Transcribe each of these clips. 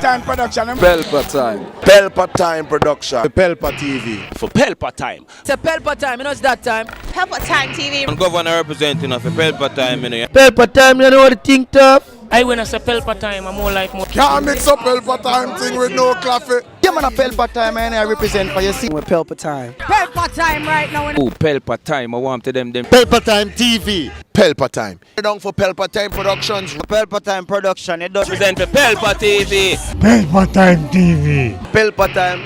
Time production. Pelpa Time. Pelpa Time production. The Pelpa TV. For Pelpa Time. It's a Pelpa Time, you know it's that time. Pelpa Time TV. And governor representing of Pelpa Time, you know. Pelpa Time, you know what I think tough? I when I say Pelpa Time, I'm more like more. Can't mix up Pelpa Time thing with no coffee. Yeah, man, a Pelpa Time, and I represent for you. See, With Pelpa Time. Pelpa Time right now. Oh, Pelpa Time, I want to them. Pelpa Time TV. Pelpa Time. Down for Pelpa Time Productions. Pelpa Time production. It does Represent for Pelpa TV. Pelpa Time TV. Pelpa Time.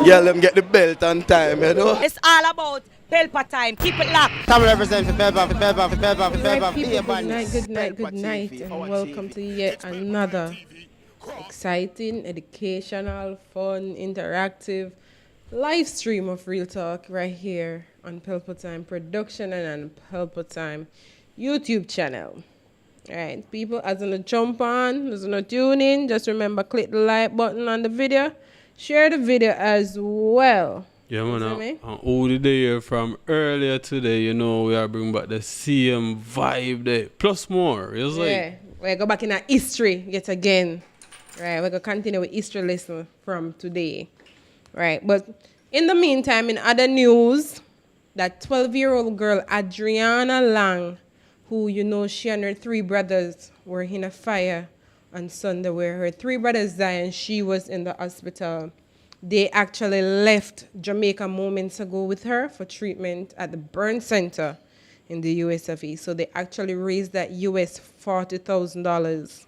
Yeah, let them get the belt on time, you know. It's all about Pelpa Time. Keep it locked. Time represent for Pelpa, Right, people, good night, and welcome to yet another exciting, educational, fun, interactive live stream of Real Talk right here on Pelpa Time Production and on Pelpa Time YouTube channel. Alright, people, as in the jump on, as in the tune in, just remember click the like button on the video, share the video as well. Yeah, man, all the day from earlier today, you know, we are bringing back the same vibe there, plus more. It's like, we go back in our history yet again. Right, we're going to continue with history lesson from today. Right, but in the meantime, in other news, that 12-year-old girl, Adriana Lang, who, you know, she and her three brothers were in a fire on Sunday where her three brothers died and she was in the hospital. They actually left Jamaica moments ago with her for treatment at the burn center in the US of A. So they actually raised that US $40,000,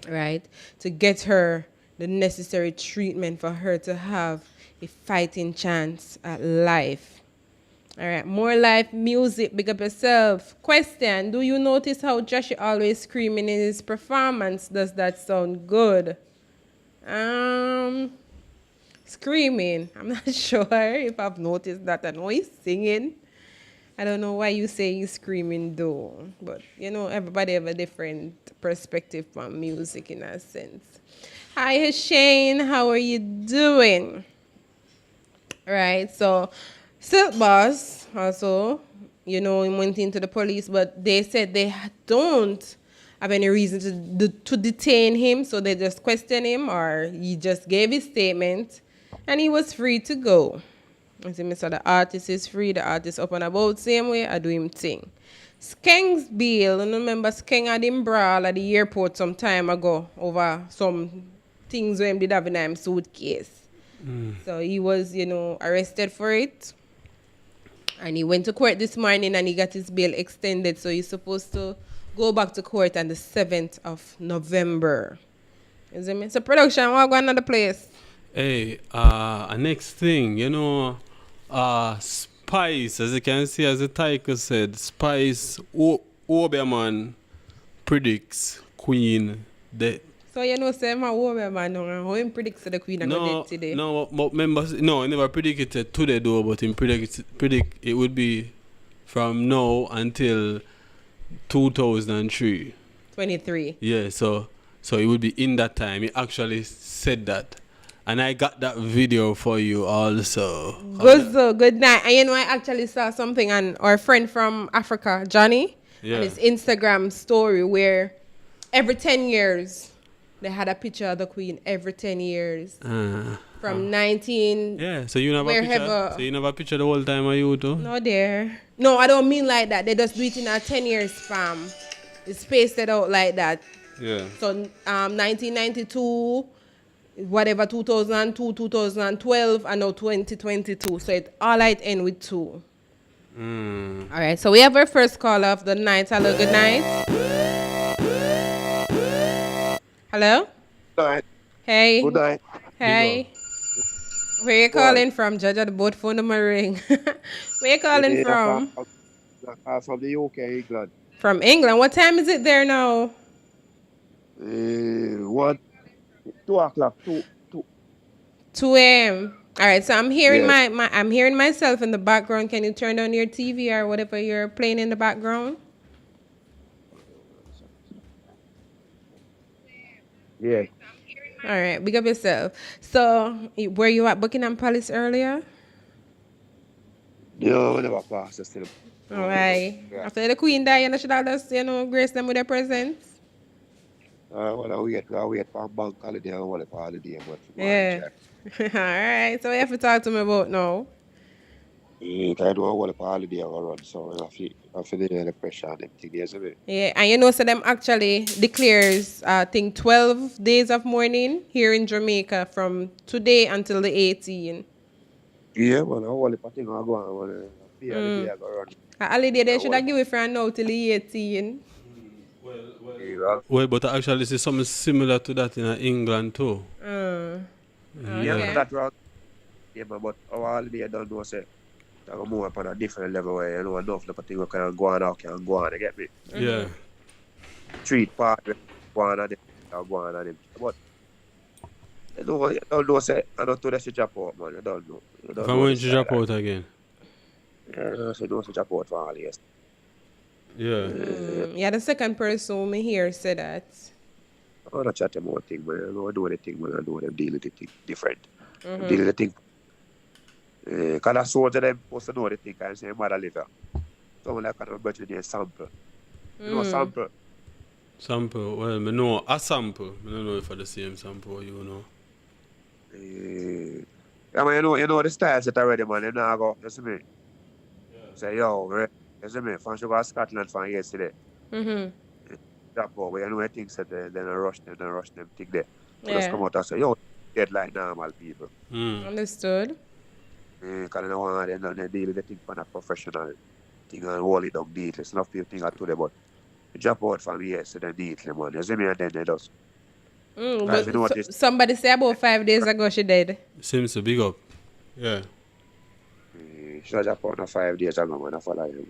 right, to get her the necessary treatment for her to have a fighting chance at life. All right, more live music, big up yourself. Question, do you notice how Josh always screaming in his performance? Does that sound good? Screaming. I'm not sure if I've noticed that. I know he's singing. I don't know why you say he's screaming though. But, you know, everybody have a different perspective on music in that sense. Hi, Shane. How are you doing? Right, so Silk Boss also, you know, he went into the police, but they said they don't have any reason to detain him, so they just questioned him, or he just gave his statement, and he was free to go. I see, so the artist is free, the artist up and about same way, I do him thing. Skeng's bail, and remember Skeng had him brawl at the airport some time ago over some things where he did have in his suitcase. So he was, you know, arrested for it. And he went to court this morning and he got his bail extended. So he's supposed to go back to court on the 7th of November. You see me? So production, we'll go another place. hey, next thing, you know, Spice, as you can see, as the title said, Spice, obeah man predicts Queen death. So you know, say my woman man, how him predicts the Queen and go dead today? No, but members, no, I never predicted today though, but him predict it would be from now until 2003. 23. Yeah, so it would be in that time. He actually said that. And I got that video for you also. Good night. And you know, I actually saw something on our friend from Africa, Johnny, on his Instagram story where every 10 years, they had a picture of the Queen every 10 years. From 19... Yeah, so you never picture? So you never picture the whole time of you too? No, there. No, I don't mean like that. They just do it in a 10 years span. It's spaced it out like that. Yeah. So 1992, whatever, 2002, 2012, and now 2022. So it all right end with 2. All right, so we have our first call of the night. Hello, good night. Hello? Good night. Hey. Good night. Hey. Where you calling from? Judge, the boat phone number ring. Where you calling from? From the UK, England. From England. What time is it there now? 2 o'clock. 2 a.m. All right, so I'm hearing I'm hearing myself in the background. Can you turn on your TV or whatever you're playing in the background? Yeah. All right, big up yourself. So, were you at Buckingham Palace earlier? No, we never passed still. All right. After the Queen died, you should have just, you know, grace them with their presence. Well, I wait for a bank holiday and what for holiday, but for Yeah. All right. So you have to talk to me about now. I don't know what for holiday I run, so I feel the pressure and everything. Yes, I mean. Yeah, and you know, so them actually declares, I think, 12 days of mourning here in Jamaica from today until the 18th. Yeah, well, I want to thing I go on. Well, I feel holiday I go run. A holiday I they should want have give it from now till the 18th. to. Well, but I actually see something similar to that in England too. Yeah, Okay. that route. Yeah, but our holiday I don't know say. I go more up on a different level where you know enough like a thing we can go on out can go on. You get me? Yeah. Street part go on and them go on and them. But you don't know say I don't do that shit drop out, man. You don't know. You don't From know when the you style. drop out again. Yeah, so don't drop out for all yes. Yeah. Yeah, the second person me hear say that. I don't chat about thing, man. I don't do anything, man. I know them deal with the thing different. Them deal with the thing. Because I saw them supposed to know the thing and say mother live here. Someone like a birthday day sample. You know sample. Sample. Well, I know a sample. I don't know if it's the same sample, you know. Yeah, man, you know the style set already, man. You know, go, you see me? Say, yo, right? You see me? From Sugar Scotland from yesterday. Drop over, you know, the things that then I rush them, take there. Yeah. Just come out and say, yo, dead like normal people. Understood. Because I don't want them to deal with the thing for a professional thing and hold it down neatly. It's enough people think I today, but drop out from yesterday neatly, man. You see me? And then they just. But you know somebody say about 5 days ago she dead. Seems to big up. Yeah. She drop out in 5 days ago, man. I follow you,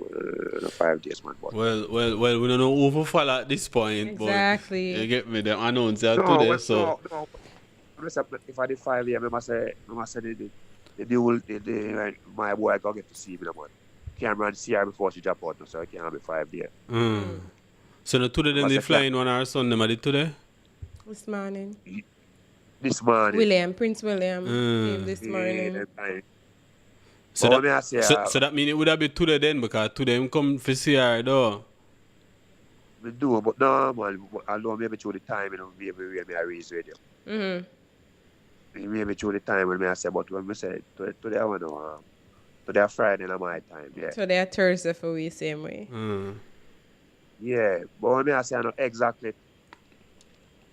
5 days, man. But. Well, we don't know who to follow at this point. Exactly. But you get me? Them announce that today, so. No. If I did 5 years, I must say my boy go get to see me, man. Cameron see her before she drop out, so I can't have 5 days. So the today then they flying on our son, them did today? This morning. This morning. Prince William came this morning. So that means it would have been today then, because today him come for see her though. We do, but no, man. I know maybe through the time, you know, maybe I raise radio. Maybe through the time when I say, but when we say today I want to, today Friday in my time, yeah. Today are Thursday for we same way. Yeah, but when I say I know exactly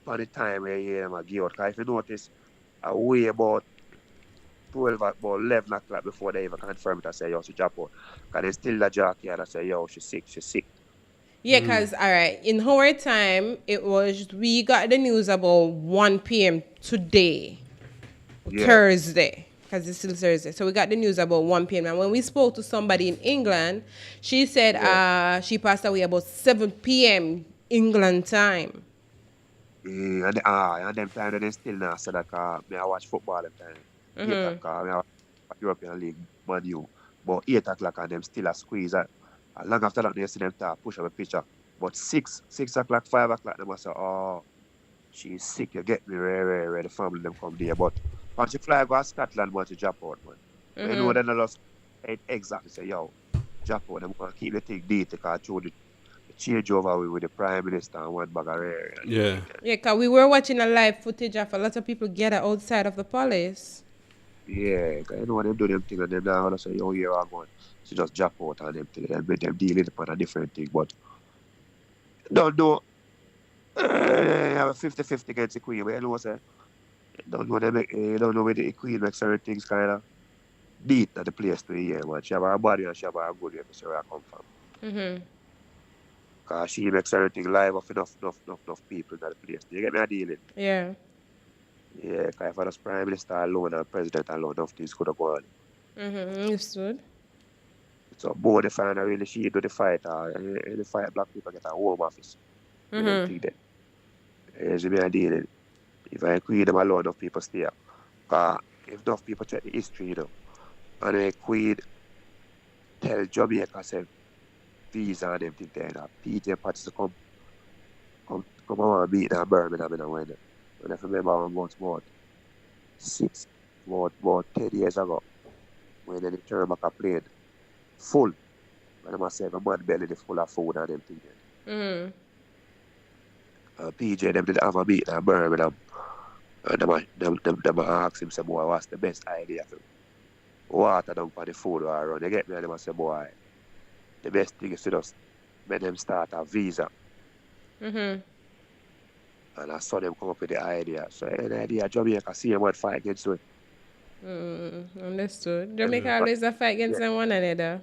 on the time where you hear them give out, because if you notice, I wait about 11 o'clock before they even confirm it. I say, yo, she drop out. Because there's still the jockey and I say, yo, she's sick. Yeah, because, all right, in our time, we got the news about 1 p.m. today, Thursday, because it's still Thursday. So we got the news about 1 p.m. And when we spoke to somebody in England, she said she passed away about 7 p.m. England time. And them time they still not so that I watch football them time. 8 o'clock, I watch European League, Man U. But 8 o'clock and them still a squeeze. Long after that, they see them push up a picture. But 6 o'clock, 5 o'clock, they must say, oh, she's sick, you get me, rare, the family them come there. But when she fly go to Scotland, want to drop out, man. You know, then they just exactly say, yo, drop out, them want to keep the thing deep, because through the change over with the Prime Minister and one bag of rare. Yeah. Yeah, because we were watching a live footage of a lot of people gather outside of the palace. Yeah, because you know when them do them thing and them now want to say, yo, here I'm going. She just drop out and them thing and make them deal with it on a different thing. But don't know. Have a 50-50 against the Queen, but you know, say, don't know where the Queen makes certain things kind of deep at the place to hear, man. She have her body and she have her good way to see where I come from. Because she makes certain things live of enough people in the place. You get me a dealing? Yeah. Yeah, because if I was Prime Minister alone and President alone, enough things could have gone. Understood. So both the fan really she do the fight, the fight black people get a home office. You think that. She be a dealing. If I queen them alone, enough people stay up. Because if enough people check the history, you know, and the queen tell Jamaica say visa and everything there, that PJ parties to come on and beat in Birmingham and win it. And if I remember once about 10 years ago, when they turned back a plane full, and I must say, my man belly is full of food and everything there. PJ them did have a meeting in Birmingham. And them ask him, say, boy, what's the best idea for water down for the food or run? You get me? And them say, boy, the best thing is to just make them start a visa. Mm-hmm. And I saw them come up with the idea. So an idea, Jamaica see him what fight against it. Understood. Jamaica always a fight against them one another.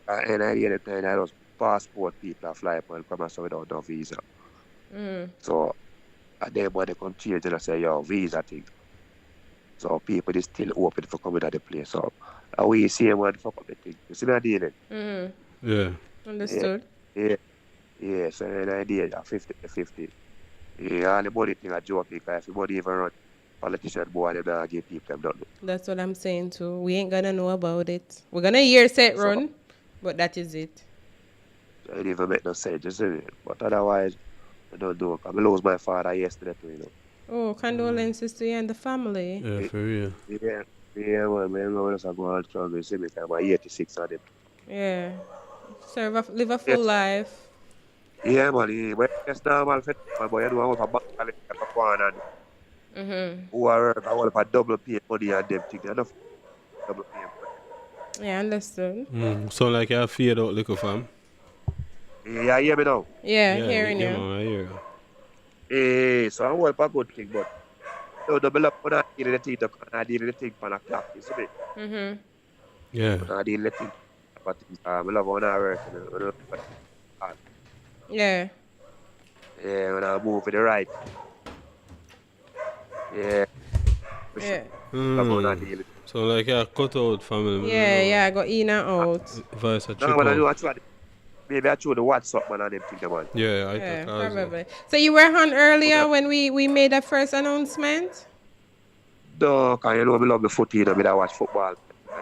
And idea the time I was passport people fly up and come and so without no visa. So then when they come change and I say, yo, visa thing. So people is still open for coming to the place. So we see him when fuck up the thing. You see what I'm dealing? Yeah. Understood. Yeah, so an idea 50-50. Yeah, all the money thing I joke because if the money even run, politician boy, they don't give people them don't. That's what I'm saying too. We ain't gonna know about it. We're gonna hear set run, but that is it. So it even make no sense, you see. But otherwise, I don't know. I lose my father yesterday too, you know. Oh, condolences to you and the family. Yeah, for real. Yeah, man, when I go on strong, you see me, I'm 86 on him. Yeah. Live a full life. Yeah, man, but it's normal for boy, you know, I want a back and who are I want a double pay money and them things. Enough double pay money. Yeah, understood. So like you fade out little fam. Yeah, you hear me now? Yeah, hearing you. Man, I hear you. So I want a good thing, but so double up when I deal with the thing, I deal with the thing for the clock, you see me? Yeah. I deal with the thing, but I love when I work, Yeah. Yeah, when I move to the right. Yeah. Yeah. So like you cut out family. Yeah, I got in and out. Vice a No, man, I do actually. Maybe I show the WhatsApp man and them thing, man. Yeah, I Yeah, think probably. So you were on earlier when we made that first announcement? No, because you know I love the footy, I watch football.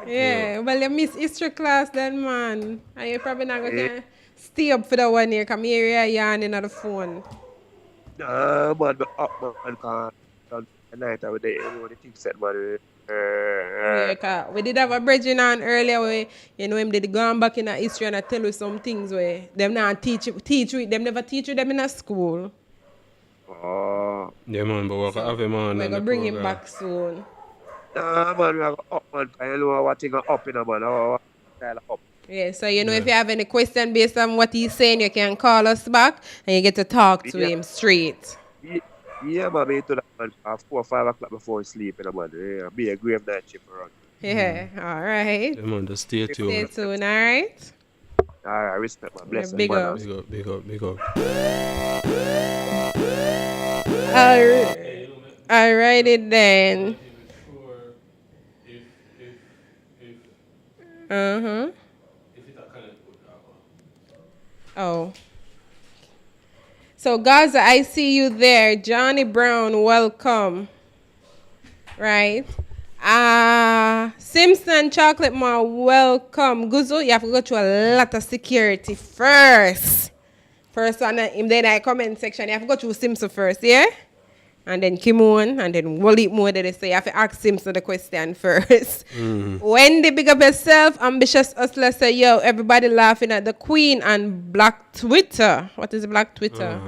Yeah, well, you miss history class then, man. And you probably not going to stay up for that one year because I'm here yarning on the phone. Nah, man, but up, man, because the night I was there, you know, the thing said, man. Yeah, cause we did have a bridging on earlier where, you know, him did go back in the history and I tell you some things where them not teach you, them never teach you them in a school. Oh. Yeah, man, but we're going to have him on. We're going to bring him back soon. Nah, man, we're going to up, man, because you know what thing up, you know, man, up. Yeah, so you know if you have any question based on what he's saying, you can call us back and you get to talk to him straight. Yeah, man, me to that, man, 4 or 5 o'clock before sleep, you know, man. Yeah, be a grave night shift around. Yeah, all right. Yeah, man, just stay tuned. Stay tuned, all right? All right, respect, man. Bless Big man. up. Big up. All righty then. Oh. So Gaza, I see you there. Johnny Brown, welcome. Right? Simpson Chocolate Mall, welcome. Guzo, you have to go through a lot of security first. First one, in the comment section, you have to go through Simpson first, yeah? And then Kimon, and then Wally more that they say you have to ask Simpson the question first. Wendy, big up yourself. Ambitious Hustler say, yo, everybody laughing at the Queen and Black Twitter. What is Black Twitter?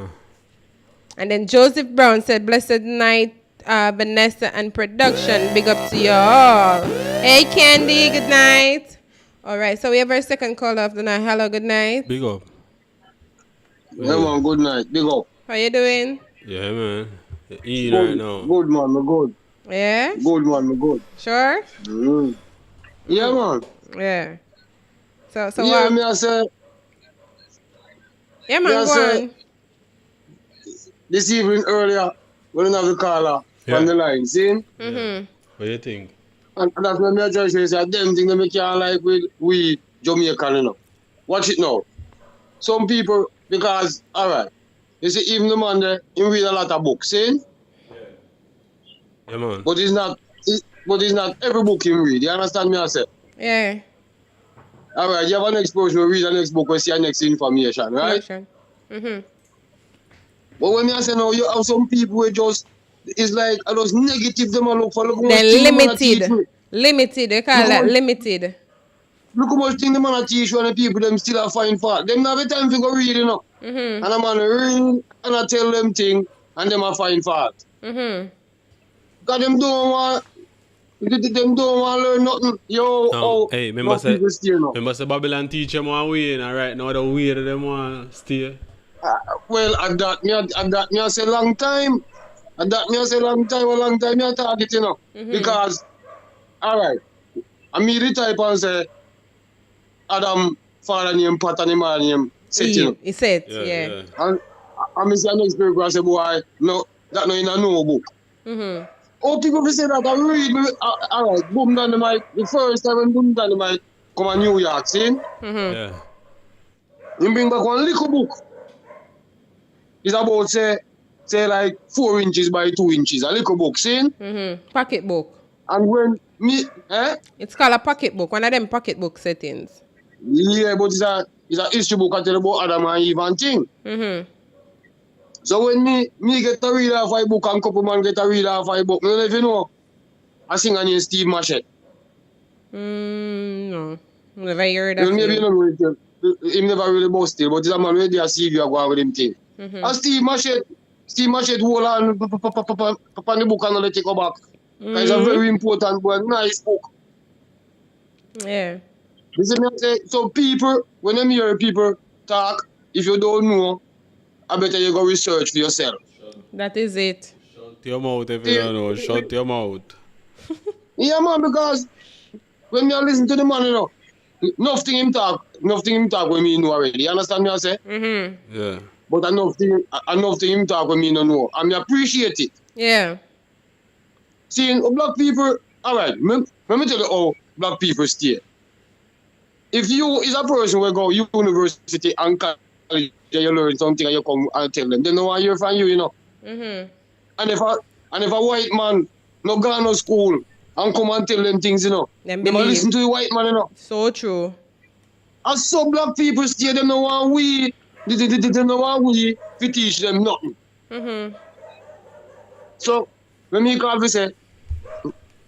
And then Joseph Brown said, blessed night, Vanessa and production. Big up to you all. Hey, Candy, good night. All right, so we have our second caller of the night. Hello, good night. Big up. Yeah, man, good night. Big up. How you doing? Yeah, man. Eat right now. Good, man, me good. Yeah? Good, man, me good. Sure? Yeah, man. Yeah. So yeah, what? Me I say. Yeah, man, go on. This evening earlier, when I have the caller on the line, see? What do you think? And that's when I try to say, them thing they can't like with we Jamaican, you know. Watch it now. Some people, because, all right, you see, even the man there, he read a lot of books, see? Yeah, man. But it's not every book he read. You understand me, I say? Yeah. All right, you have an next person, read the next book, we see the next information, right? But when I say now, you have some people who just, it's like, I just negative them and look for. They're limited. Limited, they call that limited. Look how much thing the man teach you and the people them still are fine fault. Them not have time to go read, you know. And I'm on real and I tell them thing and them a find fault. Because them don't want learn nothing. Hey, no people stay now. remember say Babylon teach them one way and right now the way that them want stay. Well, at that me I say long time. At that me I say a long time me I target, you know. Because, alright, I me the type and say, Adam, father name, Pat and man name, set, you know. He said, yeah. And I say next people I say, boy, no, that no in a no book. Oh, people will say that I read me, alright, Boom Dynamite, the first time when Boom Dynamite come to New York, see? Yeah. He bring back one little book. It's about, say like 4 inches by 2 inches, a little book, see? Pocket book. And when me, It's called a pocket book, one of them pocket book settings. Yeah, but it's a history book I tell about Adam and Eve and thing. So when me get to read off a book and couple man get to read off a book, you don't even know. I sing a name Steve Machette. No. Never heard of him. Maybe you know him. He never really boasted, but he's a man where they see you go with him thing. And Steve Machette hold on the book and let it go back. It's a very important book, nice book. Yeah. You see me say, so people, when them hear people talk, if you don't know, I better you go research for yourself. That is it. Shut your mouth if you don't know. Shut your mouth. Yeah, man, because when me listen to the man, you know, nothing him talk when me know already. You understand me I say? Yeah. But enough thing him talk when me no know. And me appreciate it. Yeah. See, black people, alright, let me tell you how black people stay. If you is a person who go university and college and you learn something and you come and tell them, they don't want to hear from you, you know. And if a white man no go no school and come and tell them things, you know, they might listen to the white man, you know. So true. And so black people stay, they don't want we to teach them nothing. So when me call me say,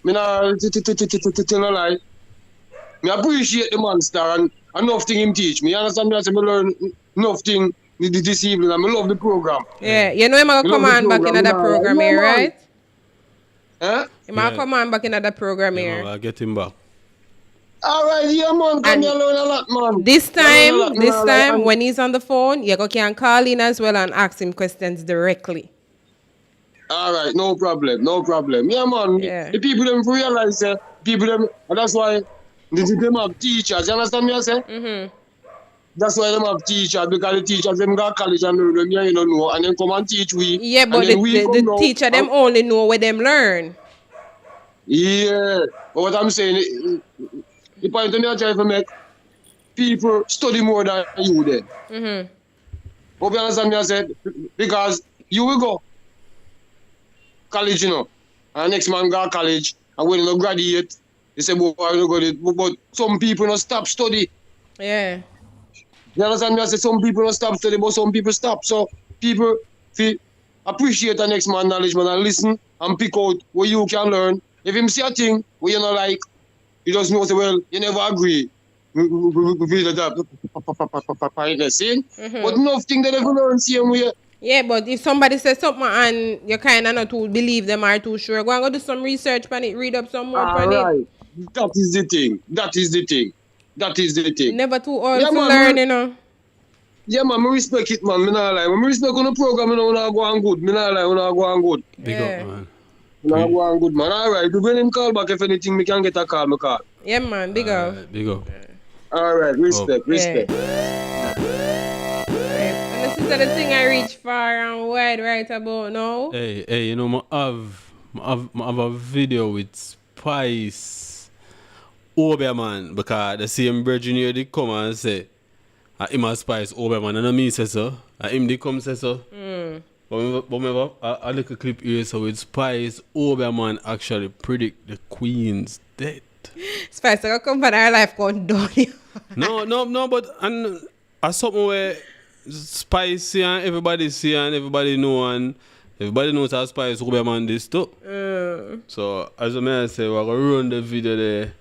me not tell a lie. Me appreciate the monster and enough thing him teach me. You understand me? I say me learn enough thing this evening and I love the program. Yeah, you know him going to come on back in that program here, right? Huh? Him going to come on back in that program here. I'll get him back. Alright, yeah man, come here learn a lot, man. This time when he's on the phone, you can call in as well and ask him questions directly. Alright, no problem. Yeah man, the people them realize and that's why them have teachers, you understand me I say? That's why them have teachers, because the teachers them go to college and learn them, you don't know, and then come and teach we. Yeah, but the teacher them only know what them learn. Yeah, but what I'm saying, the point I'm trying to make, people study more than you then. Hope you understand me I said? Because you will go college, you know, and next man go to college, and when you graduate, they say, boy, I don't go to, but some people don't stop study. Yeah. You understand me? I say some people don't stop study, but some people stop. So people feel appreciate the next man knowledge, man, and listen and pick out what you can learn. If him see a thing where you not like, you just know, say, well, you never agree. We feel that but nothing that ever learn same way. Yeah, but if somebody says something and you kind of not to believe them or too sure, go and go do some research on it, read up some more on it. That is the thing. Never too old to learn, you know. Yeah, man, I respect it, man. I not lie. I respect on the program, you know, when I go on good. I not lie, when I go on good. Big up, man. When I go on good, man. All right, when him call back, if anything, me can get a call, me call. Yeah, man, big up. Big up. All right, respect. And this is the thing I reach far and wide right about now. Hey, you know, I have a video with Spice Obeah, man, because the same virgin here they come and say, him a Spice Obeah, man, and me say so, and him they come say so. But remember, a little clip here, so with Spice Obeah, man, actually predict the Queen's death. Spice, I come for our life going down. No, but and something where Spice see and everybody see and everybody know and everybody knows how Spice Obeah, man this too. So as a man say, we're gonna run the video there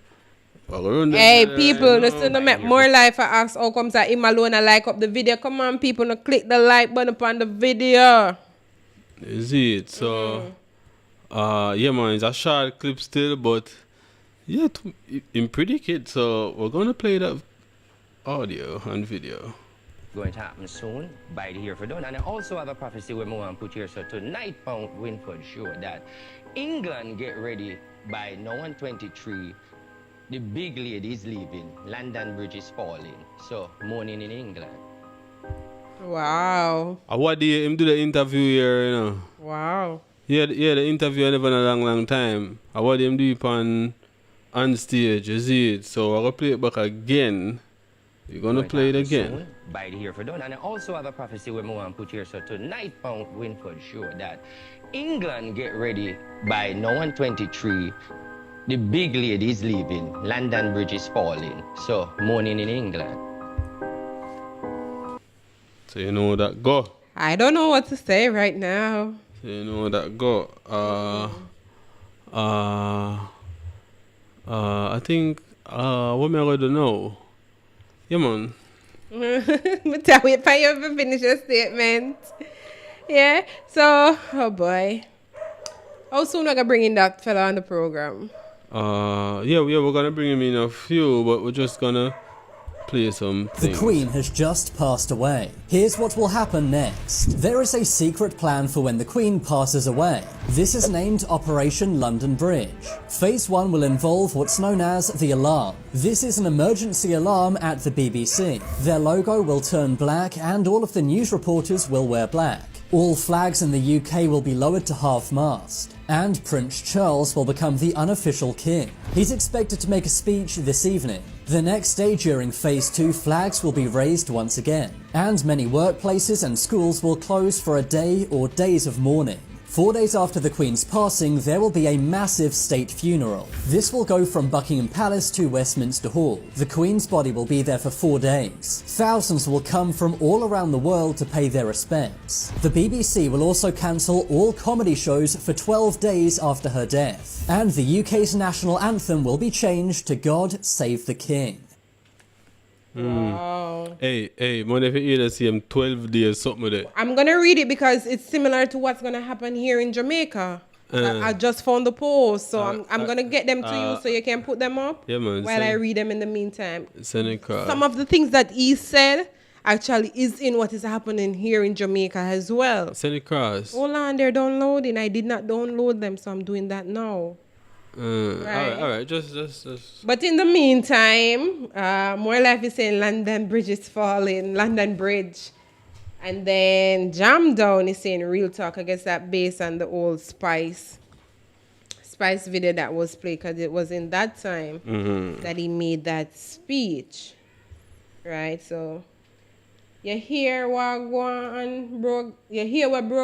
Hey, people, listen to make more life. I ask how comes that him alone I like up the video. Come on, people, no click the like button upon the video. Is it? So, yeah, man, it's a short clip still, but yeah, in predicate. So we're gonna play that audio and video. Going to happen soon, by the year for done. And I also have a prophecy where I want to put here. So tonight, Mount Winford show that England get ready by now on 23. The big lady is leaving. London Bridge is falling. So morning in England. Wow. What day him do the interview here, you know? Wow. Yeah, the interview I never in a long time. I what him do it on stage, you see it. So I'm gonna play it back again. You're gonna play it again. Soon, by the year for done. And I also have a prophecy where I want to put here. So tonight, Mount Winford show that England get ready by now on 23. The big lady is leaving. London Bridge is falling. So morning in England. So you know that go. I don't know what to say right now. So you know that go. I think what am I gonna do now? Yeah, man. But I wait for you to finish your statement. Yeah. So, oh boy. How soon are we gonna bring in that fella on the program? Yeah, we're gonna bring him in a few, but we're just gonna play some things. The Queen has just passed away. Here's what will happen next. There is a secret plan for when the Queen passes away. This is named Operation London Bridge. Phase 1 will involve what's known as the alarm. This is an emergency alarm at the BBC. Their logo will turn black and all of the news reporters will wear black. All flags in the UK will be lowered to half-mast, and Prince Charles will become the unofficial king. He's expected to make a speech this evening. The next day during Phase 2, flags will be raised once again, and many workplaces and schools will close for a day or days of mourning. 4 days after the Queen's passing, there will be a massive state funeral. This will go from Buckingham Palace to Westminster Hall. The Queen's body will be there for 4 days. Thousands will come from all around the world to pay their respects. The BBC will also cancel all comedy shows for 12 days after her death. And the UK's national anthem will be changed to God Save the King. Wow. Hey, man, if you hear the same 12 days, something with it. I'm gonna read it because it's similar to what's gonna happen here in Jamaica. I just found the post, so I'm gonna get them to you so you can put them up. Yeah, man. While I read them in the meantime. Send it across. Some of the things that he said actually is in what is happening here in Jamaica as well. Send it across. Hold on, they're downloading. I did not download them, so I'm doing that now. All right. Just. But in the meantime, More Life is saying London Bridge is falling, London Bridge. And then Jam Down is saying Real Talk. I guess that based on the old Spice video that was played, because it was in that time that he made that speech. Right, so you hear what Bro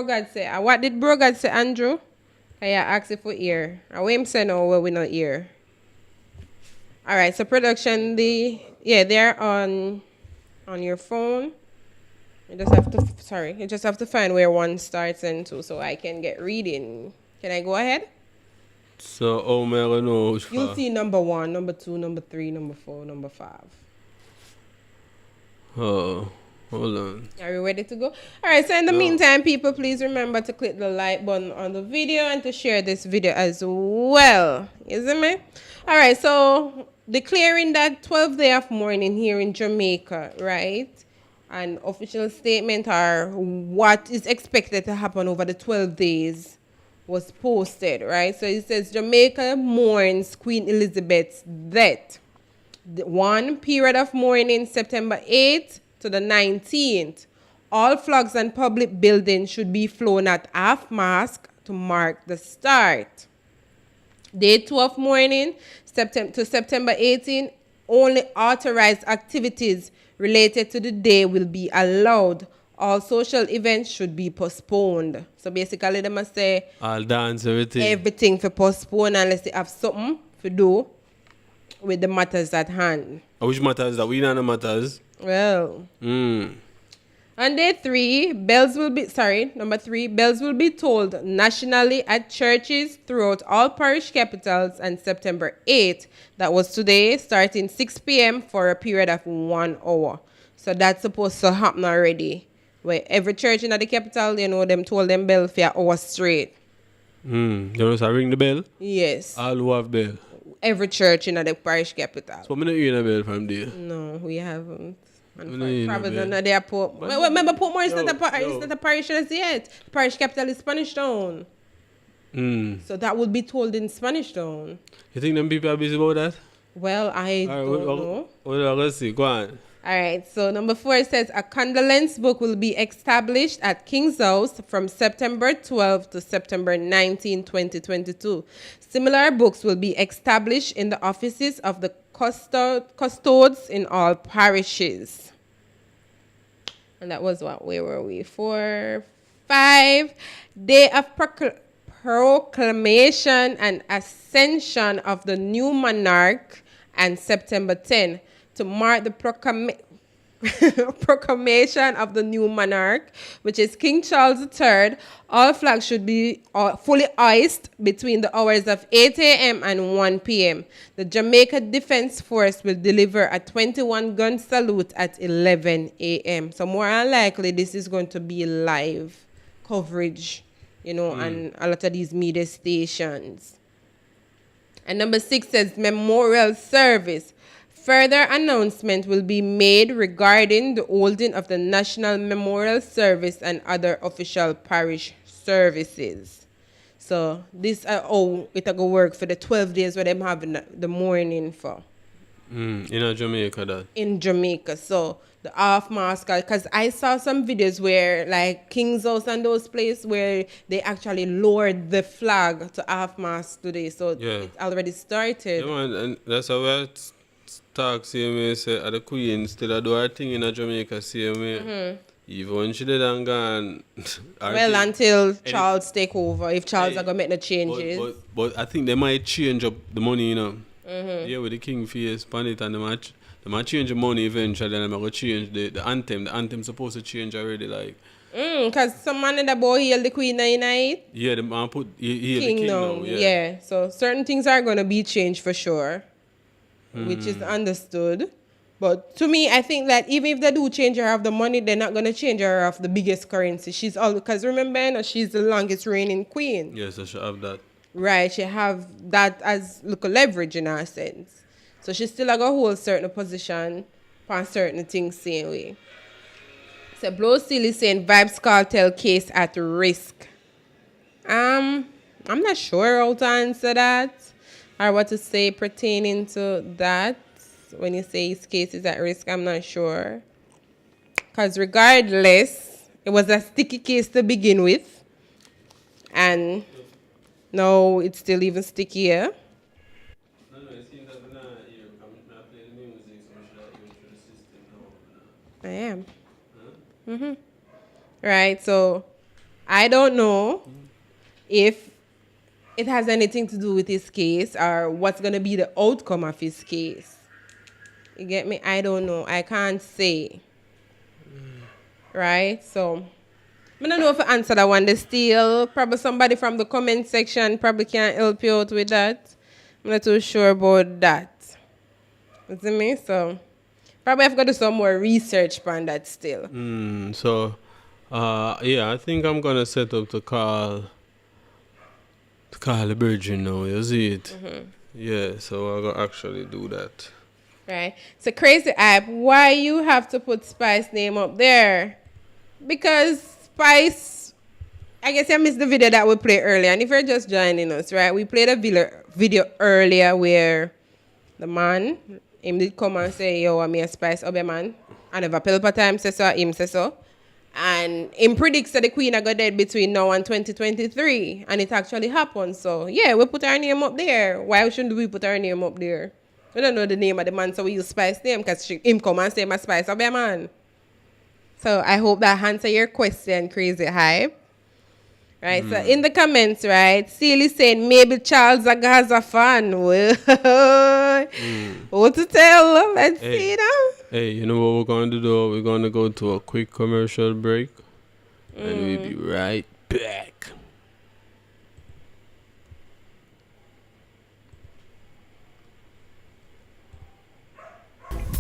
God say. What did Bro God say, Andrew? I ask it for ear. I want him say no, well, we not ear. All right, so production, they're on your phone. You just have to find where one starts and two, so I can get reading. Can I go ahead? So, oh man, I don't know which You'll see number 1, number 2, number 3, number 4, number 5. Oh, hold on. Are you ready to go? All right, so in the meantime, people, please remember to click the like button on the video and to share this video as well. Isn't it? All right, so declaring that 12th day of mourning here in Jamaica, right? An official statement or what is expected to happen over the 12 days was posted, right? So it says Jamaica mourns Queen Elizabeth's death. One period of mourning, September 8th to the 19th. All flags and public buildings should be flown at half-mast to mark the start. Day 2 of mourning, September 18th, only authorized activities related to the day will be allowed. All social events should be postponed. So basically, they must say I'll dance everything. Everything for postpone unless they have something to do with the matters at hand. Which matters that we know the matters? Well. On day 3, number 3, bells will be tolled nationally at churches throughout all parish capitals on September 8th. That was today, starting 6 p.m. for a period of 1 hour. So that's supposed to happen already. Where every church in the capital, you know, them told them bell for an hour straight. They just ring the bell? Yes. All who have bell? Every church in the parish capital. So I'm not hearing a bell from there? No, we haven't. Probably not there. Remember, Portmore is not a parish as yet. Parish capital is Spanish Town. So that would be told in Spanish Town. You think them people are busy about that? Well, I don't know. Let's see. Go on. All right. So number 4 says a condolence book will be established at King's House from September 12 to September 19, 2022. Similar books will be established in the offices of the custodes in all parishes. And that was what? Where were we? 4, 5. Day of proclamation and ascension of the new monarch and September 10 to mark the proclamation of the new monarch, which is King Charles III. All flags should be fully hoisted between the hours of 8 a.m. and 1 p.m. The Jamaica Defense Force will deliver a 21-gun salute at 11 a.m. So more than likely, this is going to be live coverage, you know, on a lot of these media stations. And number 6 says memorial service. Further announcement will be made regarding the holding of the National Memorial Service and other official parish services. So this, it'll go work for the 12 days where them having the mourning for. In Jamaica, that? In Jamaica. So the half-mast, because I saw some videos where, like, King's House and those places where they actually lowered the flag to half-mast today. So it already started. Yeah, man, and that's how we talk, same way, say, the Queen still do her thing in Jamaica, same way. Even when she did and gone. Well, until Charles take over, if Charles are going to make the changes. But I think they might change up the money, you know. Yeah, with the King face on it, and they might change the money eventually, and they might change the anthem. The anthem's supposed to change already, like. Because some man in the boy heal the Queen in it. Yeah, the man put heal the King now. Yeah, so certain things are going to be changed for sure. Which is understood. But to me, I think that even if they do change her of the money, they're not going to change her of the biggest currency. She's all, because remember, you know, she's the longest reigning queen. Yes, so she have that. Right, she have that as look a leverage in her sense. So she still going to hold certain position on certain things same way. So Blow Seal is saying Vibes Cartel case at risk. I'm not sure how to answer that. Or what to say pertaining to that. When you say his case is at risk, I'm not sure. Because regardless, it was a sticky case to begin with. And now it's still even stickier. I am. Right, so I don't know if it has anything to do with his case or what's going to be the outcome of his case. You get me? I don't know. I can't say. Right? So, I don't know if I answer that one. There's still probably somebody from the comment section probably can help you out with that. I'm not too sure about that. You see me? So, probably have got to do some more research on that still. Yeah, I think I'm going to set up to call the Virgin now, you see it? Yeah, so I'm going to actually do that. Right. So Crazy App, why you have to put Spice name up there? Because Spice, I guess I missed the video that we played earlier. And if you're just joining us, right, we played a video earlier where the man, him did come and say, yo, I'm a Spice obeah man. And if a Pelpa time says so, him says so. And him predicts that the Queen are going dead between now and 2023. And it actually happened. So, yeah, we put our name up there. Why shouldn't we put our name up there? We don't know the name of the man, so we use Spice name because him come and say my Spice obeah man. So, I hope that answer your question, Crazy Hype. Right, so in the comments, right, Sealy saying maybe Charles a Gaza fan. What to tell? Let's see, you know. Hey, you know what we're going to do? We're going to go to a quick commercial break. And we'll be right back.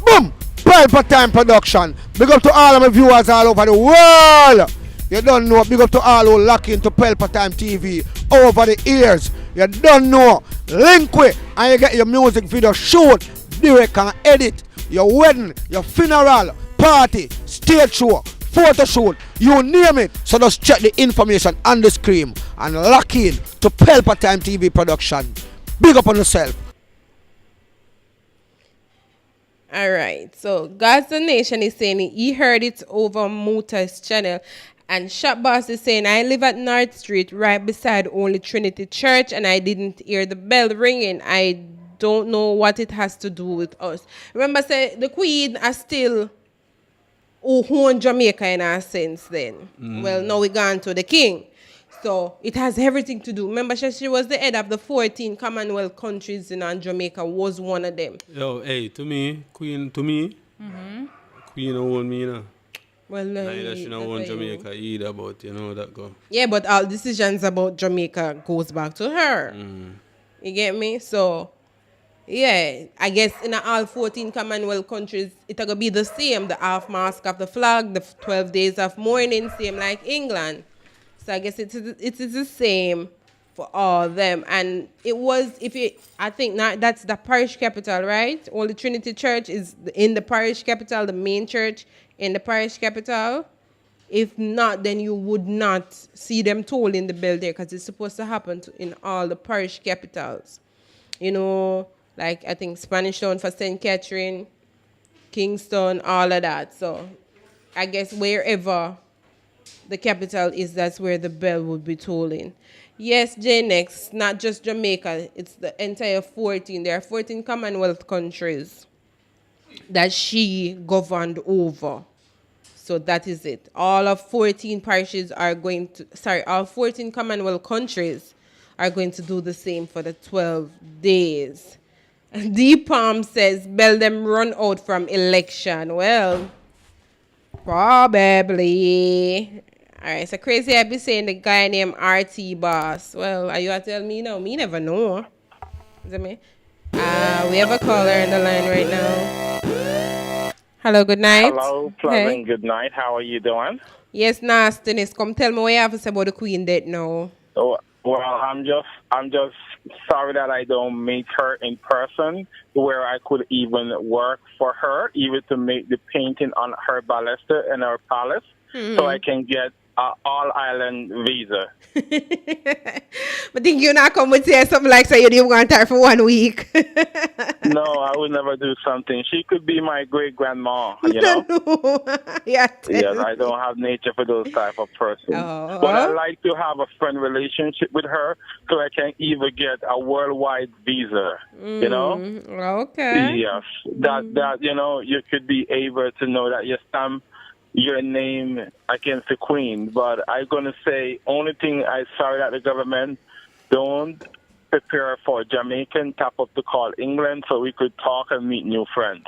Boom! Pelpa Time Production. Big up to all of my viewers all over the world. You don't know. Big up to all who lock into Pelpa Time TV over the years. You don't know. Link with and you get your music video shoot, direct and edit. Your wedding, your funeral, party, stage show, photo shoot, you name it. So just check the information on the screen and lock in to Pelpa Time TV Production. Big up on yourself. All right. So God's Donation is saying he heard it over Muta's channel. And Shop Boss is saying, I live at North Street right beside Only Trinity Church and I didn't hear the bell ringing. I don't know what it has to do with us. Remember, say the Queen are still who own Jamaica in a sense then. Well, now we gone to the King. So it has everything to do. Remember, she was the head of the 14 Commonwealth countries and Jamaica was one of them. Yo, hey, to me, Queen Queen own me, you know. Well, Neither she don't own Jamaica either, but you know that go. Yeah, but all decisions about Jamaica goes back to her. You get me? So, yeah, I guess in all 14 Commonwealth countries, it's going to be the same. The half-mast of the flag, the 12 days of mourning, same like England. So I guess it is the same for all of them. And it was, I think that's the parish capital, right? Only Trinity Church is in the parish capital, the main church in the parish capital. If not, then you would not see them tolling the bell there because it's supposed to happen in all the parish capitals. You know, like I think Spanish Town for St. Catherine, Kingston, all of that. So I guess wherever the capital is, that's where the bell would be tolling. Yes, J-Next, not just Jamaica, it's the entire 14. There are 14 Commonwealth countries that she governed over. So that is it. All of 14 parishes are going to, all 14 Commonwealth countries are going to do the same for the 12 days. D Palm says, bell them run out from election. Well, probably. All right, so crazy I be saying the guy named RT Boss. Well, are you going to tell me no? Me never know. Is it me? We have a caller on the line right now. Hello, good night. Hello, pleasant good night. How are you doing? Yes, nastiness. Come tell me what you have to say about the Queen dead now. Oh, well, I'm just sorry that I don't meet her in person where I could even work for her, even to make the painting on her ballista in her palace, so I can get all-island visa. But think you not come and say something like say you didn't want her for 1 week. No, I would never do something. She could be my great-grandma, you know? Yes, I don't have nature for those type of persons. Oh. But I like to have a friend relationship with her so I can even get a worldwide visa, you know? Okay. Yes, that you know, you could be able to know that you stamp your name against the Queen. But I'm going to say, only thing I'm sorry that the government don't prepare for Jamaican tap up to call England so we could talk and meet new friends.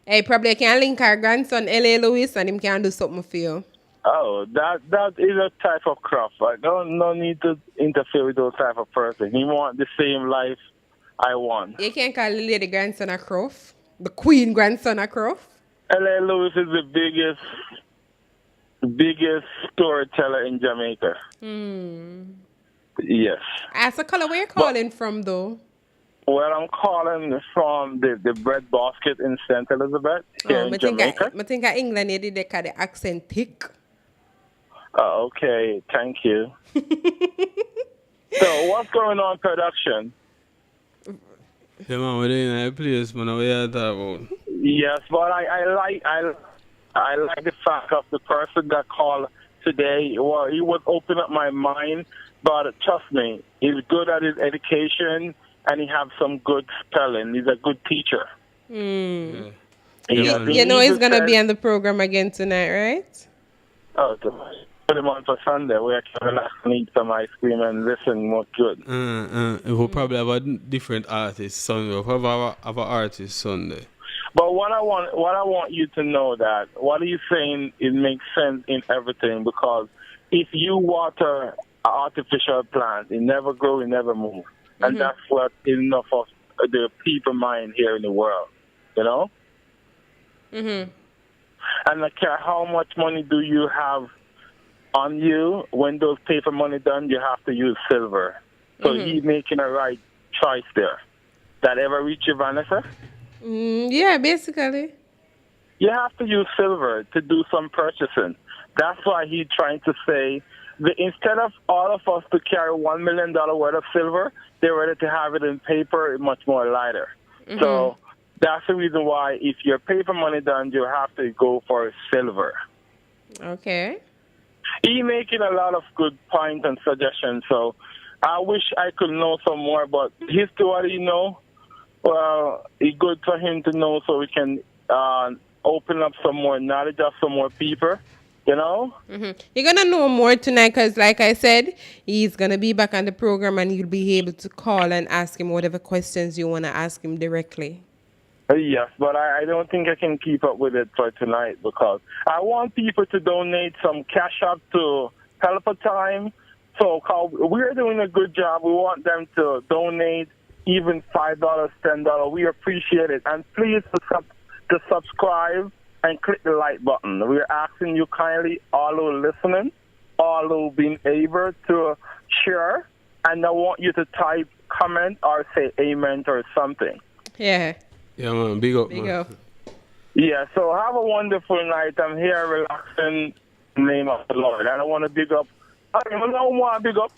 Hey, probably can link our grandson, L.A. Lewis, and him can do something for you. Oh, that is a type of crop. I no need to interfere with those type of person. He want the same life I want. You can't call the lady grandson a Croft? The Queen grandson a Croft? L.A. Lewis is the biggest storyteller in Jamaica. Yes. Ask a color where you calling from, though? Well, I'm calling from the bread basket in St. Elizabeth here in Jamaica. I think England you did the accent thick. Oh, okay. Thank you. So, what's going on production? Yeah, man, we're in a place, man. What you talking about? Yes, but I like the fact of the person that called today. Well, he was opening up my mind, but trust me, he's good at his education and he have some good spelling. He's a good teacher. You Yeah, know he's going to be on the program again tonight, right? Oh, put him on for Sunday where I can relax and eat some ice cream and listen more good. We'll probably have a different artist Sunday. We'll probably have an artist Sunday. But what I want you to know that what he's saying, it makes sense in everything, because if you water an artificial plant, it never grow, it never move. And that's what is enough of the people mind here in the world, you know? And I care how much money do you have on you, when those paper money done, you have to use silver. So he's making a right choice there. That ever reach you, Vanessa? Yeah, basically. You have to use silver to do some purchasing. That's why he's trying to say that instead of all of us to carry $1 million worth of silver, they're ready to have it in paper, much more lighter. So that's the reason why if your paper money done, you have to go for silver. Okay. He's making a lot of good points and suggestions. So I wish I could know some more, but his story, you know, well, it's good for him to know so we can open up some more knowledge of some more people, you know? You're going to know more tonight because, like I said, he's going to be back on the program and you'll be able to call and ask him whatever questions you want to ask him directly. Yes, but I don't think I can keep up with it for tonight because I want people to donate some cash up to Pelpa Time. So we're doing a good job. We want them to donate even $5, $10. We appreciate it. And please to subscribe and click the like button. We're asking you kindly, all who are listening, all who have been able to share, and I want you to type comment or say amen or something. Yeah. Yeah, man. Big up, Big man. up. Yeah, so have a wonderful night. I'm here relaxing in the name of the Lord. And I want to big up. I don't want to big up.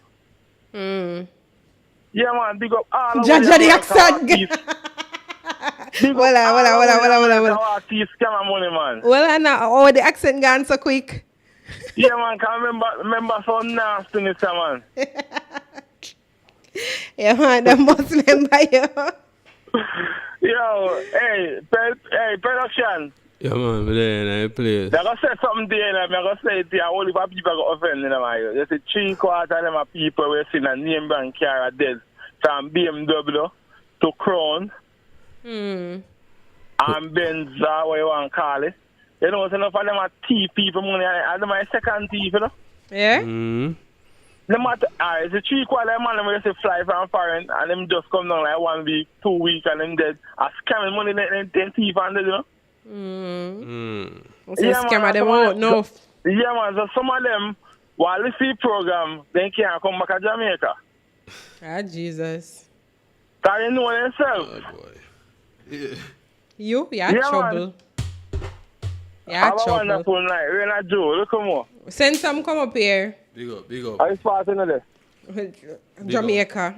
Yeah, man, big up all of Jaja the accent. Big up Well, scam money, man. well, and now, the accent gone so quick. Yeah, man, can remember so nasty, Mr. Man. Yeah, man, the must remember you. Yo, hey, production. Yeah, man, but then I play it. I'm going to say something there, and I'm going to say it here. Only for people got offended, man. There's a 3/4 of them are people we're seeing a name brand car dead from BMW to Crown. And Benz, what you want to call it. You know, enough of them are thief people money, and them are second thief, you know? Yeah? No matter, it's a 3/4 of man when they fly from foreign, and them just come down like 1 week, 2 weeks, and them dead. A scamming money, then thief and dead, you know? So scammer them out, no. Yeah, man, so some of them, while they see program, they can't come back to Jamaica. Ah, Jesus. Because they know themselves. Oh, boy. You are trouble. Have a wonderful night. We're not Joe. Look come on. Send some come up here. Big up, big up. How is far there? Jamaica.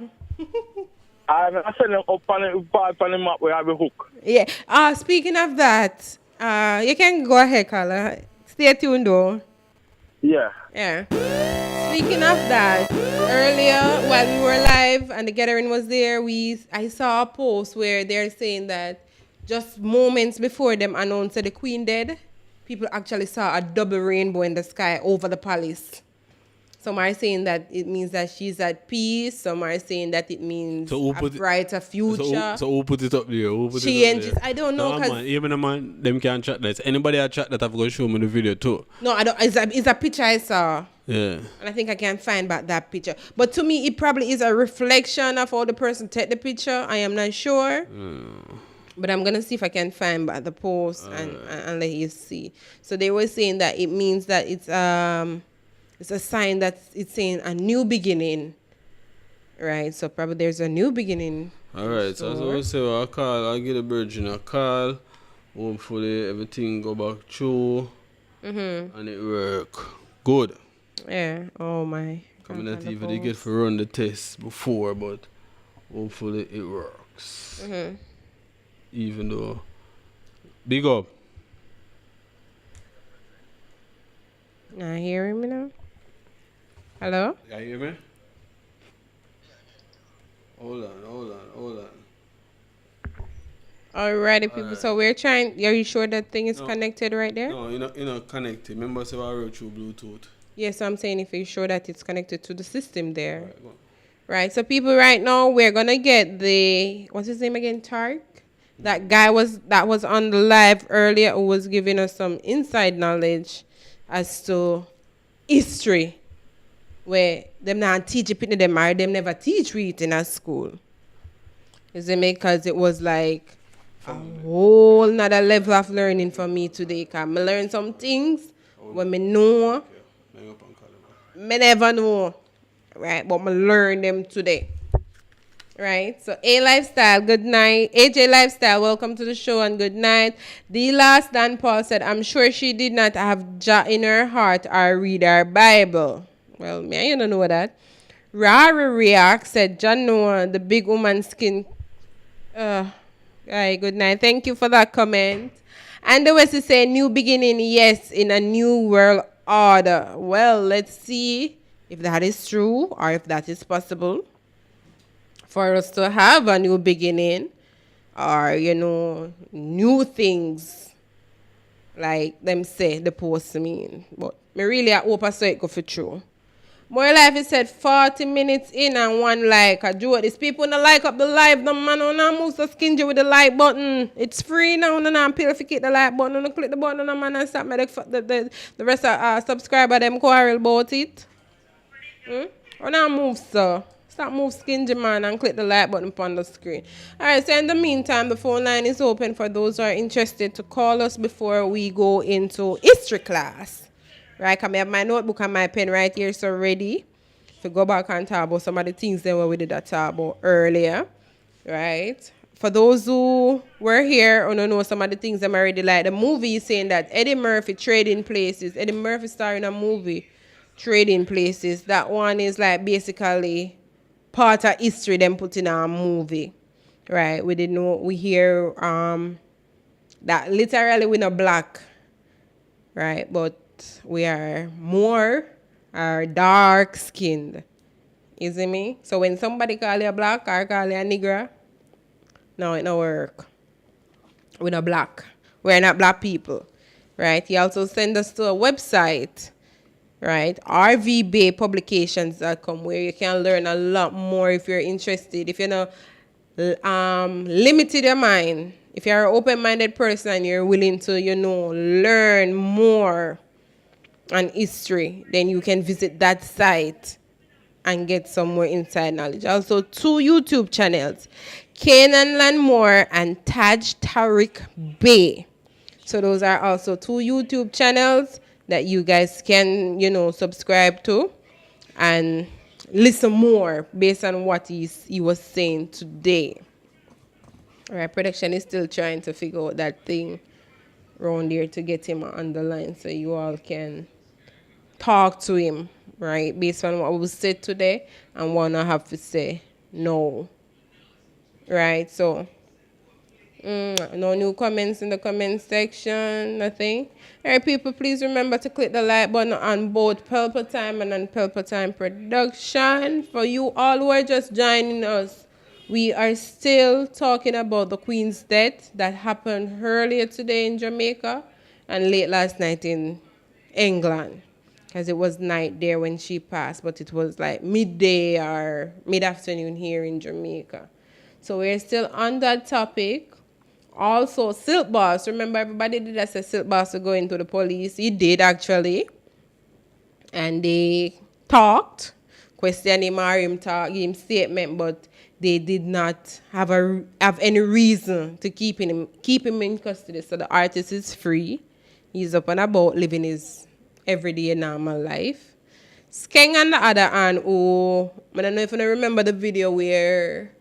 I'm send them up on the map where I have a hook. Yeah. Speaking of that, you can go ahead, Carla. Stay tuned though. Yeah. Yeah. Speaking of that, earlier while we were live and the gathering was there, I saw a post where they're saying that just moments before them announced that the Queen dead, people actually saw a double rainbow in the sky over the palace. Some are saying that it means that she's at peace. Some are saying that it means a brighter future. So who put it up there? Changes. I don't know. No, man, even a man, them can't chat that. Anybody that chat that, I've got to show me the video too. No, I don't. It's a picture I saw. Yeah. And I think I can find back that picture. But to me, it probably is a reflection of how the person take the picture. I am not sure. But I'm going to see if I can find back the post and let you see. So they were saying that it means that it's a sign that it's saying a new beginning. Right? So probably there's a new beginning. All right. So as I was saying, I'll give the Virgin a call. Hopefully everything go back through. And it work. Good. Yeah. Oh, my. I'm not even to get to run the test before, but hopefully it works. Even though. Big up. Not hearing me now? Hello? Can you hear me? Hold on. Alrighty, people. So we're trying. Are you sure that thing is connected right there? No, you're not connected. Remember, say I wrote through Bluetooth. Yes, I'm saying if you're sure that it's connected to the system there. Right. So people, right now we're gonna get the what's his name again? Tark. that guy that was on the live earlier who was giving us some inside knowledge as to history, where them not teach it them or them never teach reading at school. You see me? Because it was like a whole nother level of learning for me today. Because I learned some things when I know, I never know, right? But I learn them today. Right, so A Lifestyle, good night. AJ Lifestyle, welcome to the show and good night. The last Dan Paul said, I'm sure she did not have Jah in her heart or read her Bible. Well, me, I don't know that. Rara React said, John Noah, the big woman skin. All right, good night. Thank you for that comment. And the West is saying, new beginning, yes, in a new world order. Well, let's see if that is true or if that is possible. For us to have a new beginning or, you know, new things, like them say the post mean. But me really I hope I saw it go for true. More Life is said 40 minutes in and one like. I do it. These people don't like up the live. The man on now move so skingy with the like button. It's free now. No, no, pay if you click the like button. No, click the button on man and stop me the rest of subscriber them quarrel about it. Or now move so. Stop move skingy man and click the like button upon the screen. Alright, so in the meantime, the phone line is open for those who are interested to call us before we go into history class. Right, I have my notebook and my pen right here, so ready to go back and talk about some of the things that we did talk about earlier. Right? For those who were here or don't know some of the things I'm already like, the movie is saying that Eddie Murphy Trading Places. Eddie Murphy starring a movie, Trading Places. That one is like basically part of history them put in a movie, right? We didn't know, we hear that literally we're not black, right? But we are more dark skinned, you see me? So when somebody call you black or call you a nigger, no, it don't work. We're not black. We're not black people, right? He also send us to a website, right? rvbaypublications.com, where you can learn a lot more if you're interested. If you're not limited your mind, if you're an open-minded person and you're willing to, you know, learn more on history, then you can visit that site and get some more inside knowledge. Also, 2 YouTube channels, Kanan Landmore and Taj Tariq Bay. So those are also 2 YouTube channels that you guys can, you know, subscribe to and listen more based on what he was saying today. All right, production is still trying to figure out that thing around here to get him on the line so you all can talk to him, right, based on what was said today and what I have to say. No. Right, so no new comments in the comment section, nothing. All right, people, please remember to click the like button on both Pelpa Time and on Pelpa Time Production. For you all who are just joining us, we are still talking about the Queen's death that happened earlier today in Jamaica and late last night in England, because it was night there when she passed, but it was like midday or mid-afternoon here in Jamaica. So we're still on that topic. Also, Silk Boss. Remember, everybody did that say Silk Boss to go into the police. He did, actually. And they talked, questioned him or him talk, give him statement, but they did not have any reason to keep him in custody. So the artist is free. He's up and about living his everyday normal life. Skeng on the other hand, who, I don't know if you remember the video where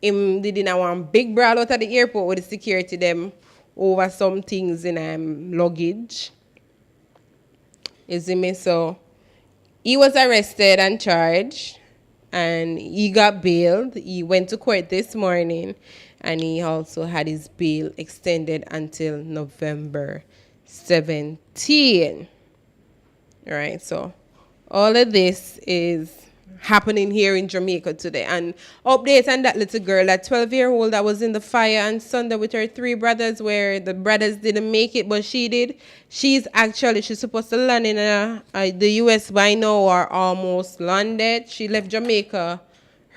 him did in one big brawl out at the airport with the security them over some things in luggage. You see me? So he was arrested and charged and he got bailed. He went to court this morning and he also had his bail extended until November 17. All right, so all of this is happening here in Jamaica today. And update on that little girl, that 12-year-old that was in the fire on Sunday with her 3 brothers, where the brothers didn't make it, but she did. She's supposed to land in the U.S. by now or almost landed. She left Jamaica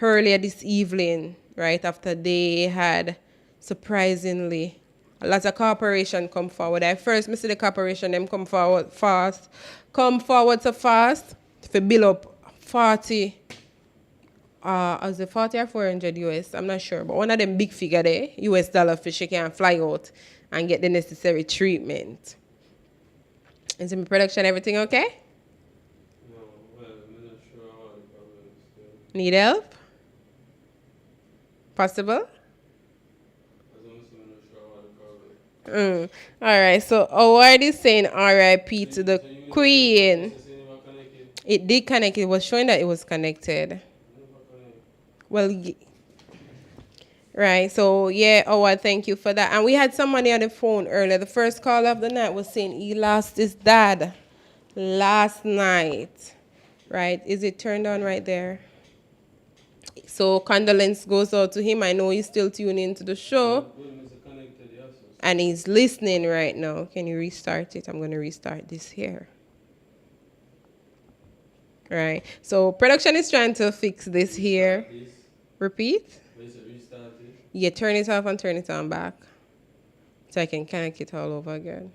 earlier this evening, right after they had surprisingly, a lot of corporation come forward. I first see the corporation them come forward so fast to build up 40. As a 40 or 400 US, I'm not sure, but one of them big figure there, US dollar fish, you can fly out and get the necessary treatment. Is in production everything okay? No, well, I'm not sure how the problem is still. Need help? Possible? All right, so Howard is saying RIP to the Queen. It did connect, it was showing that it was connected. Well, right, so yeah, Howard, thank you for that. And we had somebody on the phone earlier. The first call of the night was saying he lost his dad last night. Right, is it turned on right there? So condolence goes out to him. I know he's still tuning into the show. And he's listening right now. Can you restart it? I'm going to restart this here. Right. So production is trying to fix this here. Repeat? Yeah, turn it off and turn it on back. So I can connect it all over again.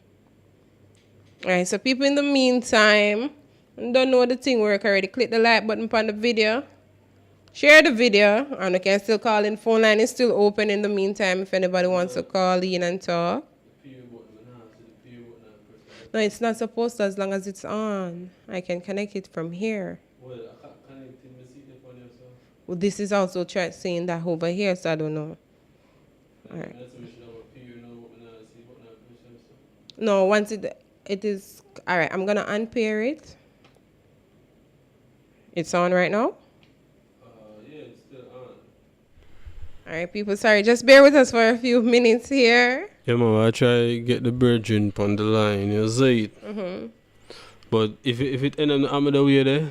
All right. So people in the meantime, don't know the thing work already. Click the like button on the video. Share the video. And you can still call in. Phone line is still open in the meantime if anybody wants to call in and talk. No, it's not supposed to as long as it's on. I can connect it from here. Well, I can't connect it, see the phone yourself. Well, this is also saying that over here, so I don't know. All right. No, once it is, all right, I'm going to unpair it. It's on right now? Yeah, it's still on. All right, people, sorry, just bear with us for a few minutes here. Yeah, man, I try to get the virgin on the line, you see it. Mm-hmm. But if it end up the way there,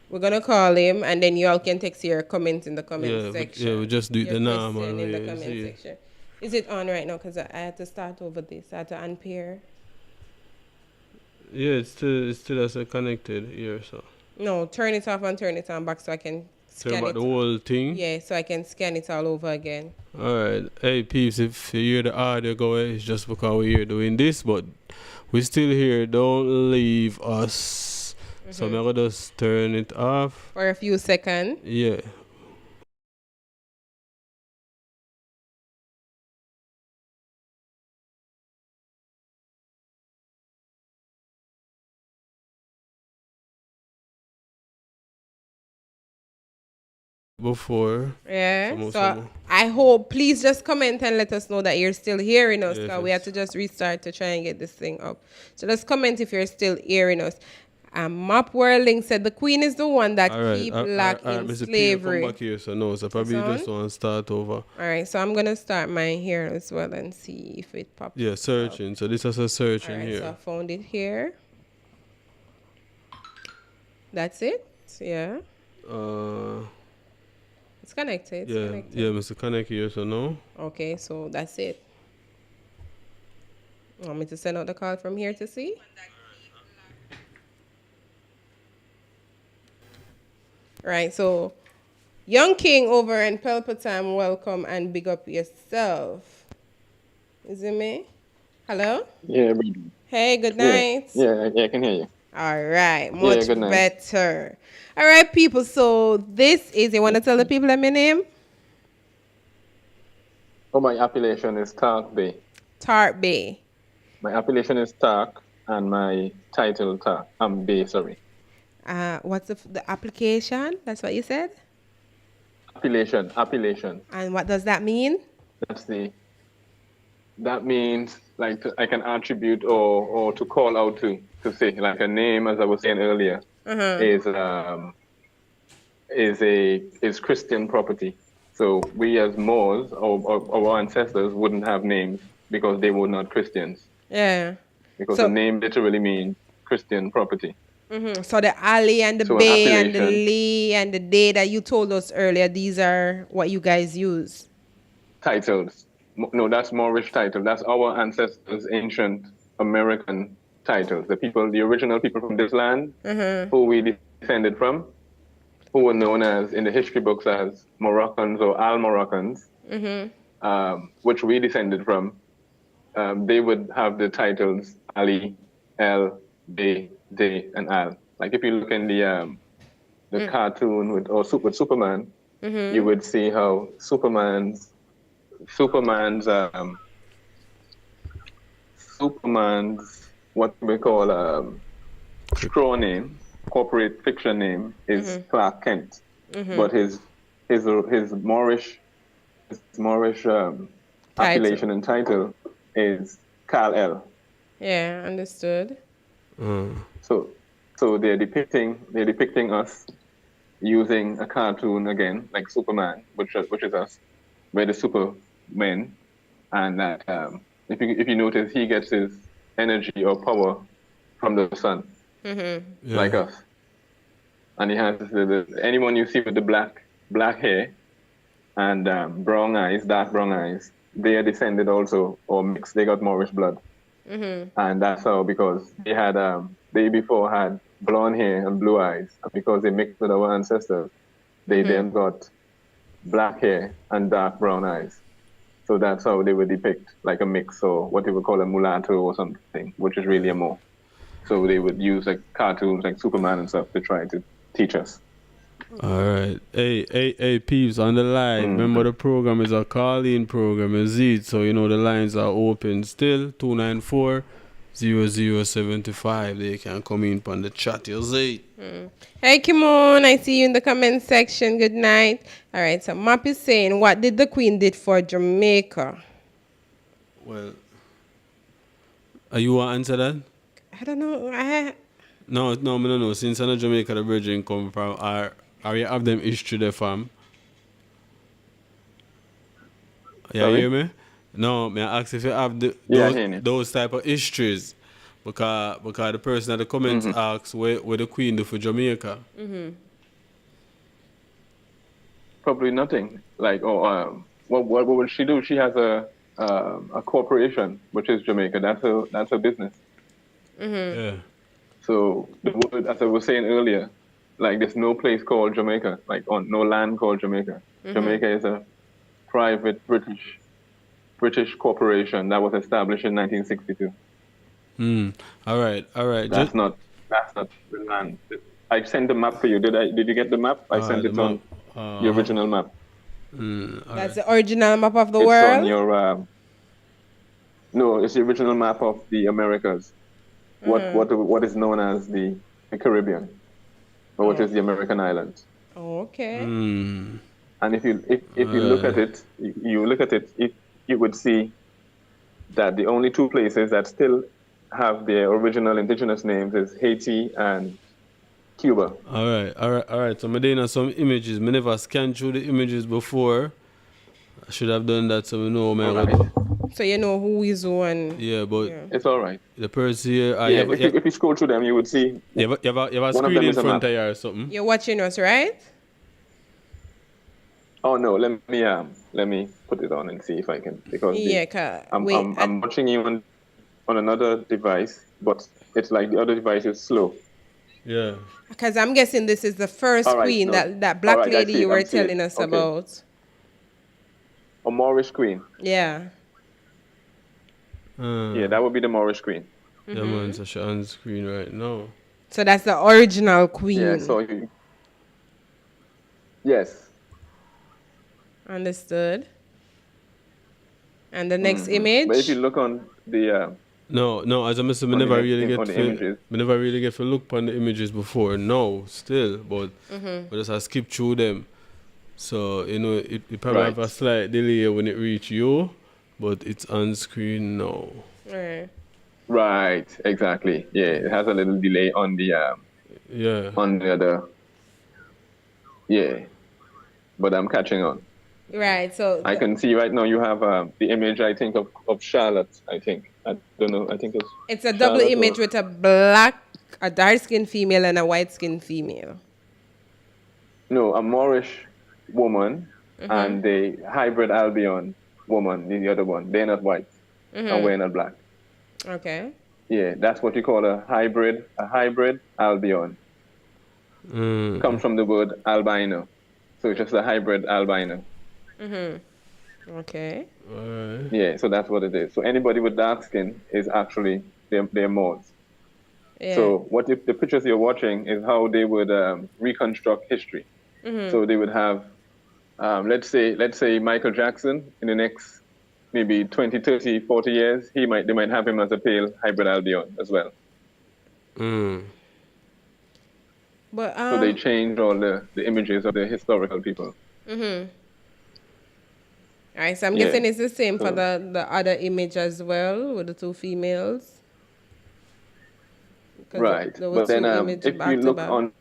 we're going to call him, and then you all can text your comment in the comment section. Yeah, we just do it the normal way. In the comment section. Is it on right now? Because I had to start over this. I had to unpair. Yeah, it's still as connected here, so. No, turn it off and turn it on back so I can scan about it. The whole thing? Yeah, so I can scan it all over again. Alright. Hey, peeps, if you hear the audio go away, it's just because we're here doing this, but we're still here. Don't leave us. Mm-hmm. So I'm going to just turn it off. For a few seconds. Yeah. Before. Yeah. So I hope, please just comment and let us know that you're still hearing us. Yeah, we have to just restart to try and get this thing up. So just comment if you're still hearing us. Map World Link said the Queen is the one that keep locked in slavery. Come back here, so no, so probably just want to start over. All right, so I'm gonna start mine here as well and see if it pops. Yeah, searching. So this is a searching here. So I found it here. That's it. Yeah. It's connected. It's connected. Yeah, Mr. Connect here, so no. Okay, so that's it. Want me to send out the call from here to see? Right, so Young King over in Pelpa time, welcome and big up yourself. Is it me? Hello? Yeah, hey, good night. Yeah, I can hear you. All right, much better. All right, people, so this is, you want to tell the people my name? Oh, my appellation is Tark Bay. Tark Bay. My appellation is Tark and my title Tark. I'm Bay, sorry. What's the application? That's what you said? Appellation. And what does that mean? That means like I can attribute or to call out to say like a name, as I was saying earlier, is Christian property. So we as Moors, our ancestors wouldn't have names because they were not Christians. Yeah. Because the name literally means Christian property. Mm-hmm. So the alley and the bay and the lee and the day that you told us earlier, these are what you guys use? Titles. No, that's Moorish title. That's our ancestors' ancient American titles. The original people from this land, who we descended from, who were known as, in the history books, as Moroccans or Al-Moroccans. which we descended from, they would have the titles Ali, El, Day, and Al. Like if you look in the cartoon with Superman, you would see how Superman's what we call straw name, corporate fiction name is Clark Kent, but his Moorish appellation and title is Kal-El. Yeah, understood. So they're depicting us using a cartoon again, like Superman, which is us. We're the supermen, and that if you notice, he gets his energy or power from the sun, like us. And he has anyone you see with the black hair and brown eyes, dark brown eyes, they are descended also or mixed. They got Moorish blood, and that's how, because they before had blonde hair and blue eyes, and because they mixed with our ancestors, they then got black hair and dark brown eyes. So that's how they would depict like a mix, or what they would call a mulatto or something, which is really a Moor. So they would use like cartoons like Superman and stuff to try to teach us. All right. Hey, peeps, on the line. Remember, the program is a call-in program, is it? So, you know, the lines are open still. 294-0075. They can come in on the chat, you see. Hey, Kimon, I see you in the comment section. Good night. All right, so Map is saying, what did the Queen did for Jamaica? Well, are you want to answer that? I don't know. No. Since I know Jamaica, the Virgin come from, are you have them history there, fam? Yeah, you hear me? No, me ask if you have those type of histories. Because the person at the comments asks where the Queen do for Jamaica. Probably nothing. Like, what would she do? She has a corporation, which is Jamaica. That's her business. Yeah. So the word, as I was saying earlier, like there's no place called Jamaica, like no land called Jamaica. Jamaica is a private British corporation that was established in 1962. All right. That's not the land. I sent the map for you. Did you get the map? I sent it on the original map. That's the original map of the It's world? on your no, it's the original map of the Americas. What is known as the Caribbean, or what is the American islands. Oh, okay. And if you look at it, you would see that the only two places that still have their original indigenous names is Haiti and Cuba. All right. So I'm doing some images. I never scanned through the images before. I should have done that so we know, man. So you know who is who and... Yeah, but it's all right. The person here... if you scroll through them, you would see... You have a screen in front of you or something? You're watching us, right? Oh, no. Let me put it on and see if I can. Because I'm watching you on another device, but it's like the other device is slow. Yeah. Because I'm guessing this is the first Queen, that black lady you were telling us about. A Moorish Queen. Yeah. Yeah, that would be the Moorish Queen. Yeah, man, so she's on screen right now. So that's the original Queen. Yeah, so yes. Understood. And the next image? But if you look on the... No, as I mentioned, I never really get to look on the images before. No, still, but just I skip through them. So, you know, it probably have a slight delay when it reach you, but it's on screen now. Right, exactly. Yeah, it has a little delay on the on the other. Yeah, but I'm catching on. Right, so I can see right now you have the image, I think, of Charlotte, I think. I don't know, I think it's a double image with a dark-skinned female and a white-skinned female. No, a Moorish woman and the hybrid Albion woman, the other one. They're not white and we're not black. Okay. Yeah, that's what you call a hybrid Albion. Comes from the word albino. So it's just a hybrid albino. Okay. Yeah, so that's what it is. So anybody with dark skin is actually they're Moors. Yeah. So what if the pictures you're watching is how they would reconstruct history. Mhm. So they would have, let's say Michael Jackson in the next maybe 20, 30, 40 years, they might have him as a pale hybrid albion as well. But So they change all the images of the historical people. Mhm. All right, so I'm Yeah. guessing it's the same for So- the other image as well with the two females. 'Cause Right. there were But then two images if you back to look back. on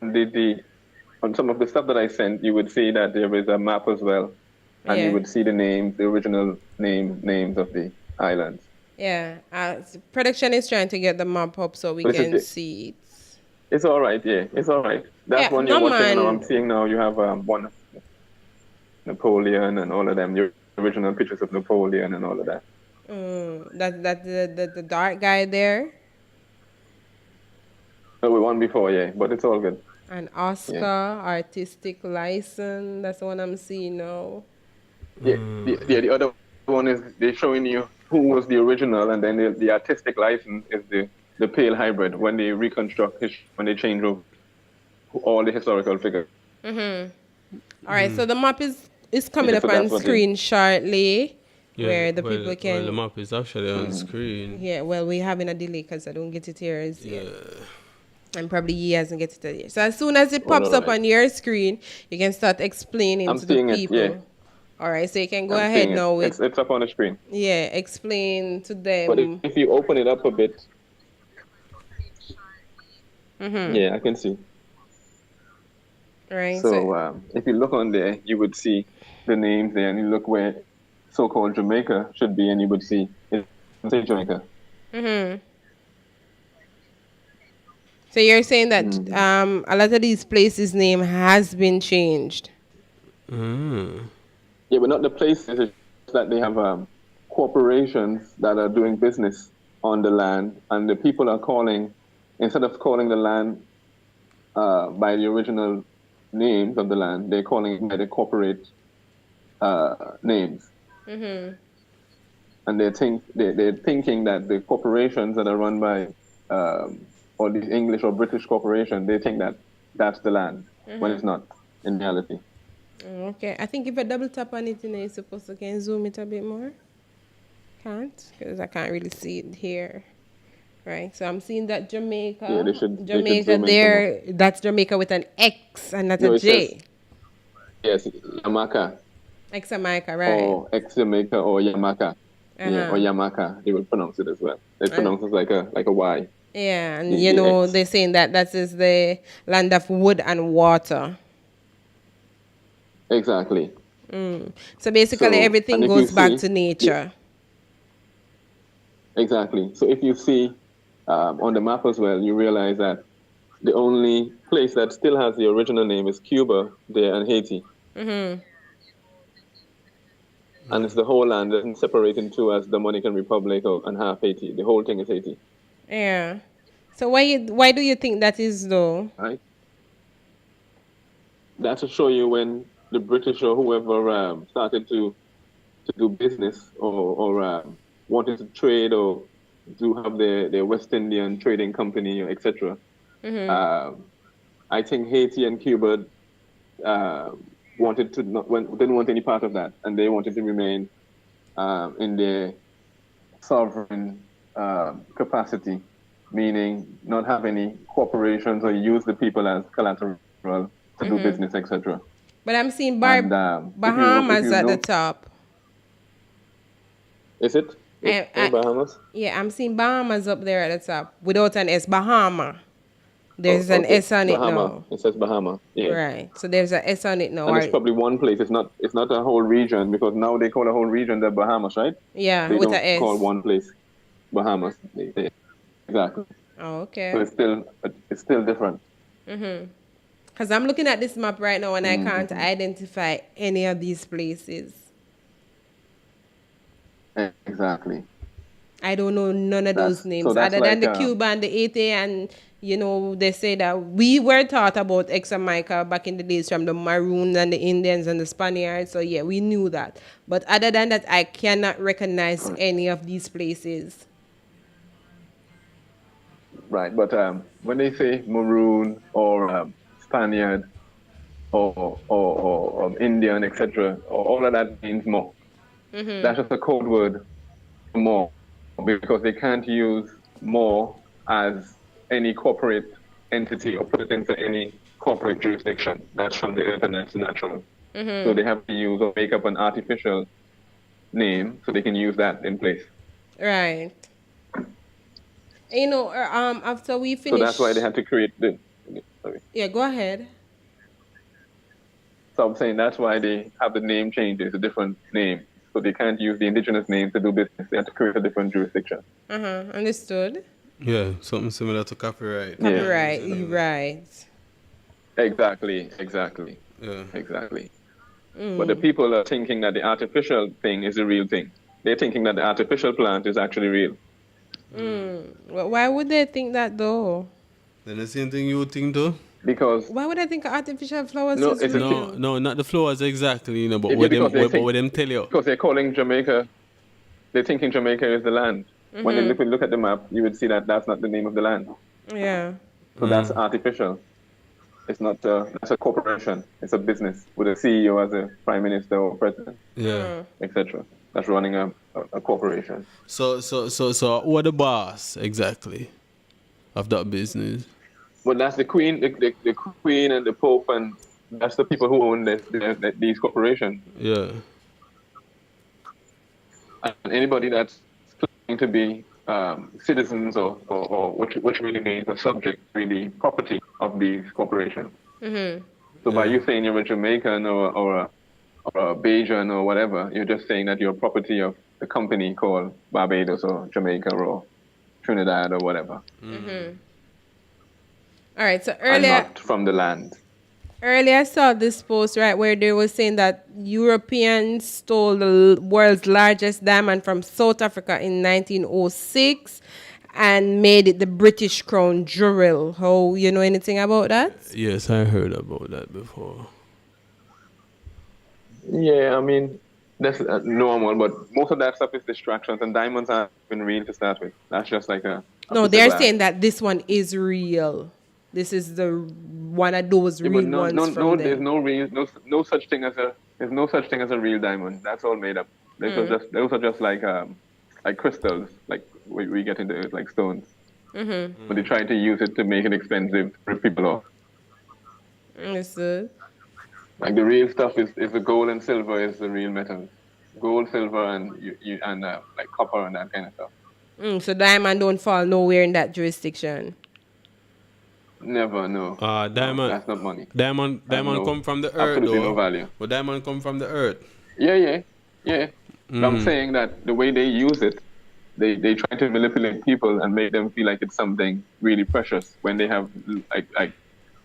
on some of the stuff that I sent, you would see that there is a map as well. And you Yeah. would see the names, the original names of the islands. Yeah. Production is trying to get the map up so we But can see it. it's all right, yeah. It's all right. That Yeah, one you're no watching now, I'm man. seeing now, you have one of Napoleon and all of them, your original pictures of Napoleon and all of that. That the dark guy there. No, we won before, yeah, but it's all good. An Oscar artistic license. That's the one I'm seeing now. Yeah, the other one is they're showing you who was the original, and then the artistic license is the pale hybrid when they reconstruct when they change over all the historical figures. Mhm. All right. So the map is coming Yeah, up so on that's what screen shortly, where the well, people can. the map is actually on screen. Yeah. Well, we're having a delay because I don't get it here as yet. And probably he hasn't get it yet. So as soon as it pops up on your screen, you can start explaining I'm to the seeing it, people. yeah. All right. So you can go I'm ahead seeing it. now with It's up on the screen. explain to them. But if you open it up a bit, Mhm. yeah, I can see. Right. So if you look on there, you would see the names there, and you look where so-called Jamaica should be, and you would see it say Jamaica. Mhm. So you're saying that a lot of these places' name has been changed. Yeah, but not the places. It's just that they have corporations that are doing business on the land, and the people are calling, instead of calling the land by the original names of the land, they're calling it by the corporate names. Mhm. And they're thinking that the corporations that are run by or these English or British corporations, they think that that's the land, when it's not in reality. Okay. I think if I double tap on it, you're supposed to can zoom it a bit more. Can't, because I can't really see it here. Right. So I'm seeing that Jamaica. Yeah, they should Jamaica zoom in there. That's Jamaica with an X and not No, a it J. says, yes, Yamaka. X Jamaica, right? Or ex-Jamaica or Yamaka. Yeah, or Yamaka, they would pronounce it as well. They pronounce it like a Y. Yeah, and The X. they're saying that is the land of wood and water. Exactly. So basically, everything and if goes you back see to nature. Exactly. So if you see on the map as well, you realize that the only place that still has the original name is Cuba there and Haiti. Mhm. And it's the whole land that isn't separated in two as Dominican Republic and half Haiti. The whole thing is Haiti. Yeah. So why do you think that is though? Right? That to show you when the British or whoever started to do business or wanted to trade or do have their West Indian trading company, etc. I think Haiti and Cuba wanted to didn't want any part of that, and they wanted to remain in their sovereign capacity, meaning not have any corporations or use the people as collateral to do business, etc. But I'm seeing if Bahamas you at the note- top. Is it? In Bahamas? Yeah, I'm seeing Bahamas up there at the top without an S. Bahama. There's an Okay. S on it Bahama. now. It says Bahama. Yeah. Right. So there's an S on it now. And it's Or- probably one place. It's not a whole region, because now they call a whole region the Bahamas, right? Yeah, They with don't a S. call one place Bahamas. Exactly. Oh, okay. So it's still different. Because I'm looking at this map right now and I can't identify any of these places. Exactly. I don't know none of those names that's other than like, the Cuba and the 80, and they say that we were taught about Jamaica back in the days from the Maroons and the Indians and the Spaniards. So yeah, we knew that. But other than that, I cannot recognize any of these places. Right, but when they say Maroon or Spaniard or Indian, etc., all of that means more. Mm-hmm. That's just a code word for more, because they can't use more as any corporate entity or put it into any corporate jurisdiction. That's from the earth and that's natural. Mm-hmm. So they have to use or make up an artificial name so they can use that in place. Right. After we finish. So that's why they had to create sorry. Yeah, go ahead. So I'm saying that's why they have the name changes, a different name. So they can't use the indigenous name to do business. They have to create a different jurisdiction. Understood. Yeah, something similar to copyright. Copyright, right. Exactly. Yeah. Exactly. But the people are thinking that the artificial thing is the real thing. They're thinking that the artificial plant is actually real. Well, why would they think that though? Then the same thing you would think too? Because why would I think artificial flowers No, is it's real? No, not the flowers exactly, but Yeah, what because them tell you. Because they're calling Jamaica, they're thinking Jamaica is the land. When they look at the map, you would see that that's not the name of the land. Yeah. So that's artificial. It's not. That's a corporation. It's a business with a CEO as a prime minister or president. Yeah. Etc. That's running a corporation. So who are the boss exactly of that business? Well, that's the queen, the queen and the pope, and that's the people who own these corporations. Yeah. And anybody that's claiming to be citizens or which really means a subject, really property of these corporations. So by you saying you're a Jamaican or a Bajan or whatever, you're just saying that you're property of the company called Barbados or Jamaica or Trinidad or whatever. All right, so And not from the land. earlier I saw this post, right, where they were saying that Europeans stole the world's largest diamond from South Africa in 1906 and made it the British crown jewel. How, you know anything about that? Yes, I heard about that before. Yeah, I mean, that's normal, but most of that stuff is distractions, and diamonds aren't even real to start with. That's just like a No, piece of they're glass. saying that this one is real. This is the one of those Yeah, real but ones from no, them. there's no such thing as a real diamond. That's all made up. Those are just like crystals, like we get into it, like stones. But they try to use it to make it expensive to rip people off. Understood. Like the real stuff is the gold and silver is the real metals. Gold, silver, and like copper and that kind of stuff. So diamond don't fall nowhere in that jurisdiction. Never, no. Diamond. No, that's not money. Diamond come from the earth, absolutely though. no value. But diamond come from the earth. Yeah. But I'm saying that the way they use it, they try to manipulate people and make them feel like it's something really precious when they have like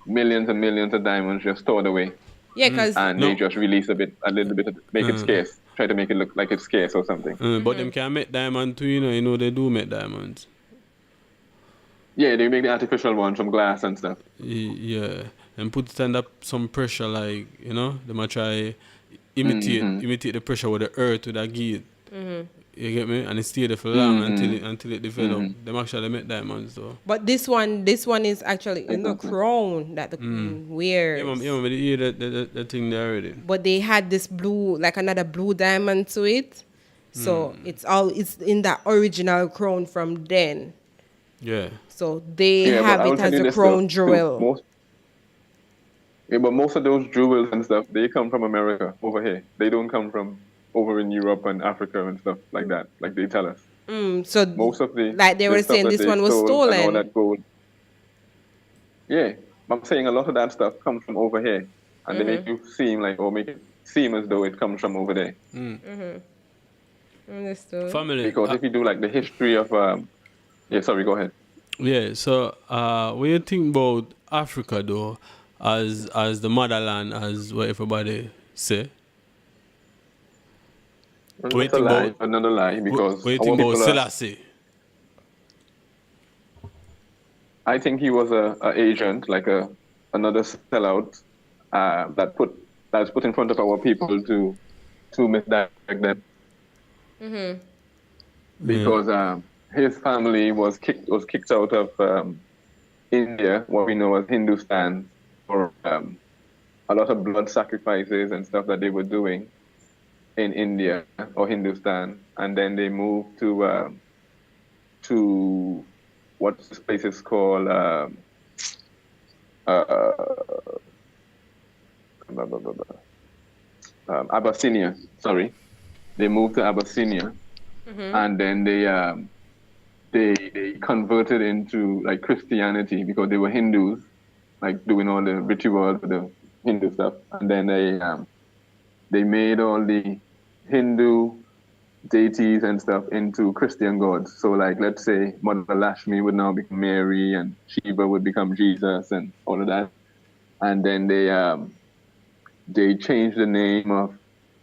millions and millions of diamonds just stored away. Yeah, because they just release a little bit, make it scarce. Try to make it look like it's scarce or something. But them can make diamond too, you know they do make diamonds. Yeah, they make the artificial ones from glass and stuff. Yeah, and put it under some pressure, like they might try imitate the pressure with the earth with that give. You get me? And it stay there for long until it develop. Them actually make diamonds though. But this one is actually in the crown that the queen wears. Yeah, man, they hear the thing there already. But they had this blue, like another blue diamond to it. So it's in that original crown from then. Yeah. So they have it as a crown jewel. But most of those jewels and stuff, they come from America over here. They don't come from over in Europe and Africa and stuff like that, like they tell us. So most of the like they were saying this one was stolen. And all that gold. Yeah, I'm saying a lot of that stuff comes from over here, and they make you seem like, or make it seem as though it comes from over there. Understood. Family. Because if you do like the history of, sorry, go ahead. Yeah, so what you think about Africa though, as the motherland, as what everybody say? Wait a lie, about another lie, because wait our about people are, Selassie. I think he was a agent, like another sellout that's put in front of our people to misdirect them, because his family was kicked out of India, what we know as Hindustan, for a lot of blood sacrifices and stuff that they were doing in India or Hindustan, and then they moved to what this place is called, Abyssinia. Sorry, they moved to Abyssinia, and then they converted into like Christianity because they were Hindus, like doing all the rituals with the Hindu stuff, and then they made all the Hindu deities and stuff into Christian gods. So like, let's say Mother Lashmi would now become Mary, and Shiva would become Jesus, and all of that. And then they changed the name of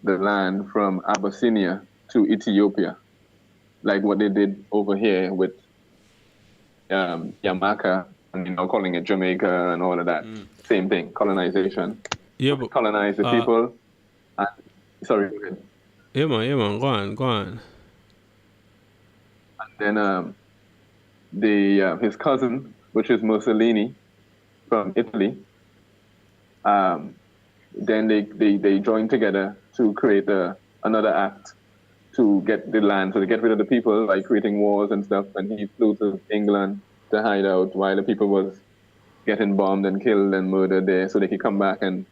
the land from Abyssinia to Ethiopia, like what they did over here with Yamaka, and calling it Jamaica and all of that. Same thing, colonization. Yeah, but colonize the people. And, sorry, go ahead. Yeah, man, go on. And then his cousin, which is Mussolini from Italy, then they joined together to create another act to get the land, so to get rid of the people by creating wars and stuff. And he flew to England to hide out while the people was getting bombed and killed and murdered there, so they could come back and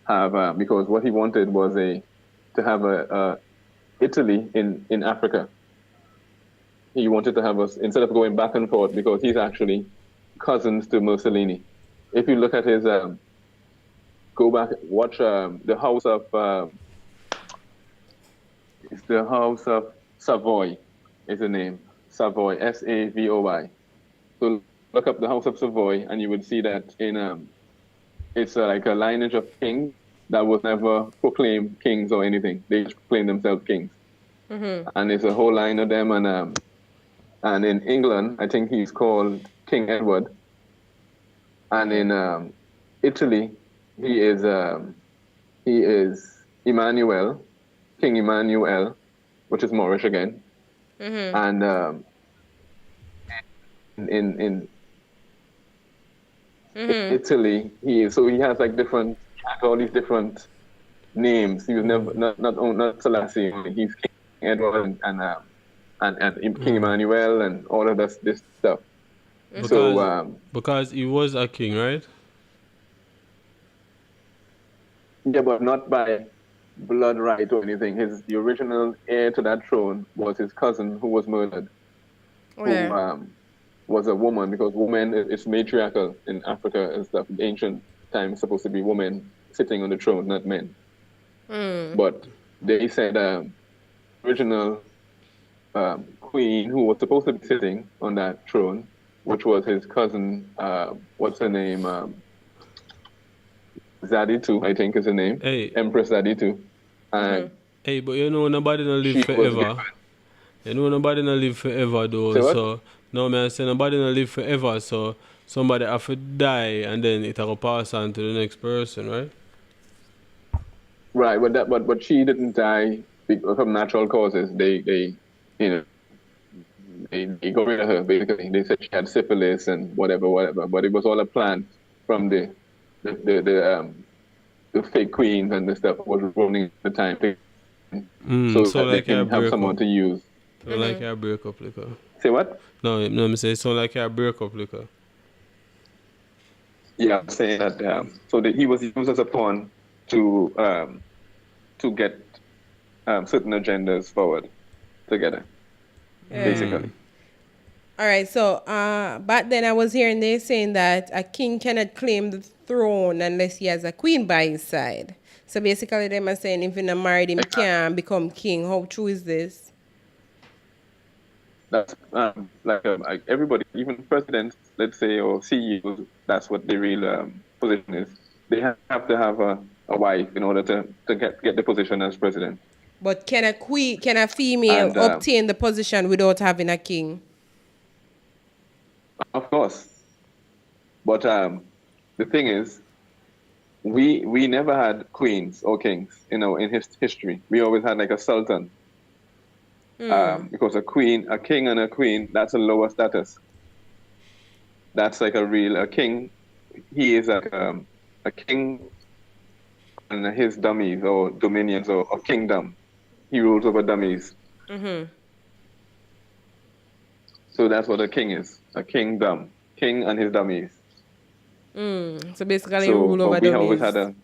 have because what he wanted was to have a Italy in Africa. He wanted to have us, instead of going back and forth, because he's actually cousins to Mussolini. If you look at his, go back, watch the House of, it's the House of Savoy is the name. Savoy, Savoy. So look up the House of Savoy, and you would see that it's like a lineage of kings that was never proclaimed kings or anything. They just proclaimed themselves kings. And there's a whole line of them, and in England, I think he's called King Edward. And in Italy, he is Emmanuel, King Emmanuel, which is Moorish again. And in Italy, he has like all these different names. He was never not Selassie. He's King Edward and King Emmanuel and all of this stuff. Because he was a king, right? Yeah, but not by blood right or anything. The original heir to that throne was his cousin who was murdered. Who was a woman, because woman is matriarchal in Africa and stuff. In ancient times, supposed to be women sitting on the throne, not men. But they said original queen who was supposed to be sitting on that throne, which was his cousin, what's her name? Zaditu, I think is her name. Hey. Empress Zaditu. Hey, but you know nobody don't live forever. You know nobody don't live forever though. So no man, I say nobody don't live forever. So somebody have to die and then it will pass on to the next person, right? Right, but she didn't die from natural causes. They got rid of her basically. They said she had syphilis and whatever. But it was all a plan from the fake queens and the stuff was running at the time, so that like they can have someone to use. So like a breakup liquor. Say what? No, I'm saying so like a breakup liquor. Yeah, I'm saying that. So that he was used as a pawn to get certain agendas forward together, basically. All right, so back then I was hearing they saying that a king cannot claim the throne unless he has a queen by his side. So basically they are saying if you're not married, him can't become king. How true is this? That's like everybody, even presidents, let's say, or CEOs, that's what their real position is. They have to have a wife in order to get the position as president. But can a female And, obtain the position without having a king? Of course. But the thing is, we never had queens or kings, in history. We always had like a sultan. Because a king and a queen, that's a lower status. That's like a king. He is a king and his dummies or dominions or kingdom. He rules over dummies. So that's what a king is. A kingdom. King and his dummies. So basically rule over we dummies. always had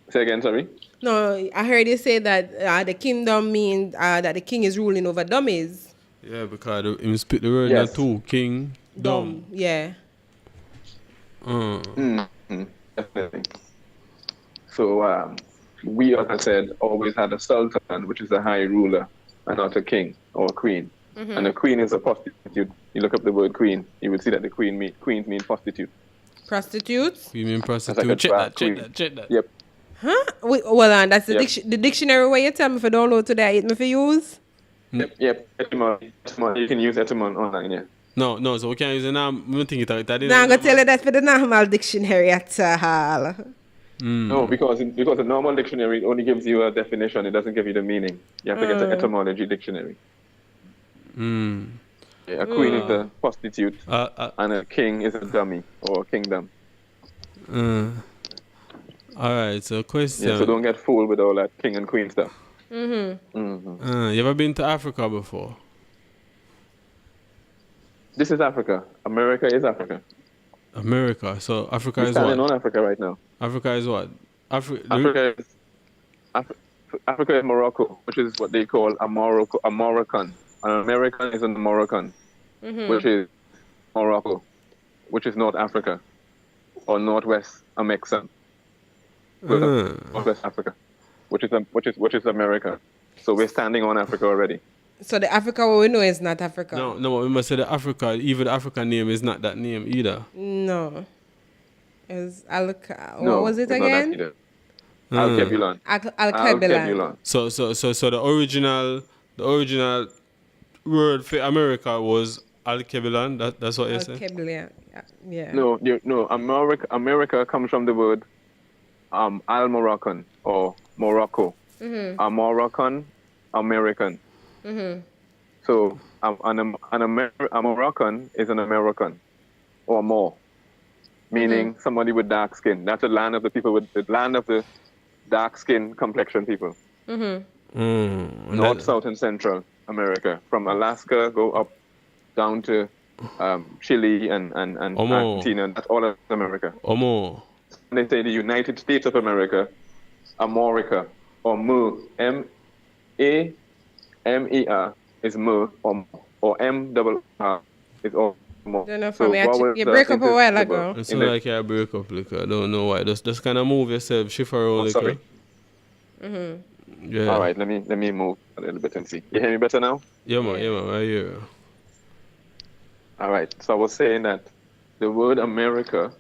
say again, sorry? No, I heard you say that the kingdom means that the king is ruling over dummies. Yeah, because he split the word Yes. in two. King, dumb. Yeah. Definitely. So we, as I said, always had a sultan, which is a high ruler, and not a king or a queen. And a queen is a prostitute. You look up the word queen, you will see that the queens mean prostitute. Prostitutes? You mean That's prostitute? like a check drag that. queen. Yep. Huh? Wait, hold on, that's Yep. the dictionary where you tell me for download today, it me for use? Yep. Etymon. You can use Etymon online, yeah. No, so we can't use it now. We think it. Now I'm going to tell you that for the normal dictionary at all. No, because the normal dictionary only gives you a definition, it doesn't give you the meaning. You have to get the etymology dictionary. Yeah, a queen is a prostitute, and a king is a dummy or a kingdom. All right, so question. Yeah, so don't get fooled with all that king and queen stuff. You ever been to Africa before? This is Africa. America is Africa. America. So Africa We're is standing what? on Africa right now. Africa is what? Africa is Morocco, which is what they call a Moroccan. An American is a Moroccan, which is Morocco, which is North Africa, or Northwest America, Northwest Africa, which is America. So we're standing on Africa already. So the Africa we know is not Africa. No, we must say the Africa, even the African name is not that name either. No. It's what No, was it it's again? not that either. Alkebulan. Alkebulan. So the original word for America was Alkebulan. That's what you're saying. Alkebulan. Yeah. No. America comes from the word Al Moroccan or Morocco. A Moroccan, American. So a Moroccan is an American or more, meaning somebody with dark skin. That's the land of the dark skin complexion people. North, South, and Central America. From Alaska, go up down to Chile and Argentina. That's all of America. They say the United States of America, America, or M-A-M-E-R is M, or M-double-R is all more. You break up a while ago. It's not like you break up, like, I don't know why. Just kind of move yourself, shift around. Sorry. Yeah. All right, let me move a little bit and see. You hear me better now? Yeah, man, right here. All right, so I was saying that the word America,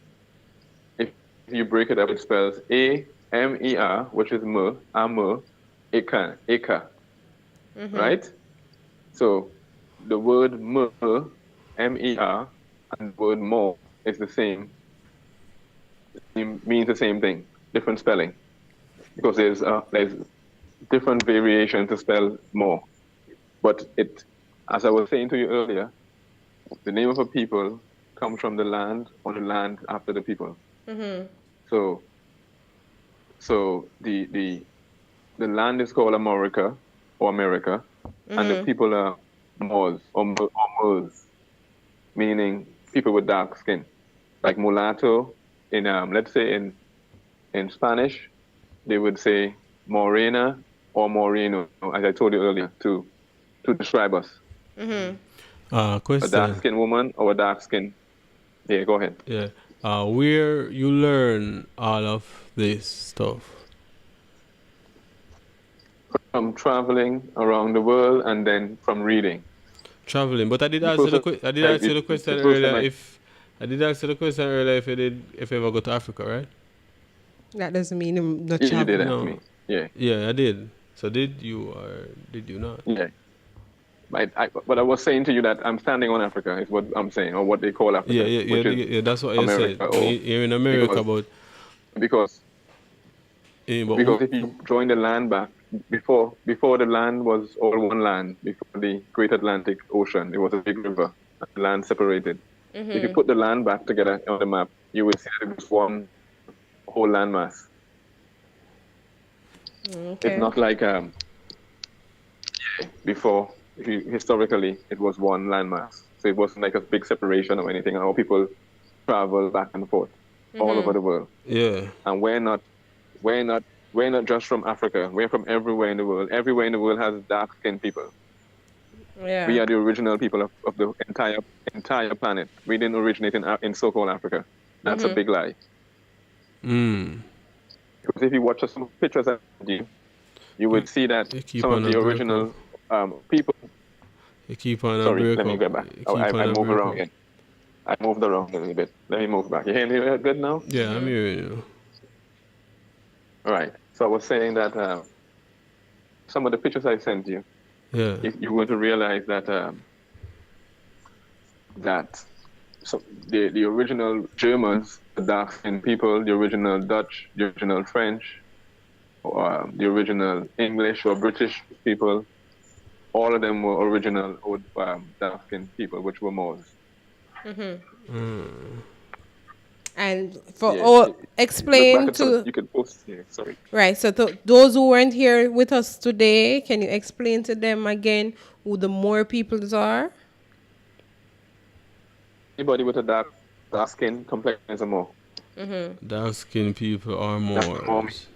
if you break it up, it spells A-M-E-R, which is Ika, right? So the word M-E-R, and the word more is the same. It means the same thing, different spelling, because there's different variations to spell more. But as I was saying to you earlier, the name of a people comes from the land or the land after the people. So the land is called America or America, and the people are Moors or Moors, meaning people with dark skin, like mulatto. In let's say in Spanish, they would say morena or moreno, as I told you earlier, to describe us. Question. A dark skinned woman or a dark skin. Yeah, go ahead. Yeah. Where you learn all of this stuff? From traveling around the world and then from reading. Traveling, but I did ask you the question earlier. I did ask you the question earlier if you ever go to Africa, right? That doesn't mean I'm not You traveling. did ask me. Yeah. Yeah, I did. So did you or did you not? Yeah. But I was saying to you that I'm standing on Africa is what I'm saying, or what they call Africa, which is That's what you said. America. Or Here in America, because but if you join the land back before the land was all one land, before the Great Atlantic Ocean, it was a big river. And the land separated. If you put the land back together on the map, you will see that it was one whole landmass. Okay. It's not like before. Historically, it was one landmass, so it wasn't like a big separation or anything. How people travel back and forth all over the world. Yeah. And we're not just from Africa. We're from everywhere in the world. Everywhere in the world has dark-skinned people. Yeah. We are the original people of the entire planet. We didn't originate in so-called Africa. That's a big lie. Because if you watch some pictures of you would see that some of the original people. You keep on. Sorry, let me get back. I move around again. I moved around a little bit. Let me move back. You hear me good now? Yeah, I'm hearing you. All right. So I was saying that some of the pictures I sent you, you're going to realize that the original Germans, the dark-skinned people, the original Dutch, the original French, the original English or British people, all of them were original dark-skinned people, which were Moors. And explain to you could post here. Sorry. Right. So those who weren't here with us today, can you explain to them again who the Moor peoples are? Anybody with a dark skin complexion is a Moor. Dark-skinned people are Moors.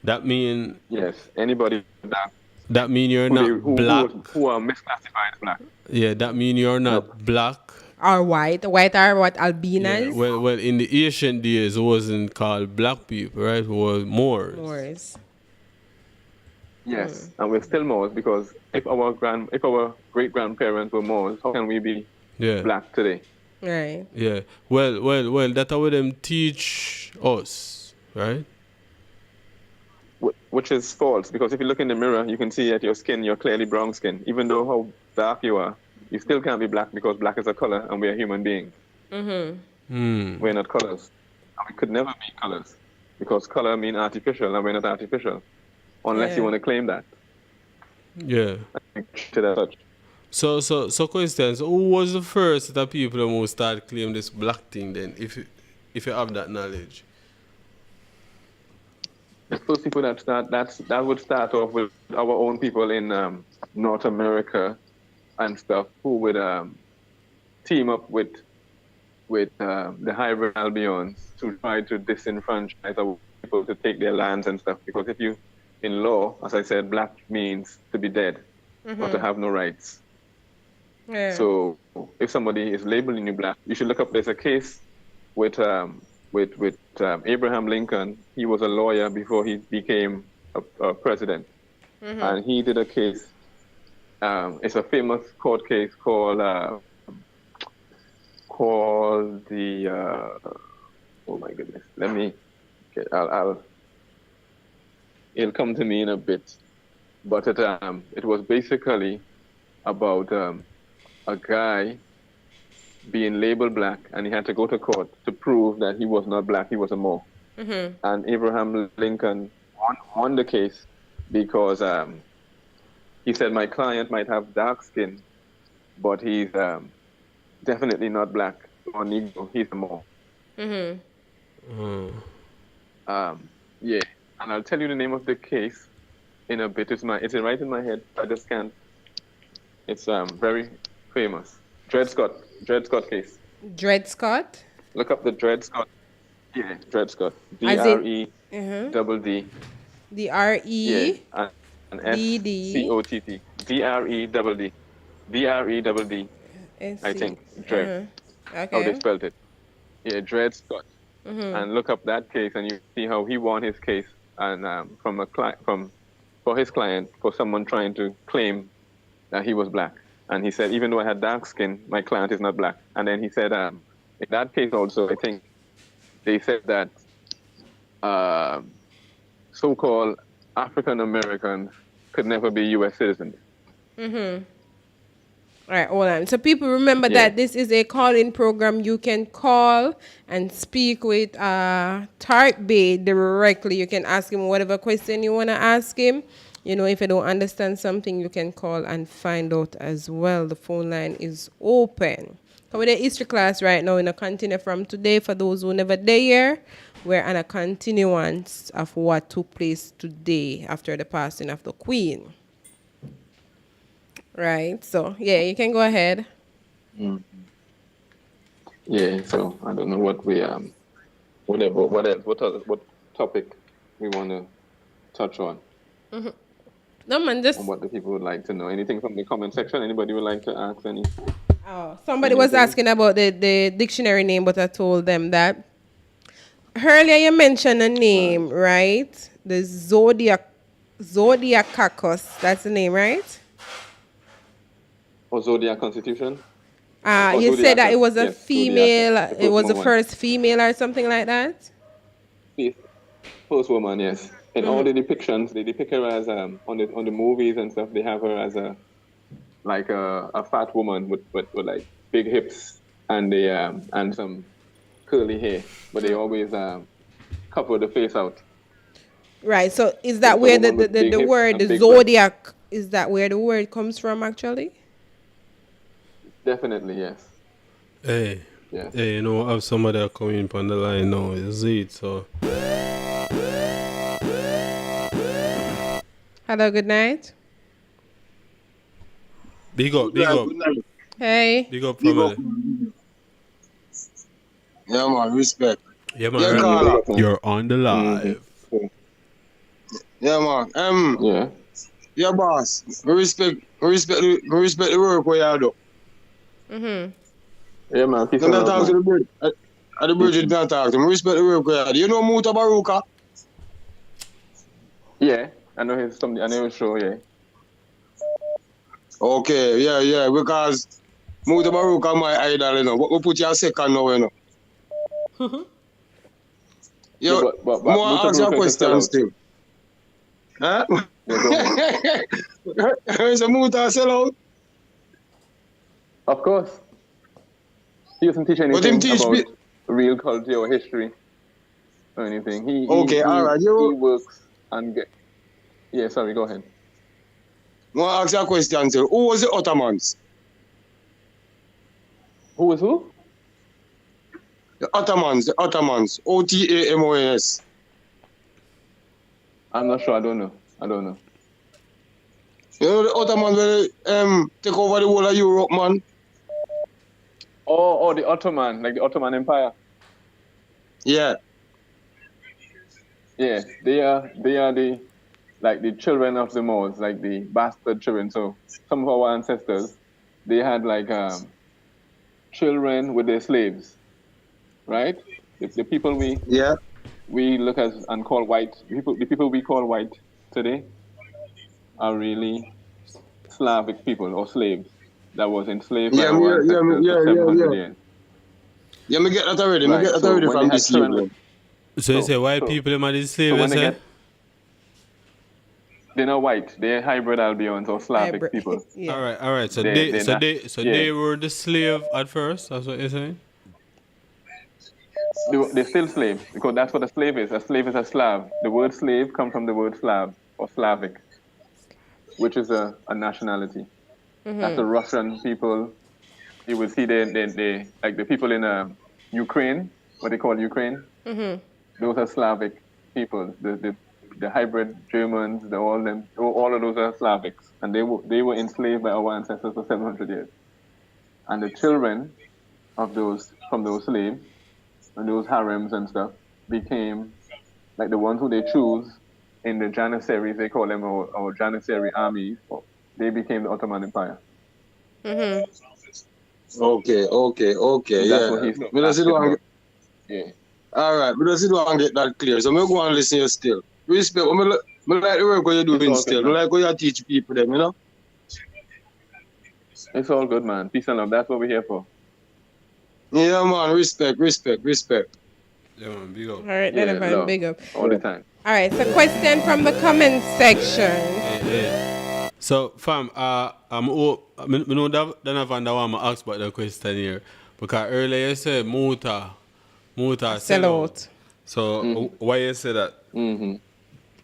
That mean yes. Anybody with dark. That mean you're not black. Who are misclassified as black. Yeah, that mean you're not black. Or white. White are what, albinos? Yeah. Well, in the ancient days, it wasn't called black people, right? It was Moors. Moors. Yes, and we're still Moors because if our great grandparents were Moors, how can we be black today? Right. Yeah. Well. That's how them teach us, right? Which is false, because if you look in the mirror, you can see that your skin, you're clearly brown skin. Even though how dark you are, you still can't be black because black is a color and we're human beings. We're not colors. And we could never be colors because color means artificial and we're not artificial. Unless you want to claim that. Yeah. To that such. So question, who was the first that people who start claim this black thing then, if you have that knowledge? The first people that would start off with our own people in North America and stuff, who would team up with the hybrid Albions to try to disenfranchise our people to take their lands and stuff. Because if you, in law, as I said, black means to be dead or to have no rights. Yeah. So if somebody is labeling you black, you should look up. There's a case with Abraham Lincoln. He was a lawyer before he became a president, and he did a case. It's a famous court case called the. Oh my goodness! Let me get. It'll come to me in a bit, but it was basically about a guy being labeled black, and he had to go to court to prove that he was not black, he was a Moor. And Abraham Lincoln won the case because he said, my client might have dark skin, but he's definitely not black or Negro, he's a Moor. Yeah, and I'll tell you the name of the case in a bit. It's right in my head, I just can't. It's very famous. Dred Scott case. Dred Scott? Look up the Dred Scott. Yeah, Dred Scott. D-R-E-D-D. D-R-E? Yeah, and S-C-O-T-T. D-R-E-D-D. D-R-E-D-D. I think. Dred. Okay. How they spelled it. Yeah, Dred Scott. And look up that case and you see how he won his case and for his client, for someone trying to claim that he was black. And he said, even though I had dark skin, my client is not black. And then he said, in that case also, I think they said that so-called African Americans could never be U.S. citizens. Mm-hmm. All right, hold on. So people remember Yeah. that this is a call-in program. You can call and speak with Tart Bay directly. You can ask him whatever question you want to ask him. You know, if you don't understand something, you can call and find out as well. The phone line is open. So with the history class right now, in a continue from today, for those who never there, we're on a continuance of what took place today after the passing of the Queen. Right, so yeah, you can go ahead. Yeah, so I don't know what we what else, what topic we want to touch on, Mm-hmm. No man, just and what the people would like to know. Anything from the comment section? Anybody would like to ask any? somebody was asking about the dictionary name, but I told them that earlier you mentioned a name, right? The Zodiacacus. That's the name, right? Or Zodiac Constitution? You said that it was a Yes, female. Zodiac, It was the woman. first female or something like that. First woman, yes. In all the depictions, they depict her as on the movies and stuff. They have her as a fat woman with like big hips and and some curly hair, but they always cover the face out. Right. So is that where the word the zodiac is that where the word comes from actually? Definitely, yes. Hey. Yeah. Hey, you know, I have somebody that come in on the line now. Is it so? Hello, good night. Big up. Hey. Big up, family. Yeah, man, respect. Yeah, man. Yeah, Carla. You're on the live. Yeah, man. Yeah. Yeah, boss. I respect the work where you do. Mm-hmm. Yeah, man. Peace Then and I love, talk to man. the bridge. At the bridge, you don't talk to him. I respect the work where you do. You know Muta Baruka? Yeah, I know his show. Yeah. Okay, yeah, because Muta Baruka my idol, you know. But we put you a second now, you know. Yo, Yeah, but more Muta ask you a Baruka is a question sellout. still. Huh? Yeah, go ahead. Is a Muta a sellout? Of course. He doesn't teach anything about real culture or history or anything. He alright. He works and get. Yeah, sorry, go ahead. More ask you a question still. Who was the Ottomans? Who was who? The Ottomans. Otamons. I'm not sure. I don't know. You know the Ottomans will take over the whole of Europe, man. Oh, the Ottoman, like the Ottoman Empire. Yeah. Yeah, they are the children of the Moors, like the bastard children. So some of our ancestors, they had like children with their slaves, right? The people we look at and call white, the people we call white today are really Slavic people or slaves that was enslaved by our ancestors for 700 years. Yeah, me get that already. Right, Me get that so already when from they had this year. children- So you say white people are the slaves, they're not white. They're hybrid Albions or Slavic people. Yeah. All right. So they were the slave at first. That's what you're saying. They're still slaves because that's what a slave is. A slave is a Slav. The word slave comes from the word Slav or Slavic, which is a nationality. That's the Russian people. You will see they like the people in Ukraine, what they call Ukraine. Those are Slavic people. The hybrid Germans, all of those are Slavics, and they were enslaved by our ancestors for 700 years. And the children of those slaves and those harems and stuff became like the ones who they choose in the Janissaries, they call them, or Janissary armies. They became the Ottoman Empire. Okay. That's what he's yeah. Alright, but does it want to get that clear? So I'm going to listen to you still. Respect. I like the work what you're doing still. I like how you teach people them, you know? It's all good, man. Peace and love. That's what we're here for. Yeah, man. Respect. Yeah, man. Big up. All right, then everyone, big up. All the time. All right, so question from the comment section. So, fam, I know that Vanda want to ask about the question here. Because earlier you said Muta sell out. So, why you say that?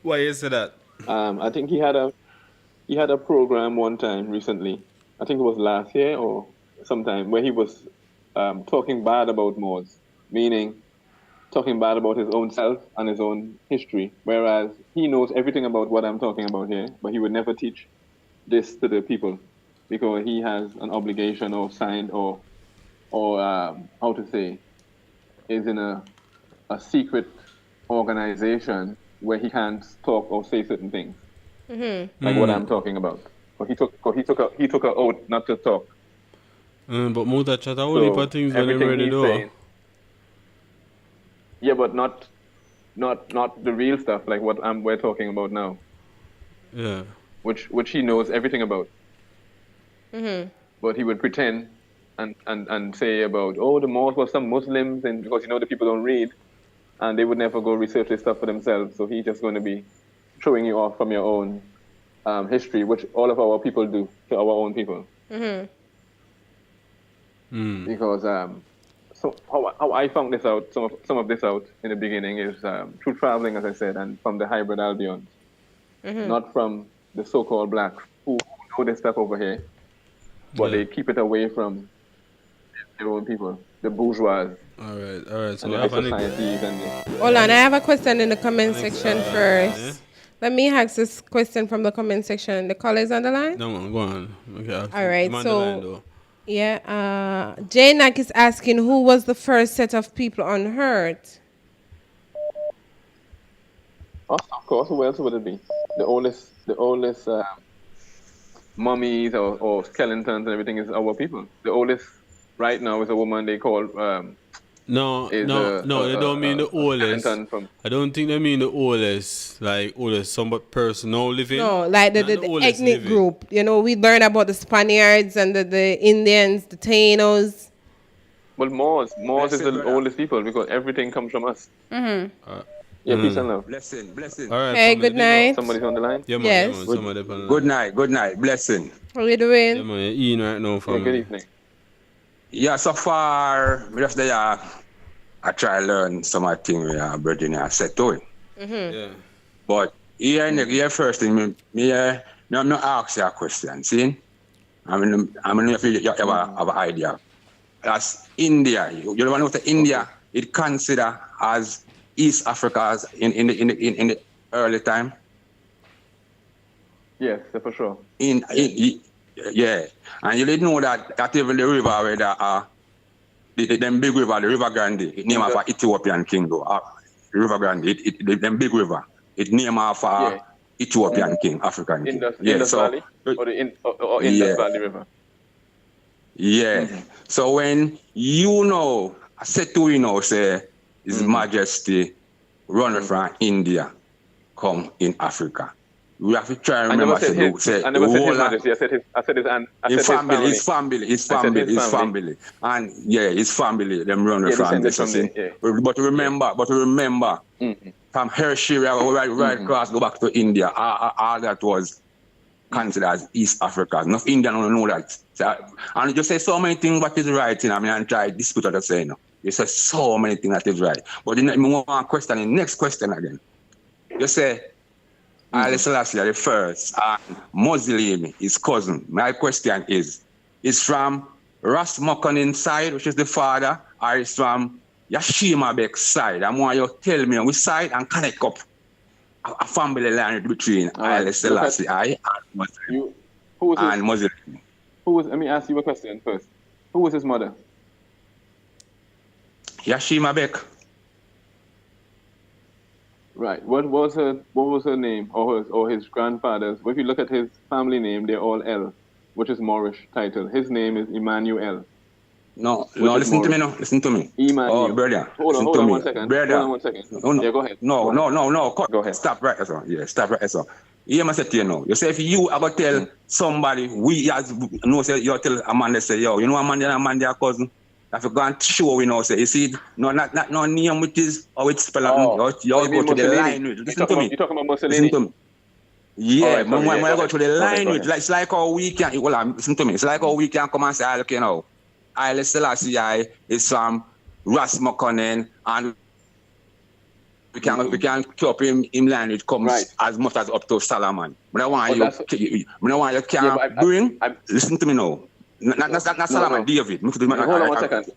Why you say that? I think he had a program one time recently. I think it was last year or sometime where he was talking bad about Moors, meaning talking bad about his own self and his own history, whereas he knows everything about what I'm talking about here, but he would never teach this to the people because he has an obligation or signed or how to say, is in a secret organization where he can't talk or say certain things, like what I'm talking about. But he took a oath not to talk. But Muta chat a whole heap of things when they're ready to do. Yeah, but not the real stuff like what we're talking about now. Yeah. Which he knows everything about. But he would pretend and say about, the Moors were some Muslims, and because the people don't read, and they would never go research this stuff for themselves. So he's just going to be throwing you off from your own history, which all of our people do to our own people. Because so how I found this out, some of this out in the beginning is through traveling, as I said, and from the hybrid Albions, not from the so-called blacks who know this stuff over here, but they keep it away from their own people, the bourgeois. All right. So and the societies and hold on, I have a question in the comment section first. Let me ask this question from the comment section. The caller is on the line? No, go on. Okay. All right, so Jane is asking who was the first set of people unhurt? Of course, who else would it be? The oldest mummies or skeletons and everything is our people. The oldest right now is a woman they call No, they don't mean the oldest. I don't think they mean the oldest, like some person now living. No, like the ethnic living group. We learn about the Spaniards and the Indians, the Tainos. Well, Moors is the oldest people because everything comes from us. Peace and love. Blessing. All right. Hey, good night. Somebody's on the line? Yeah, man. Yes. Yeah, man. Good night. Blessing. How are you doing? Yeah, man. You're eating right now for good evening. Yeah, so far, just I try to learn some of the things Virginia I said to it. Yeah. But here first thing, I'm not ask you a question, see? I mean, if you have an idea. That's India. You don't know what India it consider as East Africa in the early time? Yes, for sure. Yeah, and you didn't know that even the river where them big river, the River Grande, it named after Ethiopian king though. The River Grande, them big river, it named after Ethiopian king, African king. Indus Valley or the Indus Valley River. Yeah. So when I said to say His Majesty run from India, come in Africa. We have to try and remember to do. I never said His Majesty. I said his family. His family. And his family, them run from this. But remember, from Hershey, right across, go back to India. All that was considered as East Africa. Enough Indian don't know that. And you just say so many things what is right. I try to dispute what I say now. You say so many things that is right. But then one question, the next question again. You say, Haile Selassie the first, Muslim, his cousin. My question is from Ras Mokonin side, which is the father, or is from Yashima Bek's side? I want you to tell me which side and connect up a family line between Haile Selassie and Muslim. Let me ask you a question first. Who was his mother? Yashima Bek. Right. What was her name or his grandfather's? If you look at his family name, they're all L, which is Moorish title. His name is Emmanuel. No, listen to me now. Listen to me. Emmanuel. Oh, brother. Hold on 1 second. Brother. Hold on 1 second. Yeah, go ahead. No. Go ahead. Stop right there. Yeah, stop right there. You must say to you now. You say if you ever tell somebody, you tell Amanda, say, yo, you know Amanda cousin? If you go and show, we know, say, you see, not no name which is how it's spelled. You go to the lineage. Listen to me. You're talking about Mussolini? Listen to me. Yeah, right, when I go to the lineage, ahead. like, it's like how we can, well, listen to me, it's like how we can come and say, look, you know, Haile Selassie is from Ras Makonnen, and we can keep up him lineage comes as much as up to Solomon. But I want you can bring, listen to me now. Not Solomon, David. Hold on 1 second.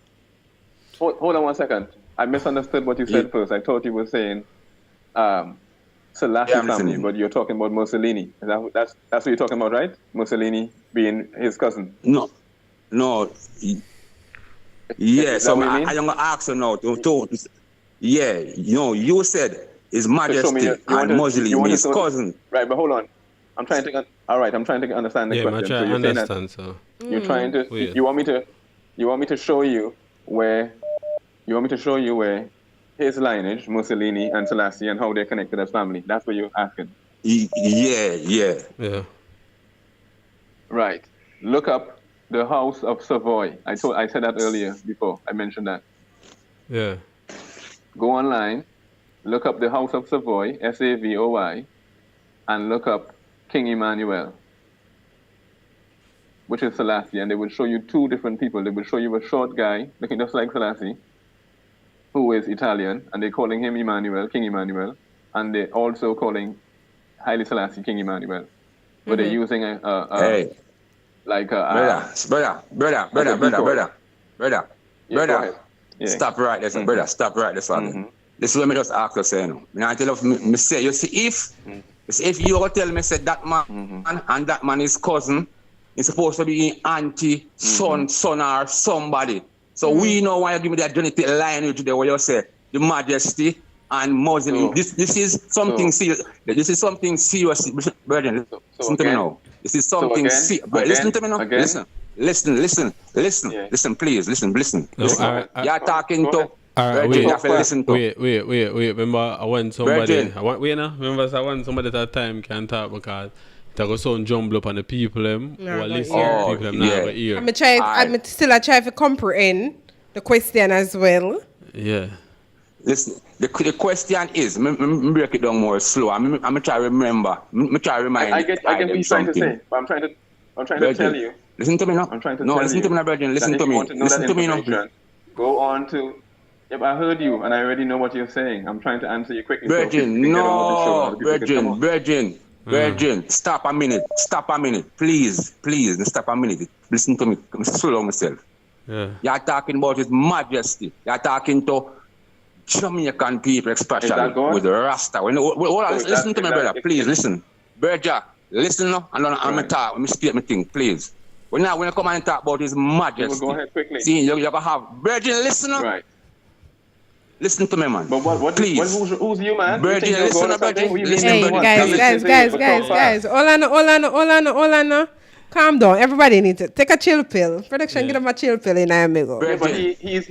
Hold on 1 second. I misunderstood what you said first. I thought you were saying Selassie family, but you're talking about Mussolini. That's what you're talking about, right? Mussolini being his cousin. No. Yeah, so I'm going to ask you now. Yeah, you said His Majesty and Muslim, his cousin. Right, but hold on. I'm trying to understand the question. Yeah, I understand, so. You're trying to, you want me to show you where his lineage, Mussolini and Selassie, and how they're connected as family. That's what you're asking. Yeah. Right. Look up the House of Savoy. I said that earlier before. I mentioned that. Yeah. Go online, look up the House of Savoy, Savoy, and look up King Emmanuel, which is Selassie, and they will show you two different people. They will show you a short guy, looking just like Selassie, who is Italian, and they're calling him Emmanuel, King Emmanuel, and they're also calling Haile Selassie King Emmanuel. But they're using brother. Yeah. Stop right there, brother. Stop right there, son. This is what me just ask you, say, no. I tell me say, you see, if you go tell me, say, that man and that man is cousin, is supposed to be auntie, son, or somebody. So we know why you give me that genetic lineage there where you say, the Majesty and Muslim. This is something serious. This is something serious, brethren. Listen to me now. This is something serious. Listen to me now. Listen, please. Listen. You're talking to. Wait. Remember, I want somebody. Remember, I want somebody at that time can talk because that was so jumble up on the people who are listening. People never hear. I'm still trying to comprehend the question as well. Yeah. Listen, the question is, me break it down more slow. I'm trying to remember. I'm trying to remind. I get what you're trying to say, but I'm trying to tell you. Listen to me now. I'm trying to tell you. Listen to me now, Brethren. Listen to me. Listen to me now. Go on to. Yep, I heard you, and I already know what you're saying. I'm trying to answer you quickly. Brethren, Brethren, stop a minute, please, stop a minute. Listen to me, slow down myself. Yeah. You're talking about His Majesty. You're talking to Jamaican people, especially with the Rasta. Listen to me, brother. Please listen, Berger. Listen now, and I'm gonna talk. Let me state my thing, please. When I come and talk about His Majesty, go ahead quickly. See, you're gonna have Berger. Listen now. Right. Listen to me, man. But what? Please. Who's you, man? Berger, listen to Berger. Hey, guys. All on. Calm down. Everybody needs to take a chill pill. Production, get him a chill pill in amigo. Yeah, but he's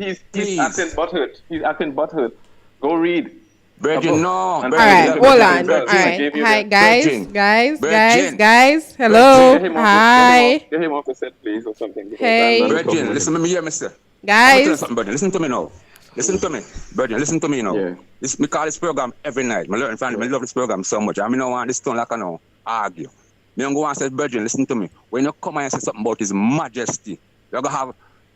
acting butthurt. He's acting butthurt. Go read. Brethren, no. All right, hold on. All right. Hi, guys. Hello. Hi. Get him off the set, please, or something. Hey. Brethren, listen to me here, mister. Guys. Listen to me now. Listen to me. Brethren, listen to me now. Yeah. Me call this program every night. I love this program so much. I don't want this tone like I know. Argue. Me don't go and say, brethren, listen to me. When you come and say something about His Majesty, you're going to have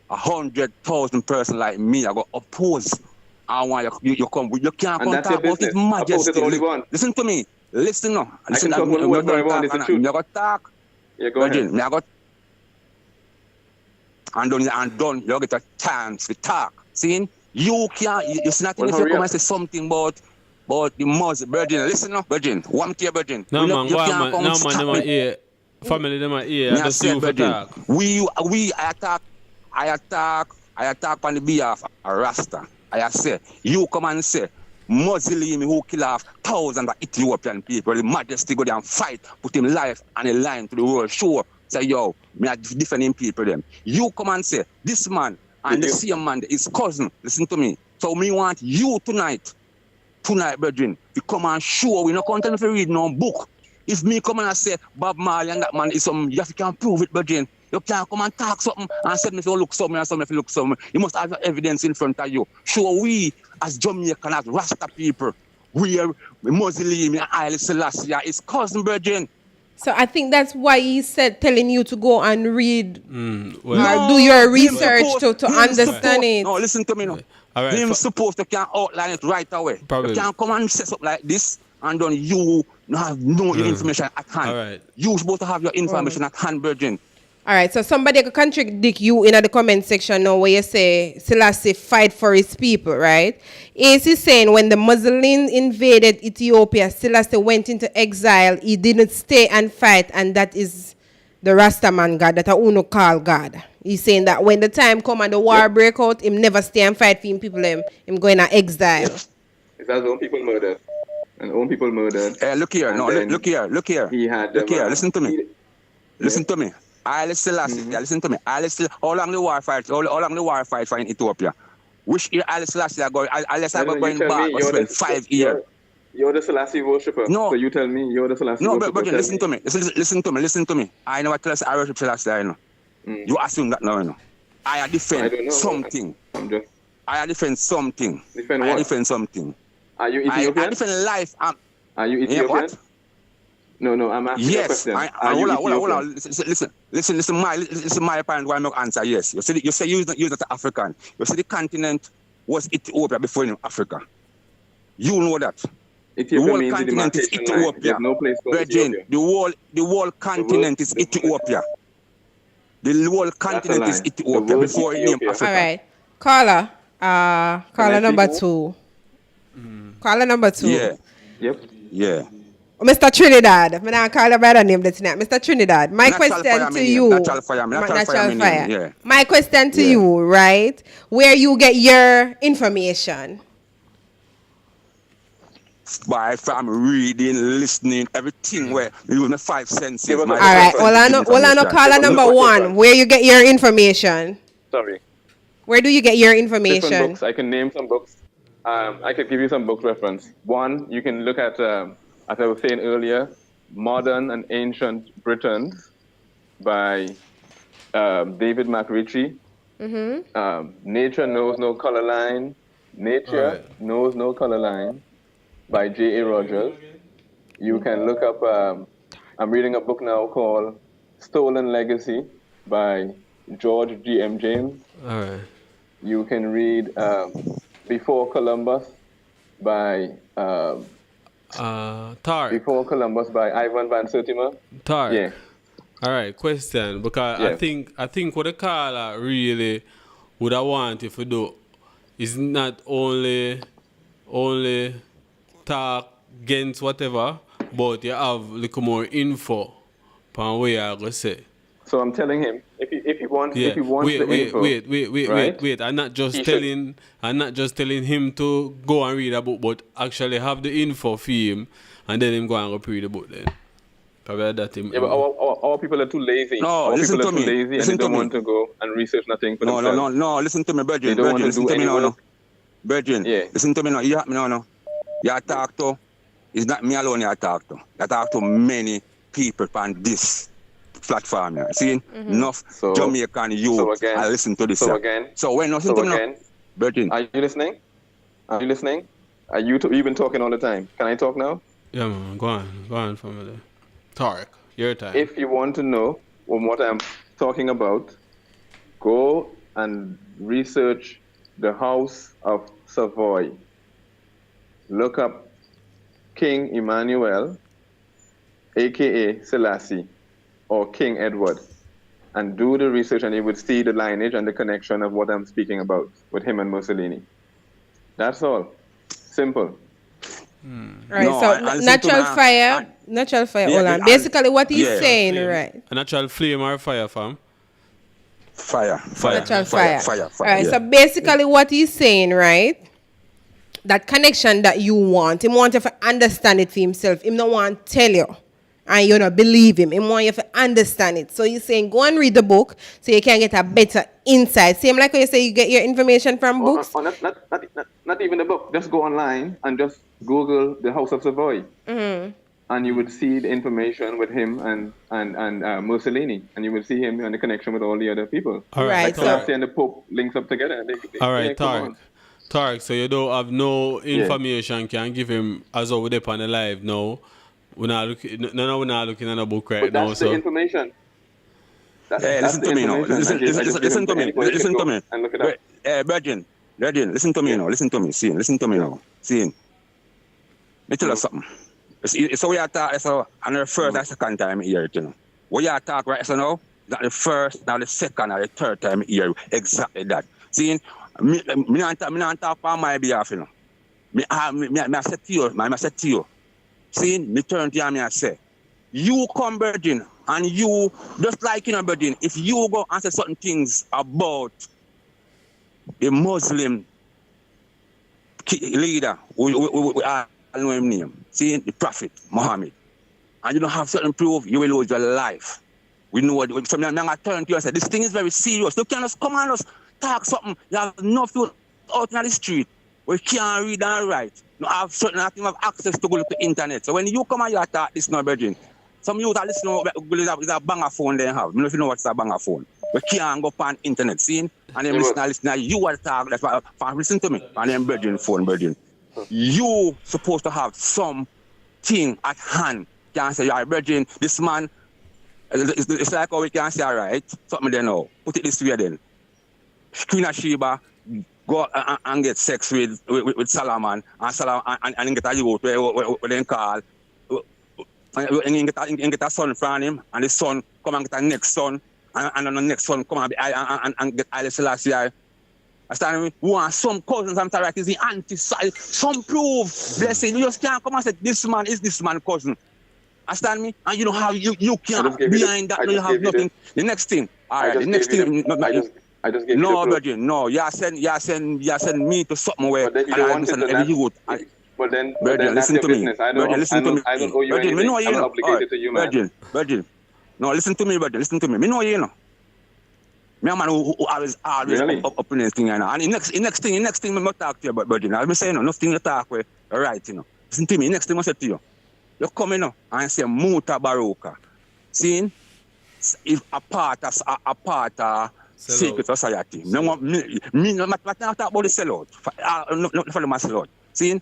100,000 person like me. I go oppose. I want you come. You can't come talk about His Majesty. Listen to me. Listen now. Listen to me. You're going to talk. Yeah, go ahead. And done. You get a chance to talk. See? You can't. You see nothing if you come and say something about the Muslim. Brethren, listen now. Brethren, one to your brethren. No, man, them are here. Family, them are here. I just you for talk. I attack on the behalf of Rasta. I say, you come and say, Muslim who kill off thousands of Ethiopian people, the Majesty go there and fight, put him life and a line to the world. Sure, say, yo, me are defending people them. You come and say, this man and the same man, his cousin, listen to me. So me want you tonight, brethren, to come and show. We not content if you read no book. If me come and say Bob Marley and that man is something, you can prove it, Virgin. You can't come and talk something and say me if you look something and something if you look something. You must have your evidence in front of you. Show we as Jamaican, as Rasta people, we are Muslim, Haile Selassie, his cousin, Virgin. So I think that's why he said telling you to go and read No, or do your research him to understand it. No, listen to me now. All right, him supposed to can outline it right away. Probably. You can't come and set up like this and then you have no information at hand. All right. You supposed to have your information at hand, Virgin. All right, so somebody could contradict you in the comment section now where you say Selassie fight for his people, right? Is he saying when the Muslims invaded Ethiopia, Selassie went into exile, he didn't stay and fight, and that is the Rastaman God that I uno call God. He's saying that when the time come and the war break out, him never stay and fight for him people, him going to exile. It's as own people murdered. And own people murdered. Look here, no, look here. He had look here, listen to me. Listen to me. Haile Selassie, listen to me. Haile Selassie, how long the war fight? How long the war fight for in Ethiopia? Which year Haile Selassie are going? Unless I go going back, I spend 5 years. You're the Selassie worshipper. No. So you tell me you're the Selassie no, worshipper. No, but listen to me. Listen to me. I know what Selassie I worship Selassie, I know. You assume that now, you know. I defend something. I defend something. Defend I what? defend something. Are you Ethiopian? I defend life. Are you Ethiopian? Yeah, what? No, I'm asking you a question. Hold on. Listen, my point why I'm not answer yes. You say you're not African. You say the continent was Ethiopia before in Africa. You know that. Ethiopia the whole means continent is Ethiopia. No place called Virgin, Ethiopia. the whole continent is Ethiopia. The whole continent is Ethiopia before it named Africa. All right. Caller number 2. Caller number 2. Yeah. Yep. Yeah. Mr. Trinidad, I'm not call by the name tonight. Mr. Trinidad, my question to you. Natural fire. Yeah. My question to you, right? Where you get your information? From reading, listening, everything where you use my 5 senses. All right. Caller number 1. Where you get your information? Sorry. Where do you get your information? Different books. I can name some books. I could give you some book reference. One, you can look at, as I was saying earlier, Modern and Ancient Britons by David McRitchie. Nature Knows No Color Line. Nature Knows No Color Line by J.A. Rogers. You can look up, I'm reading a book now called Stolen Legacy by George G.M. James. All right. You can read Before Columbus by Tark. Before Columbus by Ivan Van Sertima. Tark. Yeah. All right, question. Because I think what the caller really would I want if you do is not only talk against whatever, but you have a little more info on where you're going to say. So I'm telling him if he wants the info. Wait. I'm not just telling him to go and read a book, but actually have the info for him and then him go and read the book then. Probably that him. Yeah, but our people are too lazy. No, listen to me. Lazy and they don't want to go and research nothing for themselves. No, listen to me, Virgin. They don't want to Listen do to me any now. work. Virgin, listen to me now. You have me now. You talk to, it's not me alone you talk to. You talk to many people on this platform here. See, enough Jamaican youth I listen to this. So when listen to me now, Virgin. Are you listening? Are you you've been talking all the time. Can I talk now? Yeah, man. Go on, family. Tarek, your time. If you want to know what I'm talking about, go and research the House of Savoy. Look up King Emmanuel, a.k.a. Selassie, or King Edward, and do the research and you would see the lineage and the connection of what I'm speaking about with him and Mussolini. That's all. Simple. Right, so natural fire. Hold on. Basically, what he's saying, right? A natural flame or fire, fam? Fire. Natural fire. All right, so basically, what he's saying, right? That connection that you want, him want you to understand it for himself. Him don't want to tell you, and you don't believe him. Him want you to understand it. So he's saying, go and read the book so you can get a better insight. Same like when you say you get your information from books. Not even the book. Just go online and just Google the House of Savoy. and you would see the information with him and Mussolini, and you would see him and the connection with all the other people. All right, Like Selassie and the Pope links up together. All right, Tarek, so you don't have no information can give him as over there on the live now. We're not looking at the book right now. That's the information. Listen to me now. Listen to me. Listen to me. And look it up. Virgin, listen to me now. Listen to me. Listen to me now. See, let me tell you something. So we are talking, so, and the first and second time here, you know. We are talking right so now, not the first, now the second or the third time here, exactly that. See, me not talk on my behalf, you know. I said to you, see, me turn to you and I say, you come, Virgin, and you, just like, you know, Virgin, if you go and say certain things about the Muslim leader, we know his name, see, the Prophet Muhammad, and you don't have certain proof, you will lose your life. We know what, so I'm going to turn to you and say, this thing is very serious. You can't just come and just talk something. You have no food out in the street. We can't read and write. You have certain things have access to go to the internet. So when you come and you talk this now, Virgin, some youth are listening to a banger phone they have. I don't know if you know what's a banger phone. We can't go on internet, see? And then listen, you are talking, that's why, listen to me. And then Virgin phone, Virgin. You supposed to have something at hand. Can't say, yeah, Virgin, this man, it's like how we can say, all right, something they know. Put it this way then. Queen of Sheba go and get sex with Solomon and get a youth where they call. And get a son from him, and the son come and get a next son, and then the next son come and get Haile Selassie. Understand me? We want some cousins and Tarek is the anti-side. Some proof. Blessing. You just can't come and say this man is this man's cousin. Understand me? And you don't have you can't behind that. You have nothing. The next thing. Alright, the next thing. I just gave no, you Virgin, no. You send me to something where but then you don't want every youth. But then Virgin, that's listen to your me. business. I don't owe you Virgin, anything. me know I'm obligated to you, man. Virgin. No, listen to me, Virgin. Listen to me. Me know you know. Me a man who always really? up in this thing, you know. And the next thing, me talk to you about, Virgin. I'm saying, no, nothing you talk with, right, you know. Listen to me. Next thing I say to you, you come in and say Muta Baroka. See, if a part of secret society. Me not talk about the sellout. Not follow my sellout. See, I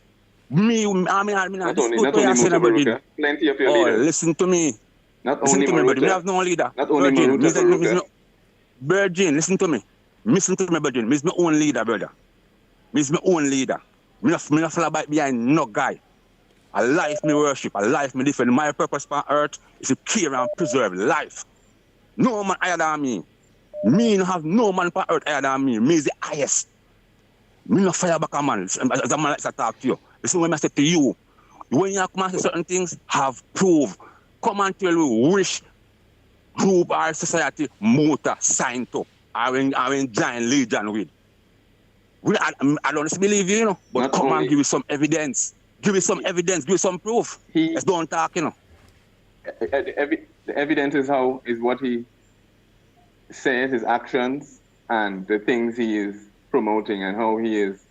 mean, not only Muta Baroka, plenty of your leaders. Listen to me. Not listen only to me, Maruta. Me have no leader. Not only Muta Baroka. Virgin, listen to me. Listen to me, Virgin. Me's my own leader, brother. Me's my own leader. Me not follow back behind no guy. A life me worship, a life me defend. My purpose on earth is to care and preserve life. No man higher than me. Me no have no man on earth higher than me. Me is the highest. Me no fire back a man. As a man like to talk to you. Listen when I say to you. When you come and say certain things, have proof. Come and tell me which group or society motor sign to or in giant legion with. I don't believe you, know, but come and give me some evidence. Give me some evidence, give me some proof. Let's don't talk, you know. The evidence is what he says, his actions, and the things he is promoting, and how he is.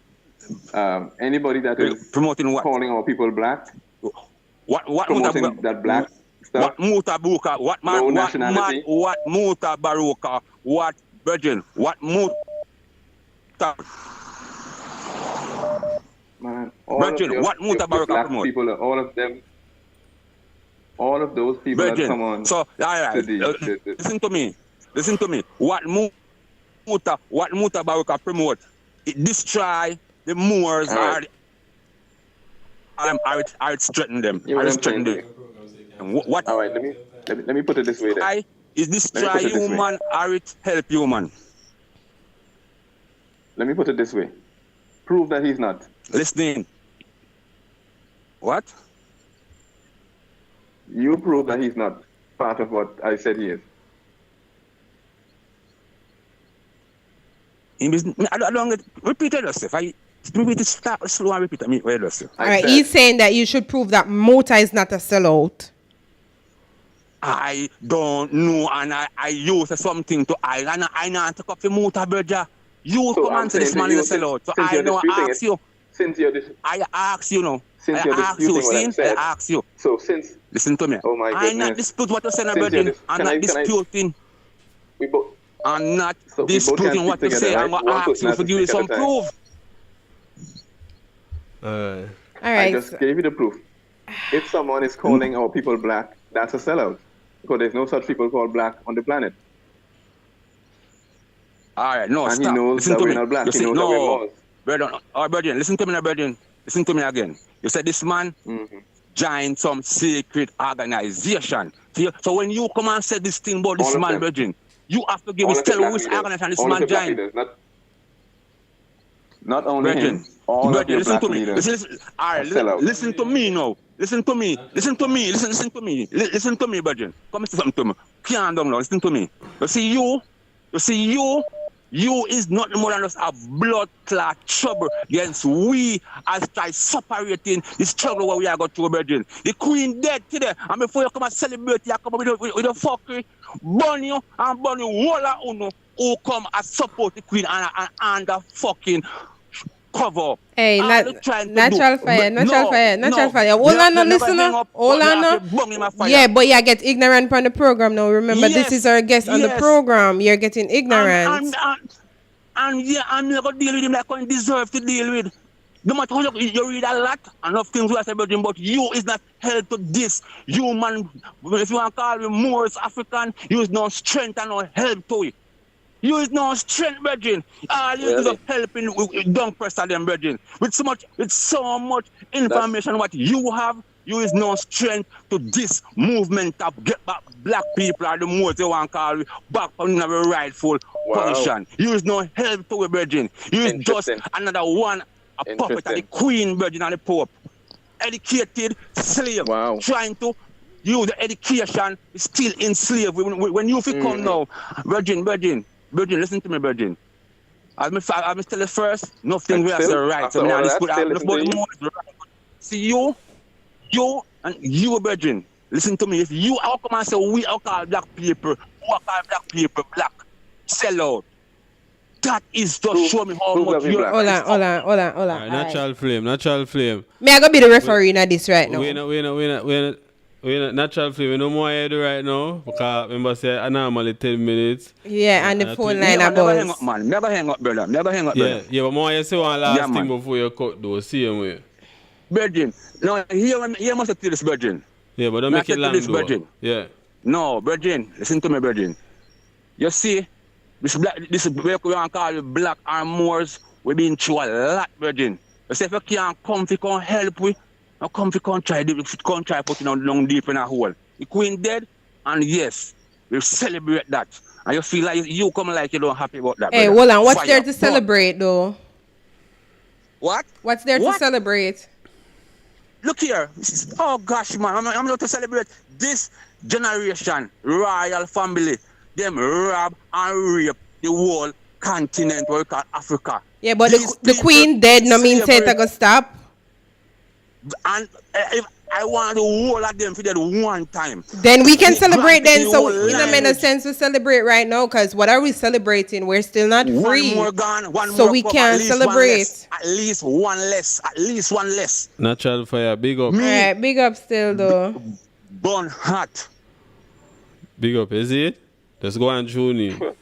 Anybody that is promoting what? Calling our people black. What promoting that black stuff? What Muta Baroka? What man? No what nationality. What Muta Baroka? What Virgin? What Muta? Man, Virgin, what Muta Baroka promote? People, all of them, all of those people Virgin. that come on. So, all right, listen to me. Listen to me. What Muta Baroka promote? It destroy the Moors right. Are it threaten them? Are it threaten them? What? All right, let me put it this way then. Is destroy human or it help human? Let me put it this way. Prove that he's not. Listening. What? You prove that he's not part of what I said he is. I don't get repeat it yourself. Repeat it slow and repeat it. All right, he's saying that you should prove that Mota is not a sellout. I don't know, and I use something to and I not take up the Mota, brother. You come and say this man is a sellout. So I know I ask you. Since you're I ask you now. Since you're I ask you. disputing what I said. I ask you. So since Listen to me. Oh my I'm not goodness. disputing what you say, Cynthia, brethren. I'm can not I- disputing. We both. I'm not So we both can disputing speak what you together, say. right? I'm going One to ask person you has to to give you speak at a some time. proof. All I right. just gave you the proof. If someone is calling our people black, that's a sellout. Because there's no such people called black on the planet. All right, no, And stop. he knows Listen that to we're me. not black. You He see, knows that we're no, Moors. brethren, brethren, listen to me now, brethren. Listen to me again. You said this man joined some secret organization. So when you come and say this thing about this All of man, them. brethren, you have to give All us of the tell black which leaders. organization this All of man the black joined. leaders. Not only Brethren, him. All of brethren, your listen black to me. leaders Listen, all are right, sellouts. listen to me now. Listen to me. Listen to me. Listen to me. Listen to me, brethren. Come and say something to me. Calm down now. Listen to me. You see you is nothing more than just a blood clot trouble against we as try separating this struggle where we are going through, brethren. The queen dead today, and before you come and celebrate, you come up with a fuckery, burn you and burn you, whole of uno who come and support the queen and the fucking cover. Hey, All you trying to natural do- fire, No, natural fire, natural no. fire. Hold You on, no, never listen, hang no. up, Hold but you on, no. have to bung in my fire. Yeah, but you get ignorant from the program now. Remember, this Yes, is our guest on the yes. program. You're getting ignorant. And yeah, I'm not going to deal with him like I deserve to deal with. No matter how you read a lot, enough things we say about him, but you is not held to this. You, man, if you want to call him Moors, African, you is no strength and no help to it. You is no strength, brethren. All you is just helping with dung press of them, brethren. With so much information what you have, you is no strength to this movement of get back black people or the Moors you want to call back on the rightful position. You is no help to it, brethren. You is just another one, a puppet of the Queen, brethren, and the Pope. Educated slave, trying to use the education, still enslaved. When you feel come now, brethren, listen to me, brethren. I must tell you first, nothing we have to right. So now this put out the more. See you and you, brethren. Listen to me. If you how come and say we are call black people, who are call black people black, sell out. That is just show me how much you're. Hold on. Right, natural flame. May I go be the referee in this right now? We're not natural flame. We no more I do right now because remember say I normally 10 minutes. Yeah, and the phone line Never about. hang up, man. Never hang up, brother. Never hang up, brother. Yeah, but more I say one last thing before you cut though. Same way. Brethren, no, here must tell this, brethren. Yeah, but don't make it long this, though. brethren. Yeah. No, brethren, listen to me, brethren. You see, this we want to call it black and Moors, we've been through a lot, brethren. You say if you can't come, if you can't help we, you come, if you can't try putting on long deep in a hole. The Queen dead, and yes, we celebrate that. And you feel like you come like you don't happy about that. Hey, brother. hold on. What's Fire, there to burn. celebrate though? What? What's there to celebrate? Look here. Oh gosh, man. I'm going to celebrate this generation, royal family. Them rob and rape the whole continent where we call Africa. Yeah, but the Queen dead no mean say it go stop. And if I want the whole of them to dead one time. Then we can celebrate then. the So whole it don't make no sense to celebrate right now because what are we celebrating? We're still not free. One more gone, one so more we come, can't at least one celebrate. less, at least one less. Natural fire, big up. Alright, big up still though. Burn hot. Big up, is it? Let's go and tune in.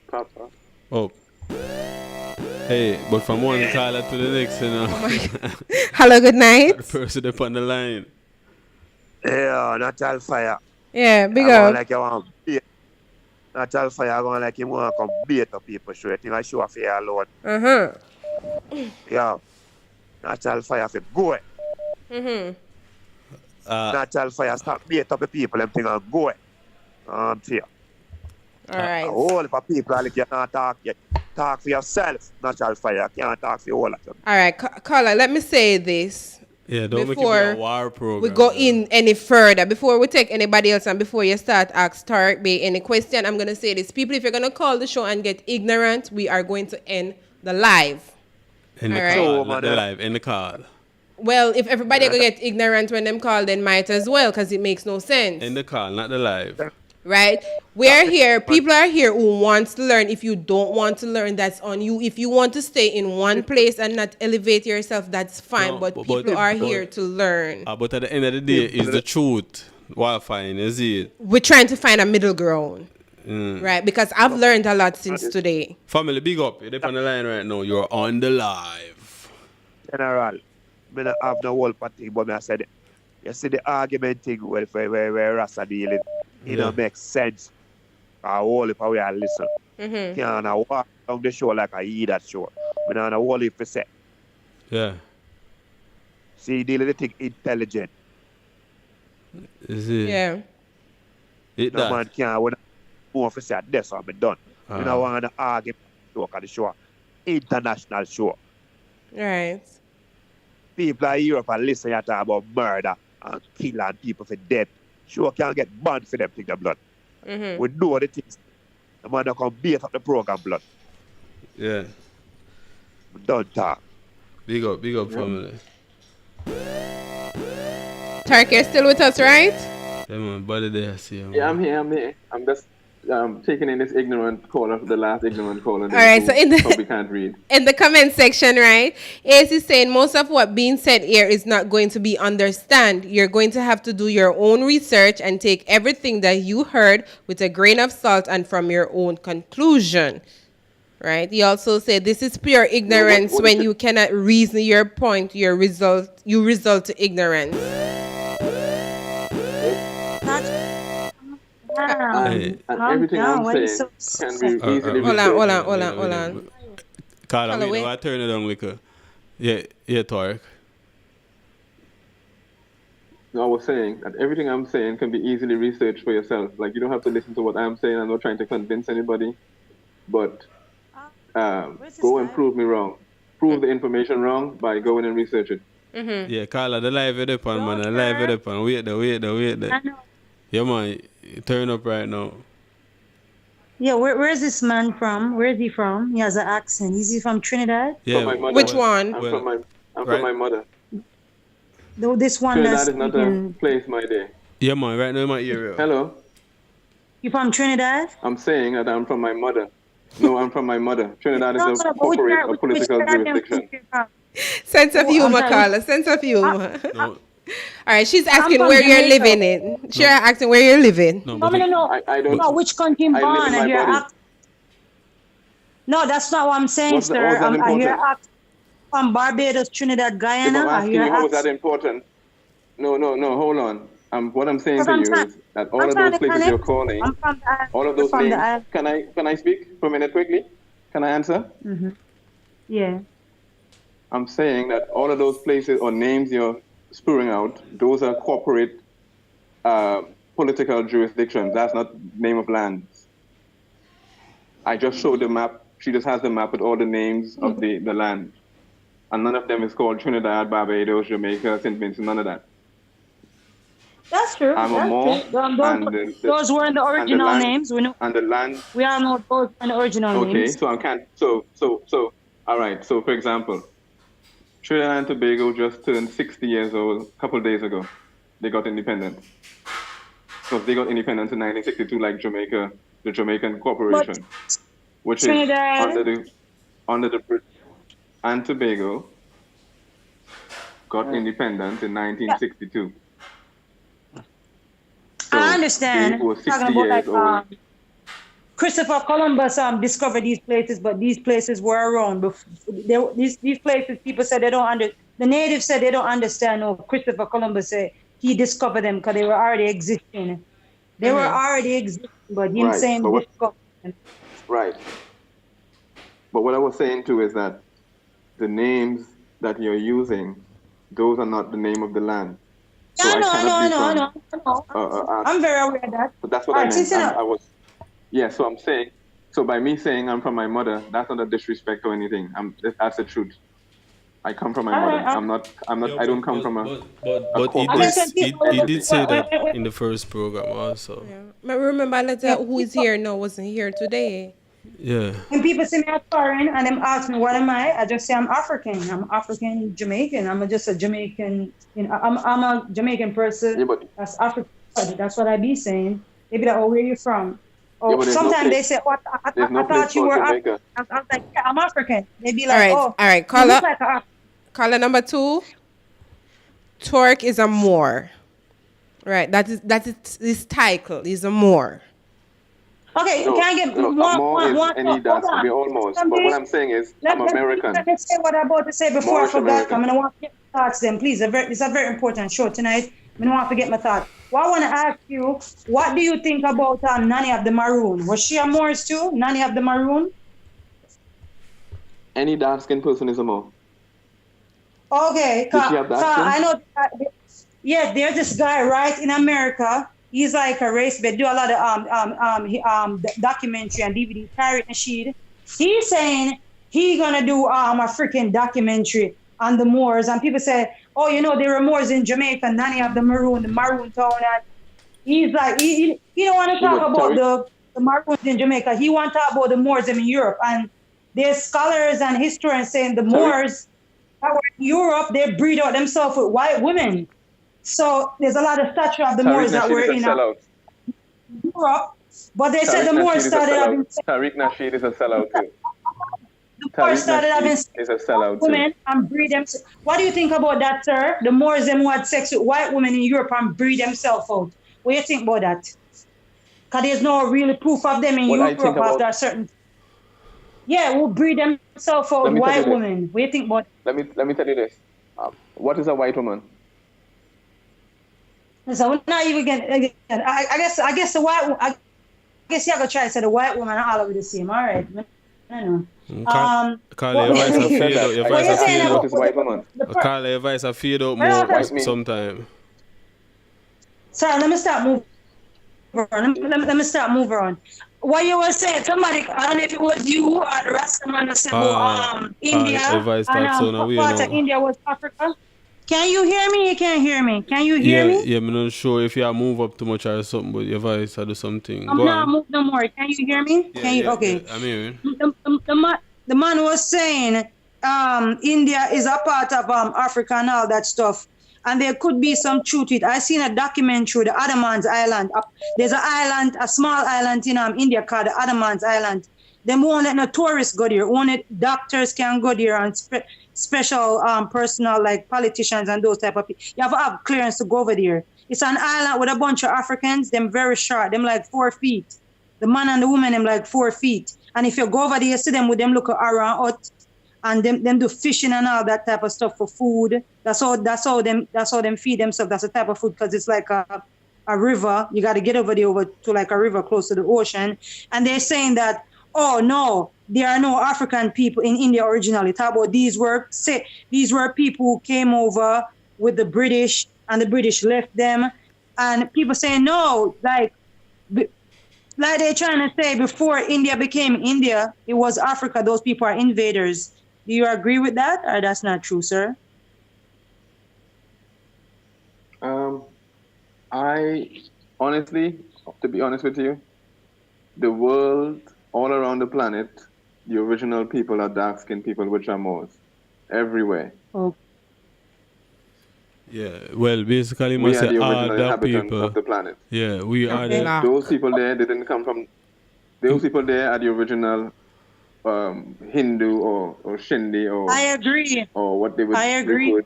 Papa. Oh. Hey, but from one caller to the next, you know. Oh my God. Hello, good night. The person up on the line. Yeah, natural fire. Yeah, big I up. like you want bait. Natural fire, I going like you want to come bait the people show. I think I show off here alone. Yeah. Natural fire for go. Natural fire stop bait up the people. Them thing and go. Fear. All right. All of the people like you can't talk yet. Talk for yourself. Natural fire. Can't talk for all of them. All right, caller, let me say this. Yeah, don't make it before be a war program. we go in any further, before we take anybody else and before you start ask Tarek Bay any question, I'm going to say this. People, if you're going to call the show and get ignorant, we are going to end the live. In the All call, right? not the live, in the call. Well, if everybody going to get ignorant when them call, then might as well, because it makes no sense. In the call, not the live. right? We're here. People are here who wants to learn. If you don't want to learn, that's on you. If you want to stay in one place and not elevate yourself, that's fine. No, but people are here to learn. But at the end of the day, it's the truth. What fine is it? We're trying to find a middle ground, right? Because I've learned a lot since today. Family, big up. You're on the line right now. You're on the live. General, I don't have no whole party, but I said, you see the argument thing where Rasta dealing, it don't make sense. I whole if we are listen. Can't walk down the show like I eat that show. I don't know whole if you say. Yeah. See, dealing the thing intelligent. Is it? Yeah. It no that. man can't when more for say this I'm done. You know want to argue show the show. International show. Right. People in Europe and listen to talk about murder and killing people for death. Sure can't get banned for them thing the blood. We know the things. The man that come beat up the program blood. Yeah. Don't talk. Big up family. Tark, you're still with us, right? Yeah, man, body there, see you. Yeah, I'm here. I'm just taking in this ignorant caller, the last ignorant caller. All right, so we can't read. In the comment section, right, Ace is saying most of what being said here is not going to be understand. You're going to have to do your own research and take everything that you heard with a grain of salt and from your own conclusion. Right? He also said this is pure ignorance when you cannot reason your point, you result to ignorance. And everything I'm saying can be easily Hold on. Carla, wait, no, I turn it on liquor. Yeah, Tarek. No, I was saying that everything I'm saying can be easily researched for yourself. Like, you don't have to listen to what I'm saying. I'm not trying to convince anybody. But go and prove me wrong. Prove the information wrong by going and research it. Yeah, Carla, the live it up on, man. The live it up on. Wait there. Yeah, man. Turn up right now. Yeah, where is this man from? Where is he from? He has an accent. Is he from Trinidad? Yeah. Which one? I'm from my mother. No, this one Trinidad that's is not a place, my dear. Yeah, man. Right now in my area. Hello. You from Trinidad? I'm saying that I'm from my mother. No, I'm from my mother. Trinidad is a corporate political jurisdiction. Sense of humor, Carla. Sense of humor. No. All right, she's asking where you're living in. She's asking where you're living. No. I don't know which country I'm born. I hear No, that's not what I'm saying, sir. I hear from Barbados, Trinidad, Guyana. I'm asking you, how is that important? No, hold on. What I'm saying to you is that all of those places you're calling, all of those names. Can I speak for a minute quickly? Can I answer? Yeah. I'm saying that all of those places or names you're spewing out, those are corporate political jurisdictions. That's not name of lands. I just showed the map. She just has the map with all the names of the land. And none of them is called Trinidad, Barbados, Jamaica, St. Vincent, none of that. That's true. Those weren't the original names. We know. And the land. We all know those are the original names. Okay, so all right. So for example, Trinidad and Tobago just turned 60 years old a couple of days ago. They got independence. So they got independence in 1962, like Jamaica, the Jamaican Corporation, which Trinidad. is under the British. And Tobago got independence in 1962. So I understand. They were 60 talking about years old. Christopher Columbus discovered these places, but these places were around before. These places, people said they don't the natives said they don't understand. No, Christopher Columbus said he discovered them because they were already existing. They were already existing, but him saying discovered them. Right. But what I was saying too is that the names that you're using, those are not the name of the land. So I know. I'm very aware of that. But that's what I meant. So I'm saying, so by me saying I'm from my mother, that's not a disrespect or anything. That's the truth. I come from my mother. I don't come from a. But he did say that in the first program also. Yeah. But remember, who is here now wasn't here today. Yeah. When people see me as foreign and them ask me what am I just say I'm African. I'm African Jamaican. I'm just a Jamaican. I'm a Jamaican person. Yeah, but that's African. That's what I be saying. They be like, oh, where you from? Yeah, Or but there's no sometimes they place. say, oh, There's no I place thought you called were Jamaica. I was like, yeah, I'm African. They be All like, right, oh, all right. you look like Caller number 2. Torque is a Moor. Right, that is his title. He's a Moor. Okay, No, can I get no, one? is any dance. Hold on. We're all Moors. But Somebody- what I'm saying is, I'm American. Let me say what I'm about to say before Moorish I forgot. American. I'm gonna want to get my thoughts then, please. It's a very important show tonight. I don't want to forget my thoughts. Well, I want to ask you, what do you think about Nanny of the Maroon? Was she a Moors too? Nanny of the Maroon? Any dark-skinned person is a Moor. Okay, Did she have dark skin? I know. Yeah, there's this guy right in America. He's like a race, but do a lot of documentary and DVD. Tariq Nasheed. He's saying he gonna do a freaking documentary on the Moors, and people say, oh, you know, there were Moors in Jamaica, Nanny of the Maroon town, and he's like, he don't want to talk about the Maroons in Jamaica. He want to talk about the Moors in Europe, and there's scholars and historians saying the Moors that were in Europe, they breed out themselves with white women. So there's a lot of statue of the Moors that were in Europe, but they said the Moors started having Tariq Nasheed is a sellout too. the Moors started having is a sellout women too. and breed them. What do you think about that, sir? The Moors them who had sex with white women in Europe and breed themselves out. What do you think about that? Because there's no real proof of them in Europe after a certain. Yeah, who breed themselves out with white women. What do you think about? Let me tell you this. What is a white woman? So we're not even getting. I guess the white. I guess you have to try to say the white woman are all over the same. All right. I don't know. Carly, your voice a fade out. Your voice a fade out. White woman. Carly, your voice a fade out more sometime. Sorry, let me start moving on. Let me start moving on. What you were saying, somebody, I don't know if it was you or the Rastaman that said, India, and part of India was Africa. Can you hear me? You can't hear me. Can you hear me? Yeah, I'm not sure if you move up too much or something, but your voice or do something. I'm not moving no more. Can you hear me? Okay. Yeah, I'm hearing. The man was saying India is a part of Africa and all that stuff. And there could be some truth to it. I seen a documentary, the Andaman's Island. There's an island, a small island in India called the Andaman's Island. Them won't let no tourists go there. Only doctors can go there and special personnel like politicians and those type of people. You have to have clearance to go over there. It's an island with a bunch of Africans. Them very short. Them like 4 feet. The man and the woman, them like 4 feet. And if you go over there, you see them with them look around out. And them do fishing and all that type of stuff for food. That's how them feed themselves. That's the type of food because it's like a river. You got to get over there to like a river close to the ocean. And they're saying that, oh no, there are no African people in India originally. Talk about these were people who came over with the British and the British left them. And people saying no, like they're trying to say before India became India, it was Africa. Those people are invaders. Do you agree with that, or that's not true, sir? I honestly, to be honest with you, the world, all around the planet, the original people are dark-skinned people, which are Moors, everywhere. Oh. Yeah, well, basically, we must are say the all original the inhabitants people of the planet. Yeah, we are the. Those people there, they didn't come from. Those people there are the original Hindu or Shindi or. I agree. Or what they would. I agree.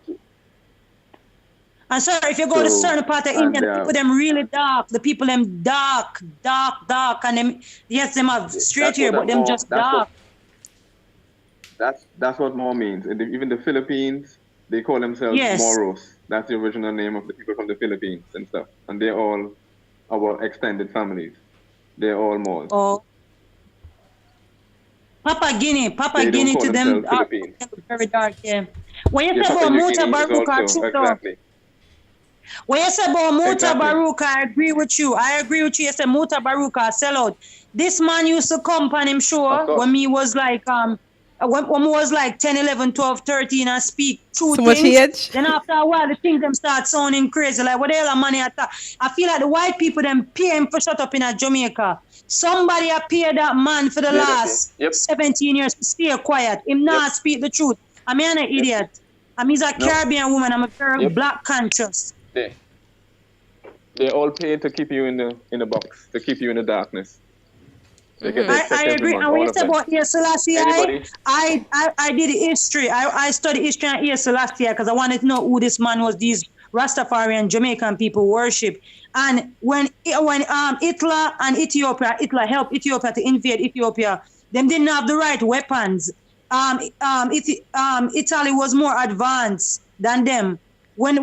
And sorry, if you go to certain part of India, the people them really dark. The people them dark, and them them have straight hair, but them just dark. That's what Moor means. Even the Philippines, they call themselves Moros. That's the original name of the people from the Philippines and stuff. And they're all our extended families. They're all Moors. Oh. Papa Guinea to them very dark, yeah. When you say about Muta Baruka, exactly. When you say about Muta Baruka, I agree with you. You say Muta Baruka, sellout. This man used to come on him show when me was like when we was like 10, 11, 12, 13 and speak true things. Then after a while, the things them start sounding crazy. Like, what the hell money at that? I feel like the white people them pay him for shut up in Jamaica. Somebody paid that man for the last 17 years to stay quiet. Him not speak the truth. I'm an idiot. I'm a Caribbean woman. I'm a very black conscious. they're all paid to keep you in the box, to keep you in the darkness. They get their check I every agree. month, And when all you of say them. about Haile Selassie, Anybody? I did history. I studied history on Haile Selassie because I wanted to know who this man was. These Rastafarian Jamaican people worship. And when Hitler and Hitler helped Ethiopia to invade Ethiopia, them didn't have the right weapons. Italy was more advanced than them. When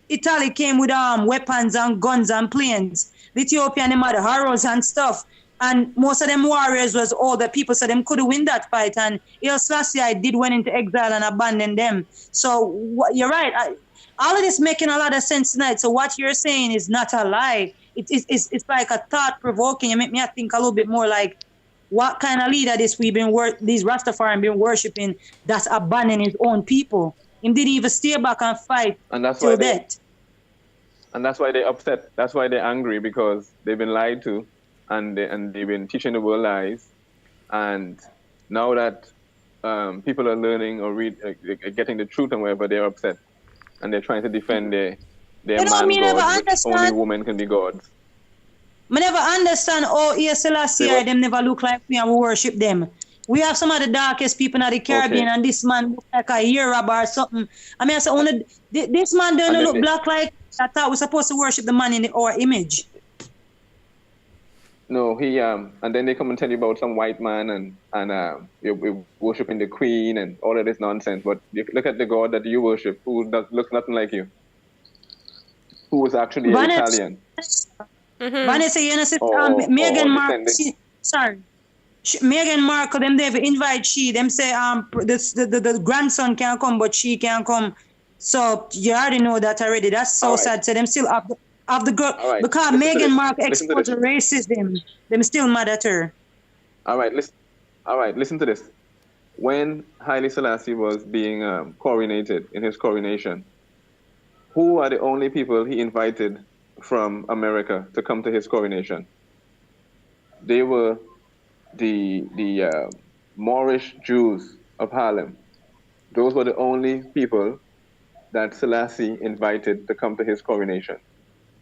Italy came with weapons and guns and planes, the Ethiopian them had arrows and stuff. And most of them warriors was older people, so them could win that fight. And Haile Selassie did went into exile and abandoned them. So you're right. All of this making a lot of sense tonight. So what you're saying is not a lie. It's like a thought provoking. You make me think a little bit more like, what kind of leader these Rastafarian been worshiping that's abandoning his own people? Him didn't even stay back and fight And that's till why death. And that's why they're upset. That's why they're angry, because they've been lied to, and they've been teaching the world lies. And now that people are learning or getting the truth and whatever, they're upset, and they're trying to defend their man God, which only women can be gods. I never understand how Haile Selassie them never look like me and we worship them. We have some of the darkest people in the Caribbean, and this man look like a Arab or something. I mean, I say, this man don't look black like I thought we're supposed to worship the man in our image. No, he and then they come and tell you about some white man and you're worshiping the queen and all of this nonsense. But you look at the God that you worship, who looks nothing like you, who was actually an Italian. Vanessa, you know, Meghan Markle. Sorry. Meghan Markle, them they invite she. Them say the grandson can come, but she can't come. So you already know that already. That's so sad. So them still have the girl because Meghan Markle exposed to racism. Them still mad at her. All right, listen to this. When Haile Selassie was being coronated in his coronation, who are the only people he invited from America to come to his coronation? They were the Moorish Jews of Harlem. Those were the only people that Selassie invited to come to his coronation.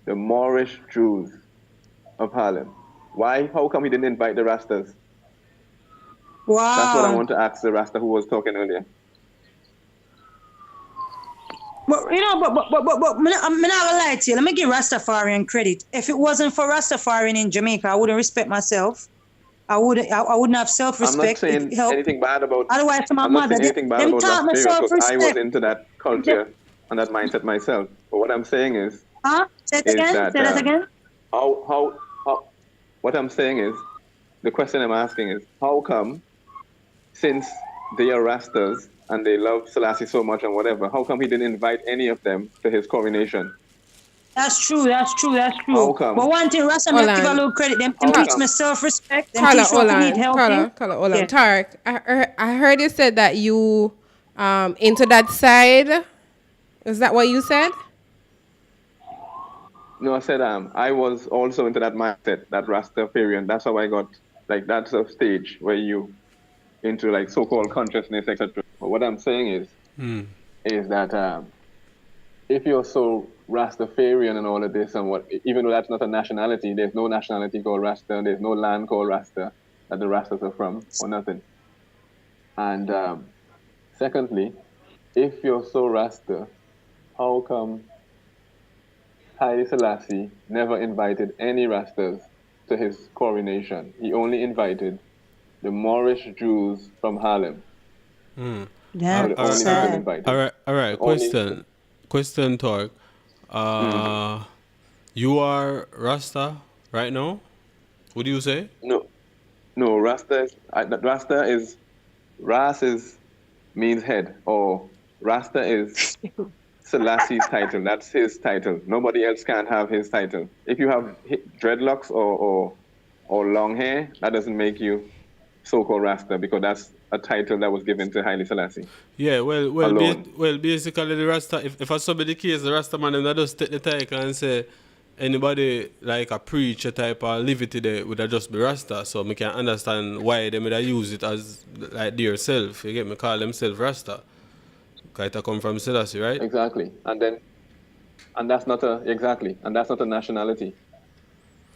The Moorish Jews of Harlem. Why? How come he didn't invite the Rastas? Wow. That's what I want to ask the Rasta who was talking earlier. But you know, but I'm not gonna lie to you. Let me give Rastafarian credit. If it wasn't for Rastafarian in Jamaica, I wouldn't respect myself. I wouldn't have self-respect. I'm not saying anything bad about. Otherwise, I'm not saying anything bad about Rastafarian, because I was into that culture and that mindset myself. But what I'm saying is. Say that again. How? What I'm saying is, the question I'm asking is, how come, since they are Rastas and they love Selassie so much and whatever, how come he didn't invite any of them to his coronation? That's true. How come? But one thing, Rasta me give a little credit. Them teach me self-respect. Them teach me to need help. Hold on. Tarek, I heard you said that you into that side. Is that what you said? No, I said I was also into that mindset, that Rastafarian. That's how I got, like, that's a stage where you into like so-called consciousness, etc. But what I'm saying is that if you're so Rastafarian and all of this and what, even though that's not a nationality, there's no nationality called Rasta, there's no land called Rasta that the Rastas are from or nothing. And secondly, if you're so Rasta, how come Haile Selassie never invited any Rastas to his coronation? He only invited the Moorish Jews from Harlem. That's sad. All right. Question, Torque. You are Rasta right now? What do you say? No, Rasta is Ras means head, or Rasta is Selassie's title. That's his title. Nobody else can have his title. If you have dreadlocks or long hair, that doesn't make you so-called Rasta, because that's a title that was given to Haile Selassie. Yeah, well, basically the Rasta, if I saw the case, the Rasta man, and I just take the title and say, anybody like a preacher type or levity there would just be Rasta, so I can understand why they would use it as like their self. You get me? Call themselves Rasta. Because it come from Selassie, right? Exactly. And then And that's not and that's not a nationality.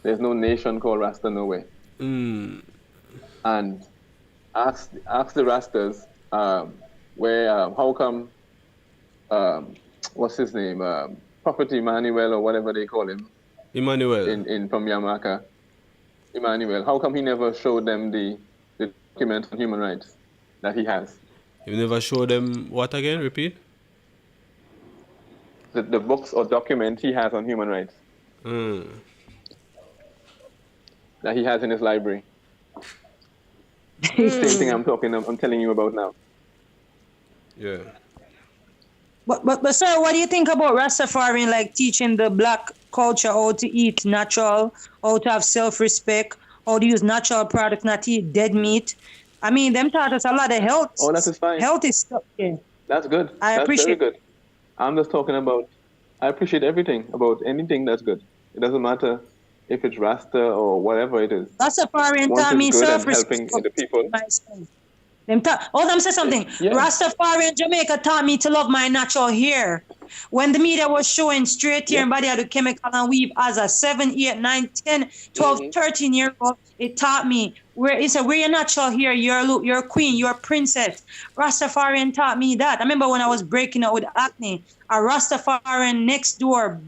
There's no nation called Rasta nowhere. And ask the Rastas how come what's his name, Prophet Emmanuel or whatever they call him, Emmanuel in from Yamaka, Emmanuel, how come he never showed them the document on human rights that he has? You never showed them what again? Repeat. The books or document he has on human rights that he has in his library. Same thing I'm telling you about now. Yeah. But sir, what do you think about Rastafarian like teaching the black culture how to eat natural, how to have self-respect, how to use natural products, not to eat dead meat? I mean, them taught us a lot of health. Oh, that is fine. Healthy stuff. Yeah. That's good. I That's appreciate very good. I'm just talking about, I appreciate everything about anything that's good. It doesn't matter if it's Rasta or whatever it is. Rastafarian taught me self-respect. Helping the people. Hold on, say something. Yeah. Rastafari in Jamaica taught me to love my natural hair. When the media was showing straight hair and body had the chemical and weave as a 7, 8, 9, 10, 12, 13-year-old, it taught me wear your natural hair, you're a queen, you're a princess. Rastafarian taught me that. I remember when I was breaking out with acne, a Rastafarian next door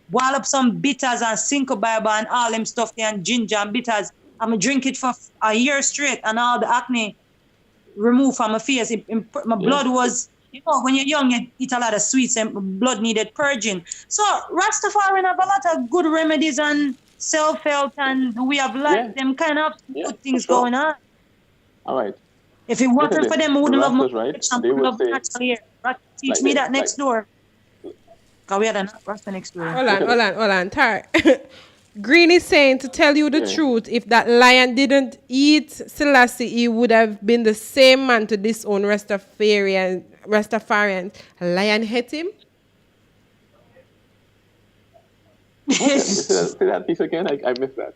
boil up some bitters and Cinco Bible and all them stuff there and ginger and bitters. I'm going to drink it for a year straight and all the acne removed from my face. My blood was, when you're young, you eat a lot of sweets and blood needed purging. So Rastafari have a lot of good remedies and self-help and we have them kind of good things going on. All right. If it wasn't for them, I wouldn't love my They would say, natural hair. Teach me that next door. Because we had a Rasta next door. Hold on. Tar. Green is saying, to tell you the truth, if that lion didn't eat Selassie, he would have been the same man to disown Rastafarians. A lion hit him? Say that piece again. I missed that.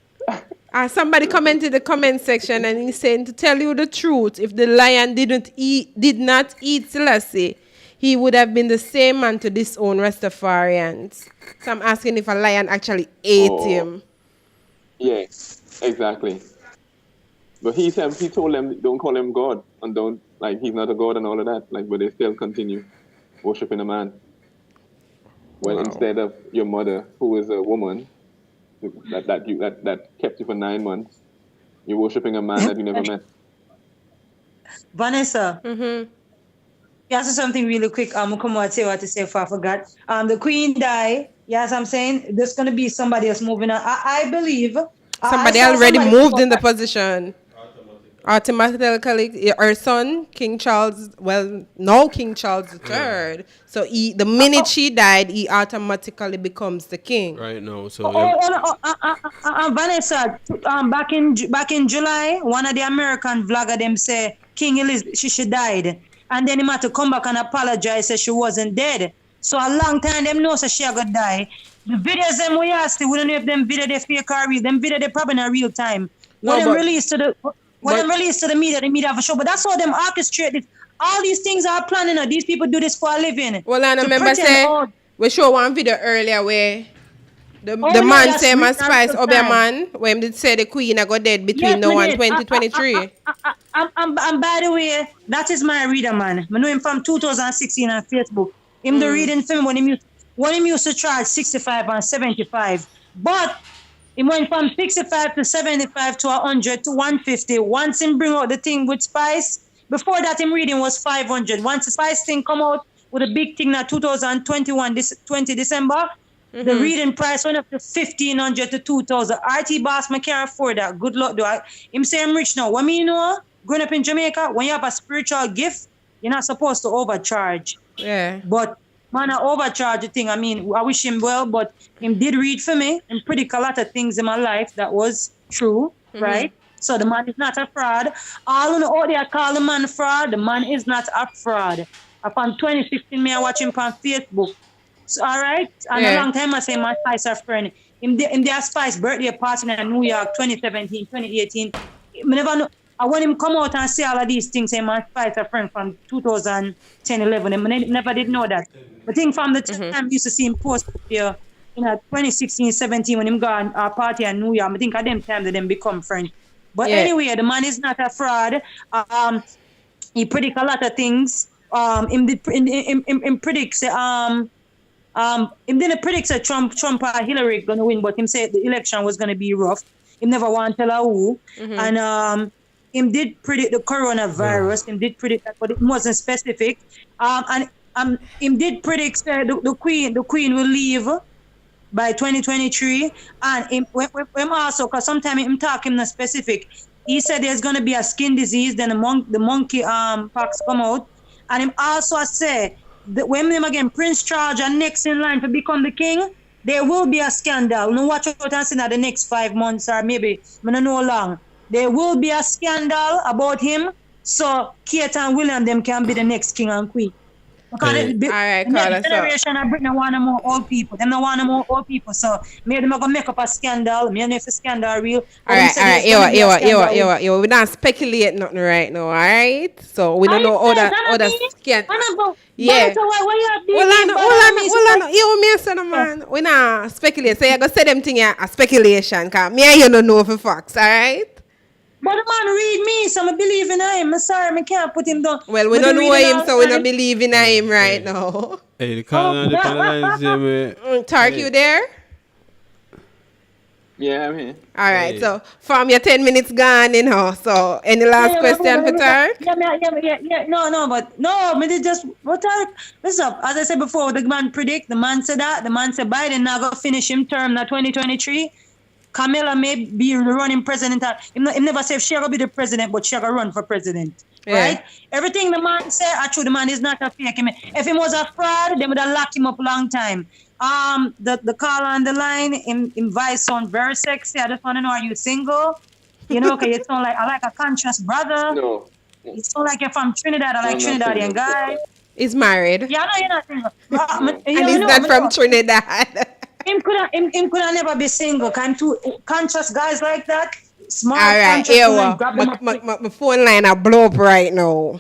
Somebody commented in the comment section and he's saying, to tell you the truth, if the lion did not eat Selassie, he would have been the same man to disown Rastafarians. So I'm asking if a lion actually ate him. Yeah, exactly. But he told them don't call him God and don't he's not a god and all of that. But they still continue worshiping a man. Well, instead of your mother, who is a woman that kept you for 9 months, you're worshiping a man that you never met. Vanessa. Yes, something really quick. I'm come out say what to say if I forgot. The Queen died. Yes, I'm saying there's gonna be somebody else moving on. I believe somebody already moved in the position. Automatically, her son, King Charles. Well, no, King Charles III. So the minute she died, he automatically becomes the king. Right now, so Vanessa, back in July, one of the American vlogger them say King Elizabeth she died. And then he had to come back and apologize, say she wasn't dead. So a long time them know so she gonna die. The videos them we asked, we don't know if them video they fake or real. Them video they probably in real time. When them released to the media, the media have a show. But that's how them orchestrate this. All these things are planning. These people do this for a living. Well, I remember say we show one video earlier where the man say my spice obeah man when they say the queen I got dead between now and 2023. And by the way, that is my reader man. I know him from 2016 on Facebook. Him the reading film when him used to charge 65 and 75. But he went from 65 to 75 to 100 to 150. Once him bring out the thing with spice, before that him reading was 500. Once the spice thing come out with a big thing now 2021 20 December, the reading price went up to 1,500 to 2,000. RT boss, I can't afford that. Good luck, though. Him say I'm rich now. What me know? Growing up in Jamaica, when you have a spiritual gift, you're not supposed to overcharge. Yeah. But man, I overcharge the thing. I mean, I wish him well, but him did read for me and predict a lot of things in my life that was true, right? So the man is not a fraud. All who know out there call the man fraud. The man is not a fraud. Upon 2016, me I watch him on Facebook. So, all right, and a long time I say my Spice a friend. In their Spice birthday party in New York, 2017, 2018. I never know. And when him come out and say all of these things, him and Spice are friends from 2010, 11. I never did know that. But think from the time I used to see him post there, 2016, 17, when him go on a party in New York, I think at them time that them become friends. But anyway, the man is not a fraud. He predict a lot of things. Him predicts him didn't predict that Trump or Hillary gonna win, but him said the election was gonna be rough. Him never want to tell who. And him did predict the coronavirus. Him did predict that, but it wasn't specific. And him did predict the queen will leave by 2023. And him also, because sometimes him talk him not specific. He said there's gonna be a skin disease. Then the monkey pox come out. And him also say that when him again Prince Charles are next in line to become the king, there will be a scandal. No watch out and see that the next 5 months or maybe I don't know long. There will be a scandal about him, so Kate and William them can be the next king and queen. Because All right, Carla. the generation of Britain want more old people. Them don't want more old people. So maybe them gonna make up a scandal. Me don't know if the scandal real. All right. Yo. We not speculate nothing right now. All right. So we don't know all that scandal. Yeah. Hold on. Yo, me say man. We not speculate. So you gonna say them thing a speculation. Cause me and you don't know for facts. All right. But the man read me, so I believe in him. I'm sorry, I can't put him down. Well, we don't know him, so we don't believe in him right now. Hey, the call on the lines here, man. Tark, you there? Yeah, I'm here. All right, so from your 10 minutes gone, so any last question for Tark? No, me just, what Tark? Listen up, as I said before, the man predict, the man said that, the man said Biden now go finish him term, now 2023. Kamala may be running president. He never said she will be the president, but she will run for president. Yeah. Right? Everything the man said, actually the man is not a fake. If he was a fraud, they would have locked him up a long time. The call on the line, him voice sound very sexy. I just want to know, are you single? You know, okay, you sound like I like a conscious brother. No. You sound like you're from Trinidad. I like Trinidadian guy. He's married. Yeah, I know you're not single. And he's not from Trinidad. Him could have never be single. Kind too conscious guys like that. Smart. All right, here my phone line are blow up right now.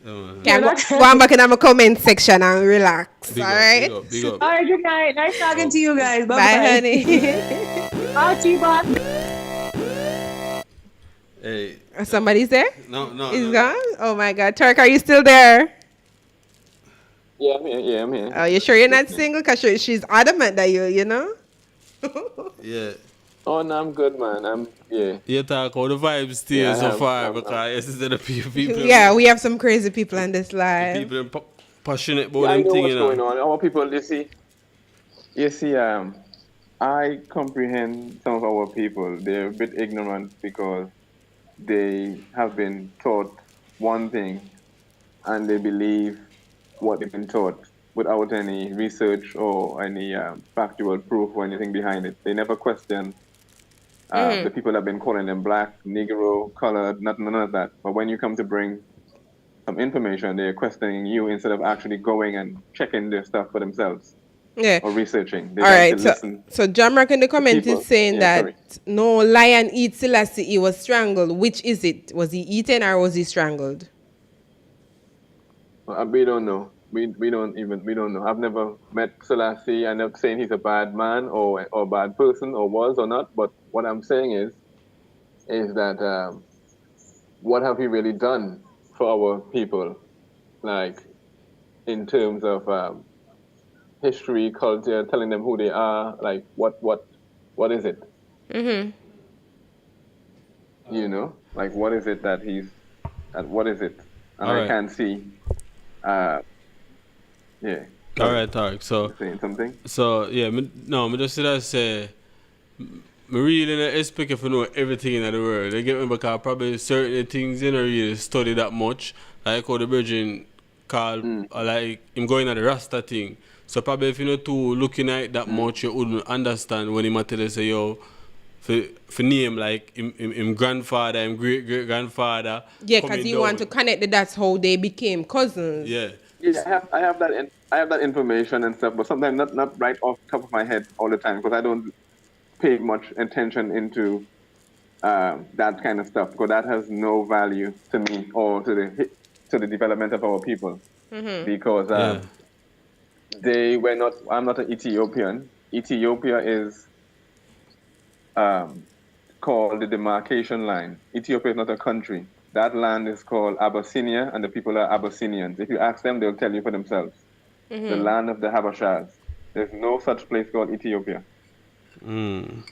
Can go on back in my comment section and relax. Big all up, right. Big up. All right, good night. Nice talking to you guys. Bye, honey. Bye. Hey. Somebody's there? No. He's gone? Oh my God. Turk, are you still there? Yeah, I'm here. Oh, you sure you're not single? Because she's adamant that you know? Yeah. Oh, no, I'm good, man. You talk all the vibes still so far because this is the people. Yeah, we have some crazy people on this live. People are passionate about I them know thing, what's you know. going on. Our people, you see, I comprehend some of our people. They're a bit ignorant because they have been taught one thing and they believe what they've been taught without any research or any factual proof or anything behind it. They never question the people that have been calling them black, Negro, colored, none of that. But when you come to bring some information, they're questioning you instead of actually going and checking their stuff for themselves. Yeah. Or researching. They all like right, to listen so John Rock in the comment people. is saying Yeah, that no lion eats Selassie, he was strangled. Which is it? Was he eaten or was he strangled? Well, we don't know. We don't know. I've never met Selassie. I'm not saying he's a bad man or a bad person or was or not. But what I'm saying is that what have he really done for our people, like in terms of history, culture, telling them who they are, like what is it? Mm-hmm. You know, like what is it that what is it? And All I right. can't see. Yeah. All right, Tarek. So saying something. So yeah, me just say, me really not expect if you know everything in the world. You get me, because probably certain things you don't really study that much. Like how the Virgin called, or like him going at the Rasta thing. So probably if you know too looking at it that much, you wouldn't understand when he tell you say yo, for name like him grandfather, him great grandfather. Yeah, because you want to connect the dots how they became cousins. Yeah. Yeah, I have that information and stuff, but sometimes not right off the top of my head all the time because I don't pay much attention into that kind of stuff, because that has no value to me or to the development of our people. Because they were not. I'm not an Ethiopian. Ethiopia is called the demarcation line. Ethiopia is not a country. That land is called Abyssinia, and the people are Abyssinians. If you ask them, they'll tell you for themselves. The land of the Habashas. There's no such place called Ethiopia. And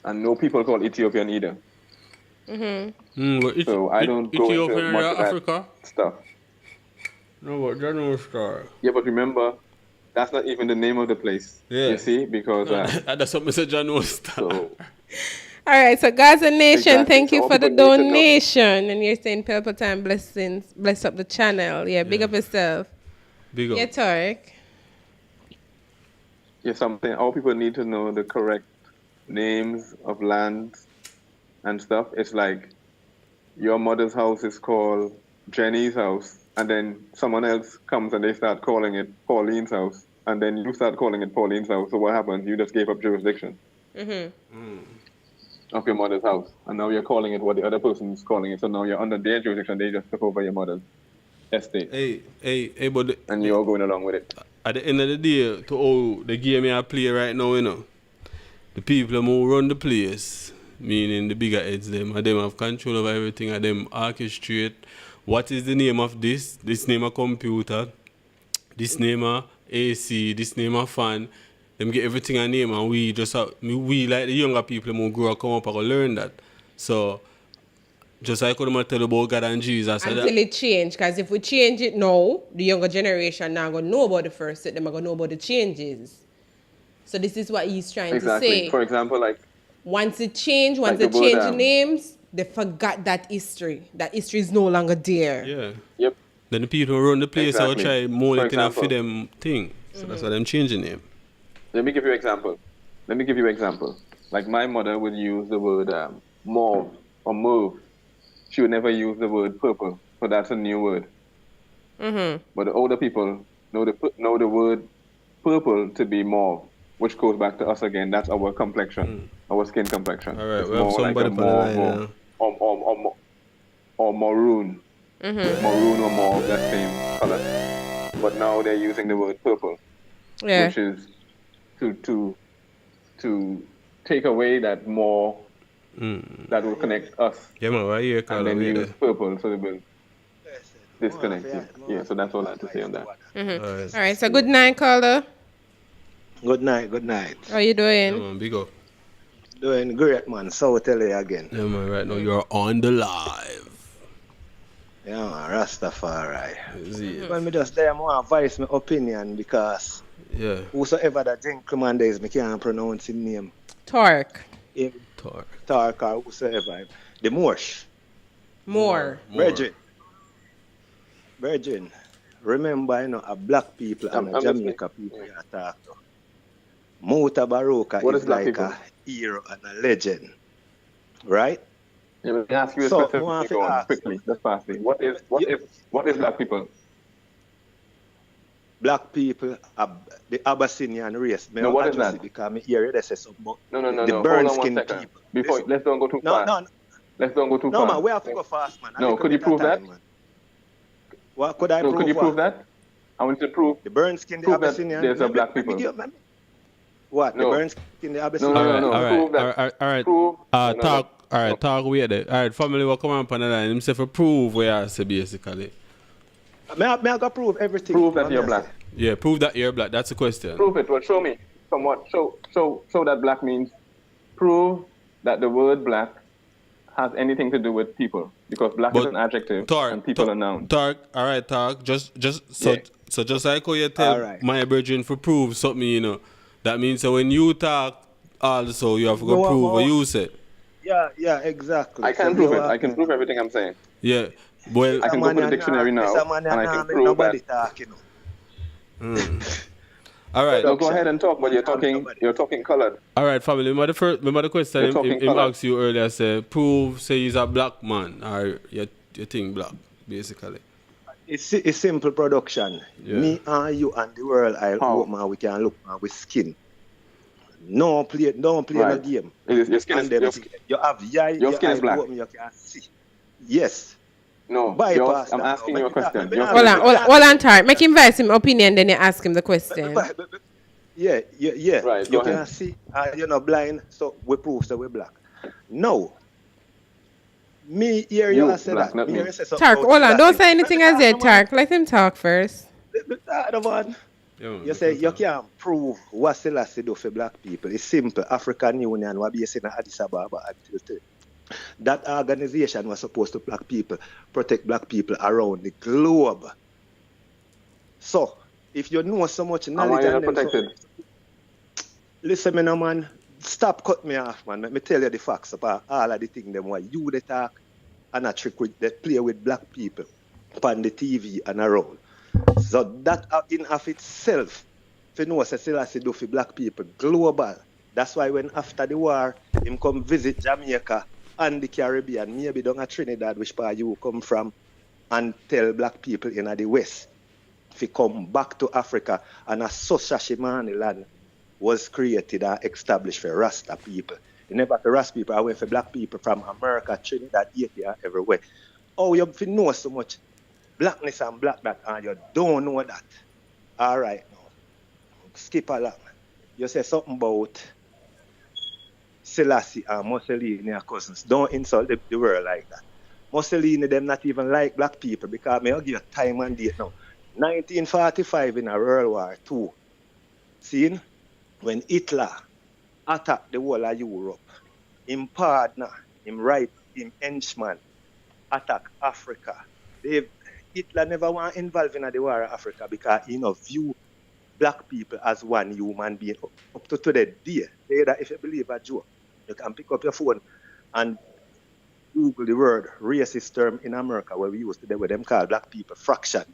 no people called Ethiopian either. So I don't go into much of Africa stuff. No, but General Star. Yeah, but remember, that's not even the name of the place. Yeah. You see, because that's what Mr. General Star. So, All right, so Gaza Nation, Exactly. thank So you all for the people need to know- donation. And you're saying Pelpa Time blessings, bless up the channel. Yeah, big up yourself. Big up. Yeah, Tarek. yeah, something. All people need to know the correct names of lands and stuff. It's like your mother's house is called Jenny's house, and then someone else comes and they start calling it Pauline's house, and then you start calling it Pauline's house. So what happens? You just gave up jurisdiction of your mother's house, and now you're calling it what the other person is calling it. So now you're under their jurisdiction. They just took over your mother's estate. Hey, but and you're going along with it. At the end of the day, to all the game I play right now, you know, the people who run the place, meaning the bigger heads, them have control over everything, and them orchestrate. What is the name of this? This name a computer, this name a AC, this name a fan. Them get everything a name, and we just we like the younger people who grow up, come up and go learn that. So just like I could tell about God and Jesus. Until it change, because if we change it now, the younger generation now going to know about the first set, they're going to know about the changes. So this is what he's trying to say. For example, like once it change, once like they change the names, they forgot that history. That history is no longer there. Yeah. Yep. Then the people who run the place will Exactly. try mold For it in a example. for them thing. So that's why them changing name. Let me give you an example. Like my mother would use the word mauve or mauve. She would never use the word purple, so that's a new word. But the older people know the word purple to be mauve, which goes back to us again. That's our complexion, our skin complexion. All right, it's we have more like somebody a on the line mauve now. or maroon. Maroon or mauve, that same color. But now they're using the word purple, which is to take away that more that will connect us. Yeah, man, why you and then use purple so they will disconnect you. Yeah, so that's all I have to say on that. All right, so good night, caller. Good night, good night. How you doing? Yeah, man, big up. Doing great, man. South LA again. Yeah, man, right now you're on the live. Yeah, man, Rastafari. When me just there, I want to voice my opinion because whosoever that gentleman there is, me can't pronounce his name. Tark. Tark or whosoever. The Moorsh. More. Virgin. Remember, you know, a black people and a Jamaica people you talk to. Mota Baroka is like a hero and a legend. Right? Yeah, let me ask you a specific one quickly, just fastly. What is black people? Black people are the Abyssinian race. No, what is that? Because I hear they say something about No. the burn skin people. Before, let's don't go too fast. No. Let's don't go too fast. No, man, we have to go fast, man. No, could you prove that? What could I prove? Could you prove that? I want you to prove the burn skin, the prove Abyssinian. There's a black people. What? No. The burn skin, the Abyssinian. All right. Talk weird there. All right, family will come up on the line. Himself a prove where I say basically. May I go prove everything? Prove that you're black. Yeah, prove that you're black. That's the question. Prove it. Well, show me. Somewhat. Show that black means. Prove that the word black has anything to do with people, because black is an adjective and people are nouns. All right, Talk. Just like how you tell my brethren for prove something, you know. That means that when you talk, also you have to go prove what you say. Yeah, exactly. I can prove it. I can prove everything I'm saying. Yeah, well, I can go to the dictionary now and I can prove that. All right. So go ahead and talk, but you're talking colored. All right, family. Remember the question him asked you earlier. Say he's a black man, or you think black, basically. It's simple production. Yeah. Me and you and the world, I'll open and we can look and we skin. Don't play no Right. game. Your skin And is them your, thing. You have your skin eye is black. open, you can see. Yes. No, Bypass I'm that now. asking you a question. Hold on, Tarek. Make him voice him opinion, then you ask him the question. Yeah. Right, You go can ahead. see, you're not blind, so we prove that we're black. No. Me hear you You say black, that. not Me hear me. you say something Tarek, about hold on. Don't Selassie. say anything as yet, Tarek. Let him talk first. The one. You say you can't prove what Selassie do for black people. It's simple. African Union was based in Addis Ababa until today. That organization was supposed to protect black people around the globe. So, if you know so much And why knowledge you're and not them, protected? listen, me no man, stop cut me off, man. Let me tell you the facts about all of the things them why you they talk and a trick with they play with black people on the TV and around. So that in of itself, if you know what Selassie do for black people global. That's why when after the war, him come visit Jamaica and the Caribbean, maybe down at Trinidad, which part you come from, and tell black people in the West, if you come back to Africa, and a Sosashimani land was created and established for Rasta people. You never for Rasta people, I went for black people from America, Trinidad, Haiti, and everywhere. Oh, you know so much blackness and black that, and you don't know that. All right, now, skip along. You say something about Selassie and Mussolini are cousins. Don't insult the world like that. Mussolini, them not even like black people because I'll give you time and date now. 1945 in a World War II. See, when Hitler attacked the whole of Europe, him partner, him henchman, attack Africa. Hitler never want involved in the war of Africa because he view black people as one human being up to the day. Say that if you believe a joke, you can pick up your phone and Google the word racist term in America where we used to where them call black people fraction.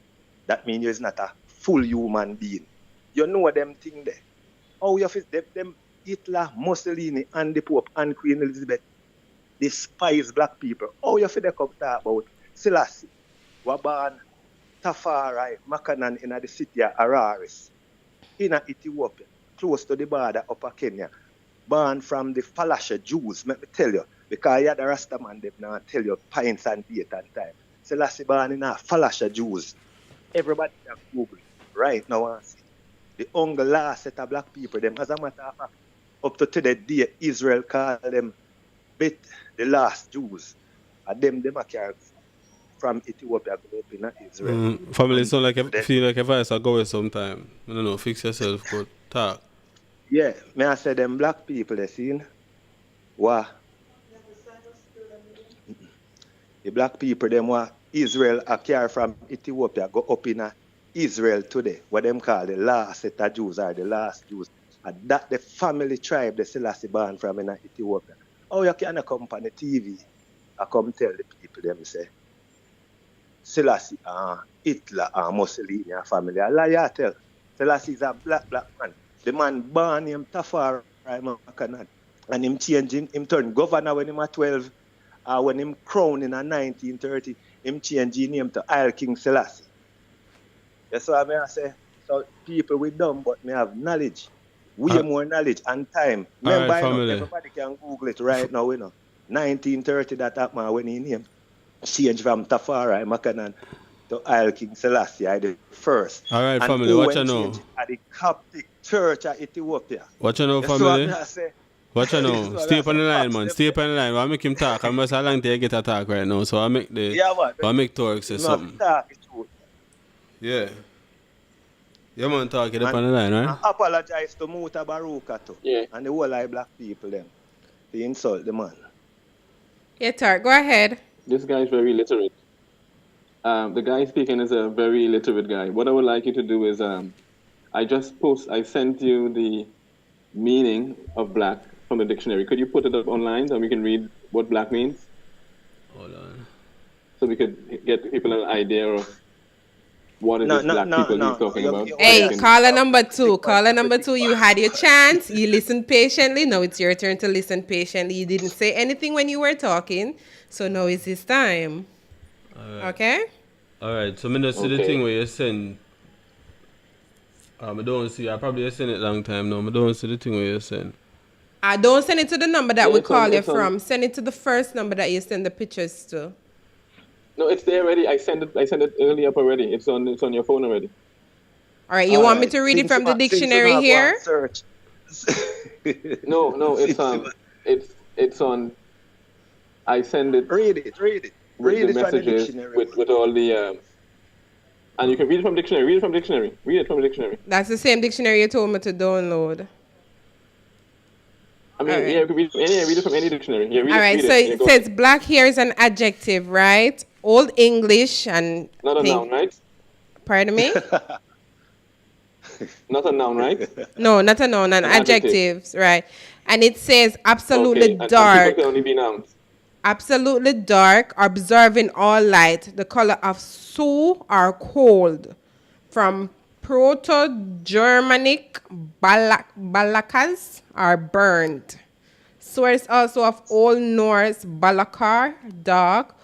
That means you're not a full human being. You know them thing there. Oh, you have them Hitler, Mussolini, and the Pope and Queen Elizabeth despise black people. Oh, you have to come talk about Selassie, Waban, Tafari, Makanan in the city of Araris, in Ethiopia, close to the border upper Kenya, born from the Falasha Jews, let me tell you, because you had the Rastaman, they now tell you pints and date and time. Selassie born in a Falasha Jews. Everybody can Google right now and see. The only last set of black people, them, as a matter of fact, up to today, day, Israel call them the last Jews. And them are carried from Ethiopia go up in Israel. Family sound like feel like if I start going sometime. I don't know, fix yourself, but talk. Yeah, may I say them black people they seen? What? The black people them what Israel a carry from Ethiopia go up in Israel today, what them call the last set of Jews or the last Jews. And that the family tribe the Selassie born from in Ethiopia. Oh, you can't come on the TV. I come tell the people them say Selassie, Hitler, Mussolini, and family. I lie, you tell. Selassie is a black man. The man born him Tafari Makanan. And him changing, him turn governor when he was 12. When him crowned in 1930, him changed his name to Isle King Selassie. That's what I mean. I say. So people with dumb, but me have knowledge. Way more knowledge and time. Remember, everybody can Google it right now, 1930 that happened when he named. Change from Tafari Makanan to Isle King Selassie, the first. All right, and family, watch you know. At the Coptic Church of Ethiopia. Watch you know, family. Watch you know. Stay up on the line, man. Stay up on the line. I make him talk. I'm just a long time get a talk right now, so I make I make Torque say something. Yeah. Yeah, man, talk it up on the line, right? I apologize to Muta Baruka too. Yeah. And the whole of black people them. They insult the man. Yeah, Tarek, go ahead. This guy is very literate. The guy speaking is a very literate guy. What I would like you to do is, I sent you the meaning of black from the dictionary. Could you put it up online so we can read what black means? Hold on. So we could get people an idea of what is this black people he's talking about. Hey, caller number two, you had your chance. You listened patiently. Now it's your turn to listen patiently. You didn't say anything when you were talking. So now is his time. All right. Okay? All right. So, I'm going to see the thing where you send I don't see. I probably sent it long time now. I don't see the thing where you send. I don't send it to the number that we it's on- call you it's on- from. Send it to the first number that you send the pictures to. No, it's there already. I sent it early up already. It's on your phone already. All right, you want me to read it from the dictionary here? Search. No, it's on. I send it. Read it. With Read the it from the messages dictionary. with all the. And you can read it from dictionary. Read it from dictionary. That's the same dictionary you told me to download. I mean, Alright. yeah, you can read it from any dictionary. Yeah, read All it, right, read so it. Yeah, it go says ahead. black hair is an adjective, right? Old English and... Not a noun, right? Pardon me? Not a noun, right? No, not a noun, an adjectives, right? And it says absolutely Okay, and dark. people can only be nouns. Absolutely dark, observing all light, the color of soot or cold. From Proto-Germanic balakas are burned. Source also of Old Norse balakar, dark.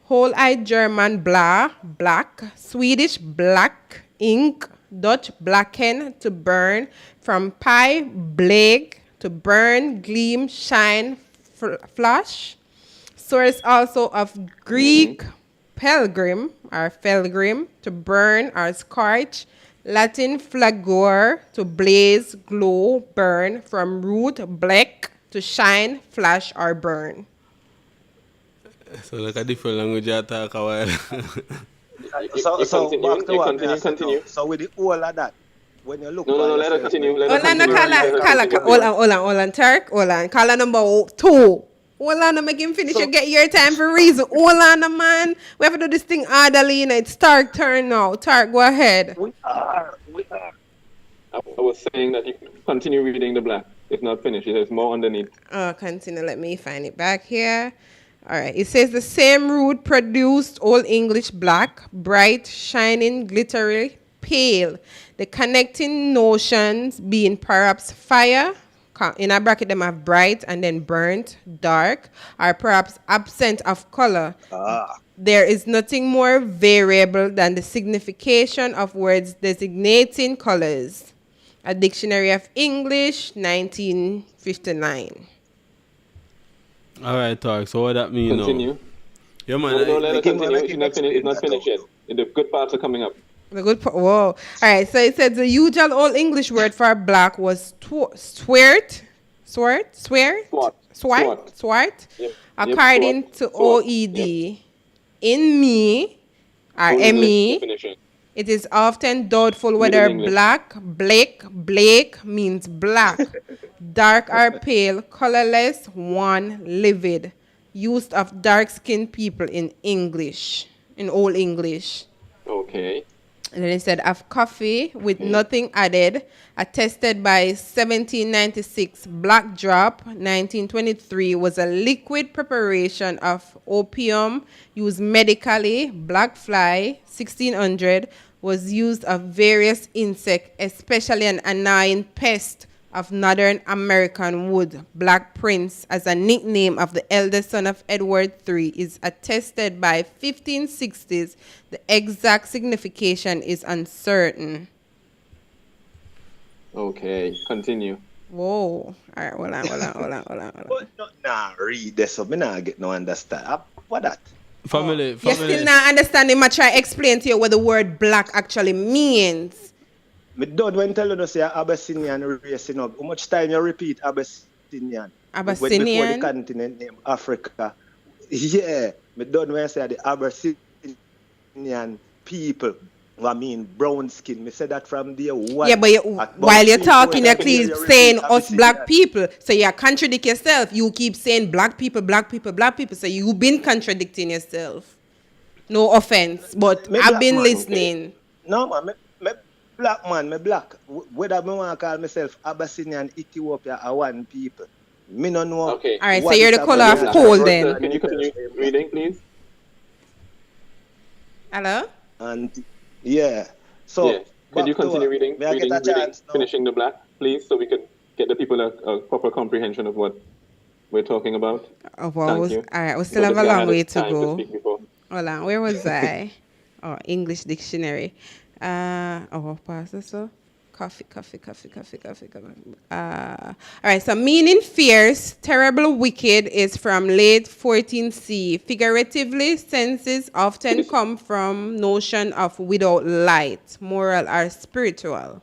Whole-eyed German black. Swedish black, ink. Dutch blacken, to burn. From pi, black, to burn, gleam, shine, flash. Source also of Greek pilgrim or felgrim, to burn or scorch. Latin flagor, to blaze, glow, burn. From root black, to shine, flash, or burn. So like a different language I talk a while. So back to what continue. So with the whole of that, when you look No, let her continue. Let her continue. Hold on, Turk. Hold on. Caller number 2. Hold on, make him finish. You get your time for reason. Hold on, man. We have to do this thing orderly. You know, it's Turk turn now. Turk, go ahead. We are. I was saying that you continue reading the black. It's not finished. There's more underneath. Oh, continue. Let me find it back here. All right. It says the same root produced Old English black, bright, shining, glittery, pale. The connecting notions being perhaps fire, in a bracket them have bright and then burnt, dark, or perhaps absent of color. There is nothing more variable than the signification of words designating colors. A Dictionary of English, 1959. All right, talk. So what that mean Continue. now? Yeah, man. No, let her continue. It's not finished yet. The good parts are coming up. Whoa. All right, so it said the usual Old English word for black was swart. Yep. According to OED. In me, or Old ME, English definition. it is often doubtful whether English. black means black, dark or pale, colorless, livid. Used of dark-skinned people in English, in Old English. Okay. And then it said of coffee with nothing added, attested by 1796. Black drop, 1923, was a liquid preparation of opium used medically. Black fly, 1600, was used of various insects, especially an annoying pest of Northern American wood. Black Prince, as a nickname of the eldest son of Edward III, is attested by 1560s. The exact signification is uncertain. Okay, continue. Whoa. All right, hold on. Nah, read this so me nah get no understand. What that? Family. You still not understanding me try explain to you what the word black actually means. Me don't when tell you say Abyssinian racing up. How much time you repeat Abyssinian? Before the continent name Africa. Yeah. Me don't when say the Abyssinian people. I mean brown skin. Me say that from day one. Yeah, but while you're talking, you keep saying us black people. So you contradict yourself. You keep saying black people. So you've been contradicting yourself. No offense, but I've been listening. Okay. No man, me black man, me black. Whether me want to call myself Abyssinian, Ethiopia, or one people. Me no know. Okay. All right, so you're the color of coal then. Can you continue reading, please? Hello? And yeah. So yeah. Can you continue reading, finishing the black, please, so we can get the people a proper comprehension of what we're talking about? Oh, well, all right, we still have a long way to go. Hold on, where was I? Oh, English dictionary. Pastor, so. Coffee. All right, so meaning fierce, terrible, wicked is from late 14C. Figuratively, senses often come from notion of without light, moral or spiritual.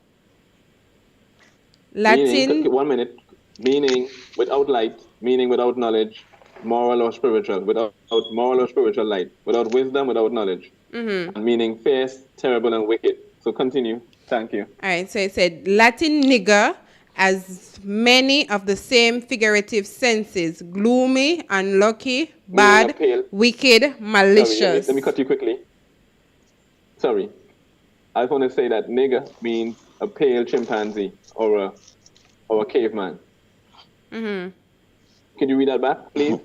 Latin. Meaning, 1 minute. Meaning without light, meaning without knowledge, moral or spiritual, without moral or spiritual light, without wisdom, without knowledge. Mm-hmm. And meaning fierce, terrible, and wicked. So continue. Thank you. All right, so it said Latin nigger as many of the same figurative senses: gloomy, unlucky, bad, wicked, malicious. Sorry, let me cut you quickly. Sorry. I just want to say that nigger means a pale chimpanzee or a caveman. Mm-hmm. Can you read that back, please?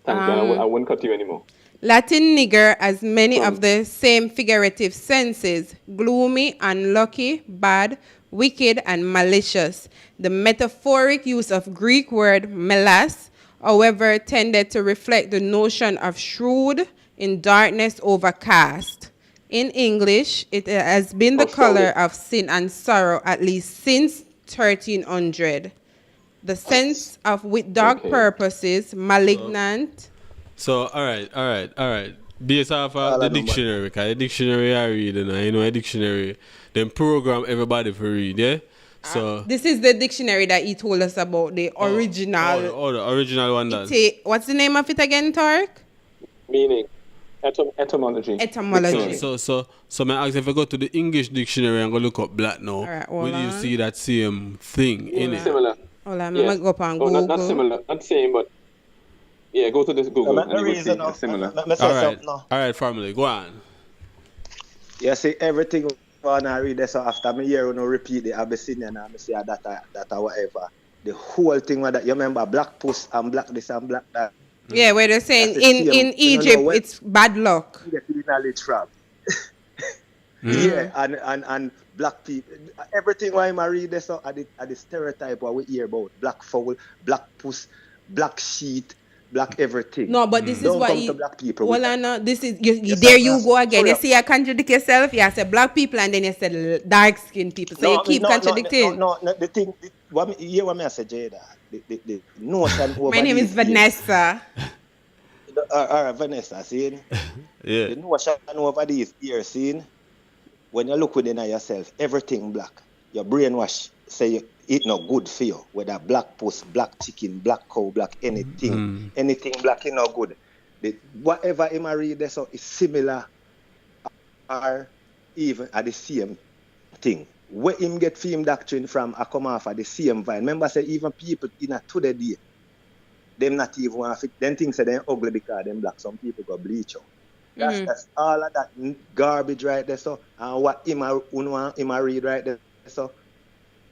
Thanks, I won't cut you anymore. Latin nigger as many of the same figurative senses: gloomy, unlucky, bad, wicked, and malicious. The metaphoric use of Greek word melas, however, tended to reflect the notion of shrewd, in darkness overcast. In English, it has been the color of sin and sorrow at least since 1300. The sense of with dark purposes, malignant. So, all right. Based off of the dictionary, because the dictionary I read, and a dictionary, then program everybody for read, yeah? So This is the dictionary that he told us about, the original. the original one. What's the name of it again, Tarek? Meaning. Etymology. So may I ask if I go to the English dictionary and go look up black now, will you see that same thing in it? Similar. Hold on, I'm going to go up on Google. Not similar, not same, but yeah, go to this Google and you will see it's similar. All right, family, go on. Yeah, see, everything when I read this, so after me hear you know, repeat the Abyssinian and I say that whatever. The whole thing with that, you remember black puss and black this and black that. Yeah, where they're saying in Egypt it's bad luck. Yeah, and black people, everything why I read this are the stereotype what we hear about: black fowl, black puss, black sheet, black everything. No, but this is Don't what come to black people. Well, I know this is there. You go again. You see, you contradict yourself. You say black people, and then you said dark skinned people. So you keep contradicting. No, the thing. What I say, Jada. The notion over My name is Vanessa. Vanessa, see? Yeah. The notion over these years, see? When you look within yourself, everything black. Your brainwash say you eat no good for you. Whether black puss, black chicken, black cow, black anything. Anything black is no good. Whatever him read there so is similar or even at the same thing. Where him get film doctrine from, I come off of the same vine. Remember, say even people in a today day, them not even want to them things say they're ugly because them black. Some people go bleach out. That's all of that garbage right there. So, and what him read right there. So,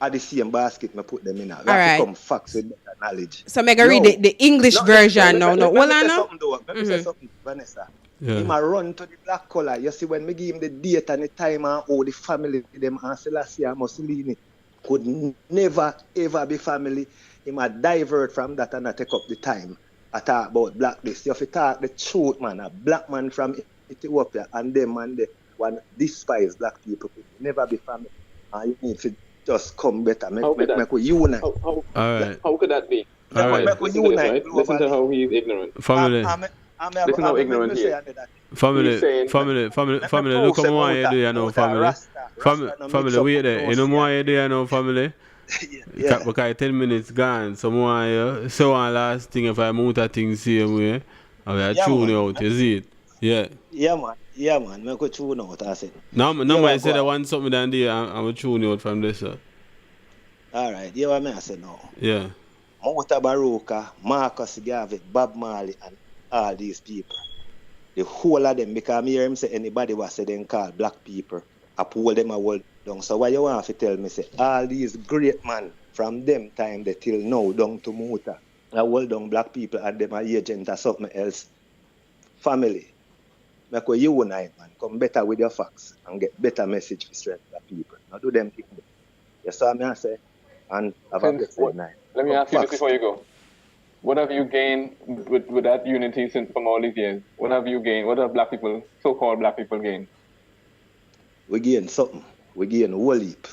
at the same basket, I put them in. All right. Come facts with better knowledge. So, I'm going to read the English version now. Let me say something, Vanessa. Yeah. He might run to the black color. You see, when we give him the date and the time and all the family, them and Selassie and Mussolini could never ever be family. He might divert from that and not take up the time. I talk about black this. You have to talk the truth, man. A black man from Ethiopia and them and the one despise black people could never be family. And you need to just come better. Make we unite. All right. How could that be? All right. Listen to how he is ignorant. Family. Listen how ignorant he is. Family, look how more you do, you know, family. Family, wait there. You know more you do, you know, family. Because 10 minutes gone, so more you. So one last thing, if I move that thing same way, I will tune you out, you see it? Yeah. Yeah, man. I could tune out, I said. No, I said I want something down there, I will tune you out from this, sir. All right, you what I said now? Yeah. Mouta Baruka, Marcus Garvey, Bob Marley, and all these people. The whole of them, because I hear him say anybody was say them call black people, I pull them a hold down. So why you want to tell me, say, all these great men from them time they till now down to Muta, I hold down black people and them are agent or something else. Family, make we unite, man. Come better with your facts and get better message for strength the people. Now do them things. You saw me I say, and have a good night. Let me ask you this before you go. What have you gained with that unity since from all these years? What have you gained? What have black people, so-called black people, gained? We gain something. We gain a whole heap.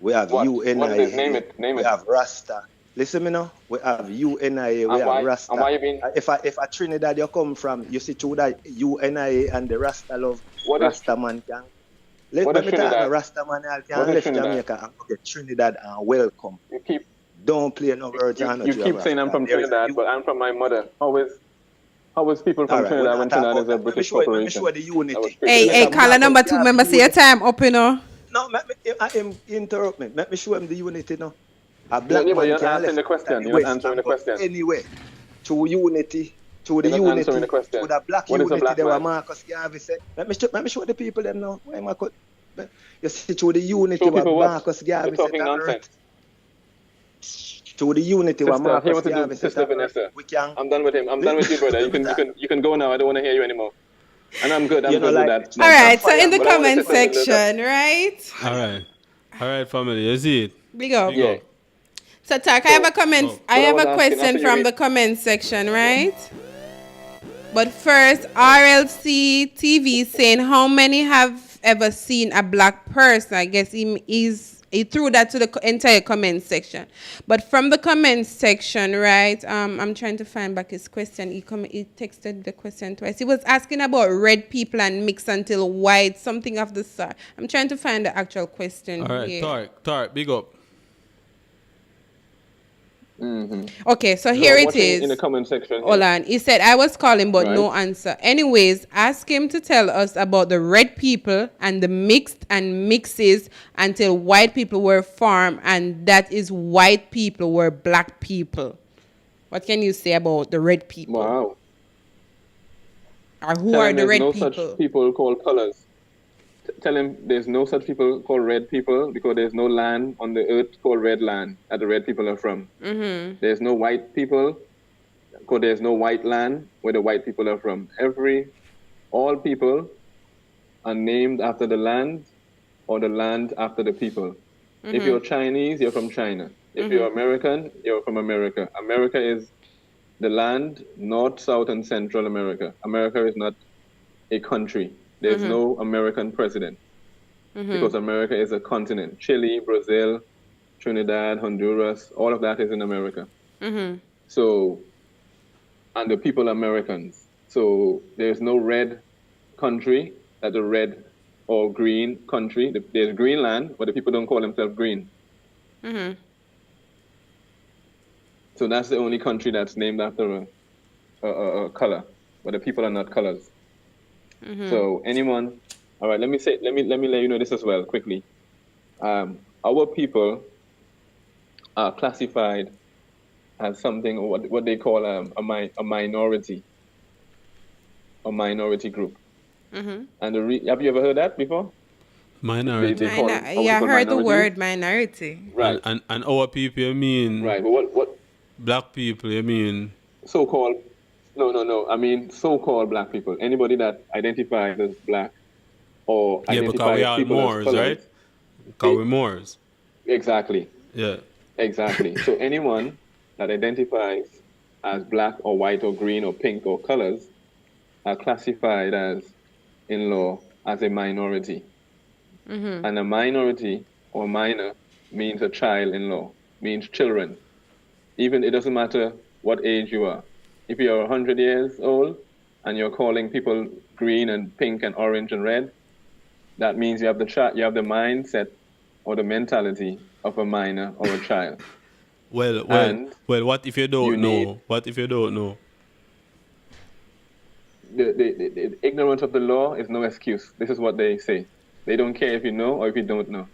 We have What? UNIA. What is it? Name it. Name we it. have Rasta. Listen me now. We have UNIA. We And have why? Rasta. And why you been? If a Trinidad you come from, you see through that UNIA and the Rasta love. What is? Rasta man can. What Let is me talk. Trinidad? Rasta man can What is left Trinidad? Jamaica and go get Trinidad and welcome. You keep Don't play no words on you keep saying I'm from Trinidad, but I'm from my mother. How is people from Trinidad when Trinidad is a British corporation? Let me show the unity. Hey, caller number 2, remember, see your time up, you know. No, I am interrupt me. Let me show him the unity now. A But black you're man not can answering the left question. the You're not west answering the and go question. anywhere. To unity. To the You're not answering unity. the question. To the black What is a unity black there were man? Marcus Garvey said. Let me show the people them now. Why am I cut? You see, to the unity Show what people what? Marcus You're Garvey said talking on nonsense. earth. To the unity what Sister, hear Marcus what to do, Garvey said Sister on earth. Vanessa. We can. I'm done with him. I'm done with you, brother. You can go now. I don't want to hear you anymore. And I'm good. I'm You know, good like, with that. All right, so in the But I wanted to comment say something section, right? All right, family. You see it? Big up. Yeah. So, Talk, I have a comment. I have a question from the comment section, right? But first, RLC TV saying how many have ever seen a black person? I guess he threw that to the entire comment section. But from the comment section, right? I'm trying to find back his question. He texted the question twice. He was asking about red people and mix until white, something of the sort. I'm trying to find the actual question. All right, here. Tark, big up. Mm-hmm. Okay, so here it is. In the comment section. Hold on. He said, I was calling, but no answer. Anyways, ask him to tell us about the red people and the mixed and mixes until white people were formed, and that is white people were black people. What can you say about the red people? Wow. Or who are the red people? There's no such people called colors. Tell him there's no such people called red people because there's no land on the earth called red land that the red people are from. Mm-hmm. There's no white people because there's no white land where the white people are from. All people are named after the land or the land after the people. Mm-hmm. If you're Chinese, you're from China. If you're American, you're from America. America is the land, North, South, and Central America. America is not a country. There's no American president because America is a continent. Chile, Brazil, Trinidad, Honduras, all of that is in America. So, and the people are Americans. So there's no red country, that's a red or green country. There's Greenland, but the people don't call themselves green. So that's the only country that's named after a color, but the people are not colors. So anyone, all right, let me let you know this as well quickly. Our people are classified as something what they call a minority group. And have you ever heard that before? Minority. I heard the word minority. Right. And our people, you mean? Right. But what? Black people, you mean? So-called. No. I mean so-called black people. Anybody that identifies as black or because we are Moors, right? Because we're Moors. Exactly. Yeah. Exactly. So anyone that identifies as black or white or green or pink or colors are classified as, in law, as a minority. And a minority or minor means a child-in-law, means children. Even it doesn't matter what age you are. If you're 100 years old and you're calling people green and pink and orange and red, that means you have the mindset or the mentality of a minor or a child. Well, what if you don't know? What if you don't know? The ignorance of the law is no excuse. This is what they say. They don't care if you know or if you don't know.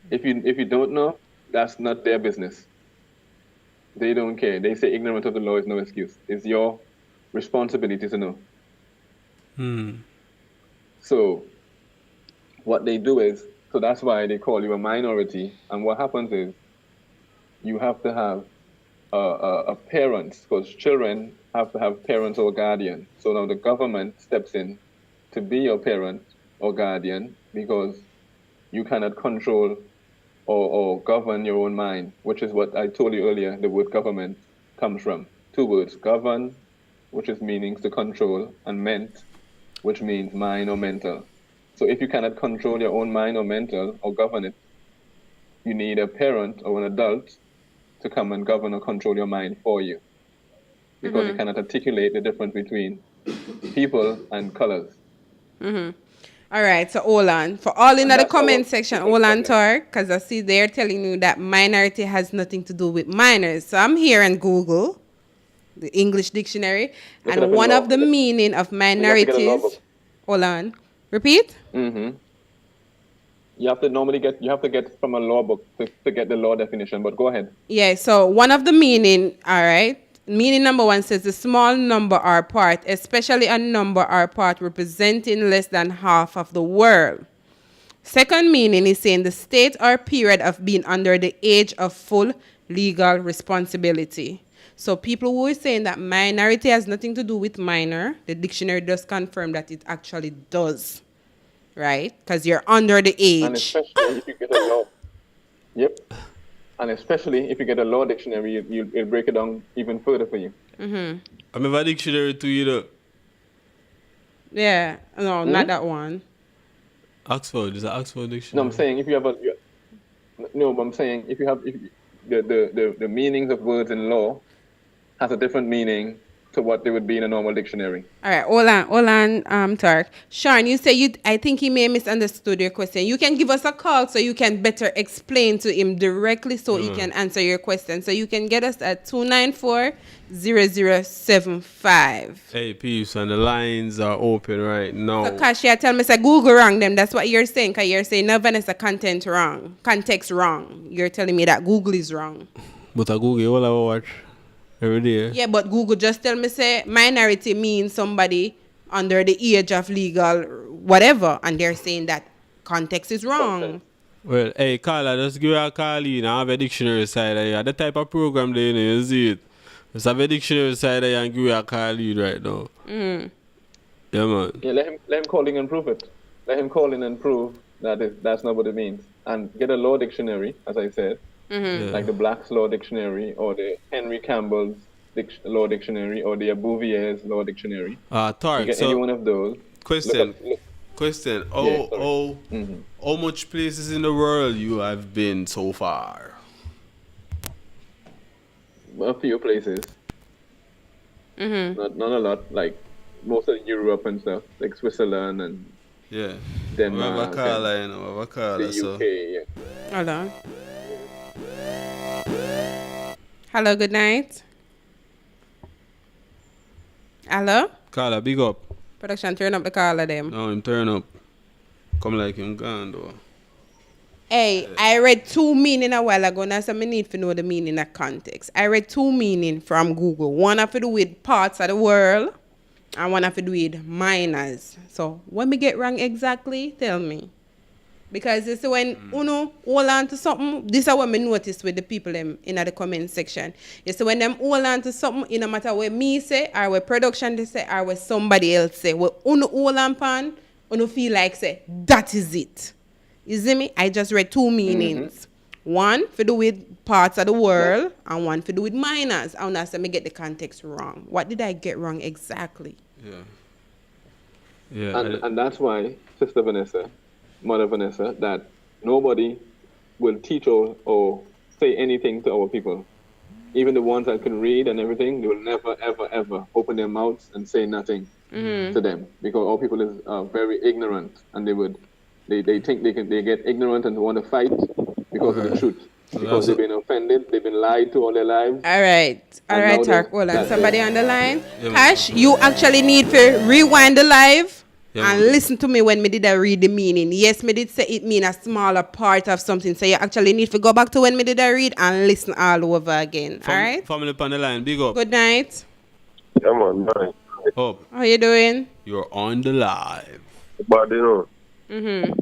If you don't know, that's not their business. They don't care. They say ignorance of the law is no excuse. It's your responsibility to know. So what they do is, so that's why they call you a minority. And what happens is you have to have a parent, because children have to have parents or guardian. So now the government steps in to be your parent or guardian because you cannot control or govern your own mind, which is what I told you earlier, the word government comes from. Two words, govern, which is meanings to control, and ment, which means mind or mental. So if you cannot control your own mind or mental or govern it, you need a parent or an adult to come and govern or control your mind for you. Because you cannot articulate the difference between people and colors. All right, so hold on. For all in the comment section, hold on, Tor, because I see they're telling you that minority has nothing to do with minors. So I'm here in Google, the English dictionary, and one of the meaning of minorities. Hold on. Repeat? You have to get from a law book to get the law definition, but go ahead. Yeah, so one of the meaning, all right, meaning number one says the small number or part, especially a number or part representing less than half of the world. Second meaning is saying the state or period of being under the age of full legal responsibility. So people who are saying that minority has nothing to do with minor, the dictionary does confirm that it actually does, right? Because you're under the age. And especially if you get a law. Yep. And especially if you get a law dictionary, it'll break it down even further for you. I have a dictionary to you though. Yeah, no, not that one. Oxford, is that Oxford dictionary? No, I'm saying if you have a... No, but I'm saying if you have... the meanings of words in law has a different meaning to what they would be in a normal dictionary. All right, hold on, Tark. Sean, you say I think he may have misunderstood your question. You can give us a call so you can better explain to him directly so he can answer your question. So you can get us at 294-0075. Hey, peeps, and the lines are open right now. So Kashia, tell me, say Google wrong them. That's what you're saying, because you're saying no Vanessa context wrong. You're telling me that Google is wrong. But I Google all I watch every day. Yeah, but Google just tell me say minority means somebody under the age of legal whatever, and they're saying that context is wrong. Well, hey, Carla, just give her a call in. I have a dictionary side of you. The type of program there, you see it. Just have a dictionary side of you and give her a call in right now. Yeah, man. Yeah, let him call in and prove it. Let him call in and prove that that's not what it means. And get a law dictionary, as I said. Like the Black's Law Dictionary or the Henry Campbell's Law Dictionary or the Bouvier's Law Dictionary. Tark, get any one of those. Question. How much places in the world you have been so far? A few places. Not a lot. Like most of Europe and stuff, like Switzerland and Denmark. The UK. Yeah. Hold on. Hello, good night. Hello? Carla, big up. Production, turn up the caller them. No, him turn up. Come like him gone though. Hey, I read two meaning a while ago, now so I need to know the meaning of context. I read two meaning from Google. One have to do with parts of the world, and one have to do with minors. So, what me get wrong exactly? Tell me. Because you see when uno hold on to something, this is what me notice with the people in the comment section. You see when them hold on to something, it no matter what me say, or what production they say, or what somebody else say, what uno hold on pan, uno feel like say, that is it. You see me? I just read two meanings. One for do with parts of the world, and one for do with minors. I want to me get the context wrong. What did I get wrong exactly? And that's why, Sister Vanessa, Mother Vanessa, that nobody will teach or say anything to our people. Even the ones that can read and everything, they will never, ever, ever open their mouths and say nothing to them, because our people is very ignorant, and they think they get ignorant and want to fight because of the truth. Because they've been offended, they've been lied to all their lives. All right, Tark, hold on. Somebody on the line. Hash, you actually need to rewind the live. And listen to me when me did I read the meaning. Yes, me did say it mean a smaller part of something. So you actually need to go back to when me did I read and listen all over again. All right? Family on the line, big up. Good night. Come on, night. Up. How you doing? You're on the live. But you know.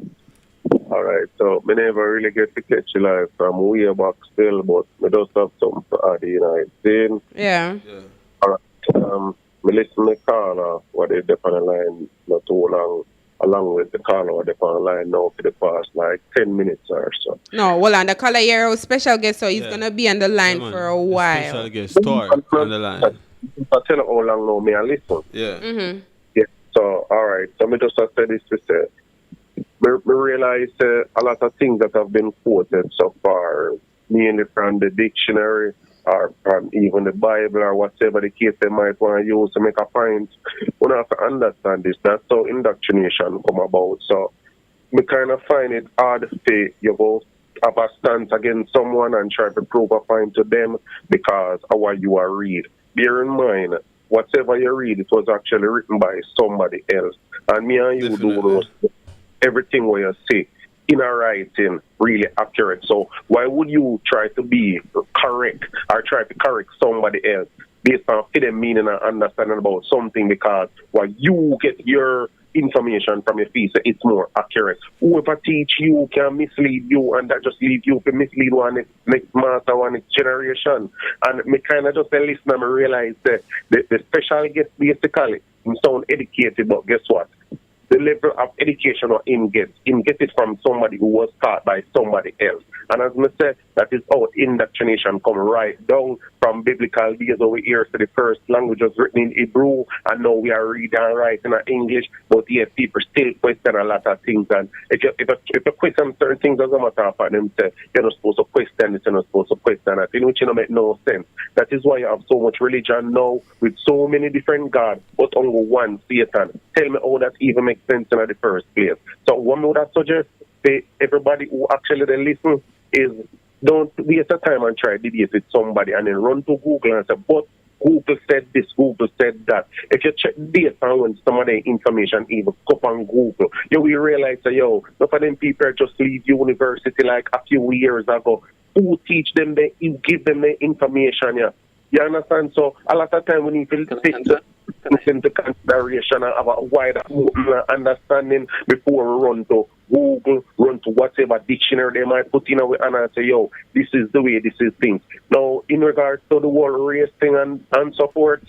All right, so me never really get to catch you live from way back still, but me just have something to add in. Then, all right, me listen to the caller what they dep on the line not too long, along with the caller what they on the line now for the past like 10 minutes or so. No, hold on, the caller here is special guest, so he's gonna be on the line for a while. Special guest, Tark on the line. I tell you how long now me I listen. Yeah. Yeah. So all right, so me just say this to say. we realize a lot of things that have been quoted so far, mainly from the dictionary or from even the Bible or whatever the case they might want to use to make a point. We have to understand this. That's how indoctrination come about. So we kind of find it hard to you go have a stance against someone and try to prove a point to them because of what you are read. Bear in mind, whatever you read, it was actually written by somebody else. And me and you do those, everything what you say in a writing really accurate. So why would you try to be correct or try to correct somebody else based on hidden meaning and understanding about something because what you get your information from your feet, so it's more accurate. Whoever teach you can mislead you and that just leave you to mislead one next master, one next generation. And me kind of just listen and I realize that the special guest basically sound educated, but guess what? The level of education or in get it from somebody who was taught by somebody else. And as I said, that is how indoctrination come right down from biblical days over here to the first language was written in Hebrew, and now we are reading and writing in English, but yet people still question a lot of things. And if you question certain things, doesn't matter for them say you're not supposed to question this, you're not supposed to question that, in which make no sense. That is why you have so much religion now with so many different gods, but only one Satan. Tell me how that even makes sense in the first place. So what would I suggest to everybody who actually they listen is don't waste your time and try to debate with somebody and then run to Google and say, but Google said this, Google said that. If you check data when some of the information even come on Google, you will realize that, enough of them people just leave university like a few years ago. Who teach them, you give them the information, yeah. You understand? So a lot of time we need to take into consideration and have a wider understanding before we run to Google, run to whatever dictionary they might put in and say, this is the way, this is things. Now, in regards to the whole race thing and so forth,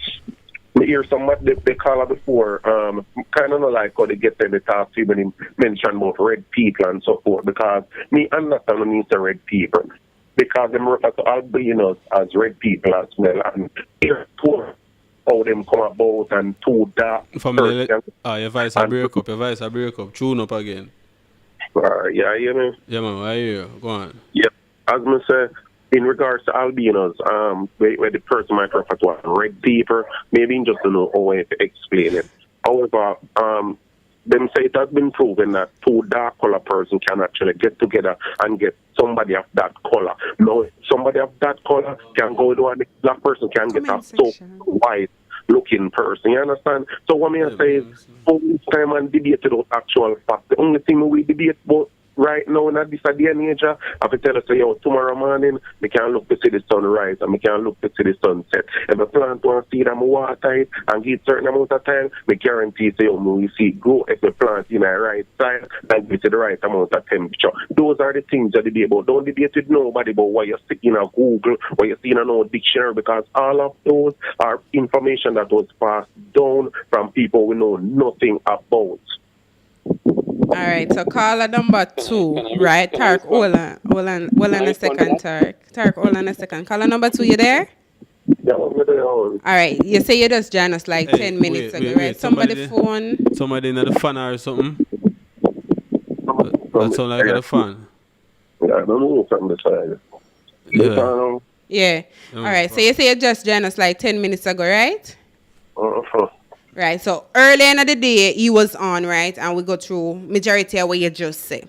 I hear some of they call it before, kind of not like how they get there, they talk to when they mention about red people and so forth, because me understand when you say red people, because they refer to albinos as red people as well, and hear how them come about and too dark. Your voice a break up, tune up again. Yeah, you hear me? Yeah, man, I hear you. Go on. Yeah, as I say, in regards to albinos, where the person might refer to as red people, maybe just to know how to explain it. However, them say it has been proven that two dark color person can actually get together and get somebody of that color. Now, somebody of that color can go to and the black person can get a so white looking person. You understand? So what I say is, all this time and debate about actual fact. The only thing we debate about right now in this day and age, I have to tell us, tomorrow morning, we can look to see the sunrise and we can look to see the sunset. If a plant wants to see them water it and give certain amount of time, we guarantee we see grow if the plant in the right side and give it the right amount of temperature. Those are the things that debate about. Don't debate with nobody about what you see in a Google, what you see in a dictionary, because all of those are information that was passed down from people we know nothing about. All right, so caller number 2, right? Tark, hold on a second, Tark. Tark, hold on a second. Caller number 2, you there? Yeah, I'm there. All right, you say you just joined us like 10 minutes ago, right? Somebody phone. Somebody in the fan or something? That sound like a fan. Yeah, I don't know from the side. Yeah. All right, so you say you just joined us like 10 minutes ago, right? Right, so early in the day, he was on, right? And we go through majority of what you just say.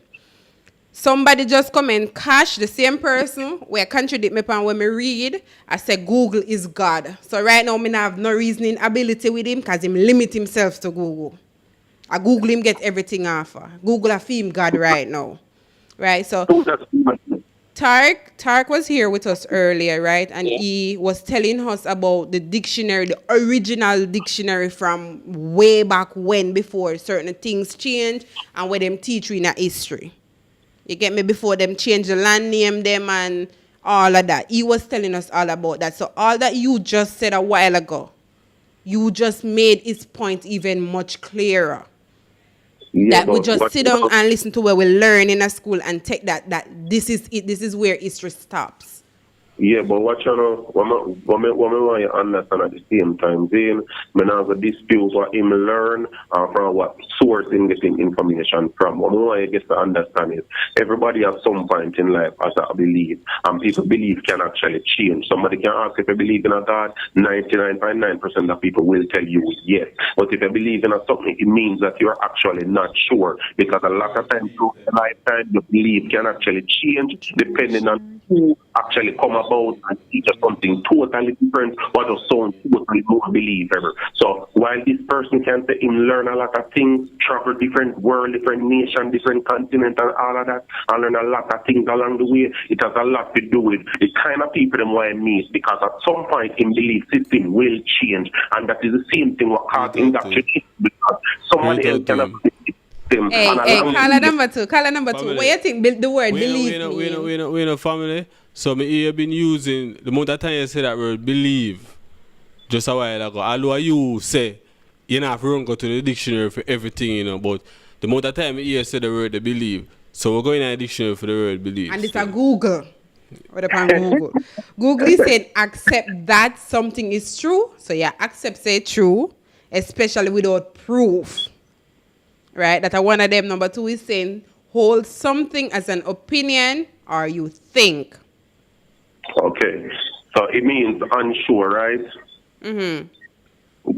Somebody just come and cash the same person where contradict me upon when me read. I say Google is God. So right now, me have no reasoning ability with him because him limit himself to Google. I Google him, get everything off. Google a film God right now. Right, so Tark was here with us earlier, right? And he was telling us about the dictionary, the original dictionary from way back when, before certain things changed and where them teach you in a history. You get me? Before them change the land name them and all of that. He was telling us all about that. So all that you just said a while ago, you just made his point even much clearer. Yeah, that we just sit down and listen to what we learn in a school and take that this is it. This is where history stops. Yeah, but what you know, what me want you understand at the same time, Zane, me not go dispute what him learn from what source him getting information from. What me want you get to understand is everybody at some point in life has a belief, and people belief can actually change. Somebody can ask if you believe in a God, 99.9% of people will tell you yes. But if you believe in a something, it means that you're actually not sure, because a lot of times through your lifetime, your belief can actually change depending on who actually come about and teach us something totally different, what does sound totally more believe ever. So while this person can say him learn a lot of things, travel different world, different nation, different continent and all of that, and learn a lot of things along the way, it has a lot to do with the kind of people them want to meet, because at some point in belief system will change, and that is the same thing what caused indoctrination, because somebody else cannot them. Hey, caller number two. Family. What you think the word believe we know family. So me have been using the amount of time you say that word believe just a while ago. Although you say you don't have to go to the dictionary for everything, you know, but the amount of time you say the word believe. So we're going to the dictionary for the word believe. And it's a Google. What upon Google? Google is said accept that something is true. So yeah, accept say true, especially without proof. Right? That one of them. Number two is saying hold something as an opinion or you think. Okay. So it means unsure, right? Mm-hmm.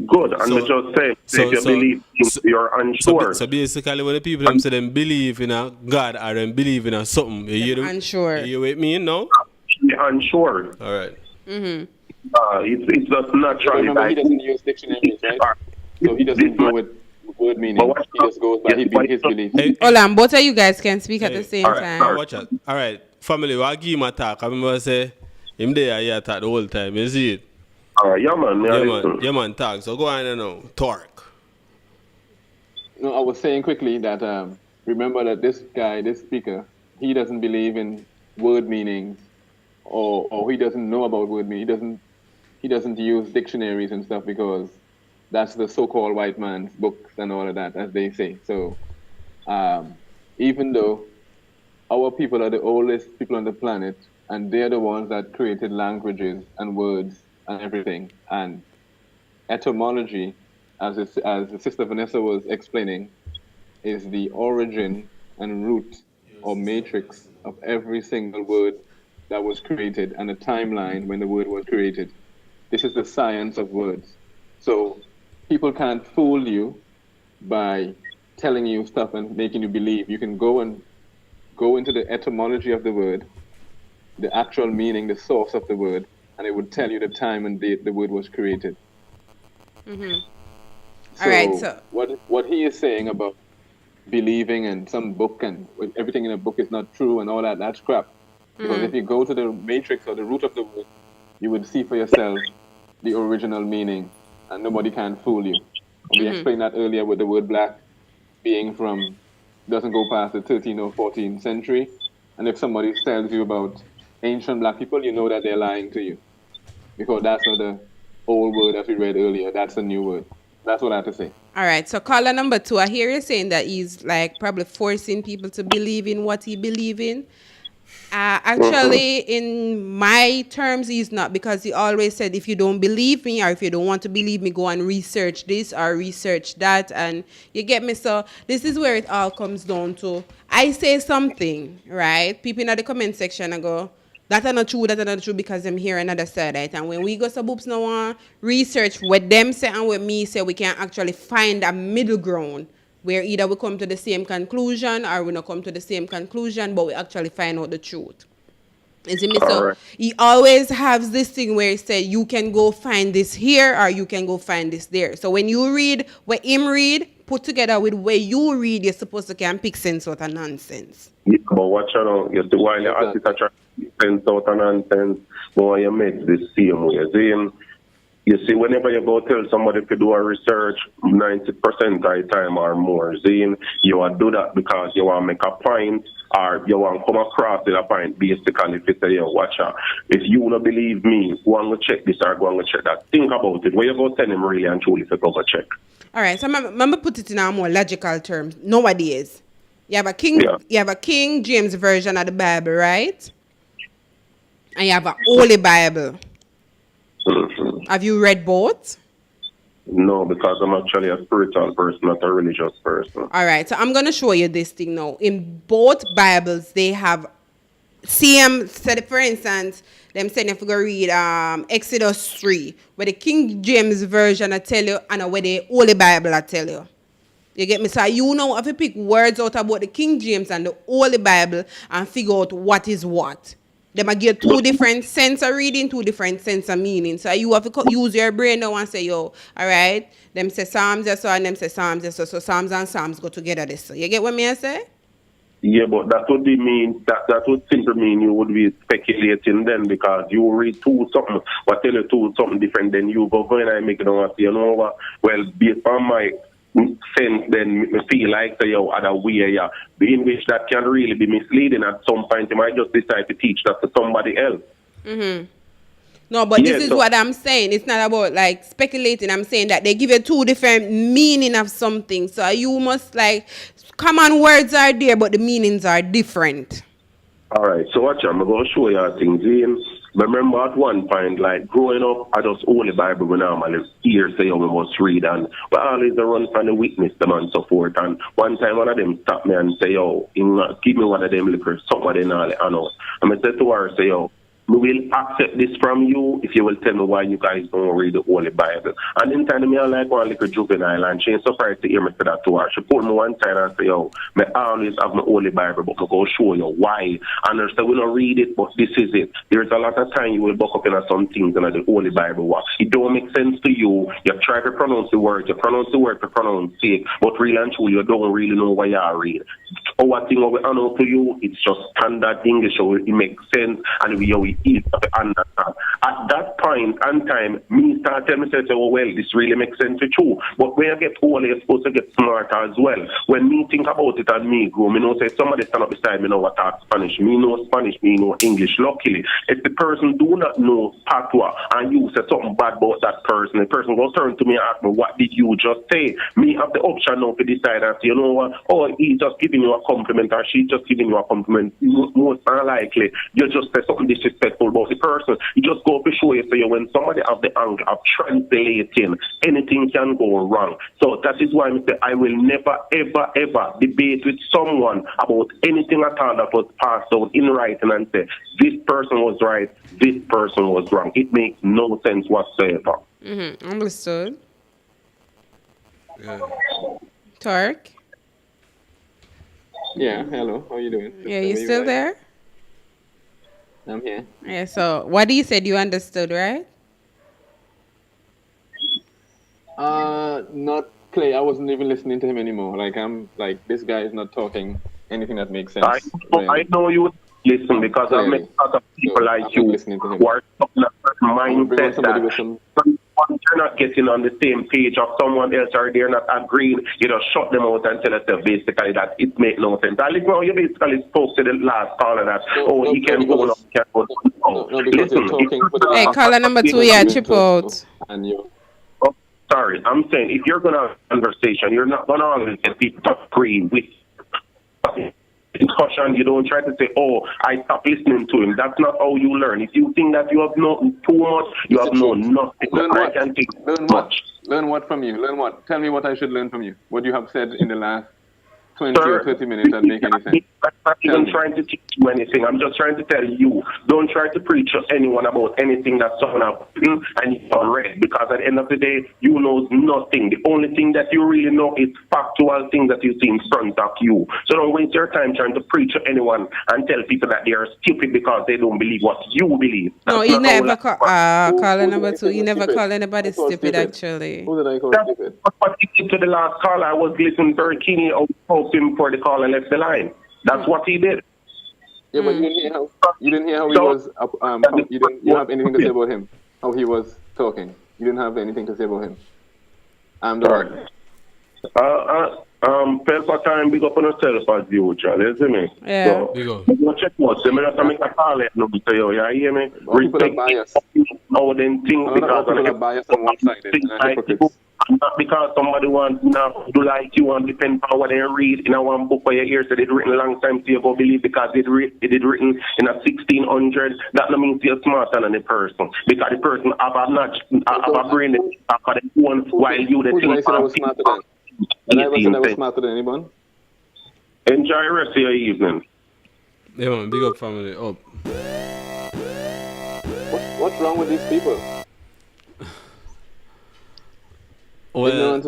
Good. And we just say if you believe you're unsure. So basically when the people them say them believe in a God or them believe in a something, you unsure. You with me now? Unsure. All right. Mm-hmm. It's just naturally. Remember, he doesn't use dictionaries, right? So he doesn't go with word meaning. He just goes by his belief. Hold on, both of you guys can speak at the same time. Watch out. All right. Family, I give him a talk. I remember say him there here talk the whole time. You see it? Yeah, man. Yeah, man, talk. So go on and now. Talk. No, I was saying quickly that remember that this guy, this speaker, he doesn't believe in word meanings, or he doesn't know about word meaning. He doesn't use dictionaries and stuff because that's the so-called white man's books and all of that, as they say. So even though our people are the oldest people on the planet, and they're the ones that created languages and words and everything, and etymology, as the sister Vanessa was explaining, is the origin and root or matrix of every single word that was created and a timeline when the word was created. This is the science of words. So people can't fool you by telling you stuff and making you believe. You can go into the etymology of the word, the actual meaning, the source of the word, and it would tell you the time and date the word was created. Mm-hmm. So all right. So what he is saying about believing in some book and everything in a book is not true and all that, that's crap. Because if you go to the matrix or the root of the word, you would see for yourself the original meaning, and nobody can fool you. We explained that earlier with the word black being doesn't go past the 13th or 14th century. And if somebody tells you about ancient black people, you know that they're lying to you. Because that's not the old word that we read earlier. That's a new word. That's what I have to say. all right. So caller number two, I hear you saying that he's like probably forcing people to believe in what he believes in. Actually, in my terms, he's not, because he always said, if you don't believe me or if you don't want to believe me, go and research this or research that. And you get me? So this is where it all comes down to. I say something, right? People in the comment section, I go, that's not true, because I'm here another side, right? And when we go to Boops now on research what them say and what me say, we can actually find a middle ground where either we come to the same conclusion or we not come to the same conclusion, but we actually find out the truth. You see me? So he always has this thing where he said, you can go find this here or you can go find this there. So when you read what him read, put together with where you read, you're supposed to can pick sense out of nonsense. Yeah, but watch out, you see, while the artist are trying to make sense out of nonsense, but when you make this same way, you see, whenever you go tell somebody to do a research, 90% of the time or more, you will do that because you want to make a point or you want to come across with a point. Basically, if you say, yo, watch out, if you don't believe me, go and go check this or go and go check that. Think about it. Where you go tell him really and truly to go check. All right, so I'm going to put it in a more logical terms. Nowadays, you have a King James version of the Bible, right? And you have a Holy Bible. Mhm. Have you read both? No, because I'm actually a spiritual person, not a religious person. All right, so I'm going to show you this thing now. In both Bibles, they have same, so for instance, them saying if you go read Exodus 3, where the King James Version I tell you, and where the Holy Bible I tell you. You get me? So you know if you pick words out about the King James and the Holy Bible and figure out what is what. They might give two different sense of reading, two different sense of meaning. So you have to use your brain now and say, yo, all right, them say Psalms yes, and them say Psalms yes, so Psalms and Psalms go together this. So you get what me I say? Yeah, but that would be mean that would simply mean you would be speculating then, because you read two something, but tell you two something different, then you go and I make it on you know what? Well, based on my sense, then me feel like say yo other way, yeah. In which that can really be misleading at some point. You might just decide to teach that to somebody else. Mm-hmm. No, but Yeah, this is so- what I'm saying. It's not about like speculating. I'm saying that they give you two different meaning of something. So you must like common words are there, but the meanings are different. All right, so watch, I'm going to show you how things in. Remember at one point, like growing up, I just own the Bible when I'm here, say we must read, and we always run from the witness them and so forth. And one time one of them stopped me and say, yo, give me one of them liquor, something of them all, I know. And I said to her, say, yo, we will accept this from you if you will tell me why you guys don't read the Holy Bible. And in time, me I like one little juvenile, and she ain't surprised to hear me say that to her. She put me one side and say, yo, me always have my Holy Bible, but I go show you why. And I say, we don't read it, but this is it. There's a lot of time you will buck up in some things in the Holy Bible. What? It don't make sense to you. You try to pronounce the word, you pronounce the word to pronounce it, but really and truly, you don't really know what you read. Our thing we know to you, it's just standard English, so it makes sense, and we easy to understand. At that point and time, me start telling myself, oh well, this really makes sense to you. But when you get older, you're supposed to get smarter as well. When me think about it and me grow, me know say somebody stand up beside me know what talk Spanish. Me know Spanish, me know English. Luckily, if the person do not know patois and you say something bad about that person, the person will turn to me and ask me, what did you just say? Me have the option now to decide and say, you know what, oh, he's just giving you a compliment or she's just giving you a compliment. Most unlikely, you just say something disrespectful about the person. You just go to show you, so when somebody have the angle of translating, anything can go wrong. So that is why I will never, ever, ever debate with someone about anything at all that was passed out in writing and say, this person was right, this person was wrong. It makes no sense whatsoever. Mm-hmm. Understood. Yeah. Tark? Yeah, hello. How you doing? Yeah, you still there? I'm here. Yeah, so what you said you understood, right? Not Clay. I wasn't even listening to him anymore. Like this guy is not talking anything that makes sense. I know you listen because I met a lot of people like you who are stuck in a certain mindset that you're not getting on the same page of someone else or they're not agreeing, you know, shut them out and tell us that basically that it makes no sense. I like you basically spoke to the last caller that, he can go up, he can go up. Listen, hey, caller number 2, yeah, chip out. And you. Oh, sorry, I'm saying if you're going to have a conversation, you're not going to always get people to agree with discussion. You don't try to say, oh, I stopped listening to him. That's not how you learn. If you think that you have known too much, you have known nothing. Learn what? Learn what? Learn what from you? Learn what? Tell me what I should learn from you. What you have said in the last 20 or 30 minutes that make any sense. I'm not even trying to teach you anything. I'm just trying to tell you, don't try to preach to anyone about anything that someone has written and you have read, because at the end of the day, you know nothing. The only thing that you really know is factual things that you see in front of you. So don't waste your time trying to preach to anyone and tell people that they are stupid because they don't believe what you believe. No, he never caller number 2. He never called anybody stupid, actually. Who did I call stupid? That's what he did to the last caller. I was listening very keenly. I spoke to him before the call and left the line. That's what he did. Yeah, but you didn't hear how he was. You didn't have anything to say about him. How he was talking. You didn't have anything to say about him. I'm the one. Pelpa time, big up on yourself as usual, you see me? Yeah. So, go check out, so I have to make a call it, no, so you hear me? People are biased. How then think because people are biased on one side. Not because somebody wants to do like you and depend on what they read in a one book where you hear said it written a long time so you go believe because it is written in a 1600. That no means you're smarter than the person. Because the person have a brain that for the one while you the Who did I think say I was smarter than? Did I ever say I was smarter than anyone? Enjoy the rest of your evening. Yeah, man, big up family. Up. What's wrong with these people? Well, ignorance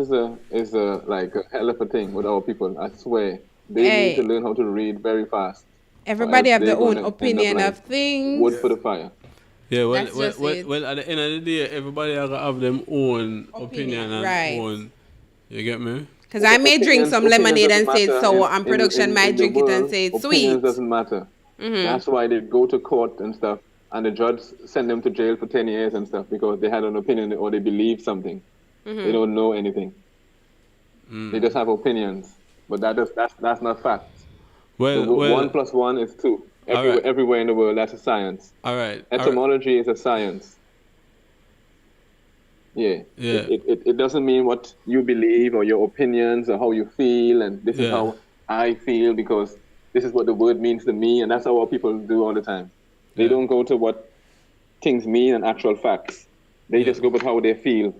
is like a hell of a thing with our people. I swear, they need to learn how to read very fast. Everybody have their own end up opinion like of things. wood for the fire. Yeah, That's just it. well, at the end of the day, everybody have them own opinion and right. own. You get me? Because I may drink some lemonade and say it's sour, and in- production might in the drink it and world, say it's opinions sweet. doesn't matter. That's why they go to court and stuff, and the judge send them to jail for 10 years and stuff because they had an opinion or they believe something. They don't know anything. They just have opinions, but that's not fact. Well, 1 + 1 is 2. Everywhere in the world, that's a science. All right. Etymology is a science. Yeah. It doesn't mean what you believe or your opinions or how you feel, and this is how I feel because this is what the word means to me, and that's how our people do all the time. They don't go to what things mean and actual facts. They just go with how they feel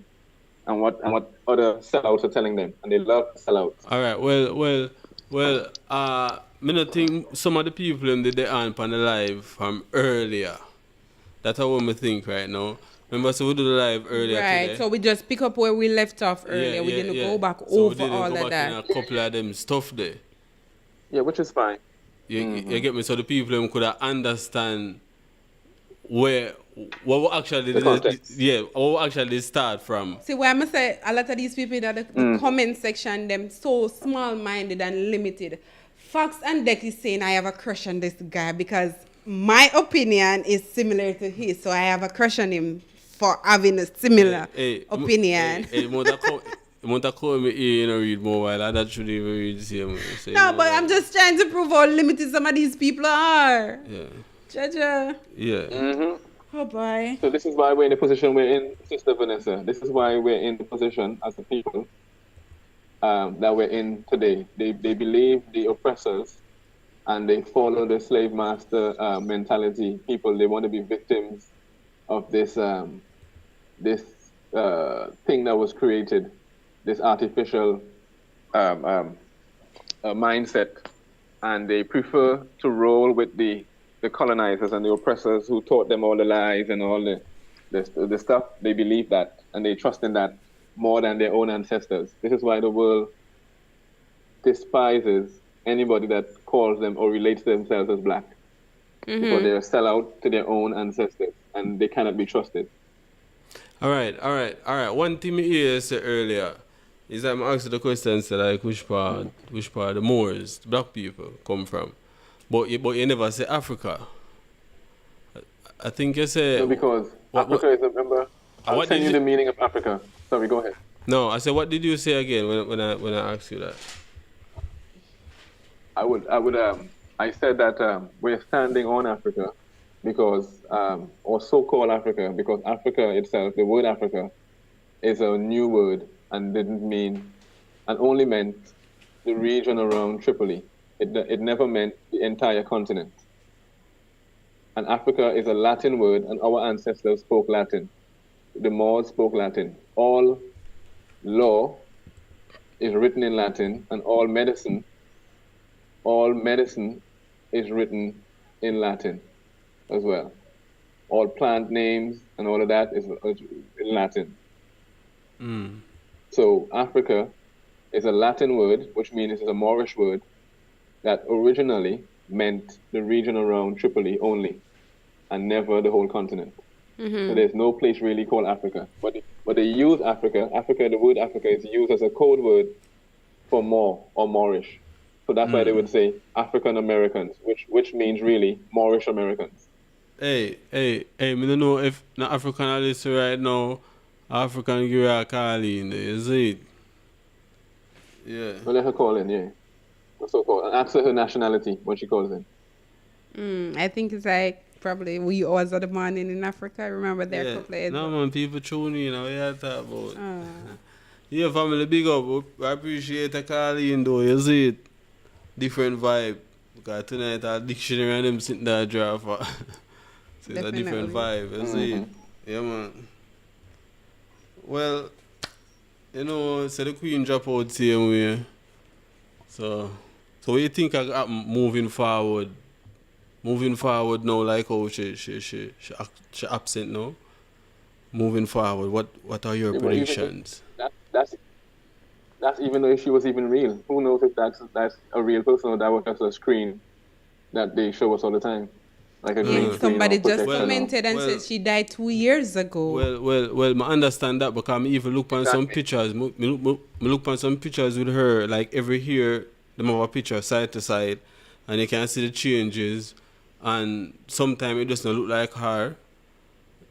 and what other sellouts are telling them, and they love sellouts. All right. Well. Me not think some of the people in they on the live from earlier. That's how we think right now. Remember, so we do the live earlier today. Right, so we just pick up where we left off earlier. We didn't go back over all of that. In a couple of them stuff there. Yeah, which is fine. You get me? So the people them could understand what we actually start from. See, why I must say a lot of these people in the comment section, them so small-minded and limited. Fox and Deck is saying I have a crush on this guy because my opinion is similar to his, so I have a crush on him for having a similar opinion. Hey, call me here and read more while I that should even read the same. No, but I'm just trying to prove how limited some of these people are. Yeah. Jaja. Yeah. Oh boy. So this is why we're in the position we're in, Sister Vanessa. This is why we're in the position as a people that we're in today. They believe the oppressors and they follow the slave master mentality. People, they want to be victims of this thing that was created, this artificial mindset, and they prefer to roll with the colonizers and the oppressors who taught them all the lies and all the stuff. They believe that, and they trust in that more than their own ancestors. This is why the world despises anybody that calls them or relates to themselves as black. Because they're a sellout to their own ancestors, and they cannot be trusted. All right. One thing you said earlier is I'm asking the questions like which part the Moors, the black people, come from. But you never say Africa. I think you say... No, because Africa is, remember, I'll tell you the meaning of Africa. Sorry, go ahead. No, I said, what did you say again when I asked you that? I said that we're standing on Africa because, or so-called Africa, because Africa itself, the word Africa, is a new word and didn't mean, and only meant the region around Tripoli. It never meant the entire continent. And Africa is a Latin word, and our ancestors spoke Latin. The Moors spoke Latin. All law is written in Latin, and all medicine is written in Latin as well. All plant names and all of that is in Latin. So Africa is a Latin word, which means it's a Moorish word that originally meant the region around Tripoli only, and never the whole continent. So there's no place really called Africa. But they use Africa, the word Africa is used as a code word for Moor or Moorish. So that's why they would say African Americans, which means really Moorish Americans. Hey, I don't know if the African are listening right now, African give her a call in there, is it? Yeah. Well, let her call in, yeah. So called. And ask her her nationality when she calls in. I think it's like probably wee hours of the morning in Africa. I remember there a couple of No man, people tune in, we are talking about. Yeah, family, big up. I appreciate the calling though. You see it? Different vibe. Because tonight our dictionary and them sitting there draft. So it's a different vibe. You see it? Yeah, man. Well, you know, so the Queen drop out same way. So what you think of moving forward? Moving forward now, like how she absent now. Moving forward, what are your predictions? That's even though she was even real. Who knows if that's a real person or that was just a screen that they show us all the time. Like a green screen. Somebody just commented and said she died 2 years ago. Well, I understand that because I even look on some pictures. Me look on some pictures with her, like every year, them have a picture side to side, and you can see the changes, and sometimes it doesn't look like her.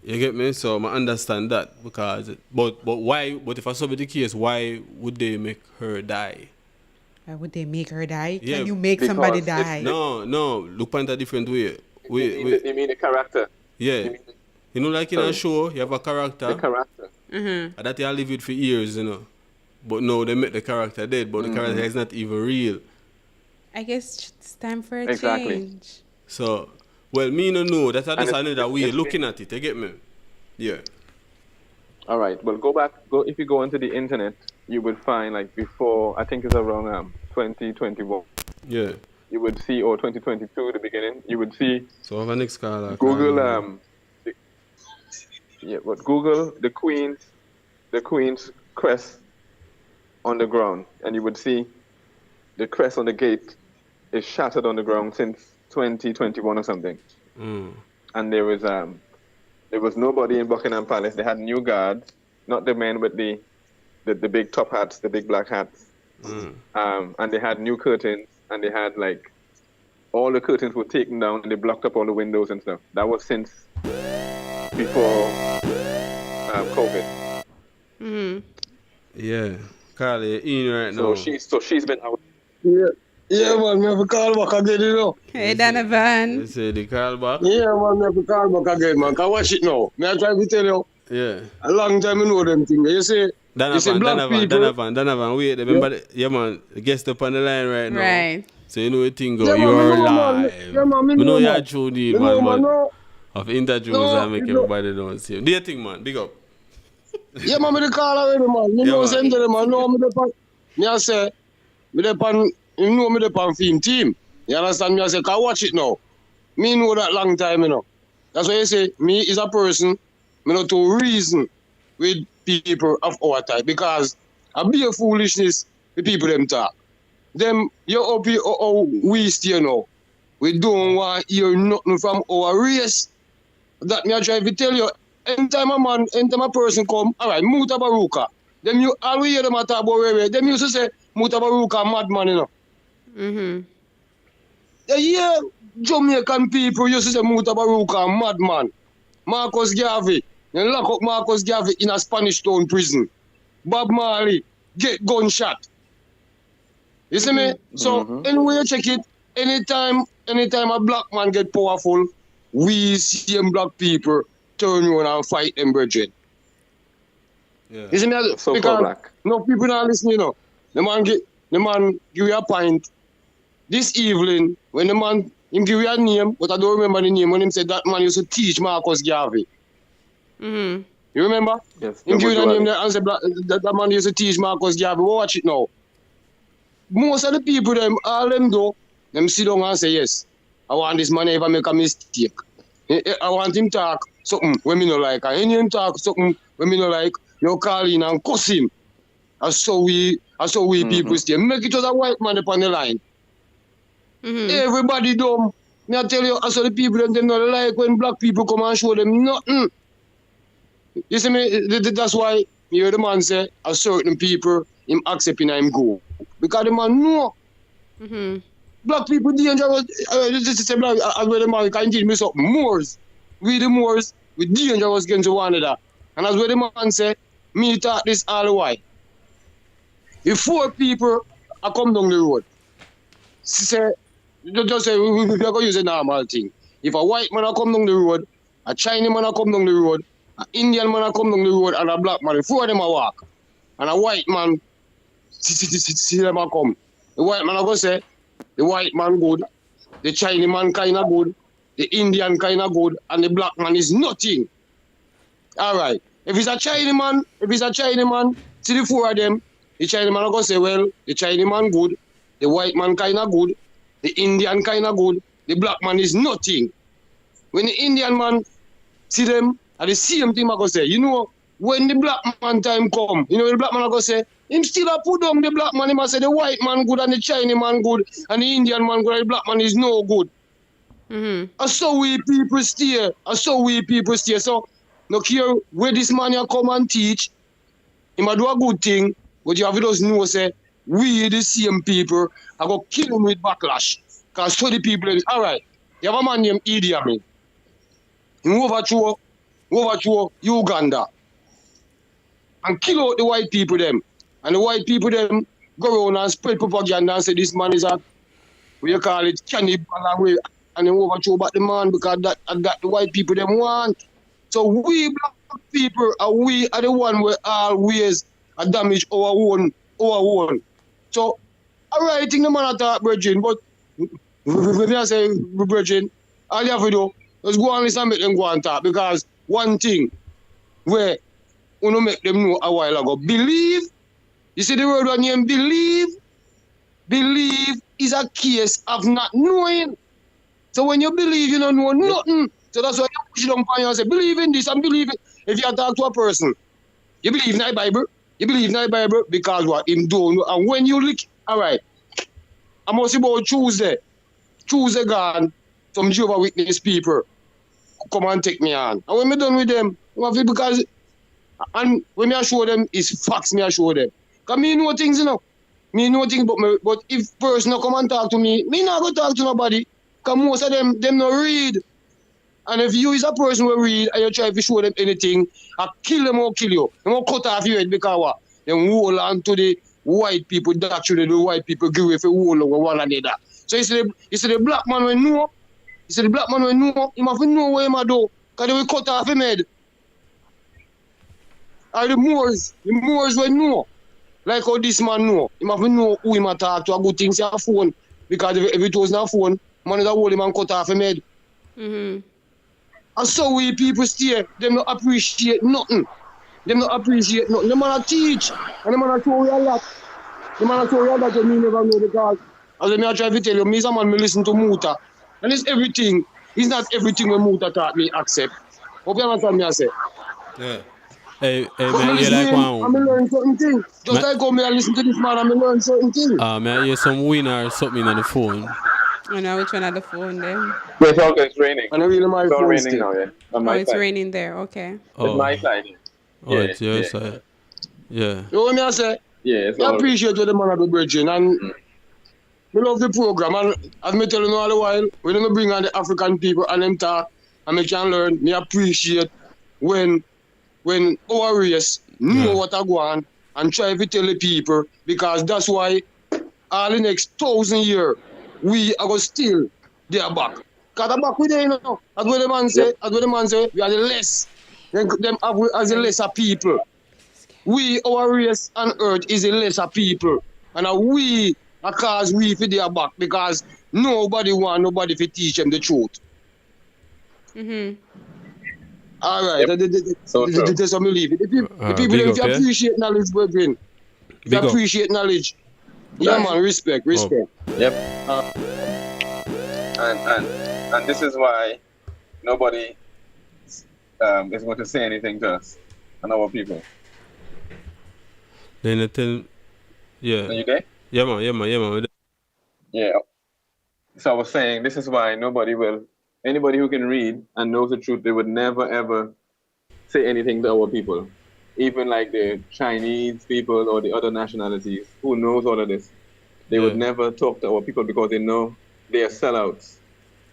You get me? So I understand that because, but why? But if I saw the case, why would they make her die? Why would they make her die? Yeah, Can you make somebody die? No. Look on a different way. You mean the character? Yeah. You know, like in a show, you have a character. The character. Mm-hmm. And that you live with for years, you know. But no, they make the character dead, but the character is not even real. I guess it's time for a change. So, well, me no know. That's another way looking at it. You get me? Yeah. All right. Well, if you go onto the internet, you would find like before, I think it's around 2021. Yeah. You would see, or 2022, the beginning, you would see. So have a next call. Google, Google the Queen's crest on the ground, and you would see the crest on the gate is shattered on the ground since 2021 or something. And there was nobody in Buckingham Palace. They had new guards, not the men with the big top hats, the big black hats. And they had new curtains, and they had like all the curtains were taken down, and they blocked up all the windows and stuff. That was since before COVID. Yeah, Carly, in right now. So she's been out. Yeah, man, me have to call back again, you know. Hey, Donovan. You say the call back? Yeah, man, me have to call back again, man. Can watch it now. Me I try to tell you. Yeah. A long time I know them things. You see, Donovan, wait. Remember, yeah, man, guest up on the line right now. Right. So you know the thing go, you're live. Me know you're true deal, man, man. Of interviews and make everybody know. See. Do you think, man? Big up. Yeah, man, me the call already, man. You know, send to them, man. No, me the pan. Me I say, me the pan. You know me the pan film team. You understand me? I say, can watch it now. Me know that long time, you know. That's why you say, me is a person, me not to reason with people of our type. Because I be a foolishness with people them talk. Them, you up here, we stay now. We don't want to hear nothing from our race. That me I try to tell you, anytime a person come, all right, Mutabaruka. Them you always hear them talk about where them used to say Mutabaruka madman, you know. Yeah, Jamaican people used to say Mutabaruka madman. Marcus Garvey, they lock up Marcus Garvey in a Spanish Town prison. Bob Marley get gunshot. You see me? So anyway, you check it. Anytime a black man get powerful, we same black people turn around and fight them, brethren. Yeah. You see me? So because black. no people not listening, you know. The man give you a pint. This evening, when the man him give you a name, but I don't remember the name, when him said that man used to teach Marcus Garvey. You remember? Yes. Him give you the name there and said that man used to teach Marcus Garvey. Watch it now. Most of the people, all them do, them sit down and say, yes, I want this man if I make a mistake. I want him talk something when me no like. And him talk something when me no like, you call in and cuss him. That's how we people stay. Make it was a white man upon the line. Everybody dumb. Me I tell you, I saw the people them not like when black people come and show them nothing. You see me? That's why you hear the man say a certain people him accepting him go. Because the man know. Black people dangerous. Just to say black, as well the man can teach me something. Moors. We the Moors, we dangerous against one another. And as well the man say, me talk this all the while. If 4 people are come down the road, say, just say, we're going to use a normal thing. If a white man come down the road, a Chinese man come down the road, an Indian man come down the road, and a black man, 4 of them a walk. and a white man see them a come. The white man a go say, the white man good, the Chinese man kind of good, the Indian kind of good, and the black man is nothing. All right. If it's a Chinese man, see the four of them, the Chinese man a go say, well, the Chinese man good, the white man kind of good, the Indian kind of good, the black man is nothing. When the Indian man see them, at the same thing I go say, you know, when the black man time come, you know the black man I go say, him still a put down the black man, him a say the white man good and the Chinese man good and the Indian man good and the black man is no good. And so we people stay. So no care where this man you come and teach, him a do a good thing, but you have to just know say, we the same people I go kill him with backlash. Cause so the people, all right, you have a man named Idi Amin. He overthrow Uganda and kill out the white people them. And the white people them go around and spread propaganda and say this man is a, what you call it, cannibal and they overthrow back the man because that the white people them want. So we black people are the one where always damage our own. So alright, think the man attack Virgin, but when I say Virgin, all you have to do is go and listen and make them go and talk, because one thing where you make them know a while ago, believe, you see the word one name, believe is a case of not knowing. So when you believe, you don't know nothing. So that's why you push it on fire and say, believe in this and believe it. If you talk to a person, you believe in the Bible, because what him do, and when you look, all right, I must about Tuesday gone, some Jehovah Witness people come and take me on. And when me done with them, because, and when me show them, it's facts me show them. Because me know things, you know. Me know things, but if person come and talk to me, me not go talk to nobody. Because most of them no read. And if you is a person who read and you try to show them anything, I kill them or kill you. They won't cut off your head because what? They hold on to the white people doctrine, the white people give away for hold on one another. So you see the black man will know. He must know what he do. Because they will cut off him head. And the Moors will know. Like how this man know. He must know who he must talk to a good things on phone. Because if it was not phone, man is a hold him and cut off him head. And so we people stay, them not appreciate nothing. The man teach, and the man show you a lot. The man show you a lot that you never know, because as I try to tell you, me is a man, me listen to Muta. And it's everything. It's not everything when Muta taught me accept. Hope you understand me I say. Yeah. Hey, man, you like one? I'm learn certain things. Just like how me I listen to this man, I'm learn certain things. Man, I hear some winner or something on the phone. I know which one on the phone then. Wait, okay, it's raining. And I really my it's all phone raining still. now, yeah. On Oh, my it's side. raining there. Okay. Oh. It's my side. Oh, it's your side. Yeah. You know what I say? Yeah, it's I all appreciate what the man do, Bridging, and we love the program. And as me tell you all the while, we don't bring on the African people and them talk, and we can learn. Me appreciate when our race know what I go on and try to tell the people, because that's why all the next 1,000 years we are going to still they are back. Because they're back with them, you know. As what the man say, we are the less. Them as the lesser people. We, our race on earth is the lesser people. And we are cause we for their back, because nobody to teach them the truth. All right. That's what I believe. The people if you appreciate knowledge, brethren. If you appreciate knowledge. Yeah, man, respect. Yep. And this is why nobody is going to say anything to us and our people. Then I tell, yeah. Are you there? Yeah, man. Yeah. So I was saying, this is why anybody who can read and knows the truth, they would never ever say anything to our people. Even like the Chinese people or the other nationalities who knows all of this, they would never talk to our people, because they know they are sellouts,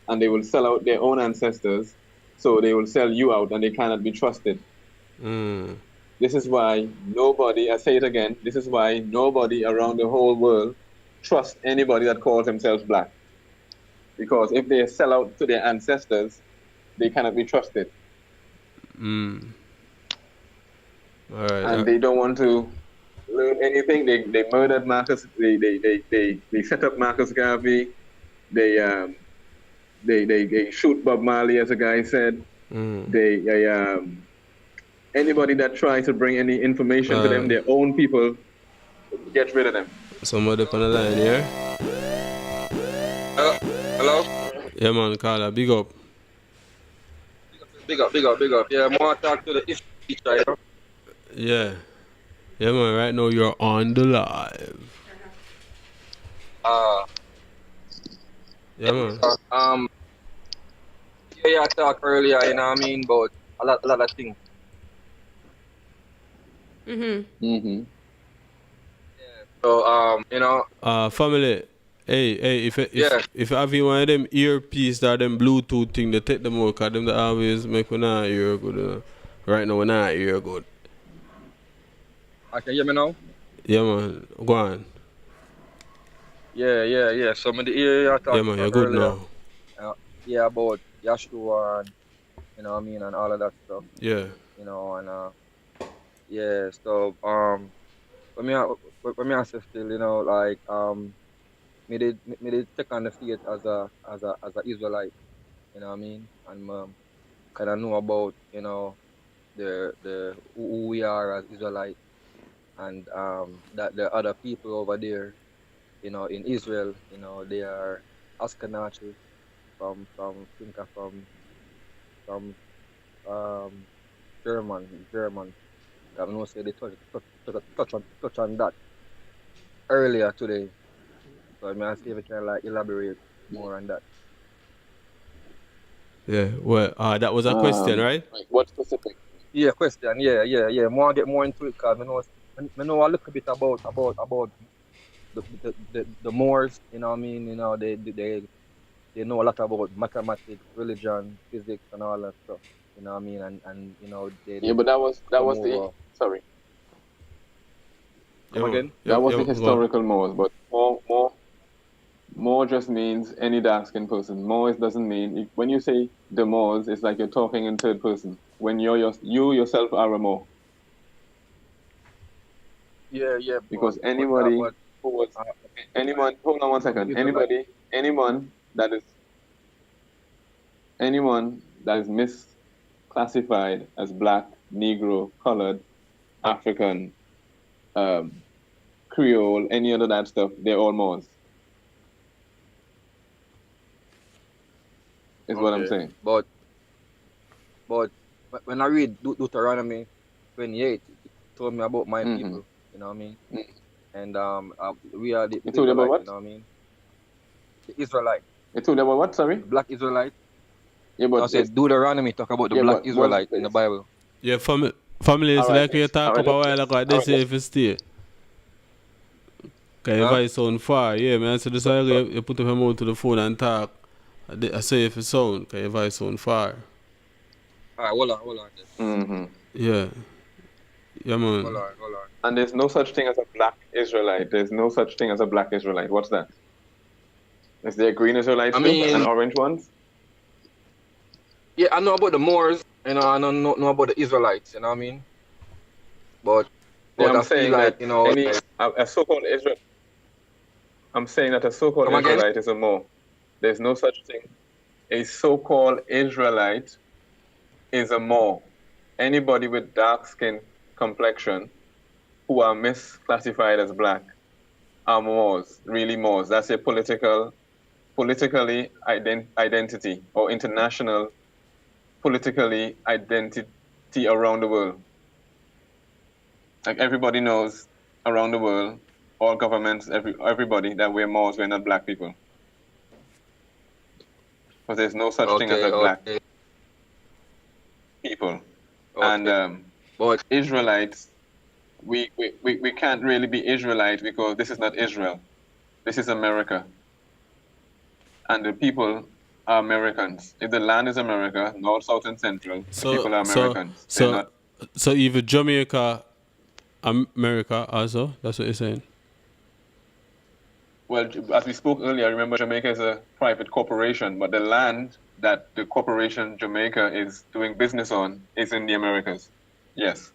and they will sell out their own ancestors, so they will sell you out, and they cannot be trusted. This is why I say it again, this is why nobody around the whole world trusts anybody that calls themselves black. Because if they sell out to their ancestors, they cannot be trusted. All right. And they don't want to learn anything. They murdered Marcus. They set up Marcus Garvey. They shoot Bob Marley, as a guy said. Anybody that tries to bring any information to them, their own people, get rid of them. Somebody on the line here. Hello? Yeah, man, Carla, big up. Big up. Yeah, I want to talk to the history teacher, you know? Yeah. Yeah, man, right now you're on the live. Yeah, man. I talked earlier, you know what I mean, about a lot of things. So, you know. Family, hey, if you have one of them earpiece or them Bluetooth thing, they take them out, because them that always make me not hear good. Right now, we not hear good. Can you hear me now? Yeah, man, go on. Yeah. So, I'm the talk Yeah, man, you're good earlier. now. Yeah, about Yashua and, you know what I mean, and all of that stuff. Yeah. You know, and, yeah, so, when me ask still, you know, like, me did take on the faith as a Israelite, you know what I mean, and kind of know about, you know, the who we are as Israelites, and that the other people over there, you know, in Israel, you know, they are Ashkenazi from German. I know say they touch on that earlier today. So I mean, see if I can like elaborate more on that. Yeah, well, that was a question, right? Like what specific? Yeah, question. Yeah. More get more into it, because I know a little bit about the Moors. You know what I mean? You know they know a lot about mathematics, religion, physics, and all that stuff. You know what I mean? And you know they Yeah, but that was the sorry. Come again? That was the historical Moors, but Moor just means any dark skinned person. Moors doesn't mean, when you say the Moors, it's like you're talking in third person. When you yourself are a Moor. Yeah. Because anybody who was anyone, hold on one second. Anyone that is misclassified as black, Negro, colored, African, Creole, any other that stuff, they're all Moors. Is what I'm saying. But when I read Deuteronomy 28, it told me about my people. You know what I mean? And we are the It told you about what? You know what I mean? The Israelite. It told you about what? Sorry. The black Israelite. Yeah, but I said Deuteronomy talk about the black Israelite in the Bible. Yeah, family is like you talk up a while ago. They say if you stay. Because your voice sound far. Yeah, man. So this is you put up your mouth to the phone and talk. I say if you sound, because your voice sound far. Alright, hold on. Yeah. Yeah, man. Hold on. And there's no such thing as a black Israelite. There's no such thing as a black Israelite. What's that? Is there green Israelites and orange ones? Yeah, I know about the Moors, you know, I don't know about the Israelites, you know what I mean? But I'm saying like, that you know, a so-called Israel. I'm saying that a so-called Israelite is a Moor. There's no such thing. A so-called Israelite is a Moor. Anybody with dark skin complexion who are misclassified as black are Moors, really Moors. That's a politically identity or international politically identity around the world. Like everybody knows around the world, all governments, everybody, that we're Moors, we're not black people. Because there's no such thing as a black people. And but Israelites, we can't really be Israelite because this is not Israel. This is America. And the people are Americans. If the land is America, North, South, and Central, the people are Americans. So even Jamaica, America also? That's what you're saying? Well, as we spoke earlier, remember Jamaica is a private corporation, but the land that the corporation Jamaica is doing business on is in the Americas. Yes.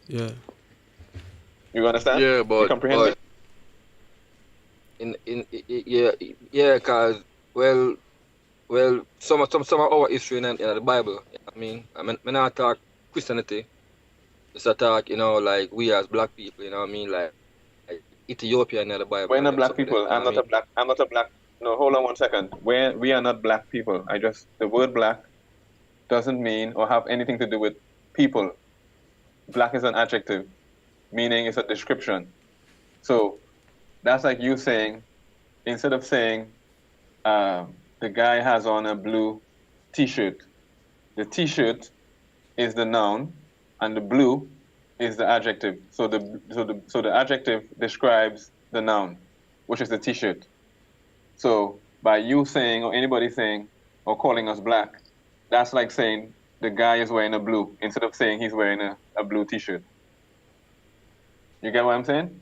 Yeah. You understand? Yeah, You comprehend me? yeah, cause some of our history in the Bible. I not talk Christianity. It's a talk, like we as black people. Like Ethiopia in the Bible We're and not them black stuff like people. that. I'm not a black. I'm not a black. No, hold on one second. We are not black people. The word black doesn't mean or have anything to do with people. Black is an adjective, meaning it's a description. So that's like you saying, instead of saying the guy has on a blue T-shirt, the T-shirt is the noun, and the blue is the adjective. So the adjective describes the noun, which is the T-shirt. So by you saying or anybody saying or calling us black, that's like saying the guy is wearing a blue instead of saying he's wearing a blue T-shirt. You get what I'm saying?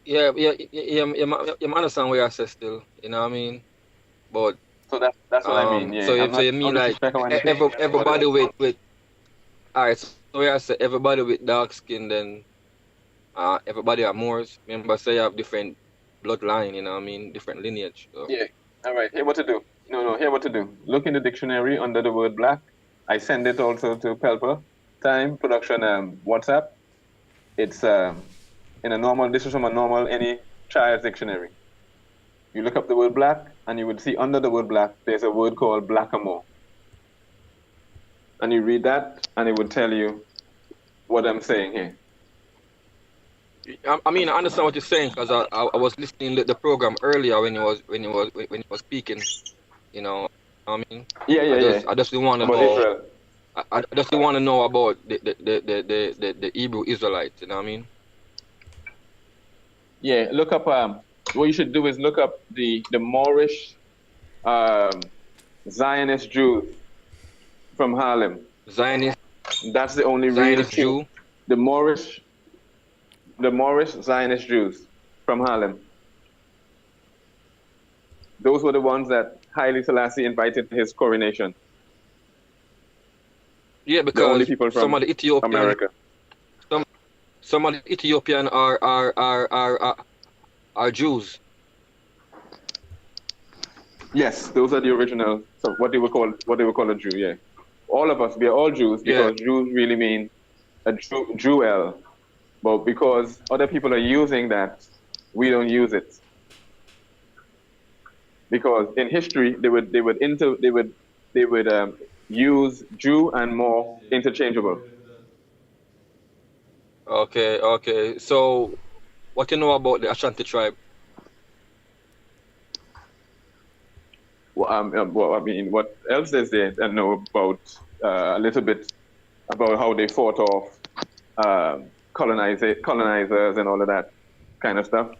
You understand what I say still. You know what I mean? But so that's what I mean. Yeah, so you mean no like disrespect or anything. everybody with all right. So I say everybody with dark skin, then everybody are Moors. Remember, say you have different bloodline. You know what I mean? Different lineage. So. Yeah. All right. Here what to do. No. Here what to do. Look in the dictionary under the word black. I send it also to Pelpa Time Production WhatsApp. It's in a normal. This is from a normal any child's dictionary. You look up the word black, and you would see under the word black there's a word called blackamoor. And you read that, and it would tell you what I'm saying here. I understand what you're saying because I was listening to the program earlier when he was speaking. You know, I mean. I just want to about know. Israel. I just want to know about the Hebrew Israelites. You know what I mean? Yeah, look up. What you should do is look up the Moorish Zionist Jews from Harlem. Zionist. That's the only real Jew. The Moorish Zionist Jews from Harlem. Those were the ones that Haile Selassie invited to his coronation. Yeah, because the only people from some of the Ethiopian America. Some of the Ethiopian are Jews. Yes, those are the original. So what they would call a Jew. Yeah, all of us, we are all Jews because Jews really mean a Jewel, but because other people are using that, we don't use it. Because in history, they would use Jew and Moor interchangeable. Okay. So, what you know about the Ashanti tribe? Well, I mean, what else is there? I know about a little bit about how they fought off colonizers and all of that kind of stuff.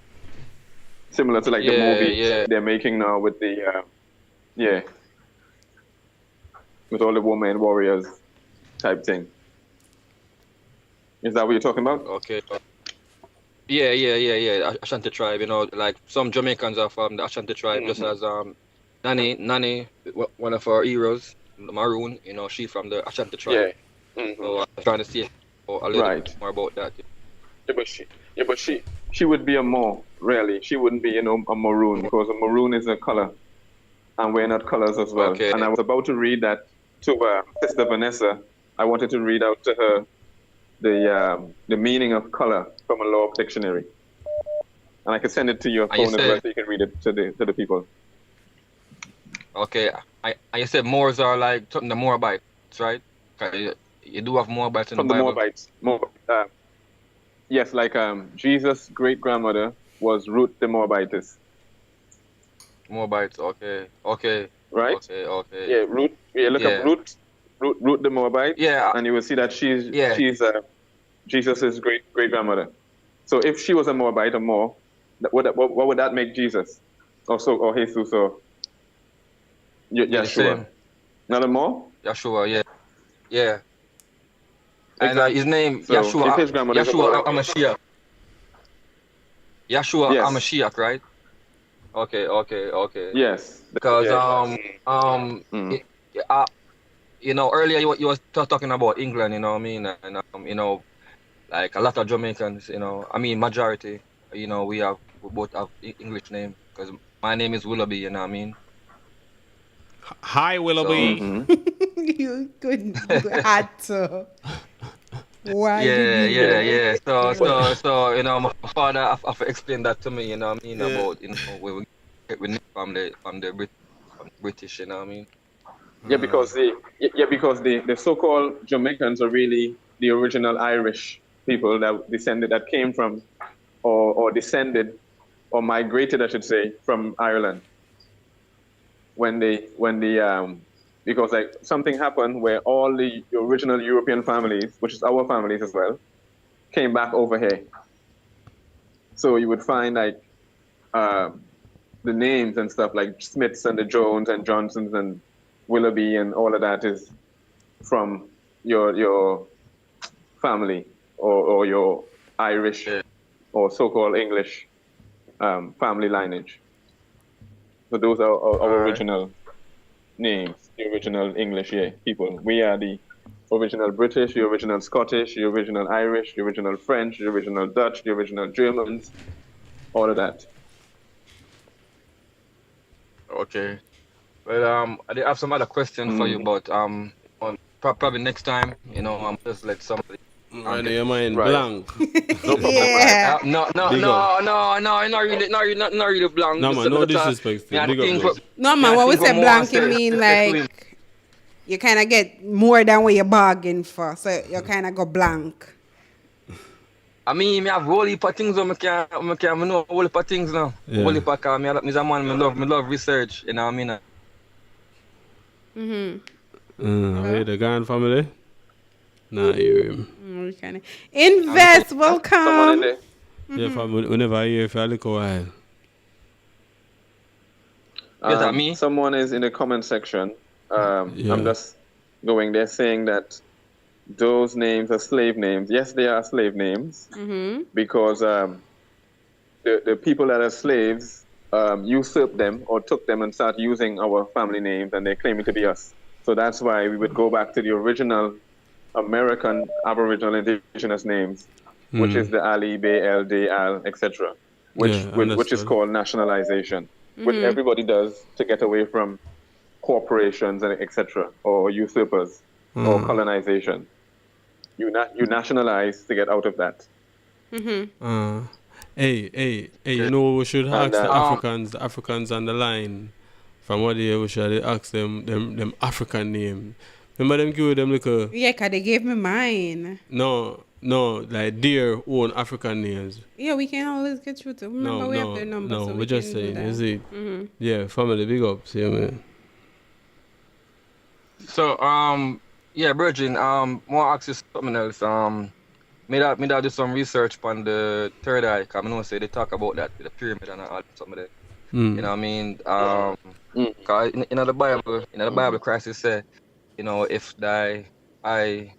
Similar to like the movie they're making now with the with all the women warriors type thing. Is that what you're talking about? Okay. Yeah. Ashanti tribe, like some Jamaicans are from the Ashanti tribe, just as Nani, one of our heroes, Maroon, she from the Ashanti tribe. Yeah. So I'm trying to see a little bit more about that. Yeah, but she would be a Moor, really. She wouldn't be, a maroon, because a maroon is a color, and we're not colors as well. Okay. And I was about to read that to Sister Vanessa. I wanted to read out to her the meaning of color from a law of dictionary, and I could send it to your phone as well, so you can read it to the people. Okay, you said Moors are like something the Moabites, right? You do have Moabites in the Bible. Moabites. Yes, like Jesus' great grandmother was Ruth the Moabitess. Moabites, okay. Right? Okay. Yeah, Ruth. Yeah, look up Ruth the Moabite. Yeah. And you will see that she's Jesus' great grandmother. So if she was a Moabite or more, what would that make Jesus? Or Jesus or Yeshua? Not a more? Yeshua, yeah. Exactly. And his name so Yeshua. Yeshua HaMashiach. Yeshua Yes. HaMashiach, right? Okay. Yes. Because earlier you was talking about England, you know what I mean, and like a lot of Jamaicans, you know, I mean majority, you know, we both have English name because my name is Willoughby, you know what I mean? Hi, Willoughby. So, You couldn't. You had to. Why did yeah, you? yeah, yeah. So, you know, my father have explained that to me, you know what I mean, about, you know, where we get we name from the British, you know what I mean? Because the so-called Jamaicans are really the original Irish people that came from or descended or migrated, I should say, from Ireland because like something happened where all the original European families, which is our families as well, came back over here. So you would find like the names and stuff like Smiths and the Jones and Johnsons and Willoughby and all of that is from your family or your Irish or so-called English family lineage. So those are our original names, the original English people. We are the original British, the original Scottish, the original Irish, the original French, the original Dutch, the original Germans, all of that. Okay. Well, I did have some other question for you, but probably next time, you know, I'm just let somebody. Right, your mind blank. No problem. Yeah. No, not really blank. No, man, no disrespect. Big up, though. No, man, when we say blank, you mean like you kind of get more than what you bargained for. So you kind of go blank. I mean, I have whole heap of things. I know a whole heap of things now. Yeah. Whole heap of cause me a man, me love research. You know what I mean? Hey, the Gan family? Nah, hear him. Invest, welcome. Yeah, fam, we never hear if I look a while. Someone is in the comment section. I'm just going there saying that those names are slave names. Yes, they are slave names because the people that are slaves usurped them or took them and started using our family names, and they're claiming to be us. So that's why we would go back to the original American Aboriginal Indigenous names, which is the Ali, Bal, Al, etc., which is called nationalization, which everybody does to get away from corporations and etc., or usurpers or colonization. You nationalize to get out of that. Hey, you know we should ask the Africans on the line from what we should ask them African name. Remember them give them like a... Yeah, because they gave me mine. No, like their own African names. Yeah, we can always get through to. Remember, we have their number. No, so we're just saying, is it? Yeah, family, big ups, yeah, man. So, yeah, Virgin, want to ask you something else. Me that do some research on the third eye, because I know say they talk about that, the pyramid and all something of that. You know what I mean? Cause in the Bible, Christ is say, you know, if thy eye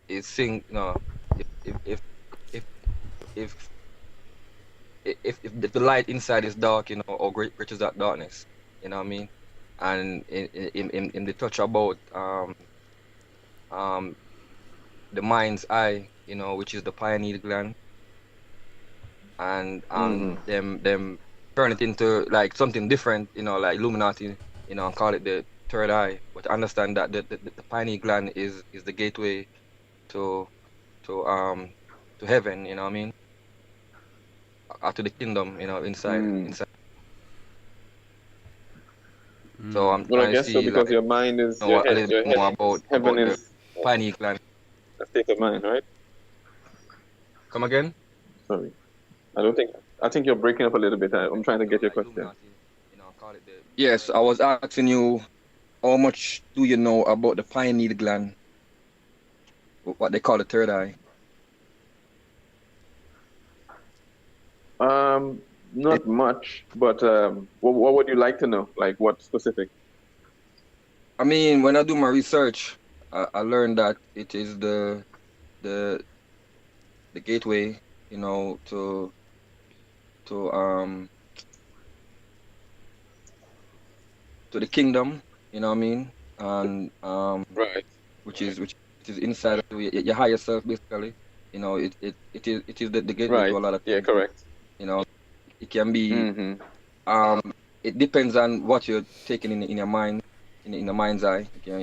is sing, no, if the light inside is dark, you know, or great is that darkness, you know what I mean? And in the touch about the mind's eye, you know, which is the pineal gland, and them turn it into like something different, you know, like Illuminati, you know, and call it the third eye. But understand that the pineal gland is the gateway to heaven, you know what I mean? Or to the kingdom, you know, inside. So I'm Well, I trying to guess see so because like, your mind is know a little bit more about is the pineal gland. a state of mind, right? Come again? Sorry, I think you're breaking up a little bit. I'm trying to get your question. Yes, I was asking you, how much do you know about the pineal gland? What they call the third eye? Not much, but what would you like to know? Like what specific? I mean, when I do my research, I learned that it is the gateway, you know, to the kingdom, you know what I mean, and right, which is inside of your higher self, basically, You know, it is the gateway Right. to a lot of Yeah, things. correct. You know, it can be Mm-hmm. it depends on what you're taking in your mind, in the mind's eye. It can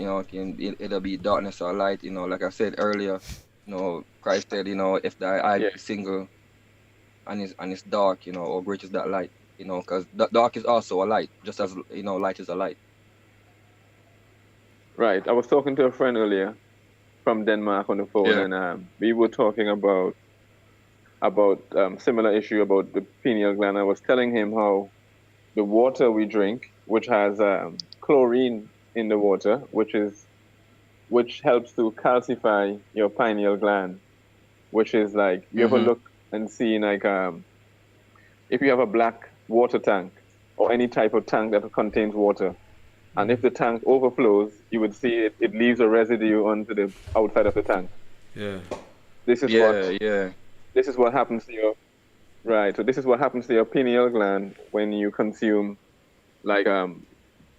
either be darkness or light. You know, like I said earlier, you know, Christ said, you know, if thy eye be single and it's dark, you know, or great is that light, you know, because dark is also a light, just as you know, light is a light. Right. I was talking to a friend earlier from Denmark on the phone, Yeah. and we were talking about similar issue about the pineal gland. I was telling him how the water we drink, which has chlorine in the water, which helps to calcify your pineal gland, which is like you ever Mm-hmm. look and see like if you have a black water tank or any type of tank that contains water, and if the tank overflows, you would see it leaves a residue onto the outside of the tank. Yeah. This is Yeah. this is what happens to your right. So this is what happens to your pineal gland when you consume like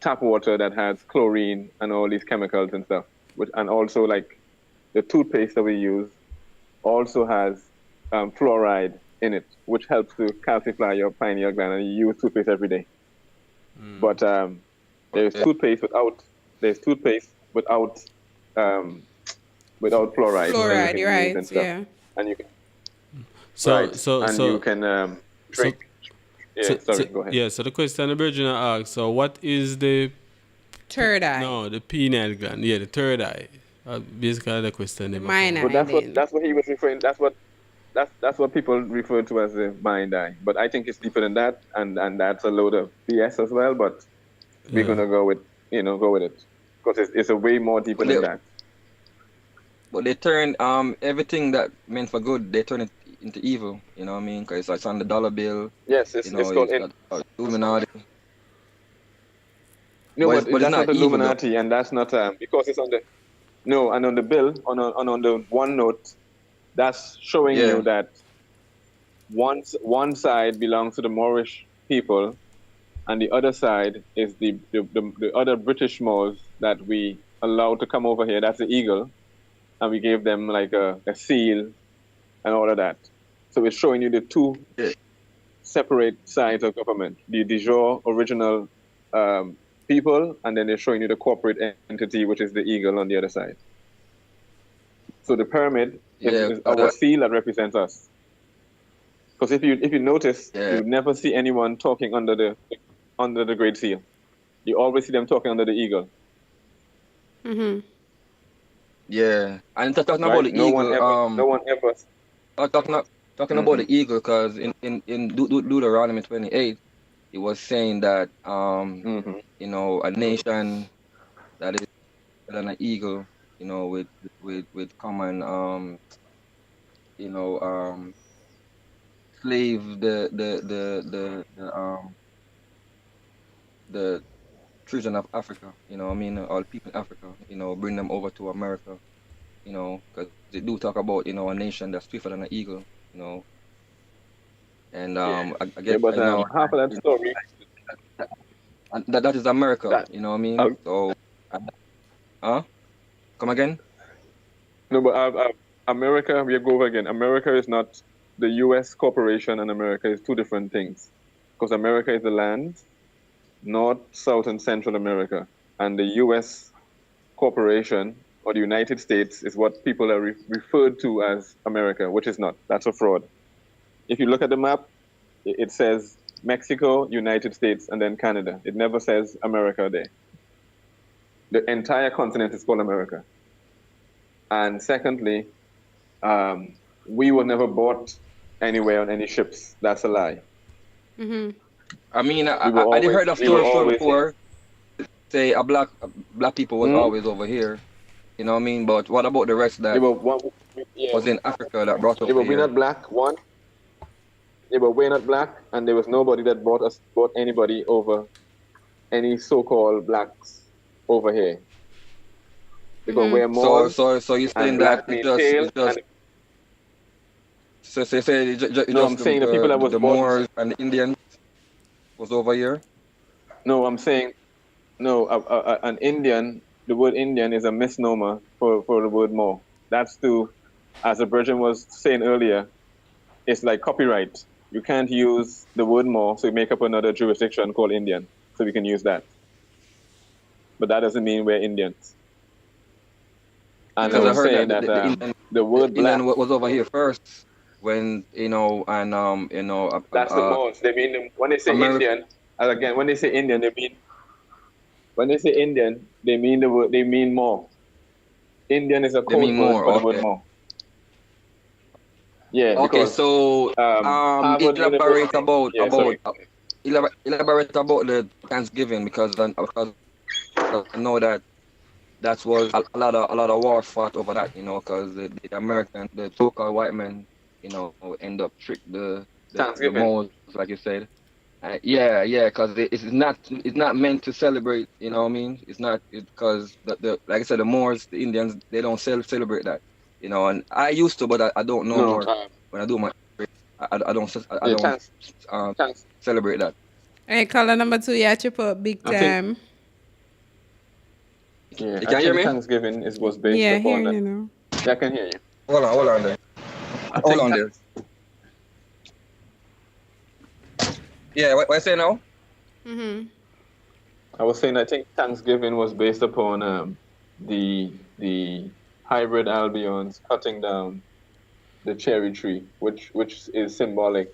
tap water that has chlorine and all these chemicals and stuff. And also like the toothpaste that we use also has fluoride in it, which helps to calcify your pineal gland, and you use toothpaste every day. But there's toothpaste without without fluoride that you Fluoride, can you're use right, and stuff, yeah. and you can So right, so and so you can drink. Yeah, sorry, go ahead. Yeah, so the question the Virgin asks, so what is the Third eye. No, the pineal gland. Yeah, the third eye. Basically the question. The mind But eye that's what he was referring. That's what people refer to as the mind eye. But I think it's deeper than that, and that's a load of BS as well. But we're gonna go with it because it's a way more deeper than that. But they turn everything that meant for good, they turn it into evil. You know what I mean? Because it's on the dollar bill. Yes, you know, called it's got Illuminati. No, but But it's that's not not evil though. Illuminati, and that's not because it's on the and on the bill on the one note, that's showing Yeah. you that one side belongs to the Moorish people, and the other side is the other British Moors that we allowed to come over here. That's the eagle, and we gave them like a seal and all of that. So it's showing you the two separate sides of government: the de jure original people, and then they're showing you the corporate entity, which is the eagle on the other side. So the pyramid is our seal that represents us. Because if you notice, you never see anyone talking under the Great Seal. You always see them talking under the eagle. Mm-hmm. Yeah, and talking Right? about the eagle. No one ever. Talking about the eagle, because in Deuteronomy 28, it was saying that you know, a nation that is better than an eagle, you know, with common you know, slave the children of Africa, you know what I mean, all people in Africa, you know, bring them over to America, you know, because they do talk about, you know, a nation that's swifter than an eagle, you know. And I guess but I know half of that story. that is America, you know what I mean? So, come again? No, but America, we go over again. America is not the U.S. corporation, and America is two different things. Because America is the land, North, South, and Central America, and the U.S. corporation or the United States is what people are referred to as America, which is not. That's a fraud. If you look at the map, it says Mexico, United States, and then Canada. It never says America there. The entire continent is called America. And secondly, we were never bought anywhere on any ships. That's a lie. Mm-hmm. I mean, I did heard of story before. Say black people was always over here. You know what I mean? But what about the rest that was in Africa that brought over but we're here? not black. One. Yeah, but we're not black, and there was nobody that brought anybody over, any so-called blacks over here. Because we're more. So you're saying that it's just. So you say I'm saying the people that was the brought. Moors and the Indians was over here. No, I'm saying no. An Indian. The word Indian is a misnomer for the word Moor. That's to as the Virgin was saying earlier, it's like copyright. You can't use the word more, so you make up another jurisdiction called Indian, so we can use that. But that doesn't mean we're Indians. And Because I I was heard saying that that the word black. Indian was over here first when and That's the most. They mean when they say America. Indian. And again, when they say Indian, they mean the word. They mean more. Indian is a They mean code word more. for the Okay. word more. Yeah. Okay. Because So Harvard elaborate University. Yeah. Sorry. elaborate about the Thanksgiving because I know that was a lot of war fought over that, because the American, the so-called white men, end up trick the Thanksgiving. Moors, like you said. Yeah, because it's not meant to celebrate. You know what I mean? It's not because the like I said, the Moors, the Indians, they don't celebrate that. And I used to, but I don't know No. more. When I do my, I don't Thanks. celebrate that. Hey, caller number 2, yeah, chip up big I think- time. Yeah. You can hear me? Thanksgiving was based Yeah, upon hearing that. you know. Yeah, I can hear you. Hold on there. Hold on there. Yeah, what you say now? Mm-hmm. I was saying I think Thanksgiving was based upon the hybrid albions cutting down the cherry tree, which is symbolic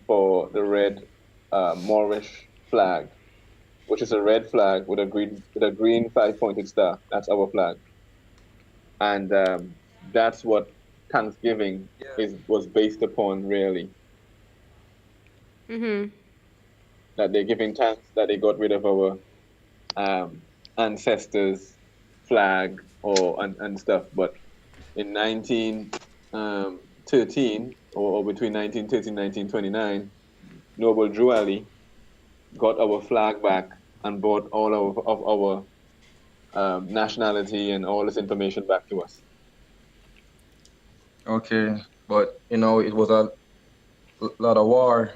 for the red Moorish flag, which is a red flag with a green 5-pointed star. That's our flag, and that's what Thanksgiving was based upon, really. Mm-hmm. That they're giving thanks that they got rid of our ancestors' flag and stuff. But in 1913 or between 1913 and 1929, Noble Drew Ali got our flag back and brought all of our nationality and all this information back to us. Okay, but it was a lot of war.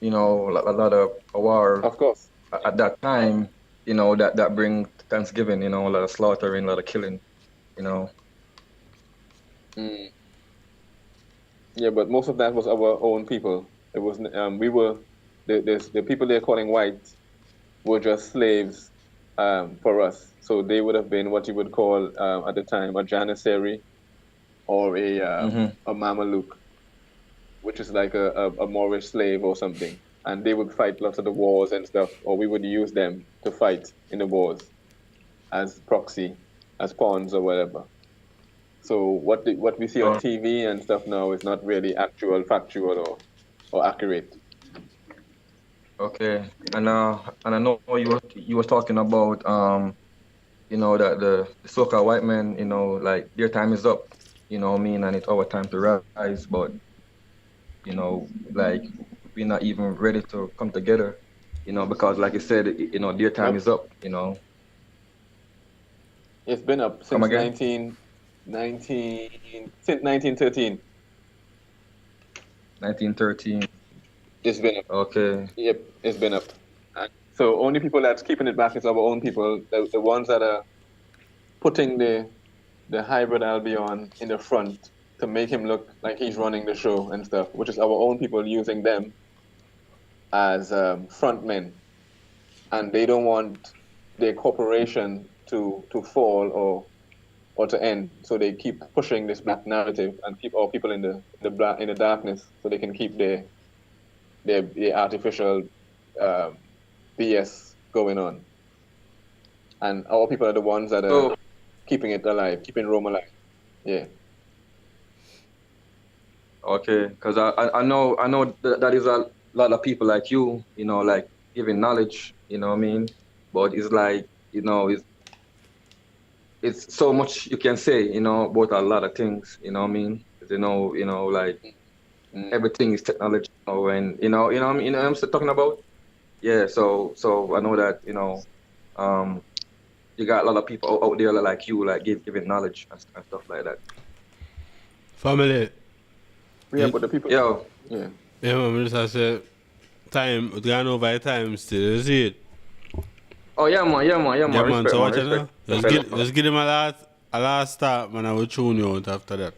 A lot of war. Of course. At that time, that bring Thanksgiving. A lot of slaughtering, a lot of killing. Mm. Yeah, but most of that was our own people. It was we were the people they're calling white were just slaves for us. So they would have been what you would call at the time a janissary or a Mameluke, which is like a Moorish slave or something. And they would fight lots of the wars and stuff, or we would use them to fight in the wars as proxy, as pawns or whatever. So what we see on TV and stuff now is not really actual, factual, or accurate. Okay, and I know you were talking about that the so-called white men, like their time is up. You know what I mean, and it's our time to rise. But like we're not even ready to come together. Because like you said, their time is up. It's been up since 1913. 1913. It's been up. Okay. Yep, it's been up. So only people that's keeping it back is our own people, the ones that are putting the hybrid Albion in the front to make him look like he's running the show and stuff, which is our own people using them as front men. And they don't want their corporation to fall or to end. So they keep pushing this black narrative and keep our people in the darkness so they can keep their artificial BS going on. And our people are the ones that are keeping it alive, keeping Rome alive. Yeah. Okay, because I know that is a lot of people like you, like giving knowledge, you know what I mean? But it's like, it's so much you can say, about a lot of things, you know what I mean? Like everything is technology, and you know what I mean? I'm still talking about? Yeah, so I know that, you got a lot of people out there like you, like giving knowledge and stuff like that. Family. Yeah, but the people. Yo. Yeah. Yeah, man, just I said, time, it's gone over time still, you see it? Oh, yeah, man. Yeah, man, Respect, so man. watch it now. Let's give him a last start, man, I will tune you out after that.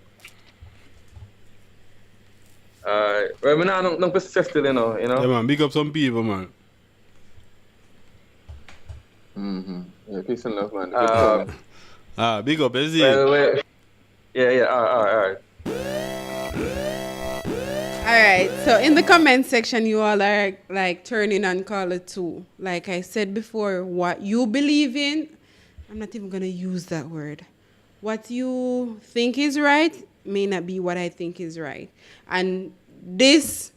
Well, me nah no specific still, you know. Yeah, man, big up some people, man. Yeah, peace and love, man. Good program. Big up, is Well, yeah, all right. All right, so in the comment section, you all are like turning on Caller 2. Like I said before, what you believe in, I'm not even going to use that word. What you think is right may not be what I think is right. And this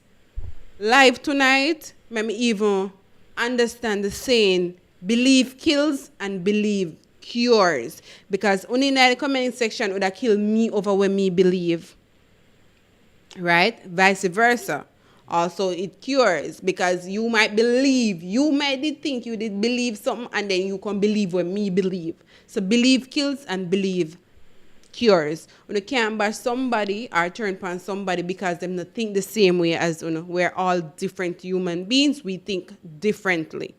live tonight, made me even understand the saying, belief kills and believe cures. Because only in the comment section would have killed me over what me believe. Right? Vice versa. Also, it cures because you might think you did believe something and then you can believe what me believe. So believe kills and believe cures. When you can't bash somebody or turn upon somebody because them not think the same way as we're all different human beings, we think differently.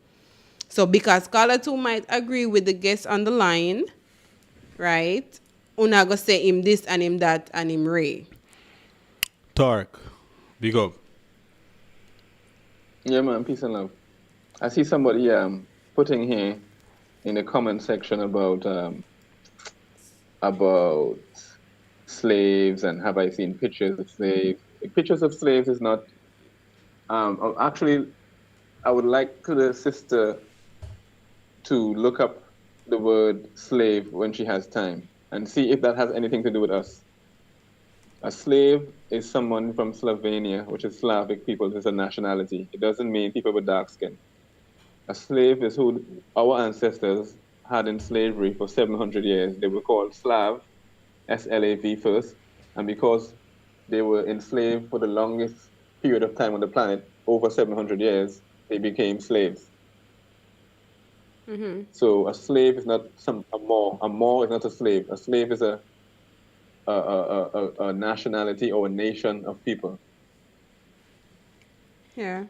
So because Caller 2 might agree with the guest on the line, right? Una go say him this and him that and him Ray. Tark, big up. Yeah, man, peace and love. I see somebody putting here in the comment section about slaves and have I seen pictures of slaves. Pictures of slaves is not. Actually, I would like the sister to look up the word slave when she has time and see if that has anything to do with us. A slave is someone from Slovenia, which is Slavic people. It's a nationality. It doesn't mean people with dark skin. A slave is who our ancestors had in slavery for 700 years. They were called Slav, S-L-A-V first, and because they were enslaved for the longest period of time on the planet, over 700 years, they became slaves. Mm-hmm. So a slave is not a Moor. A Moor is not a slave. A slave is a nationality or a nation of people. Yeah.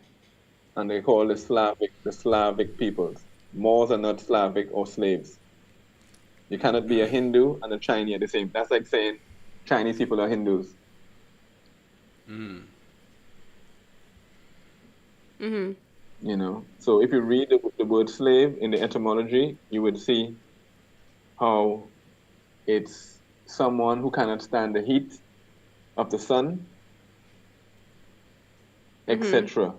And they call the Slavic peoples. Moors are not Slavic or slaves. You cannot be a Hindu and a Chinese at the same. That's like saying Chinese people are Hindus. Mm-hmm. You know. So if you read the word slave in the etymology, you would see how it's someone who cannot stand the heat of the sun, etc.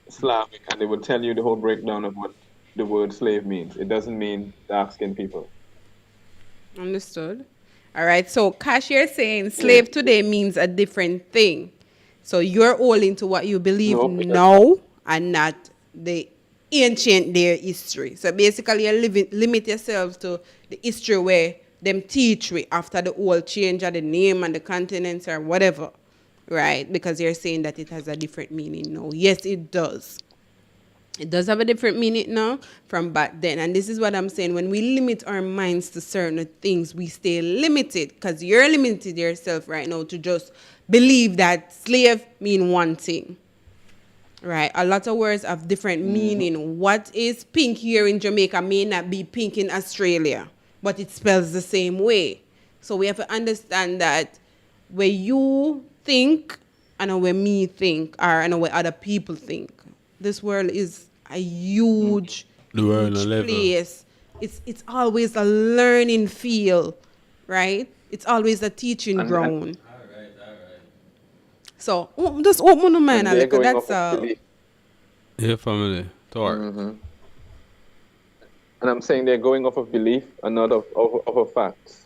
Slavic, and they will tell you the whole breakdown of what the word slave means. It doesn't mean dark-skinned people. Understood. All right. So Cash, you're saying slave today means a different thing. So you're all into what you believe now and not the ancient their history. So basically you limit yourself to the history where them teach we after the whole change of the name and the continents or whatever. Right? Because you're saying that it has a different meaning now. Yes, it does. It does have a different meaning now from back then. And this is what I'm saying. When we limit our minds to certain things, we stay limited. Because you're limited yourself right now to just believe that slave mean one thing. Right? A lot of words have different meaning. What is pink here in Jamaica may not be pink in Australia. But it spells the same way. So we have to understand that where you think and where me think, or and where other people think. This world is a huge place. It's always a learning field, right? It's always a teaching ground. All right. So just open the mind a little. That's all. Yeah, family. Talk. And I'm saying they're going off of belief and not of facts.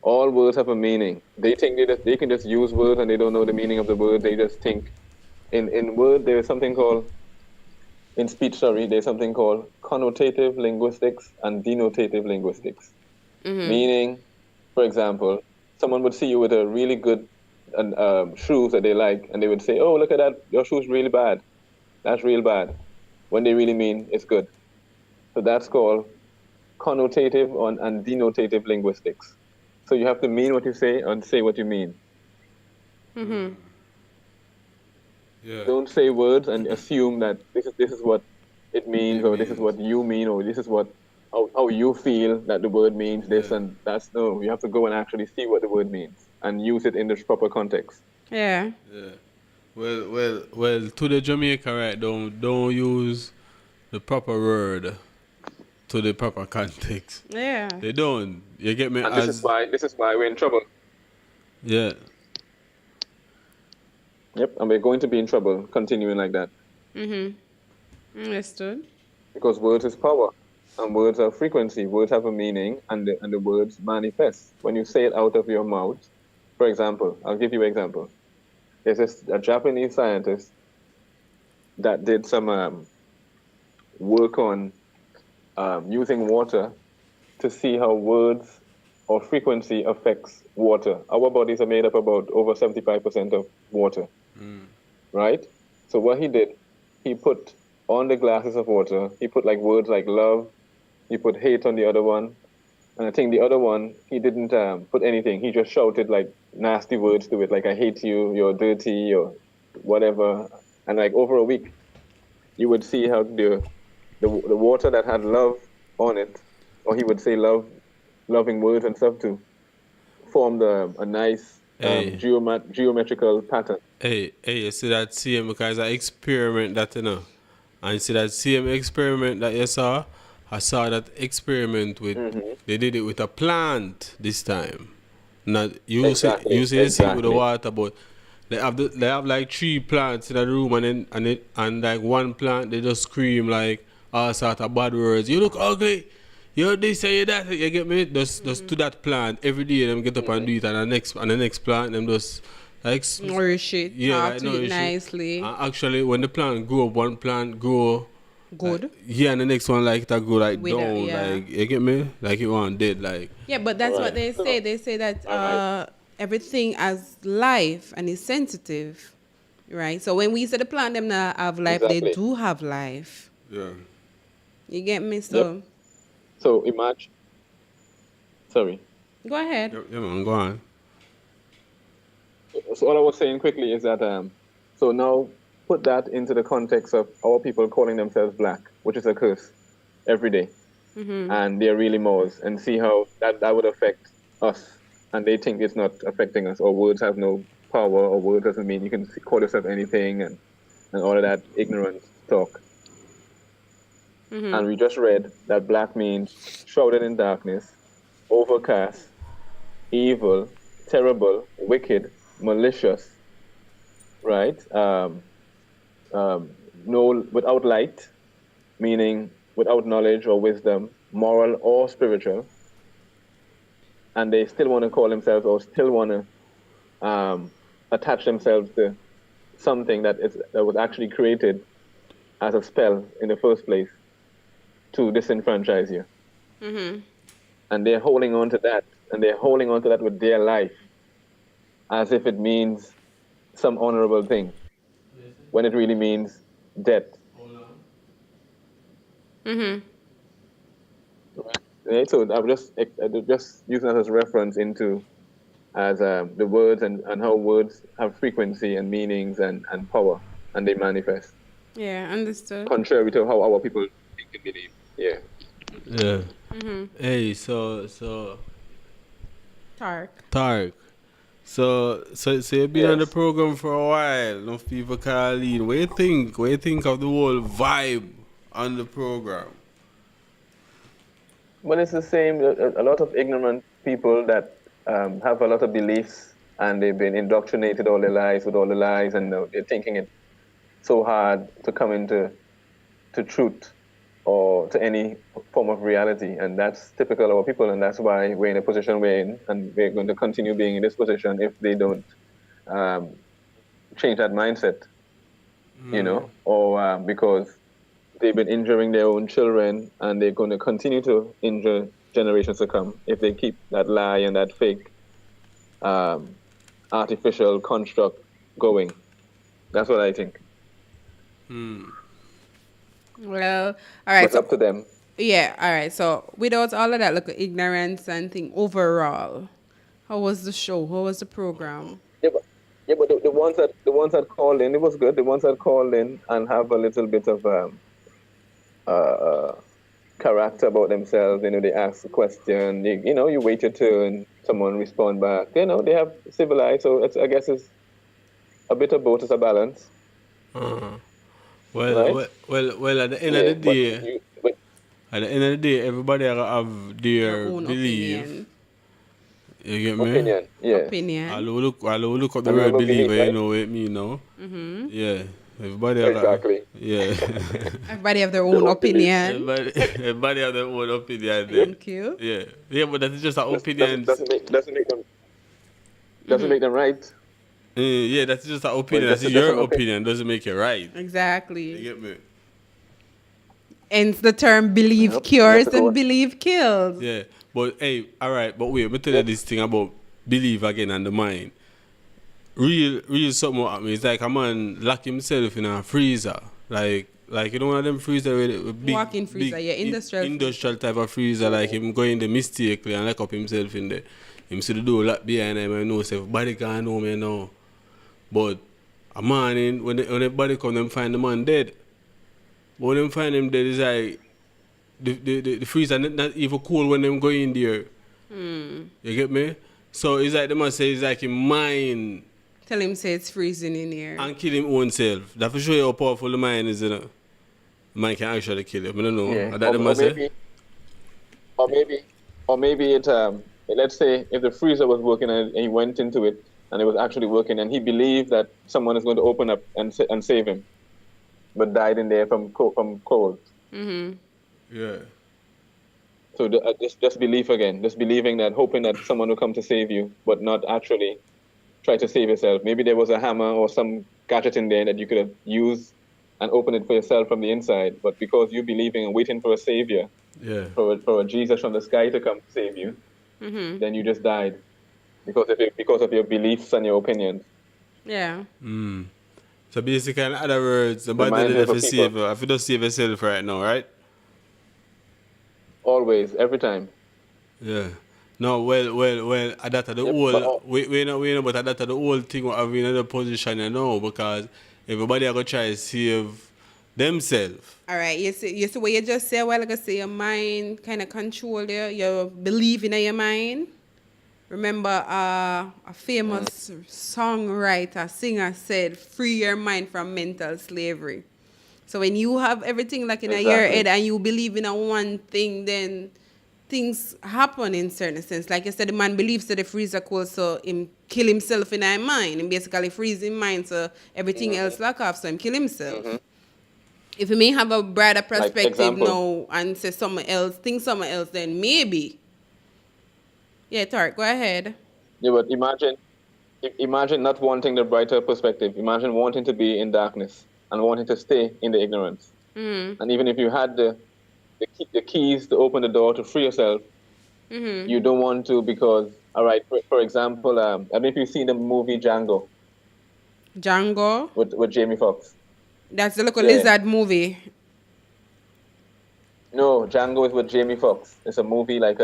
All words have a meaning. They think they can just use words and they don't know the meaning of the word. They just think. In word, there is something called in speech, there's something called connotative linguistics and denotative linguistics. Meaning, for example, someone would see you with a really good shoes that they like, and they would say, "Oh, look at that! Your shoe's really bad. That's real bad," when they really mean it's good. So that's called connotative and denotative linguistics. So you have to mean what you say and say what you mean. Yeah. Don't say words and assume that this is what it means, or this is what you mean, or this is what how you feel that the word means this and that's. No, you have to go and actually see what the word means and use it in the proper context. Yeah. Yeah. Well. To the Jamaica, right? Don't use the proper word to the proper context. Yeah. They don't. You get me? And this is why we're in trouble. Yeah. Yep, and we're going to be in trouble continuing like that. Understood. Because words is power, and words have frequency. Words have a meaning, and the words manifest when you say it out of your mouth. For example, I'll give you an example. There's a Japanese scientist that did some work on using water to see how words or frequency affects water. Our bodies are made up about over 75% of water, right? So what he did, he put on the glasses of water, he put like words like love, he put hate on the other one, and I think the other one, he didn't put anything. He just shouted like nasty words to it, like I hate you, you're dirty, or whatever. And like over a week, you would see how the water that had love on it, or he would say loving words and stuff too, formed a nice geometrical pattern. Hey, you see that same because I experiment that and you see that same experiment that you saw. I saw that experiment with they did it with a plant this time. Not you see it with the water, but they have like 3 plants in the room and like one plant they just scream like all sort of bad words. You look ugly. You this and you that. You get me? Just to that plant every day. Them get up and do it, and the next plant them just like nourish it. Yeah, to it nicely. Actually, when the plant grow, one plant grow good. And the next one like that go like Wither, down. yeah. Like you get me? Like it want dead. Like Yeah, but that's what they say. They say that everything has life and is sensitive, right? So when we say the plant them not have life, they do have life. Yeah. You get me? So. Yep. So imagine. Sorry. Go ahead. Yeah, man, go on. So all I was saying quickly is that so now put that into the context of our people calling themselves black, which is a curse every day. And they're really Moors, and see how that would affect us. And they think it's not affecting us, or words have no power, or words doesn't mean you can call yourself anything, and all of that ignorant talk. And we just read that black means shrouded in darkness, overcast, evil, terrible, wicked, malicious, right? No, without light, meaning without knowledge or wisdom, moral or spiritual. And they still want to call themselves or still want to attach themselves to something that was actually created as a spell in the first place to disenfranchise you. And they're holding on to that, and they're holding on to that with their life as if it means some honorable thing, when it really means death. Right? So I'm just using that as reference into as the words and how words have frequency and meanings and power, and they manifest. Yeah, understood. Contrary to how our people think and believe. Yeah. Yeah. Hey, so Tark. So you've been on the program for a while. Enough people call in. What do you think of the whole vibe on the program? Well, it's the same. A lot of ignorant people that have a lot of beliefs, and they've been indoctrinated all their lives with all the lies, and they're thinking it so hard to come into truth or to any form of reality, and that's typical of our people, and that's why we're in the position we're in, and we're going to continue being in this position if they don't change that mindset, you know, or because they've been injuring their own children, and they're going to continue to injure generations to come if they keep that lie and that fake artificial construct going. That's what I think. Well, all right. It's up to them. Yeah, all right. So without all of that, like ignorance and thing, overall, how was the show? How was the program? Yeah, but the ones that called in, it was good. The ones that called in and have a little bit of character about themselves, you know, they ask a question, you wait your turn, someone respond back, they have civilized. So I guess it's a bit of both is a balance. Well, Right? well. At the end of Yeah, the day, at the end of the day, everybody have Their their own belief. opinion. You get me? opinion. Yeah. Opinion. I'll look up the And we have word a believer. belief, You right? know what it mean now? Mm-hmm. Yeah. Everybody have Exactly. yeah. Everybody have their own opinion. everybody have their own opinion. Thank you. Yeah. Yeah, but that's just our opinions. Doesn't make them right. Yeah, that's just our Well, opinion. That's just your an opinion. Doesn't make it right. Exactly. You get me? Hence the term believe Yep. cures That's the and one. believe kills. Yeah. But hey, all right. But wait, let me tell you this thing about belief again and the mind. Real something what happened. It's like a man lock himself in a freezer. Like you know one of them freezer with big Walk-in freezer, big yeah, industrial type of freezer, like him going there mistakenly and lock up himself in there. Him see the door lock behind him and know say body can't know me now. But a morning when the body come them find the man dead. But when them find him dead it's like the freezer not even cool when them go in there. You get me? So it's like the man say it's like him mind Tell him say it's freezing in here. and kill him own self. That for show you how powerful the mind is, you know. The mind can actually kill him. I don't know. Yeah. That the man say? Or maybe it let's say if the freezer was working and he went into it and it was actually working and he believed that someone is going to open up and save him, but died in there from cold. Mm-hmm. Yeah. So just belief again, just believing that, hoping that someone will come to save you, but not actually try to save yourself. Maybe there was a hammer or some gadget in there that you could have used and opened it for yourself from the inside, but because you're believing and waiting for a savior, for a Jesus from the sky to come to save you, then you just died because of your beliefs and your opinions. Yeah. So basically, in other words, the body mind did here it for for people. save you. If you don't save yourself right now, right? Always, every time. Yeah. No, well, that the whole we know, but that the whole thing what have in another position you know because everybody are gonna try to save themselves. All right, you see what you just said a while ago, say your mind kind of control you, you believe in your mind. Remember a famous songwriter, singer said, free your mind from mental slavery. So when you have everything like in your head and you believe in a one thing, then things happen in certain sense. Like you said, the man believes that the freezer cold, so him kill himself in his mind. And basically freeze his mind so everything else lock off, so him kill himself. If he may have a broader perspective now and say something else, think something else, then maybe. Yeah, Tarek, go ahead. Yeah, but imagine not wanting the brighter perspective. Imagine wanting to be in darkness and wanting to stay in the ignorance. And even if you had the keys to open the door to free yourself, you don't want to because, all right, for example, I don't know if you've seen the movie Django. Django? With Jamie Foxx. That's the local lizard movie. No, Django is with Jamie Foxx. It's a movie like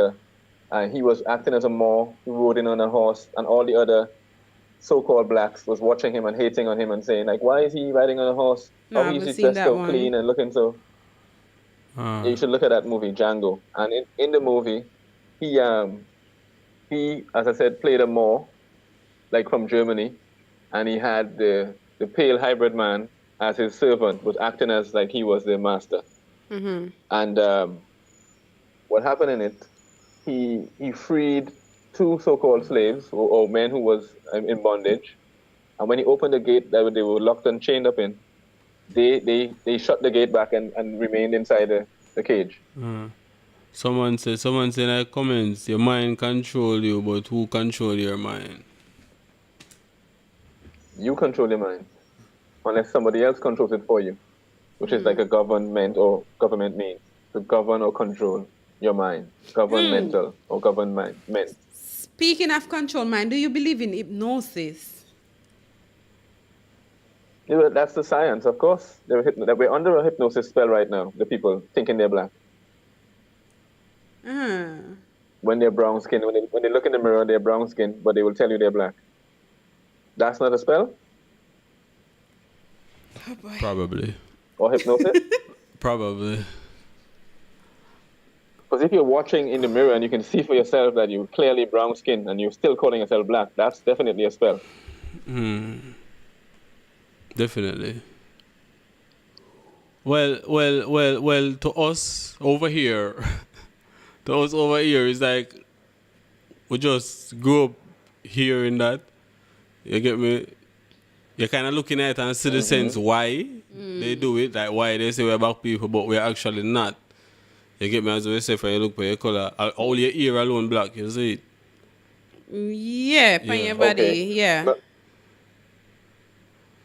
he was acting as a Moor, he rode in on a horse, and all the other so-called blacks was watching him and hating on him and saying, like, why is he riding on a horse? No, How I is haven't he seen dressed that so one. clean and looking so... Yeah, you should look at that movie, Django. And in the movie, he, as I said, played a Moor, like from Germany, and he had the pale hybrid man as his servant, was acting as like he was their master. And what happened in it, he freed two so-called slaves, or men who was in bondage, and when he opened the gate that they were locked and chained up in, they shut the gate back and remained inside the cage. Someone said in the comments, your mind control you, but who control your mind? You control your mind, unless somebody else controls it for you, which is like a government or government means to govern or control your mind, governmental or government. Speaking of control mind, do you believe in hypnosis? Yeah, that's the science, of course. We're under a hypnosis spell right now, the people thinking they're black. When they're brown skin, when they look in the mirror, they're brown skin, but they will tell you they're black. That's not a spell? Oh boy. Probably. Or hypnosis? Probably. Because if you're watching in the mirror and you can see for yourself that you're clearly brown skin and you're still calling yourself black, that's definitely a spell. Definitely. Well, to us over here, it's like we just grew up hearing that. You get me? You're kind of looking at it and see the sense why they do it, like why they say we're black people, but we're actually not. You get me? As we say, when you look for your color, all your ear alone black, you see it? Yeah, on your body, yeah.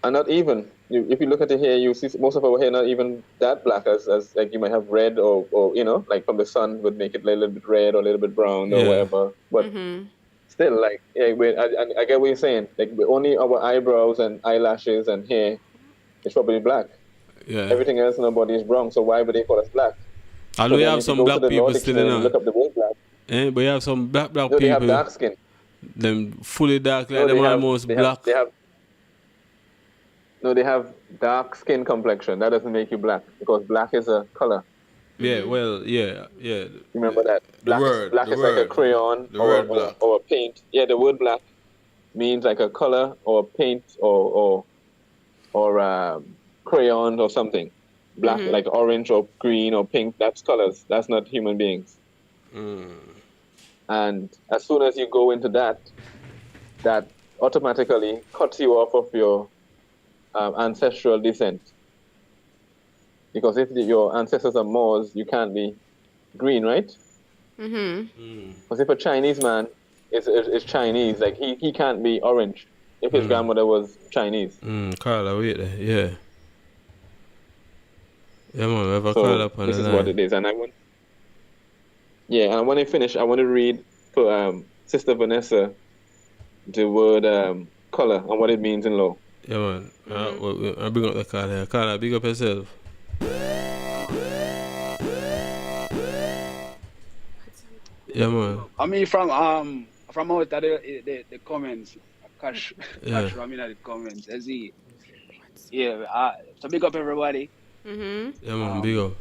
And not even. If you look at the hair, you see most of our hair not even that black as like you might have red or like from the sun would make it a little bit red or a little bit brown or whatever. But still, like, yeah, I get what you're saying. Like, only our eyebrows and eyelashes and hair is probably black. Yeah. Everything else in our body is brown. So why would they call us black? Although we have some black people still in look up the word black. But you have some black people. They have dark skin. Them fully dark, like them almost black. They have dark skin complexion. That doesn't make you black because black is a color. Yeah, well, yeah. Remember that. Black is like a crayon or a paint. Yeah, the word black means like a color or a paint or crayon or something. Black, like orange or green or pink, that's colors. That's not human beings. And as soon as you go into that automatically cuts you off of your ancestral descent. Because if your ancestors are Moors, you can't be green, right? Because if a Chinese man is Chinese, like he can't be orange if his grandmother was Chinese. Carla, wait there, yeah. Yeah, man, we have a call up on this the is line. what it is. And I want to finish, I want to read for Sister Vanessa the word color and what it means in law. Yeah, man. I'll bring up the card here. Carla, big up yourself. Yeah, man. I mean, from out the comments, Cash from in the comments. As he, so big up everybody. Yeah, man, big up.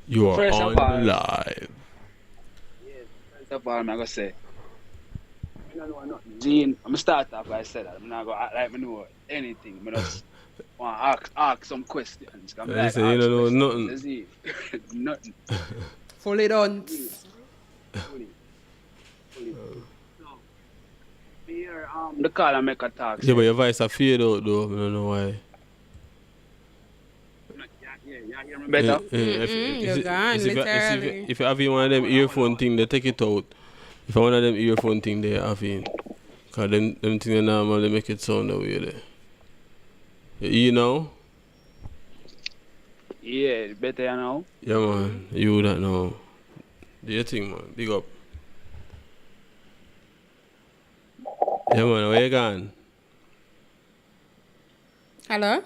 You are first on of all, the live. First of all, I'm gonna say, I don't know nothing. Gene, I'm gonna start off by saying that I'm not gonna act like I know anything. I just want to ask some questions. I'm like, say you don't know nothing. Nothing. Fully done. Here, the call and make a talk. Yeah, but your voice a fade out though. I don't know why. Yeah, hear me better? If you have one of them earphone thing, they take it out. If one of them earphone thing, they have in. Because them things normally make it sound the way there. You know? Yeah, better you know. Yeah, man. You that know. Do your thing, man. Big up. Yeah, man. Where you gone? Hello?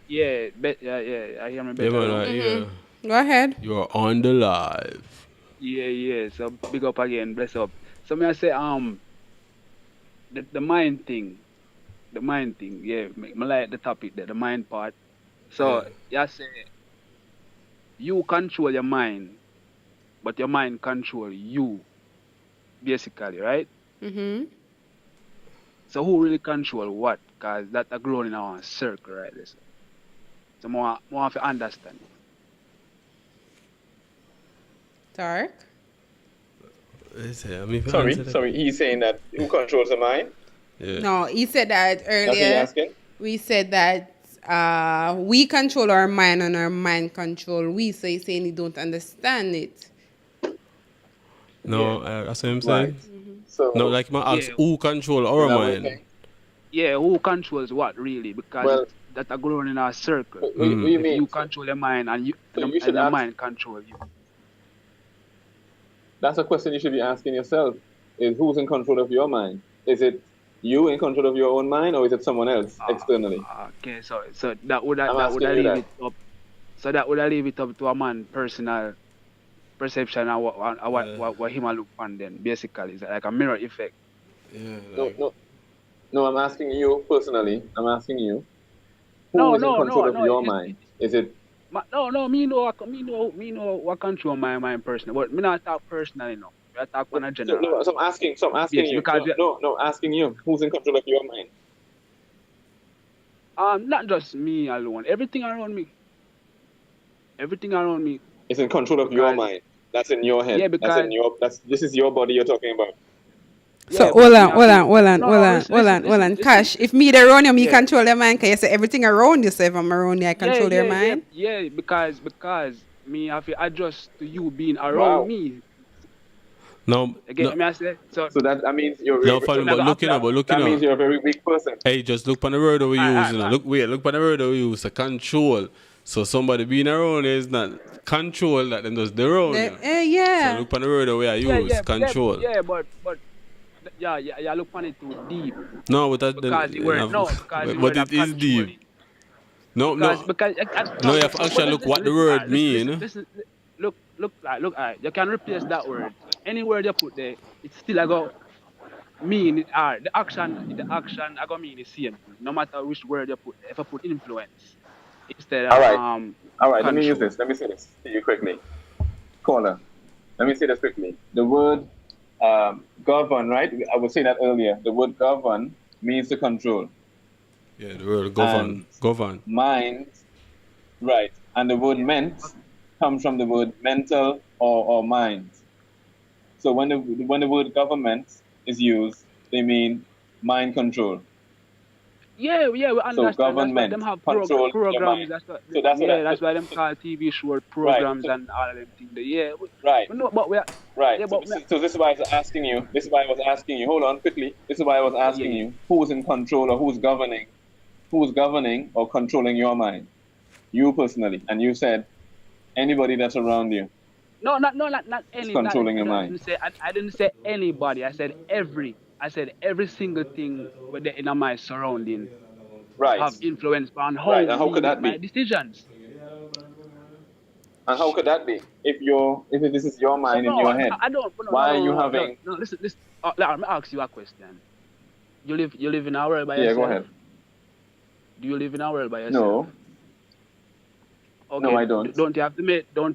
Yeah, I hear me better. Yeah, man. Right here. Go ahead. You are on the live. Yeah. So big up again. Bless up. So may I say, the mind thing. Yeah, me like the topic there, the mind part. So you say, you control your mind, but your mind control you, basically, right? So who really control what? Because that's a growing in our circle, right? There. So more have to understand. Tark? Sorry, he's saying that who controls the mind? Yeah. No, he said that earlier. That's what you're asking? We said that we control our mind and our mind control we. So he's saying he don't understand it. No, that's what I'm saying. Right. So, no, like my ask, who control our mind? Yeah, who controls what really? Because that are growing in our circle. You control your mind and your mind control you. That's a question you should be asking yourself. Is who's in control of your mind? Is it you in control of your own mind, or is it someone else externally? Okay, so that would leave it up. So that would leave it up to a man personal perception and what him look on then. Basically, it's like a mirror effect. Yeah. No, I'm asking you personally. I'm asking you. Who is in control of your mind? Is it? Me know what control my mind personally, but me not talk personally no. I talk on a general. No, so I'm asking you. Asking you. Who's in control of your mind? Not just me alone. Everything around me. Everything around me. It's in control of your mind. That's in your head. Yeah, because This is your body you're talking about. So yeah, hold but me on, have hold to- on, hold on, no, hold no, on, listen, hold listen, on, hold listen, on. listen. Cash, if me there around you, me Yeah. control your mind. Can you say everything around you? So if I'm around you, I control your mind. Yeah, because me have to adjust to you being around Wow. me. No, You get me? I say so. So that means you're no, So funny, me I but go looking apply. up, but looking that means up. you're a very weak person. Hey, just look on the word that we use. You know. Alright. Look on the word that we use. Control. So somebody being around is not control that them just they're around you. So Yeah. look on the word that we use. Control. But yeah, look on it too deep. No, but that Because the word because the but word it of is control. deep. No, Because no, you have to no, actually but look what the listen, word mean. listen, look, alright. You can replace that word. Any word you put there, it's still a go mean it. Alright, the action I go mean the same thing. No matter which word you put there. If I put influence instead All of right. All right. Let me use control. this. Let me say this to you quickly. Caller. Let me say this quickly. The word govern, right? I was saying that earlier. The word govern means to control. Yeah, the word And govern. mind, right. And the word meant comes from the word mental or mind. So when the word government is used, they mean mind control. Yeah, we So understand. That's why them government have control your programs. mind. That's what, So that's what I, that's why them call TV show right. programs So, and all of them things. Yeah, right. we know, but we are, Right. yeah, So but this is why I was asking you. This is why I was asking you. Hold on quickly. This is why I was asking yeah. you. Who's in control or who's governing or controlling your mind? You personally. And you said anybody that's around you No, not is any. Not controlling your mind. I didn't say anybody. I said every single thing within in my surrounding Right. have influence on how Right. And how me could make that my be? decisions. And how could that be? If this is your So mind in no, your head, I don't. why are you No. having? No, listen. Let me ask you a question. You live in a world by Yeah, go yourself? ahead. Do you live in a world by yourself? No, Okay, no, I don't. don't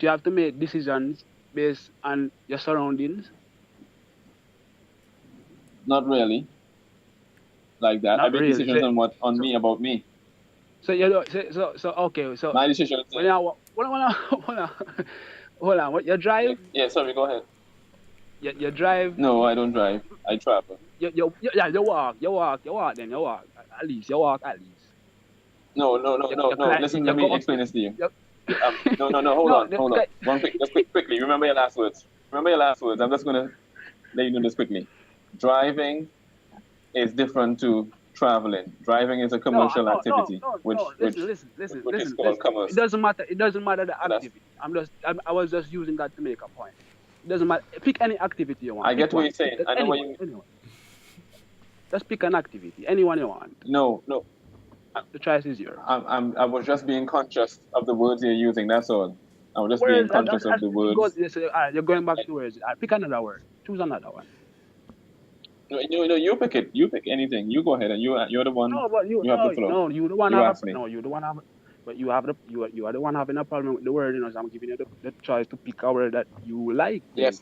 you have to make decisions based on your surroundings? Not really. Like that. I Not make really. decisions on me about me. So you know, so okay. So My decisions. when I hold on. What you drive? Yeah. Sorry. Go ahead. You drive. No, I don't drive. I travel. You walk. Then you walk. At least you walk at least. No. Listen, You let me go up. explain this to you. You, No. Hold no, on. Hold on. One quick, just quickly. Remember your last words. Remember your last words. I'm just gonna let you know this quickly. Driving is different to traveling. Driving is a commercial activity, which is called Listen. commerce. It doesn't matter the So that's. activity. I was just using that to make a point. It doesn't matter. Pick any activity you want. I Pick get what one. you're saying. I know what you. Anyone. Just pick an activity. Anyone you want. No. The choice is yours. I was just being conscious of the words you're using. That's all. I was just being Words. conscious of the words. You're going back to words. Pick another word. Choose another one. No, you pick it. You pick anything. You go ahead, and you're the one. No, but You have the floor. you the one You have ask a, me. no, you the one have, but you have you are the one having a problem with the word. You know, so I'm giving you the choice to pick a word that you like. Then. Yes.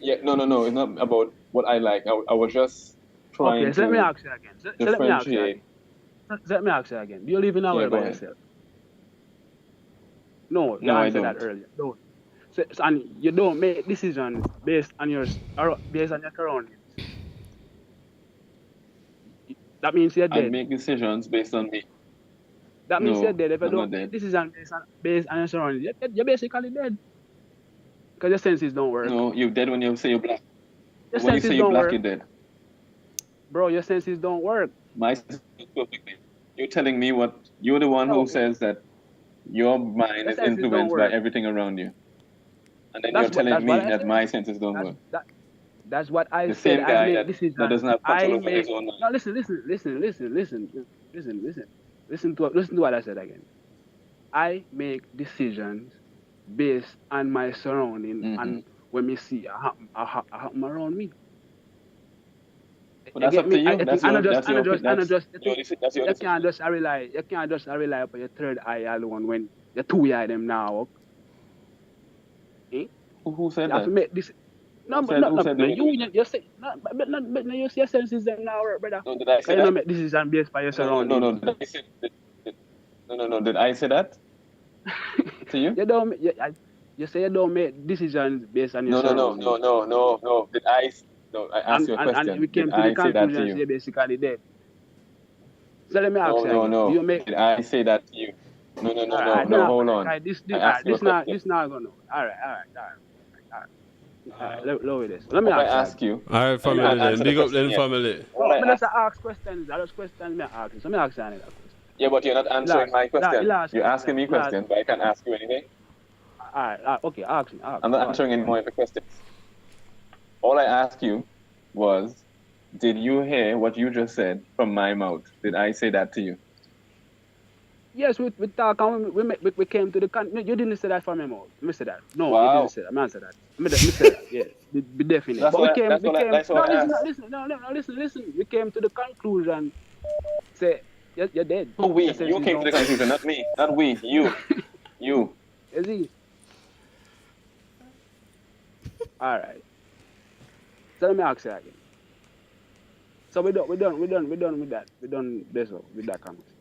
Yeah. No. It's not about what I like. I was just Okay, trying so let me to ask you again. differentiate. So let me ask you again. Do you live in a Yeah, world go by ahead. yourself? No, you No, I answered that don't. earlier. Don't. And you don't make decisions based on your surroundings. That means you're I dead. make decisions based on me. That means you're No, dead. If you I'm not don't make dead. decisions based on your surroundings, you're basically dead. Because your senses don't work. No, you're dead when you say you're black. Your When you senses say you're don't black, work. you're dead. Bro, your senses don't work. My senses work perfectly. You're telling me what you're the one who No, says that your mind your is senses don't influenced by work. everything around you. And then you're That's telling what me I that said. my senses don't work. That's what I The said. same I guy make that decisions. doesn't have control I over his make own mind. no listen to what I said again. I make decisions based on my surrounding and when me see a happen around me. But You that's get up to me? you. I think That's your you can't just rely upon your third eye alone when your two eye them now. Eh? Who said You have to that? make this. No, Who but said, no, who no, said no. they were doing You say, no, but no, you see your senses them now, brother. No, did I say You know, that? make decision based by your No, surroundings. did I say, no, did I say that to you? You don't. You say you don't make decisions based on your surroundings. No. Did I? No, I asked you a And we question. Did came to the I say that to conclusion you? you're basically dead. So let me ask you again. Do No. you make? Did I say that to you? No. Alright, Hold on. I asked you a question. this not gonna. Alright. Lower this. Let me What I ask you ask again. you, Alright, and you family can't then. answer the Big up question then, yet. family. All No, I me just ask, ask questions. I just questions me ask you. So me ask you another question. yeah, but you're not answering my question. Last You're asking question. me questions, but I can't ask you anything. Alright, okay, ask me. I'm not answering any more of the questions. All I asked you was, did you hear what you just said from my mouth? Did I say that to you? Yes, we talk and we came to the no, you didn't say that from my mouth. Me say that. No, you Wow. didn't say that. Me answer that. Me say that. Yeah, be definite. That's But what we came. that's No, what I listen, asked. listen. We came to the conclusion. Say you're dead. Who we? Your senses You came to the don't- conclusion, not me. Not we. You. You see? All right. So let me ask you again. So we done with that. We done this up with that conversation.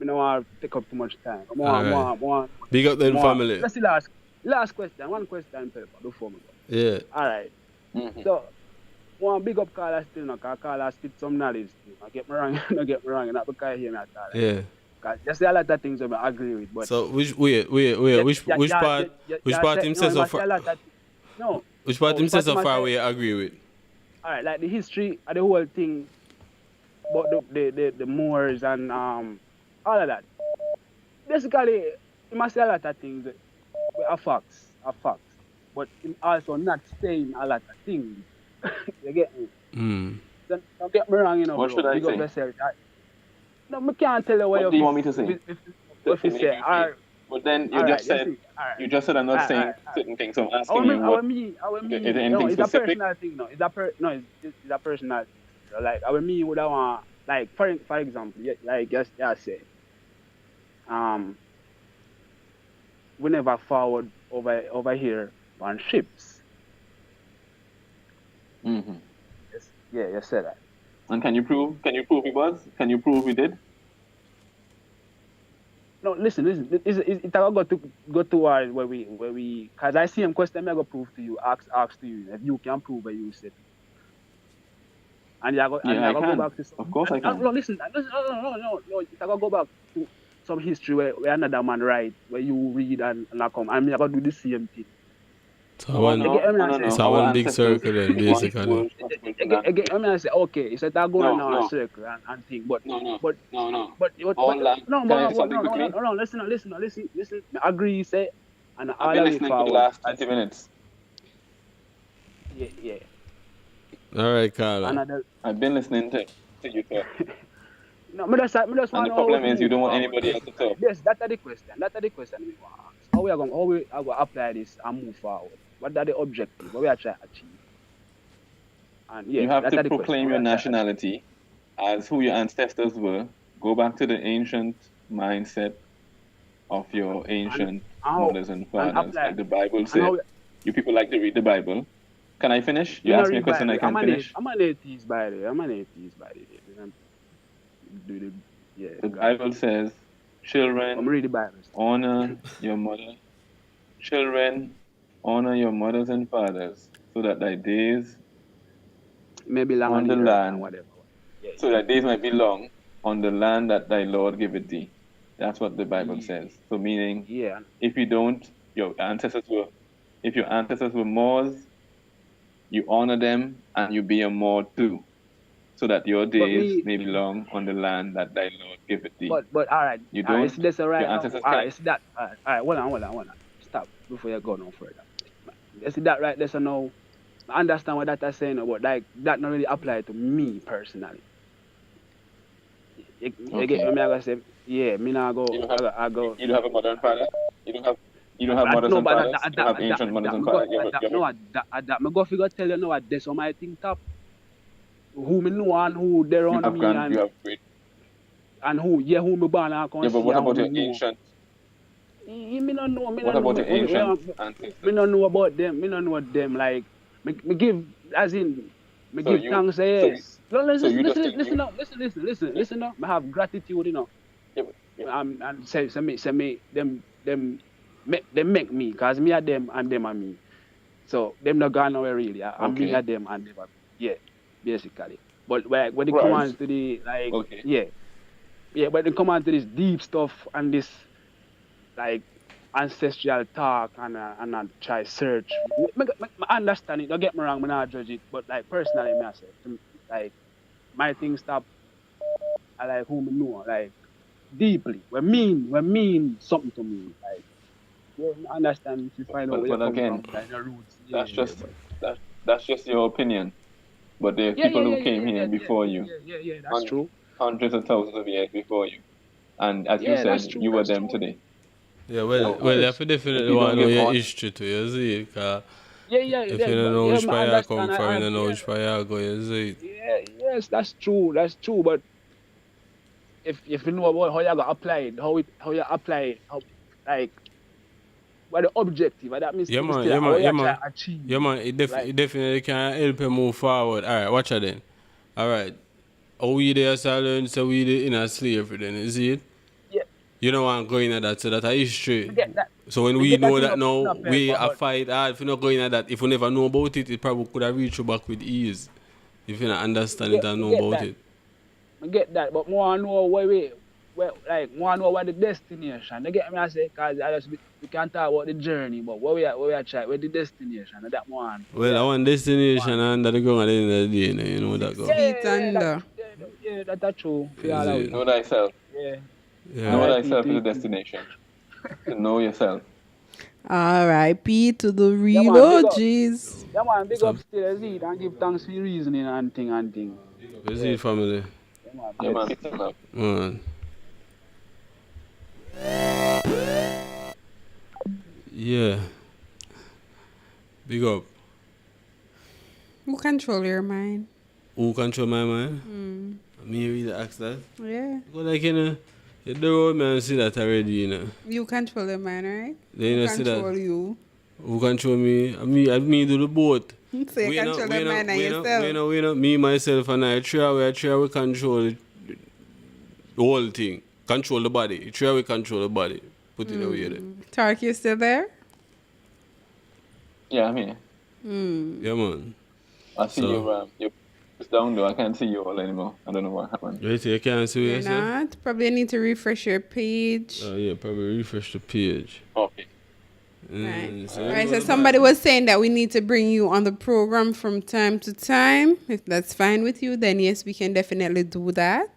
We don't want to take up too much time. Alright. Big up then, family. Let's see last question. One question, Pelpa, before we go. Yeah. All right. Mm-hmm. So one big up Carla still now, because Carla spit some knowledge. Don't get me wrong, not because I hear me at all. Yeah. Because just a lot of things I agree with. But So which part him says so far? No. Which part him says so far we agree with? All right, like the history of the whole thing, about the Moors and all of that. Basically, he must say a lot of things are facts, but him also not saying a lot of things. You get me? Don't get me wrong, What should I say? No, I can't tell you What do you want me to say? If you say, all right. But then you just said I'm not saying certain things. So I'm asking you what. Is there anything it's specific? a personal thing. No, it's a personal thing. Like I me would want, like for example, like just say, we never forward over here on ships. Mm-hmm. Yes, yeah, you said that. And can you prove it was? Can you prove we did? No, listen. It go to where we, cause I see him question. I go prove to you, ask to you if you can prove what you said. And I go back to some. Of course I can. No, listen. No. I go back to some history where another man write, where you read and I come. I go do the same thing. So one big circle then, basically. Again, I say, okay, it's a go on now a circle and think, but no. Listen. I agree, say, and I've been listening for the last 20 minutes. Yeah. All right, Carla. I've been listening to you talk. No, me just and the problem is you don't want anybody else to talk. Yes, that's the question. We want to ask. How we are going to apply this and move forward? What are the objectives? What we are trying to achieve? And yeah, you have to proclaim your nationality as who your ancestors were. Go back to the ancient mindset of your ancient mothers and fathers, like the Bible said. You people like to read the Bible. Can I finish? You ask me a question, I can finish. I'm an atheist, by the way. The Bible says, children, honor your mother. Children, honor your mothers and fathers, so that thy days may be long on the land, so Yeah. that days might be long on the land that thy Lord giveth thee. That's what the Bible says. So meaning, if you don't, if your ancestors were Moors, you honor them and you be a Moor too, so that your days may be long on the land that thy Lord giveth thee. But all right, you don't. That's all right. Your ancestors All right, it's that. All right, hold on. Stop before you go no further. You see that right? That's a no. I understand what that is saying, but like that not really apply to me personally. You get me? I go say, yeah, me now go. I go. You don't have a mother and father. You don't have mothers and fathers. You don't have ancient mothers and fathers. Me go figure tell you now what that's on my thing top. Who me know and who they around me and you have great. And who me born and come but what about your ancient? Me don't know. What about the ancient ancestors? Me don't know about them. Me don't know them. Like me give as in me So give you, thanks. so, Yeah. No, so you just think listen up. Listen up. I have gratitude. You know. And say me them make me, cause me are them and them are me. So them not gone nowhere really. I'm me okay, are them and them are me. Yeah, basically. But when it come right, on to the like okay. yeah, but it come on to this deep stuff and this like ancestral talk and I try search. Me understand it. Don't get me wrong. Me not judge it. But like personally, me I say like my thing stop. I like who me know like deeply. We mean something to me. Like yeah, I understand if you find out where you But come again, from, like the roots. that's Yeah, just but that's just your opinion. But there are people who came here before you, yeah. That's true. hundreds of thousands of years before you, and as you Yeah, that's said, true. you were That's them true. today. Yeah, Of well, you course. have to definitely If you want don't to know give your all, history too, you see it? 'Cause if Yeah, you don't but know yeah, which I part you come understand. from, you don't know which part you go, you see it? Yes, that's true. That's true. But if you know about how you gotta apply it, how you apply it, how like what the objective, and that means Yeah, man, still yeah, how man, you yeah, try man. to achieve. Yeah, man, Like it definitely can help you move forward. All right, watch it then. All right. How we there, so learn, so we there in a slavery then, you see it? yeah, You know I'm going at that, so that's a history. me get that. So when Me we get that know in that up, now, in a we paper, are but fight hard. If you not going at that, if you never know about it, it probably could have reached you back with ease. If you not understand it and me know get about that. it. Me get that. But more I know where like more I know what the destination. You get me? I say because we can talk about the journey, but where we are trying, where the destination, and that one. Well, I want destination under the ground at the end of the day, you know that go. Feet under. That's true. For all of Is we. it? know thyself. Yeah. Yeah. Know R.I.P. thyself is the P. destination. To know yourself. R.I.P. to the Yeah real man, big up. OGs. Yeah man, big So, up still Z and give thanks for your reasoning and thing. is Yeah. it family? Yeah man, Yeah, man, bless. peace and love. Man. Yeah. Big up. Who control your mind? Who control my mind? Me really ask that. Yeah. Go like, you the road man see that already, You control your mind, right? They Who see that. control you? Who control me? Me do the both. So you control your mind and yourself. Me, myself, and I try we control the whole thing. Control the body. Try we control the body. Put it away there. Tark, you still there? Yeah, I'm here. Yeah, man. I see you it's down though. I can't see you all anymore. I don't know what happened. You can't see You're yourself? not. Probably need to refresh your page. Oh, yeah, probably refresh the page. Okay. Right, so somebody was saying that we need to bring you on the program from time to time. If that's fine with you, then yes, we can definitely do that.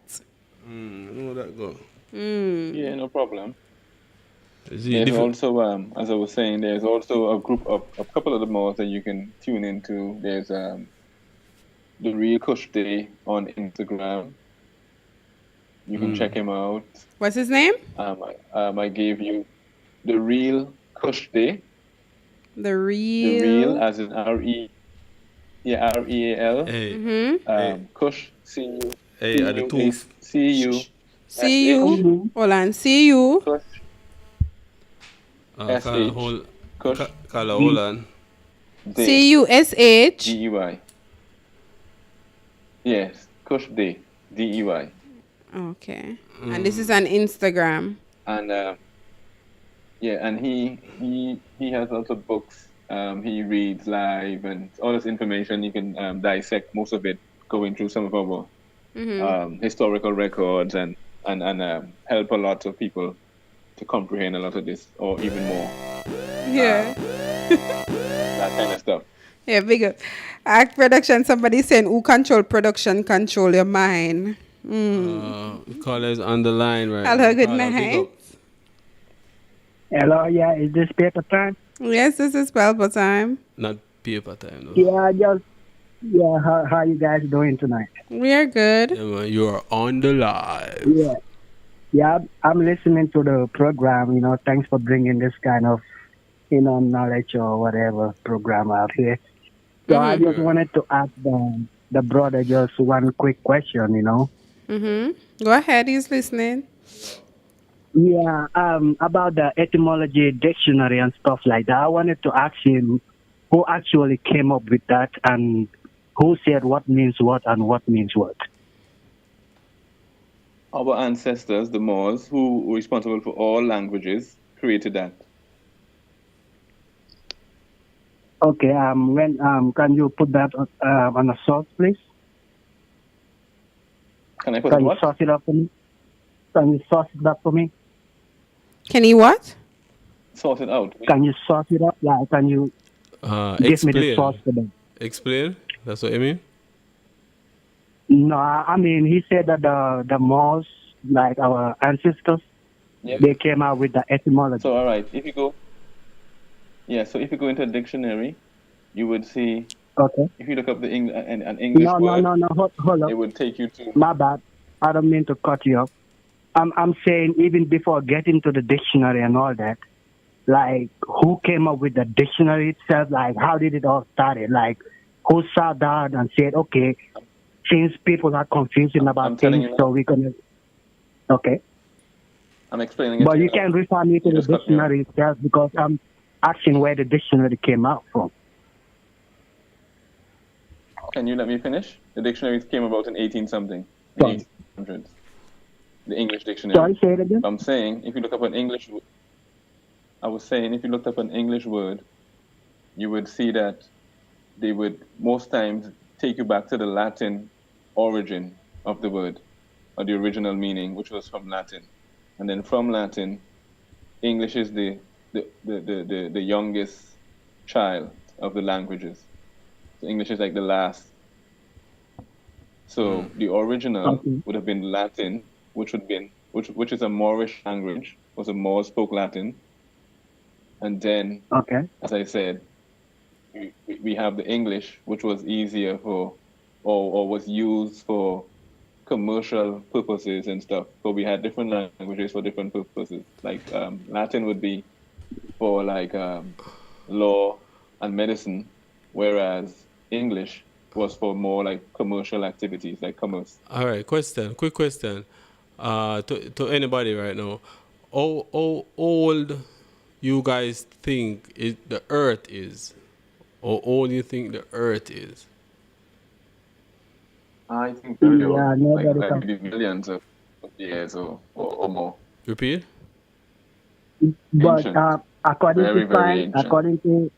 Know that go. Yeah, no problem. Is it There's different? also, as I was saying, there's also a couple of the malls that you can tune into. There's the Real Kush Day on Instagram. You can check him out. What's his name? I gave you the Real Kush Day. The real. The Real, as in R-E. Yeah, R-E-A-L. Hey. Kush, C-U. Hey, at the tooth. C-U. See you. Hold on. See you. Kush. S-H. Kush. Hold on. C-U-S-H. D-E-Y. Yes, Kush Day, D-E-Y. Okay. And this is on Instagram. And and he has also books. He reads live and all this information. You can dissect most of it, going through some of our historical records and help a lot of people to comprehend a lot of this or even more. Yeah. That kind of stuff. Yeah, big up. Act production, somebody saying, who control production, control your mind. Callers on the line right Hello, now. good Caller, night. big up. Hello, yeah, is this paper time? Yes, this is Pelpa time. Not paper time, though. How you guys doing tonight? We are good. Yeah, man, you are on the live. Yeah, I'm listening to the program, thanks for bringing this kind of, knowledge or whatever program out here. So I just wanted to ask the brother just one quick question, Go ahead, he's listening. Yeah, about the etymology dictionary and stuff like that. I wanted to ask him who actually came up with that and who said what means what and what means what. Our ancestors, the Moors, who were responsible for all languages, created that. Okay, when can you put that on a source, please? Can I put Can it you what? source it up for me? Can you source it up for me? Can you what? Sort it out. Can you source it up? Yeah, can you give me the source Explain. for that? Explain. That's what you mean? No, I mean he said that the Moors, like our ancestors, Yep. they came out with the etymology. So all right, if you go, so if you go into a dictionary, you would see. Okay. If you look up an English word, No. Hold up. it would take you to. My bad. I don't mean to cut you off. I'm saying even before getting to the dictionary and all that, like who came up with the dictionary itself? Like how did it all started? Like who sat down and said, okay, since people are confusing about telling things, you so now. we're gonna. Okay. I'm explaining it But to you you now. can refer me to You the just cut me off. dictionary itself because I'm asking where the dictionary came out from. Can you let me finish? The dictionary came about in 18 something, in 1800s. The English dictionary. Sorry, say it again. I'm saying if you look up an English, I was saying if you looked up an English word, you would see that they would most times take you back to the Latin origin of the word, or the original meaning, which was from Latin, and then from Latin, English is the youngest child of the languages. So English is like the last. So the original would have been Latin, which is a Moorish language, was a Moor spoke Latin, and then, as I said, we have the English, which was easier for, or was used for commercial purposes and stuff. So we had different languages for different purposes. Like Latin would be for like law and medicine, whereas English was for more like commercial activities, like commerce. All right, quick question. To anybody right now, how old you guys think the Earth is? How old you think the Earth is? I think very old, Yeah, nobody like can. maybe millions of years or more. Repeat. But Ancient, according very to very science, ancient.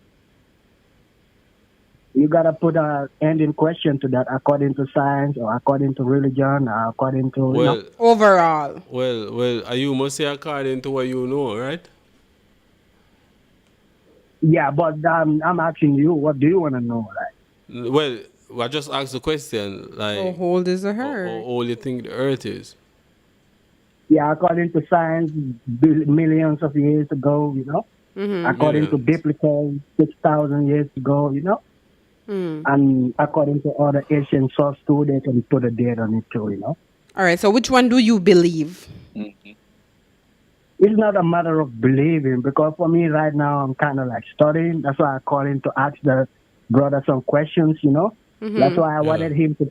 you gotta put an ending question to that. According to science, or according to religion, or according to overall. Well, you must say according to what you know, right? Yeah, but I'm asking you, what do you want to know? Like, Well, I just asked the question, like, How old is the how Earth? old you think the Earth is? yeah, according to science, millions of years ago, according to Millions. biblical 6,000 years ago, and according to other ancient sources too, they can put a date on it too, All right, so which one do you believe? It's not a matter of believing because for me right now I'm kind of like studying. That's why I called him to ask the brother some questions. That's why I wanted him to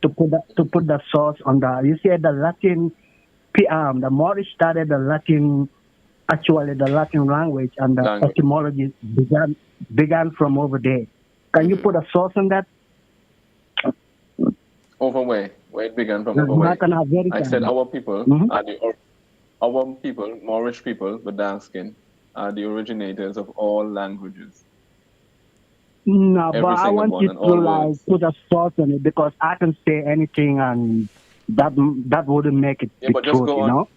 put the source on the. You said the Latin, the Moorish started the Latin, actually the Latin language, and the etymology began from over there. Can you put a source on that? Over where it began from, That's over where. not gonna verify I said it. our people are our people, Moorish people, the dark skin, are the originators of all languages. No, Every but I single want one you and to all like words. put a source on it because I can say anything and that wouldn't make it Yeah, the but just truth, go on.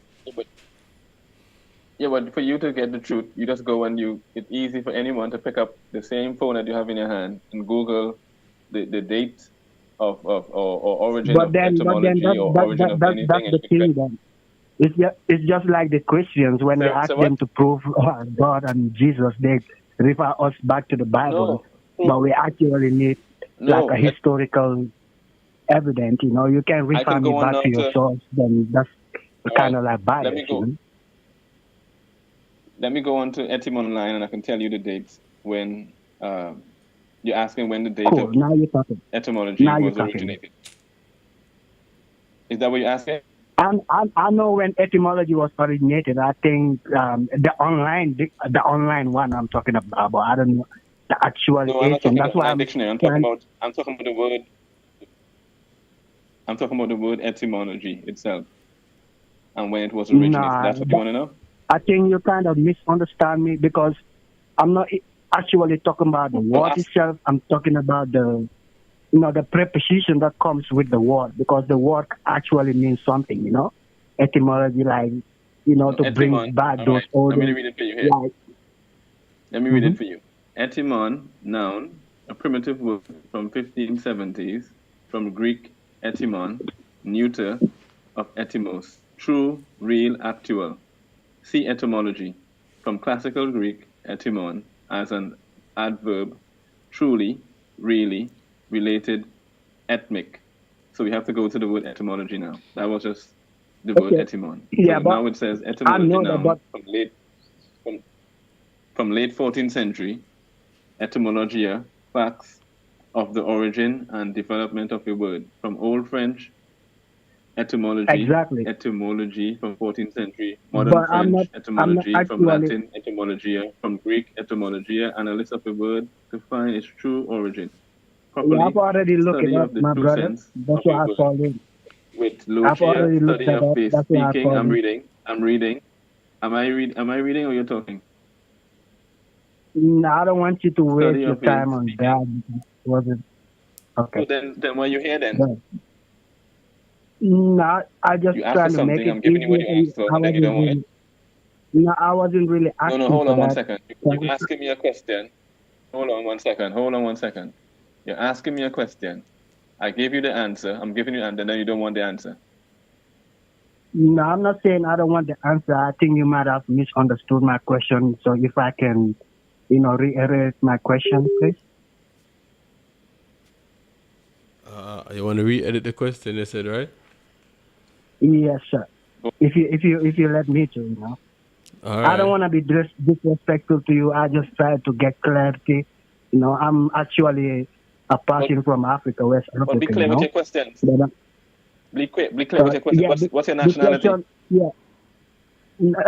Yeah, but for you to get the truth, you just go and it's easy for anyone to pick up the same phone that you have in your hand and Google the date or origin But of then etymology or origin of anything, that's and the you can thing. Then it's just like the Christians when we ask say what? them to prove God and Jesus, they refer us back to the Bible, but we actually need like a historical evidence. You can I refer can me go on back now to your to. source. Then that's All kind right, of like let bias. me go. Let me go on to Etymon online, and I can tell you the dates when you're asking when the date Cool. of Now you're talking. etymology Now you're was talking. originated. Is that what you're asking? I know when etymology was originated. I think the online one I'm talking about. But I don't know the actual No, I'm not Asian. talking That's about why online I'm dictionary. trying. I'm talking about the word. I'm talking about the word etymology itself and when it was originated. Nah, That's what you want to know? I think you kind of misunderstand me because I'm not actually talking about the Well, word itself. I'm talking about the preposition that comes with the word because the word actually means something. Etymology, like to bring etymon. back All those right. Let me older, read it for you here. like. Let me read it for you. Etymon, noun, a primitive word from 1570s, from Greek etymon, neuter of etymos, true, real, actual. See etymology, from classical Greek etymon as an adverb, truly, really, related, ethmic. So we have to go to the word etymology now. That was just the word Okay. etymon. Yeah, So but now it says I etymology know that, noun but from late 14th century, etymologia, facts of the origin and development of a word. From Old French, exactly. etymology from 14th century, modern But French, I'm not etymology from actually. Latin, etymologia, from Greek, etymologia, analysis of a word to find its true origin. Yeah, I've Properly, already looked it study up, of the my true brother. sense That's of a why I word. called in. With I've logia, already looked study that of up. the That's why I speaking, called in. I'm reading. Am I reading or you're talking? No, I don't want you to waste Study your of a time on speaking. that. Wasn't So okay. then why you here then? But, no, I just You asked for trying to make something, it I'm giving you what easier you for you. asked for, I and then you wasn't don't want it? really. No, I wasn't really No, asking hold for on one that. second. So, You're asking me a question. Hold on one second. You're asking me a question. I gave you the answer. I'm giving you the answer, then you don't want the answer. no, I'm not saying I don't want the answer. I think you might have misunderstood my question. So if I can, reiterate my question, please. You want to re-edit the question? They said, right? Yes, sir. If you let me to. All I don't right. want to be disrespectful to you. I just try to get clarity. I'm actually a person from Africa, West But be Africa. clear with your questions. But, Be clear with your question. yeah, What's your the nationality? question, yeah,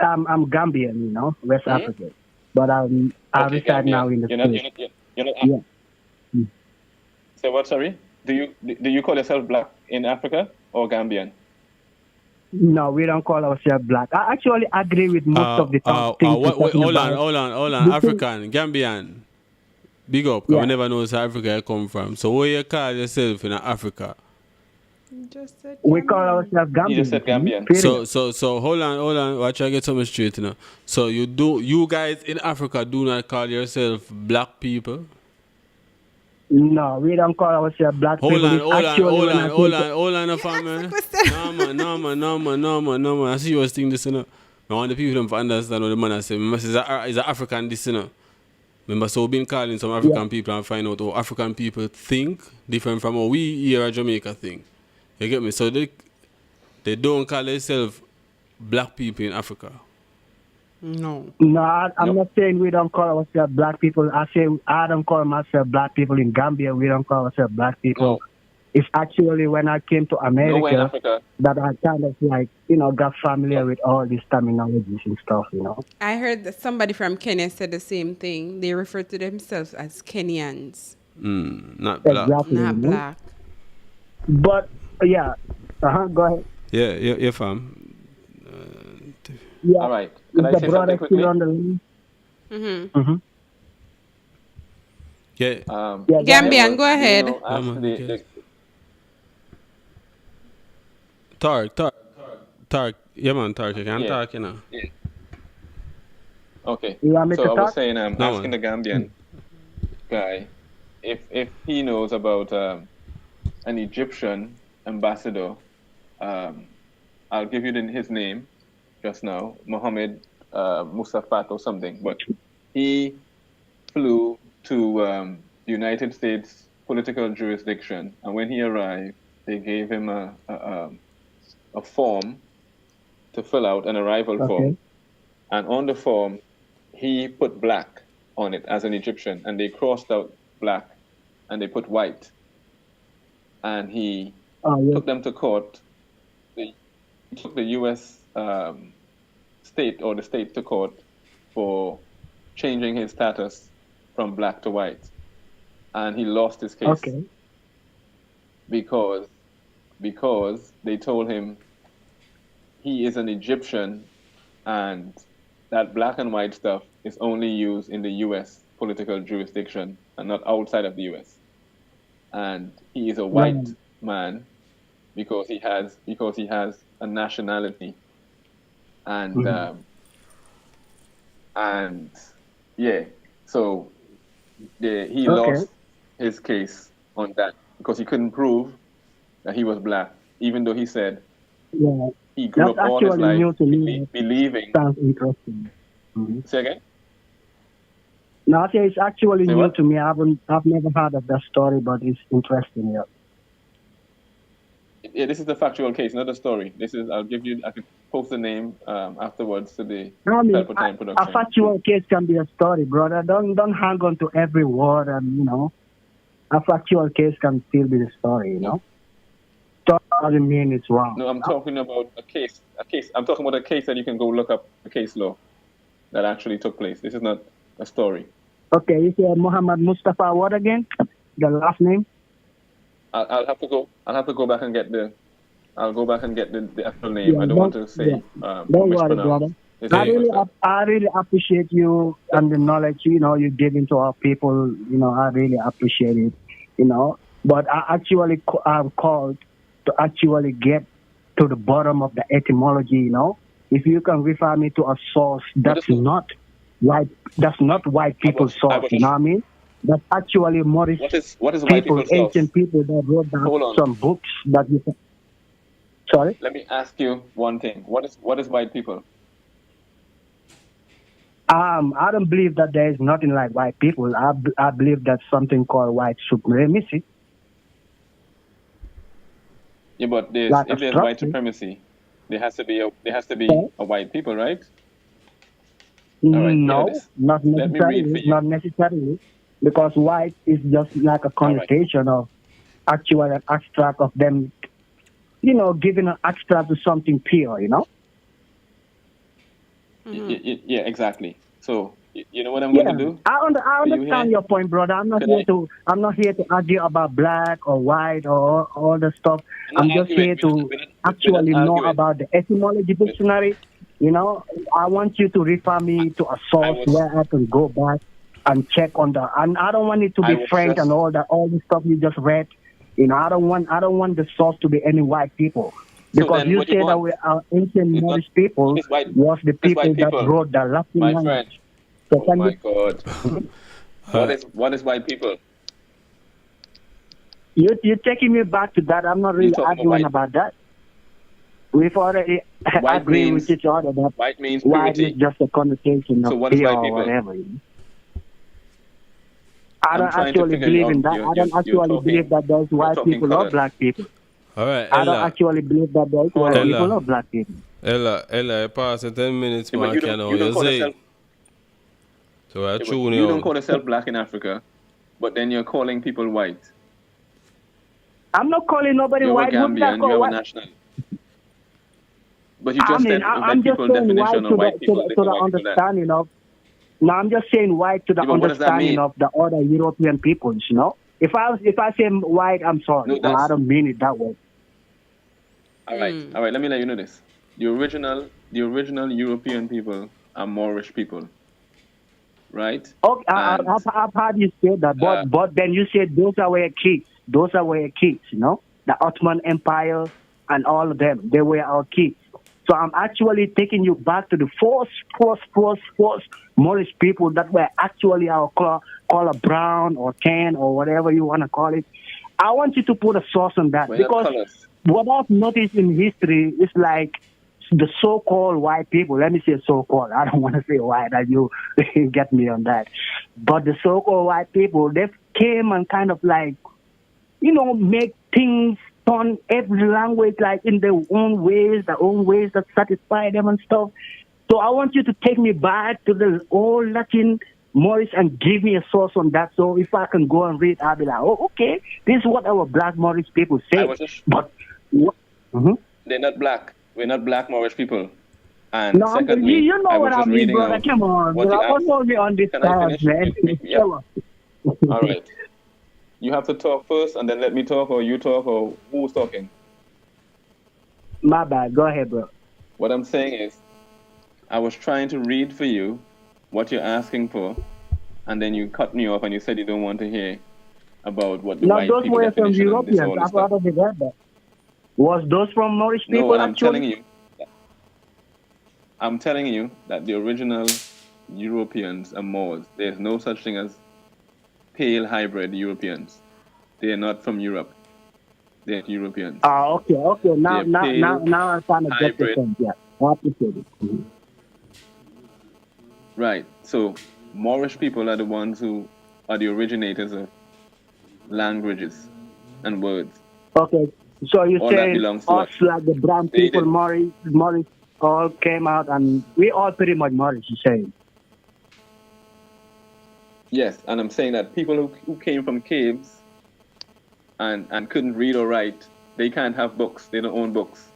I'm Gambian, West Hmm? Africa, but I Okay, reside now Gambian. in the You're not. States. Yeah. Say what? Sorry. Do you call yourself black in Africa or Gambian? No, we don't call ourselves black. I actually agree with most of the things you're Wait, talking hold about. on. The thing- African, Gambian. Big up, because we yeah. never know where Africa you come from. So where you call yourself in Africa? Just said We call ourselves You just Gambian. said Gambian. Period. So hold on. Watch I get something straight now. So you guys in Africa do not call yourself black people? No, we don't call ourselves black people. It's actually when I came to Hold on, family. No, man. I see you was thinking this, I want the people them to understand what the man I say. Remember, it's a African this, Remember, so we've been calling some African people and find out how African people think different from how we here at Jamaica think. You get me? So they don't call themselves black people in Africa. No. No, I'm not saying we don't call ourselves black people. I say I don't call myself black people in Gambia. We don't call ourselves black people. It's actually when I came to Nowhere in America Africa. that I kind of got familiar with all these terminologies and stuff. I heard that somebody from Kenya said the same thing. They refer to themselves as Kenyans. Not black. Exactly. Not black. But yeah, go ahead. Yeah, fam. Yeah. All right. Is Can I the say brother something quickly? still on the line? Mm-hmm. Yeah. Gambian, go ahead. Tark. Yeah, man, Tark. You can Yeah. talk, Yeah. Okay. You want me So to I was talk? saying, I'm No, asking man. the Gambian guy if he knows about an Egyptian ambassador. I'll give you his name just now, Mohammed Mustafat or something. But he flew to the United States political jurisdiction, and when he arrived, they gave him a form to fill out, an arrival form, and on the form he put black on it as an Egyptian, and they crossed out black and they put white, and he took them to court. took the U.S. State or the state to court for changing his status from black to white, and he lost his case. Okay. Because they told him he is an Egyptian and that black and white stuff is only used in the U.S. political jurisdiction and not outside of the U.S. And he is a white man because he has a nationality, and yeah, so he lost his case on that because he couldn't prove that he was black, even though he said he grew up all his life believing. Sounds interesting. Say again? No, I say it's actually new to me. I've never heard of that story, but it's interesting. Yeah, this is the factual case, not a story. This is I can post the name afterwards to the Pelpa Time production. A factual case can be a story, brother. Don't hang on to every word, and a factual case can still be the story. Story doesn't mean it's wrong. No, I'm talking about a case. I'm talking about a case that you can go look up the case law that actually took place. This is not a story. Okay, you say Muhammad Mustafa what again? The last name? I'll have to go back and get the. I'll go back and get the actual name. I don't want to say. Don't worry, brother. I really appreciate you and the knowledge you giving to our people. I really appreciate it. But I actually I've called to actually get to the bottom of the etymology. If you can refer me to a source that's not white people's source. You know what I mean? That's actually Moorish what is white people's source? Ancient people that wrote down some books that you can. Sorry? Let me ask you one thing. What is white people? I don't believe that there is nothing like white people. I believe that's something called white supremacy. Yeah, but if there's white supremacy, there has to be a white people, right? No, not necessarily. Not necessarily, because white is just like a connotation of actual an abstract of them, giving an abstract to something pure, Yeah, exactly. So you know what I'm going to do? I understand your point, brother. I'm not here to argue about black or white or all the stuff. I'm just here to actually know about the etymology dictionary. I want you to refer me to a source where I can go back and check on and I don't want it to be French and all the stuff you just read. I don't want the source to be any white people. Because you say that we are ancient Moorish people was the people that wrote the Latin language. Friend. So oh my God. What is white people? You're taking me back to that. I'm not really arguing about that. We've already agreed with each other that white means white is just a connotation of what is white or people? whatever. I don't actually believe in that. I don't actually believe that there's white people or black people. All right, I don't actually believe that there's white people or black people. Ella, pass 10 minutes, man. You don't call yourself. So I you don't call yourself black in Africa, but then you're calling people white. I'm not calling nobody you're white. You're Gambian, you have a national. But you just said I'm just saying white to the understanding of. No, I'm just saying white to the understanding of the other European peoples. If I say white, I'm sorry. No, I don't mean it that way. All right. Let me let you know this. The original European people are Moorish people, right? Okay, I've heard you say that, but then you said those are our kids. Those are our kids. The Ottoman Empire and all of them. They were our kids. So I'm actually taking you back to the first Moorish people that were actually our color brown or tan or whatever you want to call it. I want you to put a source on that because what I've noticed in history is like the so-called white people. Let me say so-called. I don't want to say white. That you get me on that. But the so-called white people, they came and kind of like, make things on every language, like in their own ways that satisfy them and stuff. So I want you to take me back to the old Latin Moorish and give me a source on that. So if I can go and read, I'll be like, oh, okay, this is what our black Moorish people say. They're not black. We're not black Moorish people. And No, secondly, you know I what was I just mean, reading brother. out Come on. what you I asked. was only on this Can I side, finish? man. Yep. Come on. All right. You have to talk first and then let me talk, or you talk, or who's talking? My bad. Go ahead, bro. What I'm saying is, I was trying to read for you what you're asking for, and then you cut me off and you said you don't want to hear about what the No, white those people were from definition and this Europeans. all this I've stuff. already heard that. Was those from Moorish No, people, and actually? I'm telling you that the original Europeans are Moors. There's no such thing as pale hybrid Europeans. They are not from Europe. They're Europeans. Okay. Now, They're now, now, pale now I'm trying to get the hybrid. point. Yeah, I appreciate it. Mhm. Right. So Moorish people are the ones who are the originators of languages and words. Okay, so you're All that saying belongs to us, us. like the brown They people, did. Morris, all came out, and we all pretty much Morris, you're saying? Yes, and I'm saying that people who came from caves and couldn't read or write, they can't have books. They don't own books.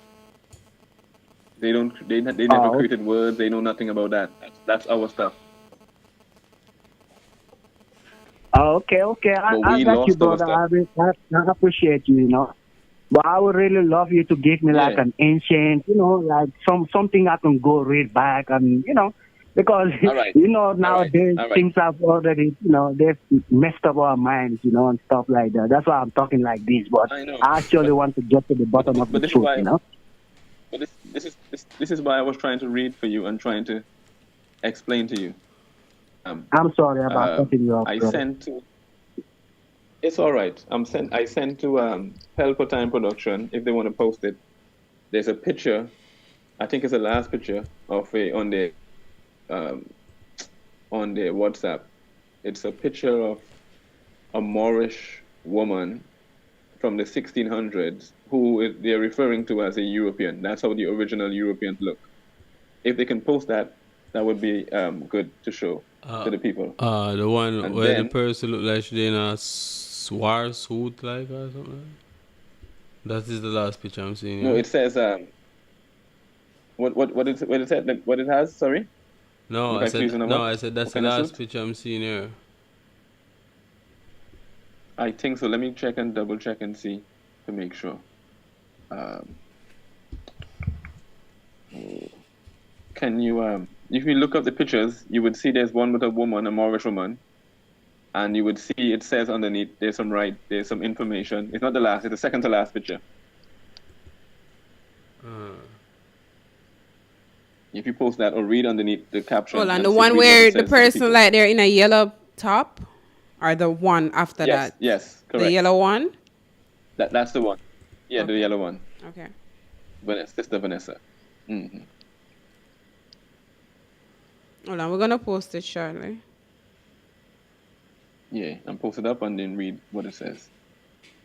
They never Oh, created words. They know nothing about that. That's our stuff. okay. But I we got you, lost our brother. stuff. I appreciate you, you know. But I would really love you to give me like Yeah. an ancient, you know, like something I can go read back, and you know, because All right. you know nowadays All right. things have already, you know, they've messed up our minds, you know, and stuff like that. That's why I'm talking like this. But I know. I actually want to get to the bottom of the But this is truth, why. you know. But this is why I was trying to read for you and trying to explain to you. I'm sorry about cutting you off, I brother. sent to. It's all right. I sent to Pelpa Time Production if they want to post it. There's a picture. I think it's the last picture of on the WhatsApp. It's a picture of a Moorish woman from the 1600s who they're referring to as a European. That's how the original Europeans look. If they can post that, that would be good to show to the people. The one And where the then- person look like she in a war suit like or something. That is the last picture I'm seeing. No, here. it says what it said, what it has. Sorry. No, I'm I said confused on no. what? I said that's What the kind of last suit? picture I'm seeing here. I think so. Let me check and double check and see to make sure. Can you if you look up the pictures, you would see there's one with a woman, a Moorish woman, and you would see it says underneath there's some information. It's not the last; it's the second to last picture. If you post that or read underneath the caption. Hold on, and the see- one read what where it the says to the person people. like they're in a yellow top, or the one after Yes, that? yes, correct. The yellow one. That's the one. Yeah, the yellow one. Okay. Sister Vanessa. Mm-hmm. Hold on, we're gonna post it shortly. Yeah, and post it up and then read what it says,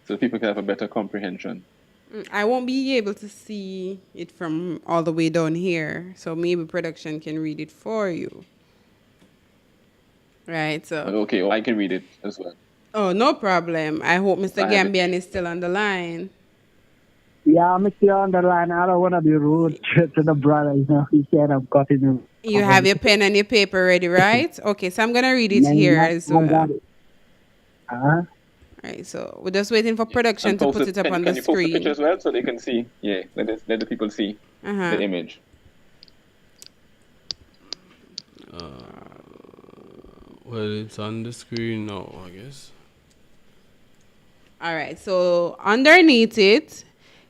so people can have a better comprehension. I won't be able to see it from all the way down here, so maybe production can read it for you. Right. So. Okay, I can read it as well. Oh, no problem. I hope Mr. I have it. Gambian is still on the line. Yeah, I'm still on the line. I don't want to be rude to the brother. You know, he said I'm cutting him. You have your pen and your paper ready, right? Okay, so I'm gonna read it Man, here I as got well. it. Right, so we're just waiting for production And to post put it up on can the you post the screen. picture as well so they can see? Yeah, let the people see Uh-huh. the image. Well, it's on the screen now, I guess. All right, so underneath it,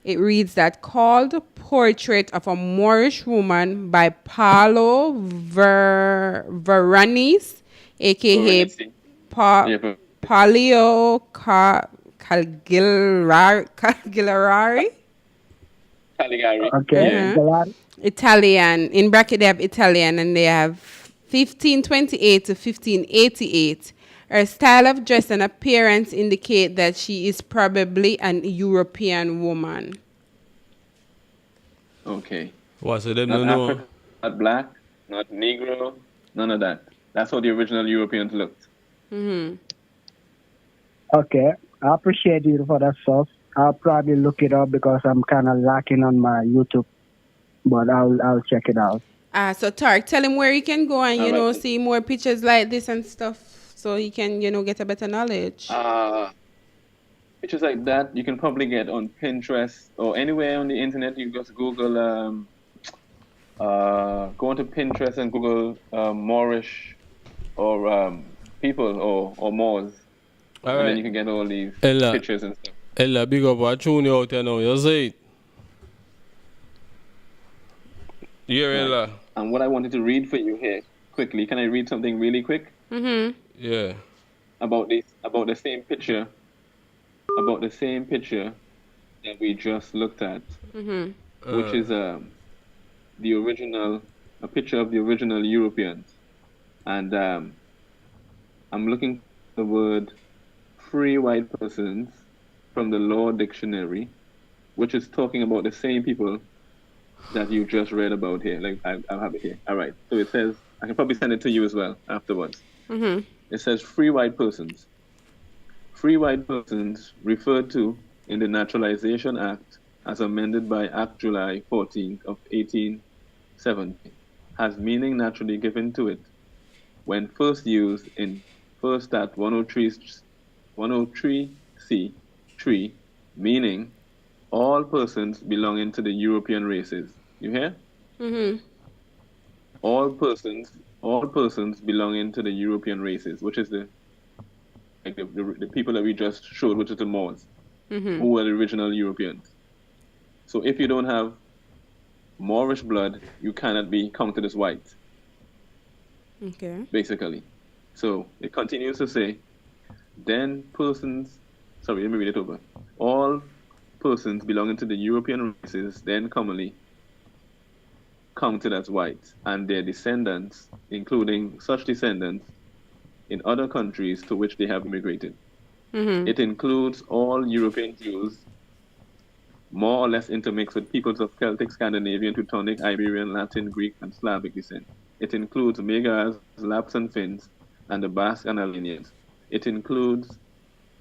it reads that called Portrait of a Moorish Woman by Paulo Veranis, aka Palio Calgilari. Okay. Italian. In bracket, they have Italian, and they have 1528 to 1588. Her style of dress and appearance indicate that she is probably an European woman. Okay. What, so them Not don't know? African, not black, not Negro, none of that. That's how the original Europeans looked. Mm-hmm. Okay, I appreciate you for that source. I'll probably look it up because I'm kind of lacking on my YouTube but I'll check it out. So Tark, tell him where he can go and, All right. see more pictures like this and stuff so he can, get a better knowledge. Pictures like that you can probably get on Pinterest or anywhere on the internet. You just Google, go onto Pinterest and Google Moorish or people or Moors. All And right. then you can get all these Ella. pictures and stuff. Ella, big up. I tune you out there now. You see it? Yeah, Ella. And what I wanted to read for you here quickly, can I read something really quick? Mm-hmm. Yeah. About the same picture that we just looked at, Mm-hmm. which is a picture of the original Europeans, and I'm looking for the word free white persons from the Law Dictionary, which is talking about the same people that you just read about here. Like I'll have it here. All right. So it says, I can probably send it to you as well afterwards. Mm-hmm. It says free white persons. Free white persons referred to in the Naturalization Act as amended by Act July 14th of 1870 has meaning naturally given to it when first used in First Stat 103C3, meaning all persons belonging to the European races. You hear? Mm-hmm. All persons belonging to the European races, which is the people that we just showed, which is the Moors, Mm-hmm. who were the original Europeans. So if you don't have Moorish blood, you cannot be counted as white, Okay. basically. So it continues to say, then persons, sorry, let me read it over. All persons belonging to the European races then commonly counted as white, and their descendants, including such descendants in other countries to which they have immigrated. Mm-hmm. It includes all European Jews, more or less intermixed with peoples of Celtic, Scandinavian, Teutonic, Iberian, Latin, Greek, and Slavic descent. It includes Magyars, Lapps and Finns, and the Basque and Albanians. It includes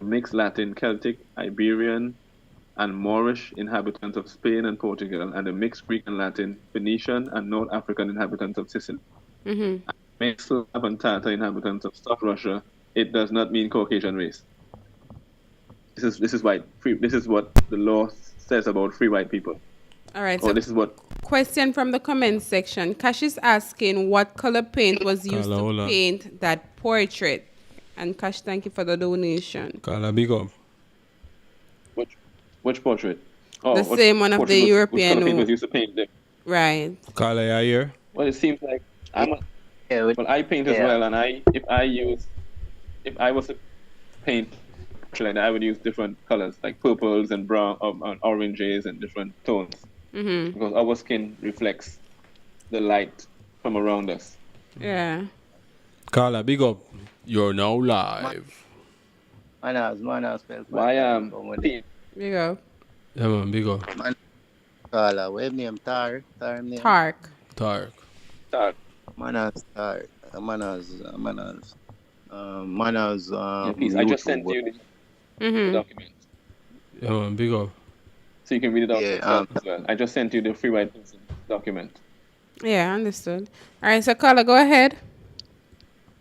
mixed Latin, Celtic, Iberian, and Moorish inhabitants of Spain and Portugal, and the mixed Greek and Latin, Phoenician, and North African inhabitants of Sicily. Mm-hmm. Mixed Slav and Tatar inhabitants of South Russia. It does not mean Caucasian race. This is white. This is what the law says about free white people. All right. Or So this is what. question from the comment section. Cash is asking what color paint was used to paint that portrait. And Cash, thank you for the donation. Kala, big up. Which portrait? Oh, The same one of the European. Which color paint was used to paint them? Right. Kala, you here? Well, it seems like I paint as well, and if I was to paint like that, I would use different colors like purples and brown and oranges and different tones, because our skin reflects the light from around us. Yeah. Kala, big up. You're now live. Manas, Pelpa. Big up. Yeah, man, big up. Kala, what name? Tark. Tark. Manas, Tark. Manas. Yeah, please, I just sent you the document. Yeah, man, big up. So you can read it out yourself as well. I just sent you the free white person document. Yeah, understood. All right, so Kala, go ahead.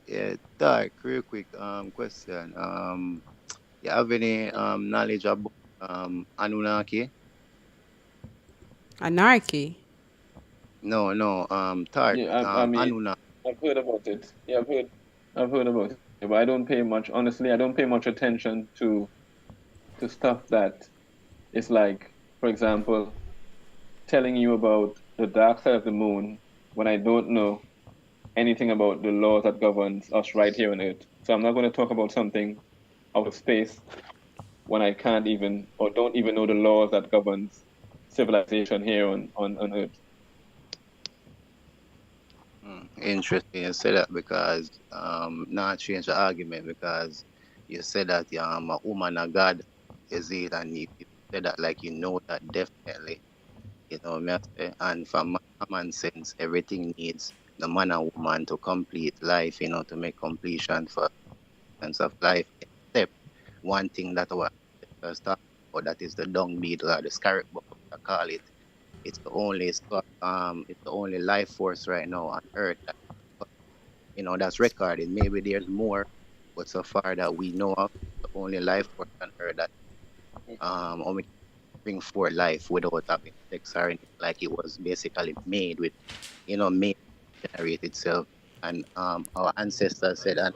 Yeah, Tark, real quick question. You have any knowledge about Anunnaki? Anarchy? No, Tark. Yeah, I mean, Anunnaki. I've heard about it. Yeah, I've heard about it. But I don't pay much, honestly, I don't pay much attention to stuff that is like, for example, telling you about the dark side of the moon when I don't know anything about the laws that governs us right here on Earth. So I'm not going to talk about something out of space when I can't even or don't even know the laws that governs civilization here on Earth. Interesting you say that because not change the argument because you said that a woman a god is it and you said that like you know that definitely. You know me I say? And from my common sense everything needs the man and woman to complete life, to make completion for sense of life, except one thing that our ancestors talk about, that is the dung beetle or the scarab bug, I call it. it's the only life force right now on Earth that, that's recorded. Maybe there's more, but so far that we know of, the only life force on Earth that only bring forth life without having sex or anything. Like it was basically made with, made to generate itself. And our ancestors said that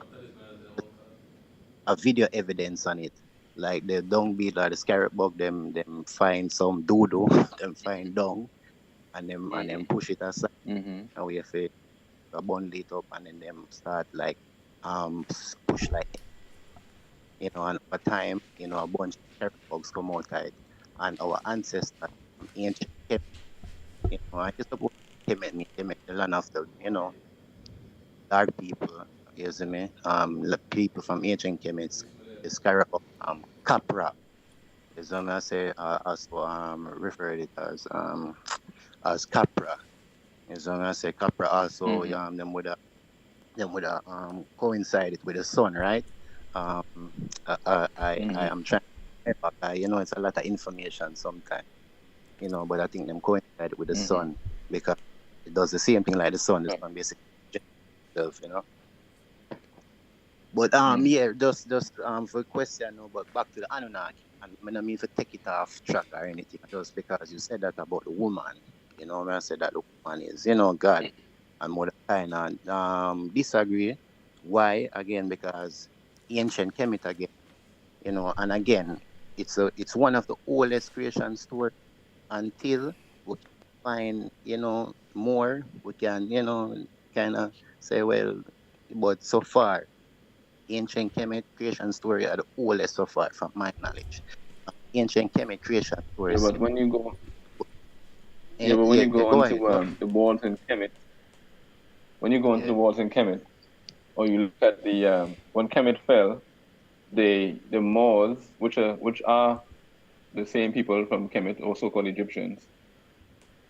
a video evidence on it. Like the dung beetle or the scarab bug, them find some doodoo, them find dung, and them push it aside, and we have to bundle it up, and then them start like push like, and over time, a bunch of scarab bugs come out of it, and our ancestors from ancient Kemet, I just suppose Kemet, the land of the, dark people, you see me, people from ancient Kemet, the scarab bug, Capra. Is I say also referred it as Capra. Is I say Capra also them would coincide it with the sun, right? I am trying to remember, it's a lot of information sometimes, but I think them coincide with the sun because it does the same thing like the sun. The sun basically itself. But yeah, just for a question now, but back to the Anunnaki. And I don't mean to take it off track or anything, just because you said that about the woman. When I said that the woman is, God and mother kind of disagree. Why? Again, because ancient Kemet again, and again, it's one of the oldest creation stories until we can find, more, we can, kind of say, well, but so far ancient Kemet creation story are the oldest so far from my knowledge. Ancient Kemet creation Yeah, stories. but when you go, when you go go onto ahead. the walls in Kemet, when you go onto the walls in Kemet, or you look at the when Kemet fell, the Moors, which are the same people from Kemet, or so-called Egyptians,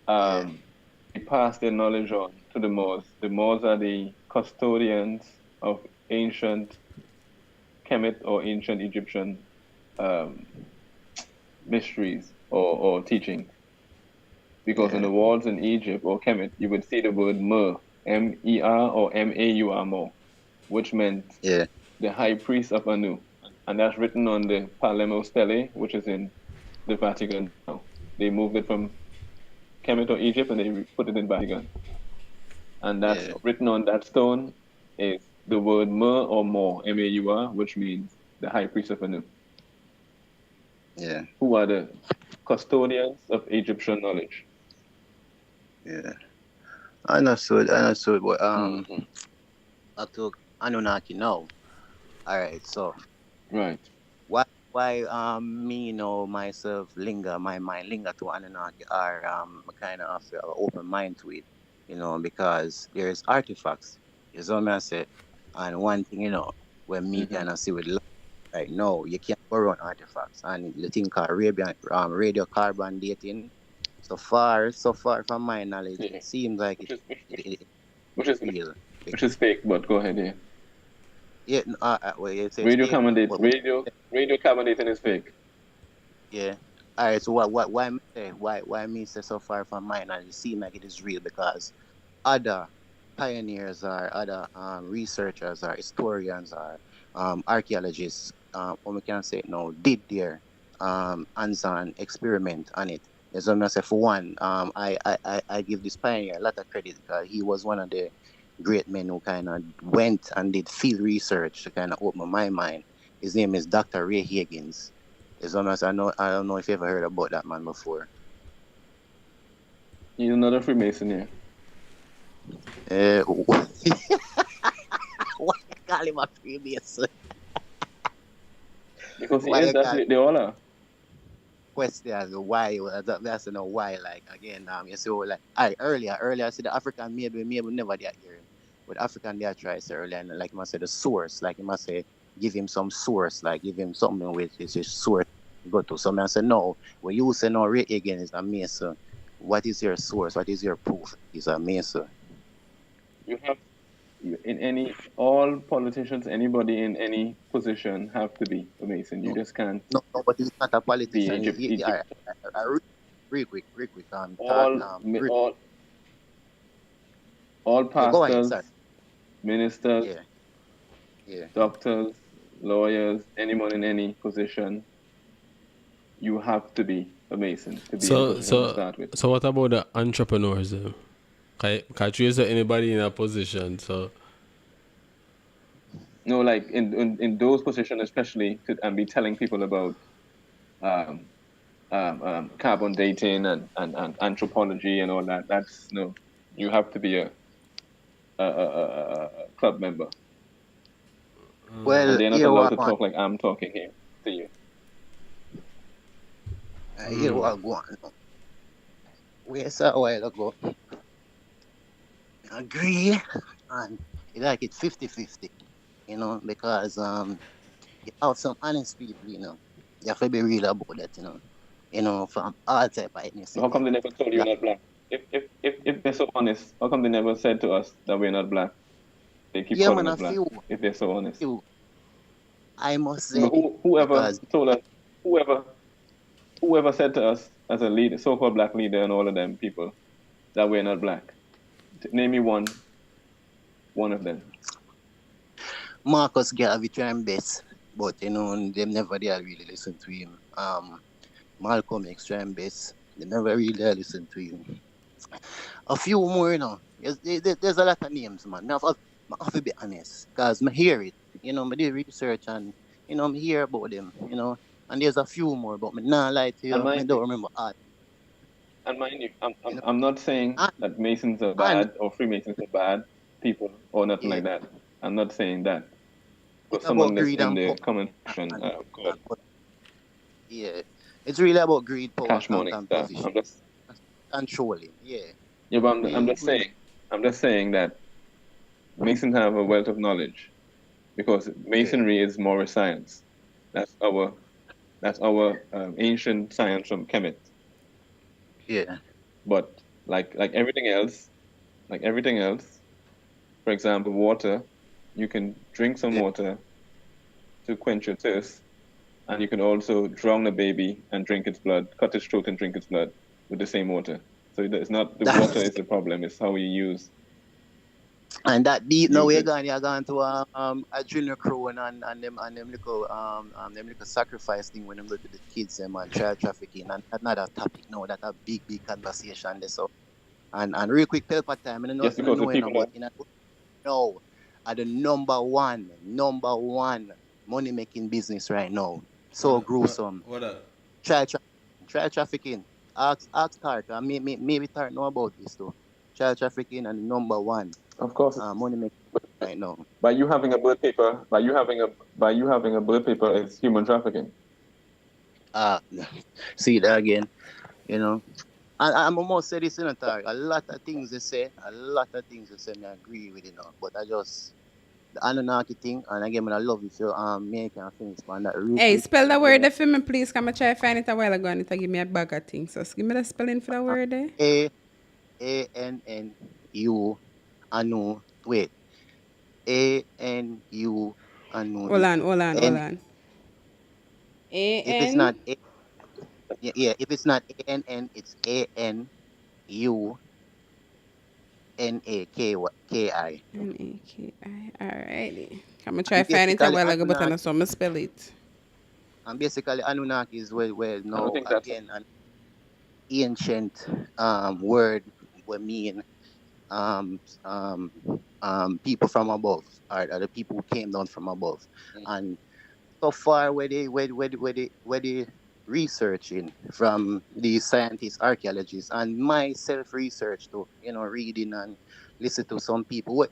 they passed their knowledge on to the Moors. The Moors are the custodians of ancient Kemet or ancient Egyptian mysteries or teachings. Because on the walls in Egypt or Kemet, you would see the word Mer, M-E-R or M-A-U-R, Mo, which meant the high priest of Anu. And that's written on the Palermo Stele, which is in the Vatican now. They moved it from Kemet or Egypt and they put it in Vatican. And that's written on that stone is the word Mer or Mo, M-A-U-R, which means the high priest of Anu. Yeah. Who are the custodians of Egyptian knowledge. Yeah. Understood, but back to Anunnaki now. Alright, so why me, myself my mind linger to Anunnaki, or kind of have an open mind to it, because there's artifacts. You know what I say? And one thing, when me kind of see with life right now, you can't go around artifacts. And the thing called radiocarbon dating, so far from my knowledge, it seems like which is real. Which is fake, but go ahead, yeah. Yeah, well, you say it's fake. Radio carbon dating is fake. Yeah. All right. So why me say so far from mine, and it seems like it is real because other pioneers or other researchers or historians or archaeologists, what we can say now, did their hands-on experiment on it. As I say, for one, I give this pioneer a lot of credit because he was one of the great men who kind of went and did field research to kind of open my mind. His name is Dr. Ray Higgins. As long as I don't know if you ever heard about that man before. He's another Freemason, yeah. Why you call him a Freemason? Because he is, that's the honor. Question why? That's why. Like again, you see, like earlier, I said the African maybe never did hear him, but African they try say earlier, and like you must say the source, like you must say give him some source, like give him something with his source go to. So I say no. When you say no, Ray again is a Mason. What is your source? What is your proof? He's a Mason. You have all politicians, anybody in any position have to be a Mason. You just can't. No, but he's not a politician. real quick. All all Yeah, go ahead, pastors, sir. ministers, Yeah. doctors, lawyers, anyone in any position, you have to be a Mason to be in a position to start with. So what about the entrepreneurs then? Can't you say anybody in a position? So No, like in those positions especially, and be telling people about carbon dating and anthropology and all that. That's no. You have to be a club member. Well, And they're not here allowed what to talk like I'm talking here to you. here what go on. We saw a while ago. Agree, and like it's 50-50, because you have some honest people, you have to be real about that, from all type of ethnicity. How come they never told you you're not black? If they're so honest, how come they never said to us that we're not black? They keep calling us black. If they're so honest. I must say, But whoever because told us, whoever said to us as a leader, so-called black leader, and all of them people that we're not black. Name me one of them. Marcus Garvey trying best, but them never did really listen to him. Malcolm X trying best, they never really listen to him. A few more, there's a lot of names, man. I have to be honest, because I hear it, I do research and, I hear about them, and there's a few more, but me not lie to you, I don't remember all. And mind you, I'm not saying that Masons are bad or Freemasons are bad people or nothing like that. I'm not saying that. But someone that's in the comment section, yeah, it's really about greed, power, cash money and stuff. position. Controlling, yeah. Yeah, but I'm just saying that Masons have a wealth of knowledge because Masonry is more a science. That's our ancient science from Kemet. Yeah. But like everything else, for example, water, you can drink some water to quench your thirst, and you can also drown a baby and drink its blood, cut its throat and drink its blood with the same water. So it's not the water is the problem; it's how you use. And that deep now you're going to adrenochrome and them little sacrifice thing when them go to the kids them and child trafficking, and that's not a topic now. That's a big conversation there. So and real quick Pelpa time, I know Yes, because the people no, are the number one money making business right now. So gruesome. What up? Child trafficking. Ask Tark. Maybe Tark know about this too. Child trafficking and number one. Of course, money making right now. By you having a birth paper, is human trafficking. See that again, I'm almost say this in Tark. A lot of things they say, me agree with but I just the Anunnaki thing, and again, I love if you make and finish on that. Hey, spell the word there for me, please. Come and try to find it a while ago and it give me a bag of things. So give me the spelling for the word there. ANNU Anu. Wait. ANU Anu. Hold on. If it's not if it's not ANN, it's ANU NAKI. NAKI. Alrighty. I'm gonna try to find it a while ago, but I know so I'm gonna spell it. And basically Anunnaki is where now again an ancient word we mean people from above, or the people who came down from above. And so far where they researching from these scientists, archaeologists, and myself research too, reading and listen to some people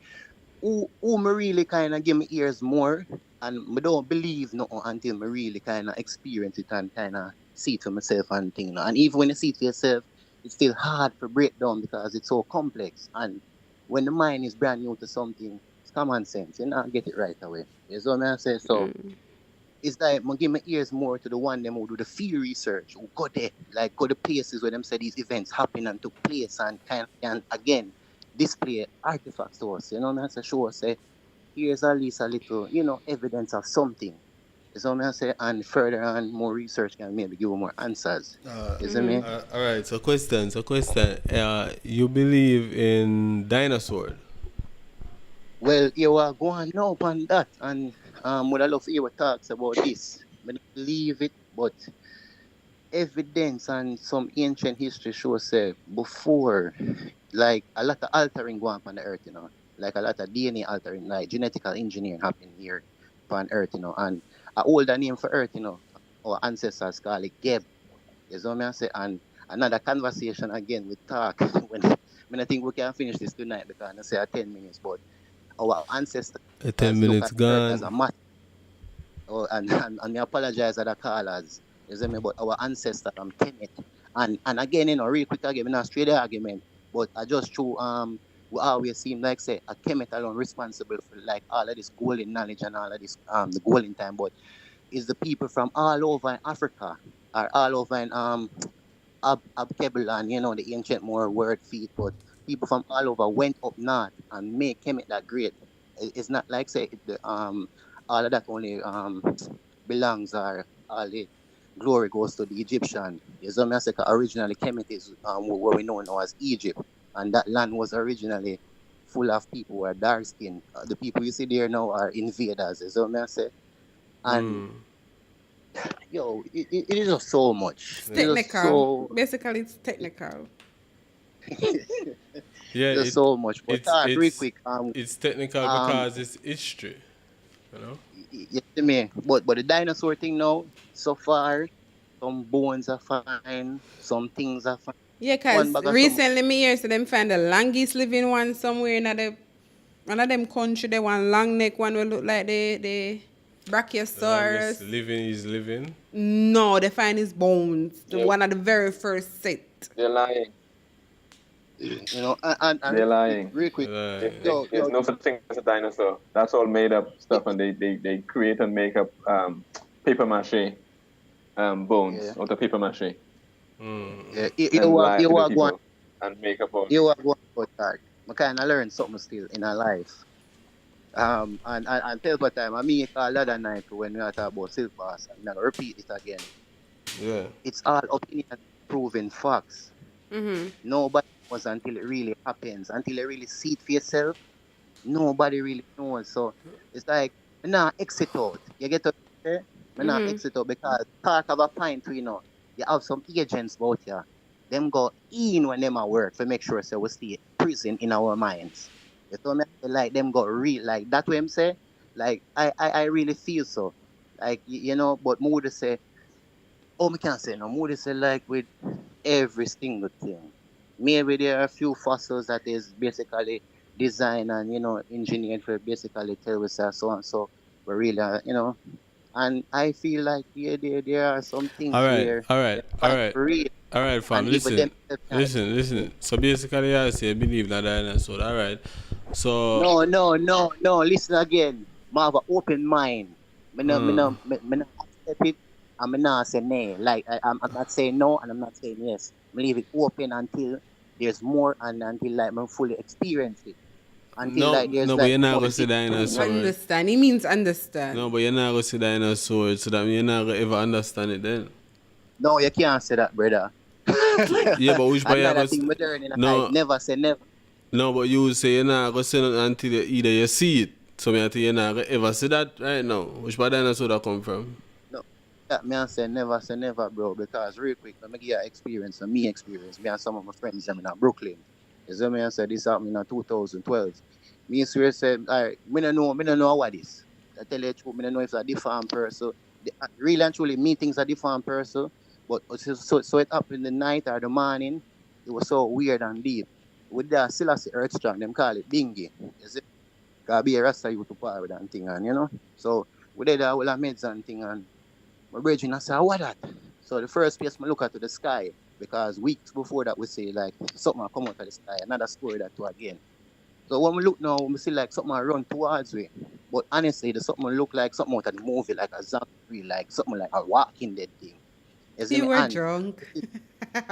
who me really kind of give me ears more, and me don't believe nothing until me really kind of experience it and kind of see it for myself and thing. And even when you see it for yourself, it's still hard to break down because it's so complex. And when the mind is brand new to something, it's common sense. You not get it right away. You know what I say? So it's like I give my ears more to the one them who do the field research, who go there, like go to places where them say these events happen and took place and can again display artifacts to us. You know what I say? Show us say here's at least a little, evidence of something. So me I say, and further on, more research can maybe give you more answers. You see me? All right. So question. You believe in dinosaur? Well, you are going now upon that, and would I love to hear what talks about this. I don't believe it, but evidence and some ancient history shows say before, like a lot of altering going on the earth, like a lot of DNA altering, like genetical engineering happening here on earth, and a older name for earth, our ancestors call it Geb. You know what I say? And another conversation again with talk when I think we can finish this tonight because I say 10 minutes, but our ancestors 10 look minutes at the earth as gone. a mass. Oh, and I apologize to the callers. You see me, but our ancestor Kemet. And again, real quick again, in Australia argument, but I just true we always seem like say a Kemet alone responsible for like all of this golden knowledge and all of this the golden time, but is the people from all over in Africa or all over in Abkebel, the ancient more word feet, but people from all over went up north and make Kemet that great. It's not like say the all of that only belongs or all the glory goes to the Egyptian. You know, say originally Kemet is what we know now as Egypt, and that land was originally full of people who are dark skinned. The people you see there now are invaders. You know what I say? And yo, it is just so much. It's technical. Basically, it's technical. Yeah, There's so much. But real quick, it's technical because it's history, you know. You see me? But the dinosaur thing now, so far, some bones are fine, some things are fine. Yeah, because recently me hear so them find the longest living one somewhere in one of them country. They one long neck one will look like the Brachiosaurus. The living is living. No, they find his bones. The one of the very first set. They're lying. And they're lying. Real quick. There's no such thing as a dinosaur. That's all made up stuff, and they create and make up paper mache bones out of paper mache. Yeah, you are going and make up bones. You are going to start. I kind of learn something still in our life. And Pelpa time, I mean, a lot of night when we are talking about silk pass, I'm going to repeat it again. Yeah. It's all opinion proven facts. Mm-hmm. Nobody knows until it really happens, until you really see it for yourself. Nobody really knows. So it's like, I'm not exit out. You get to say? I'm not exit out because talk of a pint, you have some agents out here. Them go in when them at work to make sure so we stay prison in our minds. You know me? Like them go real, like that way I'm say. Like I really feel so. Like but Moody say, me can't say no. Moody say like with every single thing. Maybe there are a few fossils that is basically designed and engineered for basically tell us so and so. But really, and I feel like there are some things all where all right, fam. Listen. So basically, I say believe that dinosaur. All right. So no. Listen again. I have an open mind. Me not accept it. I'm not saying nay. Like I'm not saying no, and I'm not saying yes. I leave it open until there's more, and until like I fully experience it. Until but you're not gonna say dinosaur. Understand? He means understand. No, but you're not gonna say dinosaur, so that you're not gonna ever understand it then. No, you can't say that, brother. Yeah, but which part you gonna say? No, never say never. No, but you say you're not gonna say nothing until either you see it. So I think you're not gonna ever say that right now. Which part dinosaur that come from? No, that me say never, bro. Because real quick, let me give you an experience, me and some of my friends in Brooklyn. You see me? I said this happened in 2012. Me swear said, alright, me don't know what this. I tell you the truth, me don't know if it's a different person. Really and truly, me thinks a different person. But so it happened in the night or the morning. It was so weird and deep. With that, still as the earth strong, them call it bingy. You see? Because be a rasta you to power with that thing, and So we did all our meds and thing, and my brethren, I said, what that? So the first place I look at to the sky, because weeks before that we see like something come out of the sky, another story that too again. So when we look now, we see like something run towards me. But honestly, the something look like something out of the movie, like a zombie, like something like a Walking Dead thing. You were drunk.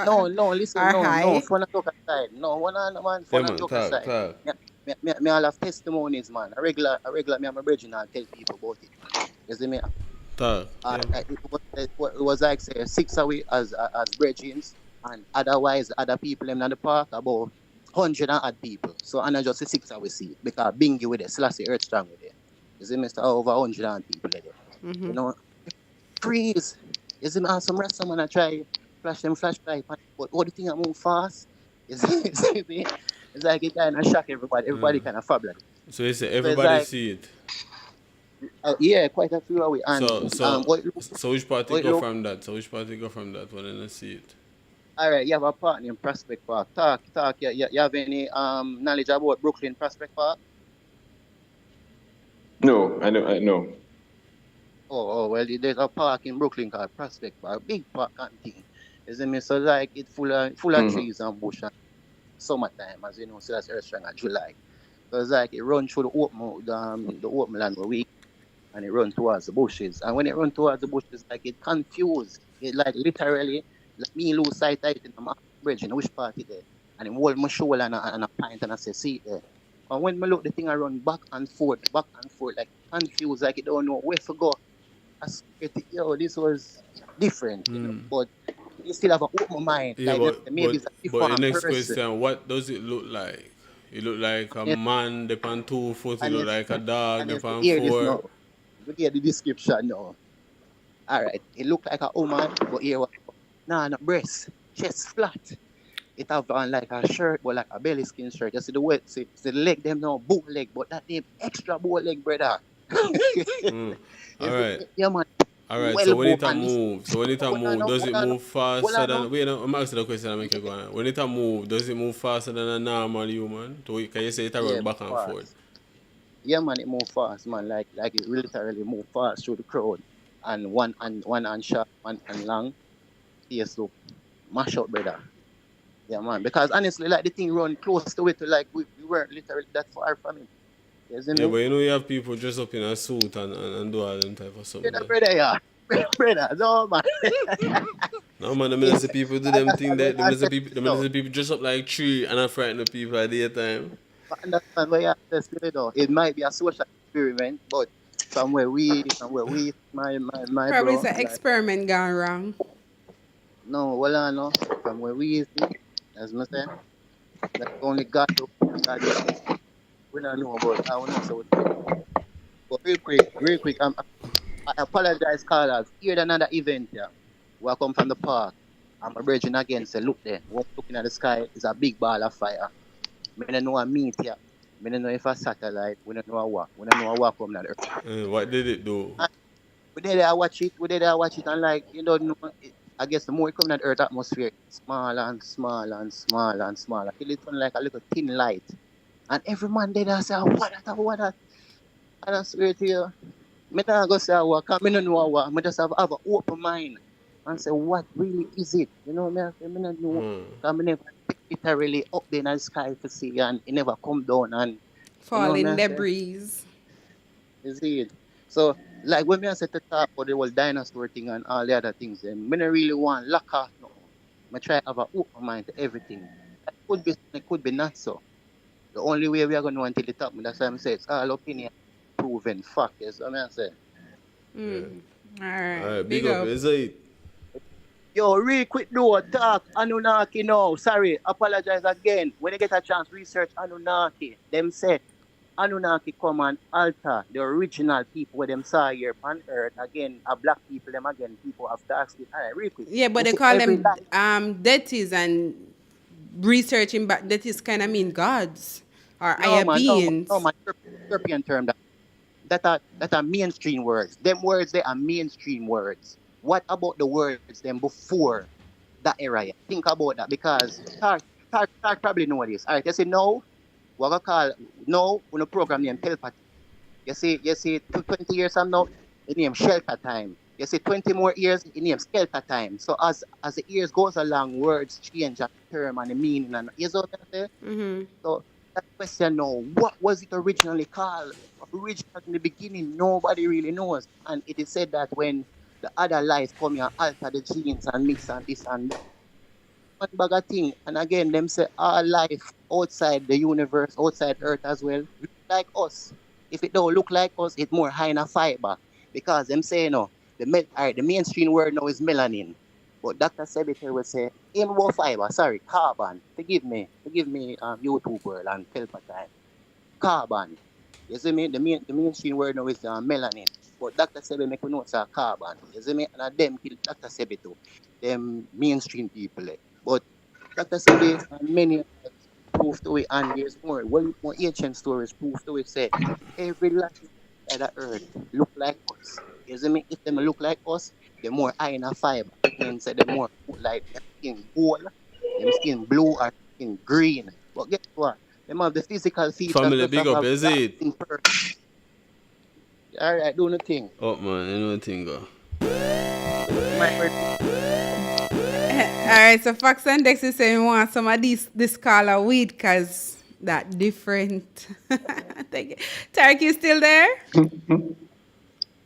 No, listen, no, for not talk aside. No, one man, for not talk aside. Me all have testimonies, man. A regular me and my brethren, I'll tell people about it. You see me? It was like say 6 away as brethrens, and otherwise other people in the park about 100 and odd people. So and I just say 6 away see because Bingy with it, Selassie Earth Strong with it. You see, Mr. Over 100 and people there. You know, freeze. You see, me and some rest someone I try flash them flashlight, but all the thing I move fast. You see me? It's like it kind of shock everybody. Everybody kind of fab like it. So you say So it's everybody like, see it. yeah, quite a few away. And So which part you go from that? So which part you go from that when you see it? All right, you have a partner in Prospect Park. Talk. You have any knowledge about Brooklyn Prospect Park? No, I know. Oh, well, there's a park in Brooklyn called Prospect Park, big park and thing. Isn't it? So like it's full of trees and bush and summertime, as you know, so that's earth strong in July. So it's like it runs through the open land where we, and it runs towards the bushes. And when it runs towards the bushes, like it confused. It like literally, like me lose sight of it in the bridge, in which part it is. And it hold my shoulder and a pint and I say, see it there. And when I look, the thing I run back and forth, like confused, like it don't know where to go. I swear to you, this was different, you know, but you still have an open mind. Yeah, like maybe it's a but the different next person. question, what does it look like? It look like a man depend 2 foot, it look like a dog depend 4. We hear the description now. All right, it looked like a woman, but here was no breast, chest flat. It have on like a shirt, but like a belly skin shirt. You see the way, see the leg them now boot leg, but that name extra boot leg, brother. All right. Yeah, man. All right. Well, So when it move, does it move faster than? Wait, no, I'm asking the question. I make you go on. When it move, does it move faster than a normal human? Can you say it run back and forth? Yeah, man, it move fast, man. Like it literally move fast through the crowd, and one hand short, one hand long. Yes, look, mash up, brother. Yeah, man. Because honestly, like the thing run close to it, like we weren't literally that far from it. Yeah, but you know you have people dress up in a suit and do all them type of stuff. Brother, yeah. Brother, no, man. No, man, the minister people do them thing that the minister people dress up like tree and I frighten the people at the time. I understand where you are, you know. It might be a social experiment, but somewhere we, my probably bro. It's an experiment gone wrong. No, well, I know. From where we see, as I say, that only God knows. We don't know about how we know. So, but real quick, I apologize, callers. Here another event here. We come from the park. I'm a virgin again. Say, look there. One looking at the sky is a big ball of fire. I don't know a meteor. I don't know if a satellite. We don't know a what. We don't know a what from that earth. What did it do? We did I watch it. And like, you don't know. I guess the more it comes in the earth atmosphere, smaller and smaller and smaller and smaller. Till it turn like a little thin light. And every man did I say, what that? And I swear to you, I don't go say what, because I don't know what. I just have an open mind and say, what really is it? You know what I mean? I don't know. Because I never literally up there in the sky to see and it never come down and falling debris. You see it? So, like when I said to talk about the whole dinosaur thing and all the other things, I don't really want lock off no. I try to have an open mind to everything. It could be not so. The only way we are going to know until the top, that's why I'm saying it's all opinion, proven fact. Yes, what I'm saying. All right, big up. Is it? Yo, real quick though, talk Anunnaki now. Sorry, apologize again. When you get a chance, research Anunnaki. Them said Anunnaki come and alter the original people where them saw here on Earth. Again, a black people, them again, people have dark skin. All right, real quick. Yeah, but they call them deities, and researching back deities kind of mean gods or higher beings. No, my European term that are mainstream words. Them words, they are mainstream words. What about the words them before that era? Think about that, because Tark probably know this. All right, you say no. What I call no on a program named Pelpa. You see 20 years from now, it named Shelter Time. You see 20 more years, it named Skelter Time. So as the years goes along, words change and term and the meaning, and you know what I'm saying? So that question now, what was it originally called? Originally in the beginning, nobody really knows. And it is said that when the other life come here and alter the genes and mix and this and that. One bag of thing. And again, them say all life outside the universe, outside Earth as well, look like us. If it don't look like us, it's more high in a fiber. Because them say, the mainstream word now is melanin. But Dr. Sebiter will say, ammo fiber, sorry, carbon. Forgive me, YouTube world and Pelpa time. Carbon. You see me? The mainstream word now is melanin. But Dr. Sebe make we know it's carbon. You see me? And them kill Dr. Sebe too. Them mainstream people. But Dr. Sebe and many prove to it, and there's more ancient stories prove to it say every last on the earth look like us. You see me? If them look like us, they're more iron and fiber. It means that they're more like them skin gold, them skin blue or skin green. But guess what? Them have the physical features Family just big of up, a is dark it? skin person. Alright, do nothing. Oh man, you know the thing go. All right, so Fox and Dex is saying we want some of this color weed because that different. Thank you. Tarek, you still there?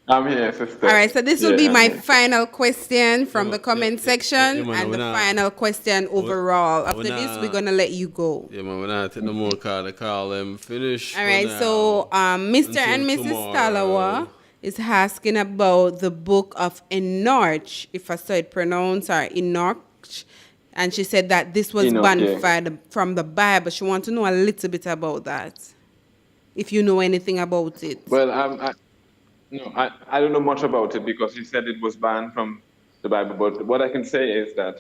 I'm here, sister. All right, so this will be I'm my here. final question from the comment section man, and the nah- final question overall. we After this, nah- we're going to let you go. Yeah, man, we're not take no more call them finish. All right, so Mr. and Until Mrs. tomorrow. Talawa is asking about the book of Enoch, if I saw it pronounced, or Enoch. And she said that this was Enoch, banned yeah. from the Bible. She wants to know a little bit about that, if you know anything about it. Well, I don't know much about it because you said it was banned from the Bible. But what I can say is that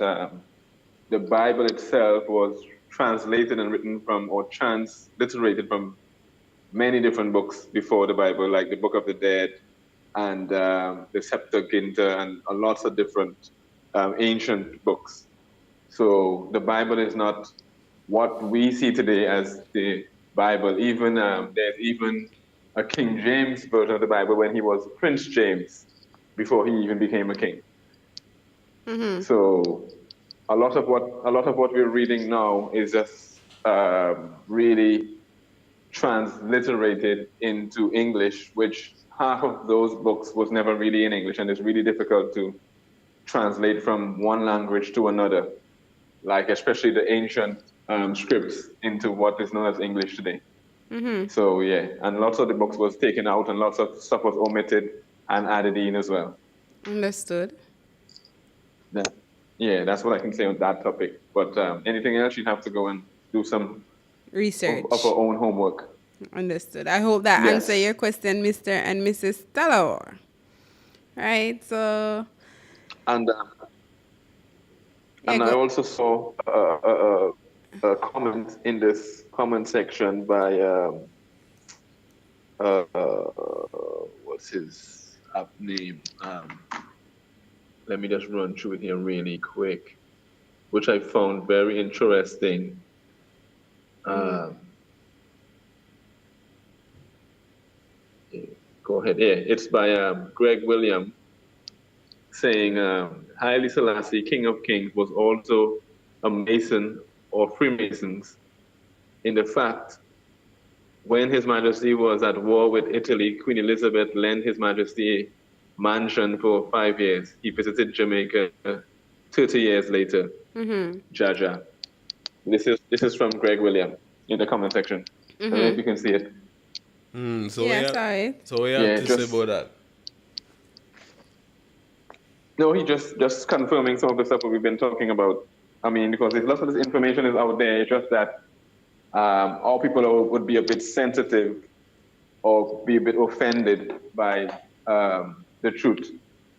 the Bible itself was translated and written from, or transliterated from many different books before the Bible, like the Book of the Dead and the Septuaginta and lots of different ancient books. So the Bible is not what we see today as the Bible. Even there's even a King James version of the Bible when he was Prince James before he even became a king. So a lot of what we're reading now is just really transliterated into English, which half of those books was never really in English, and it's really difficult to translate from one language to another, like especially the ancient scripts into what is known as English today. So yeah, and lots of the books was taken out and lots of stuff was omitted and added in as well. Understood. Yeah, that's what I can say on that topic. But anything else, you'd have to go and do some research of our own homework. Understood. I hope that Yes. answer your question, Mr. and Mrs. Talor. Right, so... And I also saw a comment in this comment section by what's his app name? Let me just run through it here really quick, which I found very interesting. Go ahead. Yeah, it's by Greg William, saying Haile Selassie, King of Kings, was also a Mason or Freemasons in the fact when His Majesty was at war with Italy, Queen Elizabeth lent His Majesty a mansion for 5 years. He visited Jamaica 30 years later. Jaja. This is from Greg William in the comment section. I don't know if you can see it. So we have to say about that. No, he just confirming some of the stuff that we've been talking about. I mean, because lots of this information is out there. It's just that all people would be a bit sensitive or be a bit offended by the truth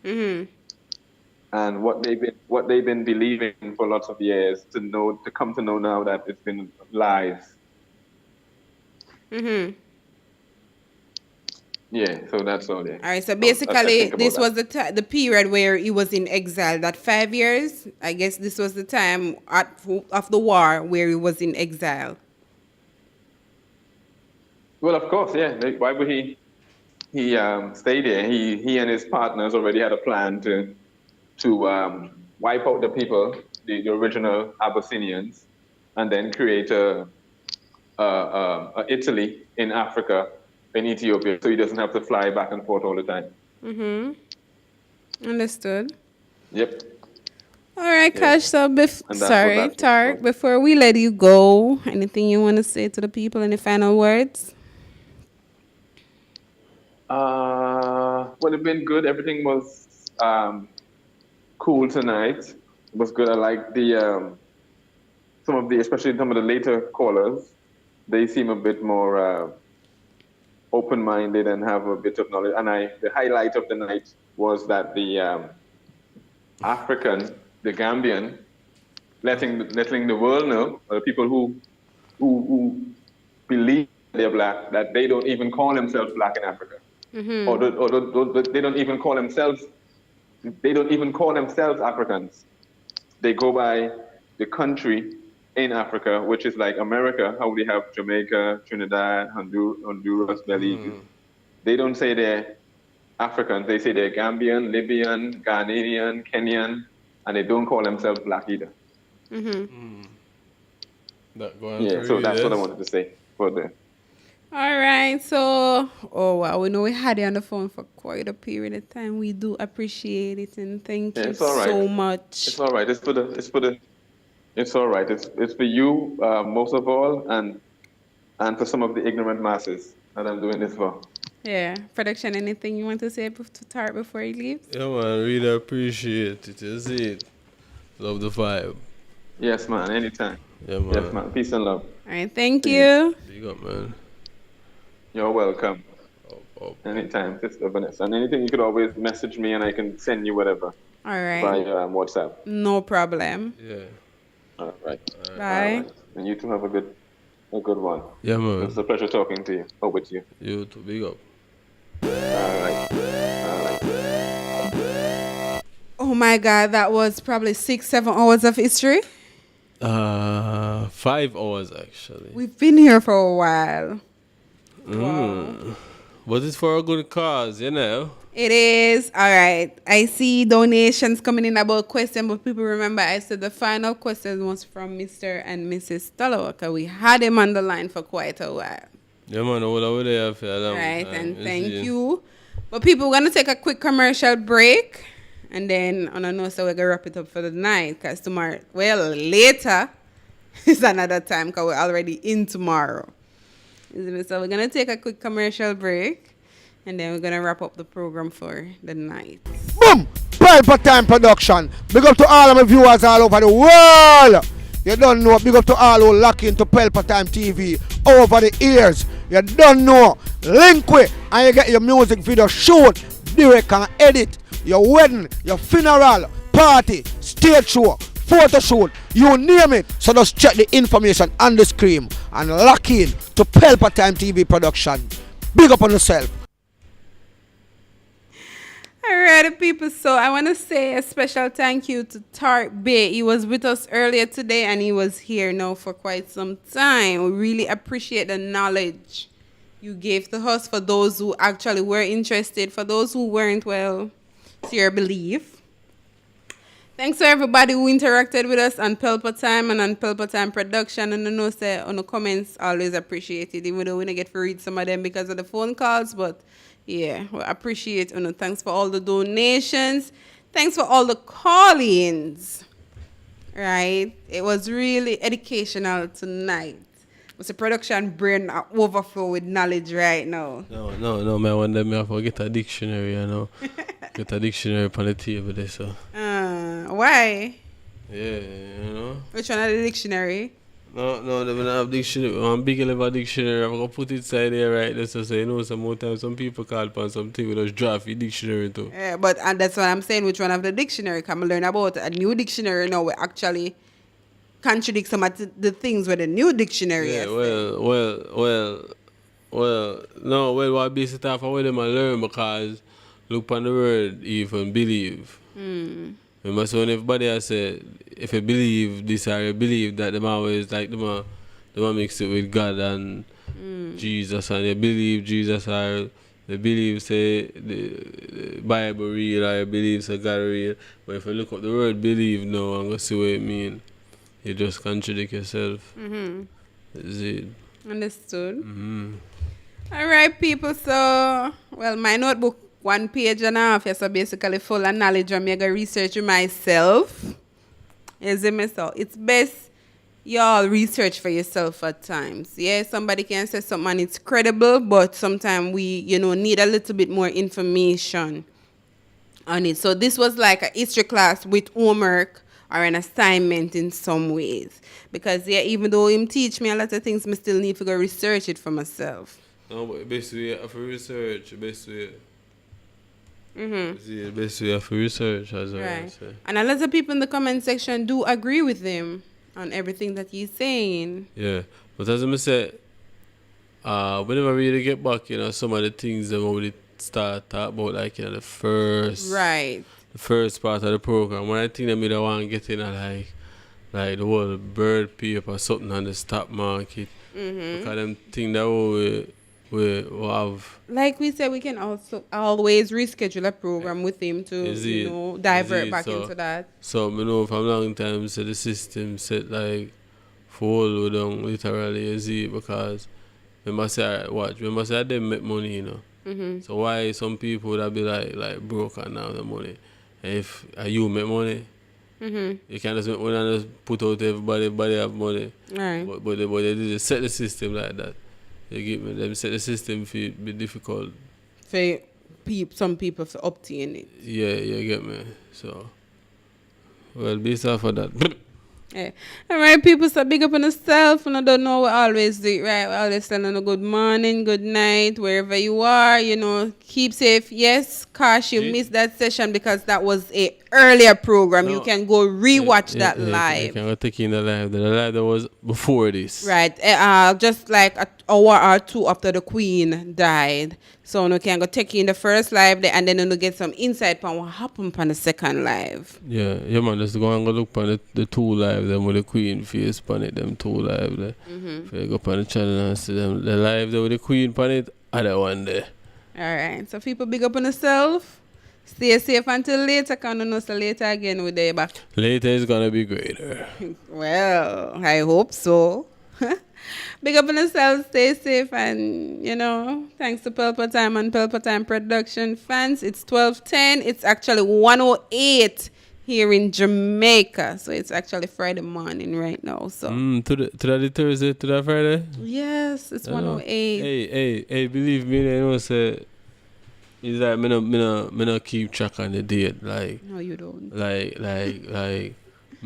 and what they've been believing for lots of years to come to know now that it's been lies. Yeah, so that's all. Yeah. All right, so basically, this was the period where he was in exile. That 5 years, I guess this was the time of the war where he was in exile. Well, of course, yeah. Why would he stay there? He and his partners already had a plan to wipe out the people, the original Abyssinians, and then create a Italy in Africa, in Ethiopia, so he doesn't have to fly back and forth all the time. Understood. Yep. All right, Kash. So, sorry, Tarek, before we let you go, anything you want to say to the people? Any final words? Well, it's been good. Everything was cool tonight. It was good. I like the especially some of the later callers. They seem a bit more open-minded and have a bit of knowledge. And the highlight of the night was that the African, the Gambian, letting the world know, the people who believe they're black, that they don't even call themselves black in Africa, or they don't even call themselves Africans. They go by the country in Africa, which is like America, how we have Jamaica, Trinidad, Honduras, Belize. They don't say they're Africans. They say they're Gambian, Libyan, Ghanaian, Kenyan, and they don't call themselves black either. So that's what I wanted to say for the. All right, so wow, we know we had you on the phone for quite a period of time. We do appreciate it and thank you It's all right. so much. It's all right. It's all right. It's for you most of all, and for some of the ignorant masses that I'm doing this for. Yeah, production. Anything you want to say to Tart before he leaves? Yeah, man, really appreciate it. You see it. Love the vibe. Yes, man. Anytime. Yeah, man. Yes, man. Peace and love. All right, thank you. Big up, man. You're welcome. Anytime, Sister Vanessa. And anything, you could always message me and I can send you whatever. All right. By WhatsApp. No problem. Yeah. All right. Bye. All right. And you two have a good one. Yeah, man. It's a pleasure talking to you. Oh, with you. You too. Big up. All right. Oh my God, that was probably 6-7 hours of history. 5 hours actually. We've been here for a while. Wow. But it's for a good cause, you know. It is. All right. I see donations coming in about question, but people remember I said the final question was from Mr. and Mrs. Stallowaka. We had him on the line for quite a while. Yeah, man. All over there for a long Right, time. and thank you. But people, we're going to take a quick commercial break. And then, I don't know, so we're going to wrap it up for the night. Because tomorrow, well, later is another time because we're already in tomorrow. So we're going to take a quick commercial break. And then we're going to wrap up the program for the night. Boom! Pelpa Time Production. Big up to all of my viewers all over the world. You don't know. Big up to all who lock into Pelpa Time TV over the years. You don't know. Link with and you get your music video shoot, direct and edit. Your wedding, your funeral, party, stage show, photo shoot, you name it. So just check the information on the screen and lock in to Pelpa Time TV Production. Big up on yourself. Alright, people, so I want to say a special thank you to Tart Bay. He was with us earlier today and he was here now for quite some time. We really appreciate the knowledge you gave to us. For those who actually were interested, for those who weren't, well, it's your belief. Thanks to everybody who interacted with us on Pelpa Time and on Pelpa Time Production. And I know say on the comments, always appreciated, even though we don't get to read some of them because of the phone calls, but yeah, we appreciate it. Thanks for all the donations. Thanks for all the call-ins. Right? It was really educational tonight. It was a production brain overflow with knowledge right now. No, man. One day I have to get a dictionary, you know. Get a dictionary on the table there, so. Why? Yeah, you know. Which one of the dictionary? No, they don't have dictionary. One big level dictionary. I'm going to put it inside there right there. So, you know, some more time some people call upon something with us draft a dictionary too. Yeah, but and that's what I'm saying. Which one of the dictionary? Can we learn about a new dictionary now? We actually contradict some of the things with the new dictionary. Yeah, what base it off of what them learn because look on the word even believe. Remember, so when everybody has said, if you believe this or you believe that, them always like them mix it with God and Jesus, and you believe Jesus or they believe say the Bible real or you believe say God real. But if you look up the word believe now and go see what it means, you just contradict yourself. Is it? Understood. All right, people. So, well, my notebook, 1 page and a half, so basically full of knowledge. I'm going to research myself. So it's best y'all research for yourself at times. Yeah, somebody can say something and it's credible, but sometimes we, need a little bit more information. on it. So this was like a history class with homework or an assignment in some ways. Because yeah, even though him teach me a lot of things, I still need to go research it for myself. No, but basically, I have to research. Basically, Mm-hmm. basically, I have to research as well. Right. So. And a lot of people in the comment section do agree with him on everything that he's saying. Yeah, but as I said, whenever we really get back, some of the things that we start talk about, like the first part of the program. When I think that we don't want to get in like the whole bird paper, something on the stock market, because them thing that we have. Like we said, we can also always reschedule a program with him to divert back into that. So I know from long time so the system set like for all down literally, you see, because remember say I them make money, So why some people that be like broke and now the money? And if you make money, you can't just make money and just put out everybody have money. Right. But they just set the system like that. You get me? Them set the system for it be difficult. For some people to obtain it. Yeah, you get me? So, well, be sorry for that. Yeah. All right, people, so big up on yourself. And I don't know, we always do it, right? We always tell them a good morning, good night, wherever you are. Keep safe. Yes, Cash, you missed that session because that was a earlier program. You can go rewatch that live. You can go take in the live. The live that was before this. Right. Just like an hour or two after the Queen died. So you can go take in the first live there and then you get some insight on what happened on the second live. Yeah, man, just go and go look on the two live them with the Queen face on it, them two live there. If you go on the channel and see them, the live there with the Queen on it, other one there. Alright, so people big up on yourself. Stay safe until later, can you know so later again with the back. Later is gonna be greater. Well, I hope so. Big up on yourself, stay safe, and thanks to Pelpa Time and Pelpa Time Production fans. It's 12:10. It's actually 1:08 here in Jamaica, so it's actually Friday morning right now. So to the Thursday, to the Friday. Yes, it's 1:08. Hey, believe me, say it's like me no keep track on the date. Like no, you don't. Like.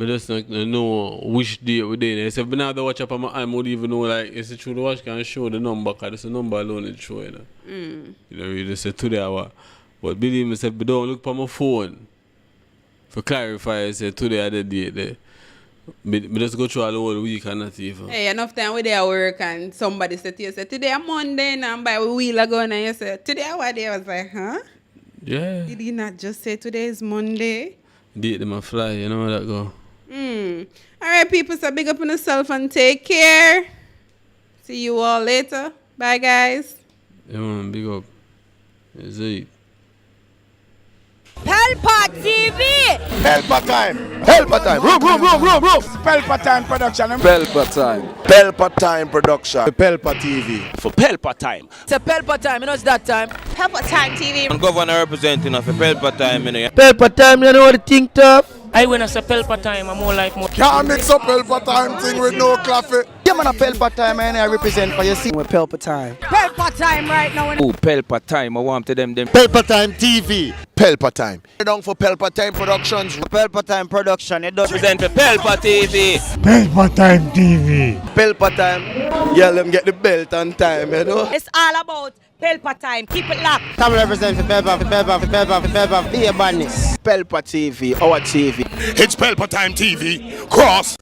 I just don't know which date we're doing. If I have to watch up on my eye, I would even know, like, is it true the watch can show the number, because it's a number alone it show, You just say today hour. But believe me, say, don't look for my phone. For clarify, I say today I the date there. But just go through all the whole week and not even. Hey, enough time we there work and somebody said to you, say, today I'm Monday and I'm by a wheel ago, and you say, today what day? I was like, huh? Yeah. Did he not just say today is Monday? Date them a fly, you know how that go. Alright, people, so big up on yourself and take care. See you all later. Bye, guys. Yeah, man, big up. Is it? Pelpa TV! Pelpa time! Pelpa time! Room! Pelpa time production. Pelpa time. Pelpa time production. Pelpa TV. For Pelpa time. It's a Pelpa time, it's that time. Pelpa Time TV. I'm governor representing of Pelpa time, Pelpa time, you know what I think tough? I when I say Pelpa time, I'm more like more. Can't mix up Pelpa time thing with no coffee. Yeah, man, a Pelpa time, and I represent for you see with Pelpa time. Pelpa Time right now. Oh, Pelpa time, I want to them. Pelpa time TV. Pelpa time. Down for Pelpa time productions. Pelpa time production, it does represent for Pelpa TV. Pelpa time TV. Pelpa time, yeah, let me get the belt on time, It's all about Pelpa Time. Keep it locked. Come represent for Pelpa, be a badness. Pelpa TV, our TV. It's Pelpa time TV. Cross.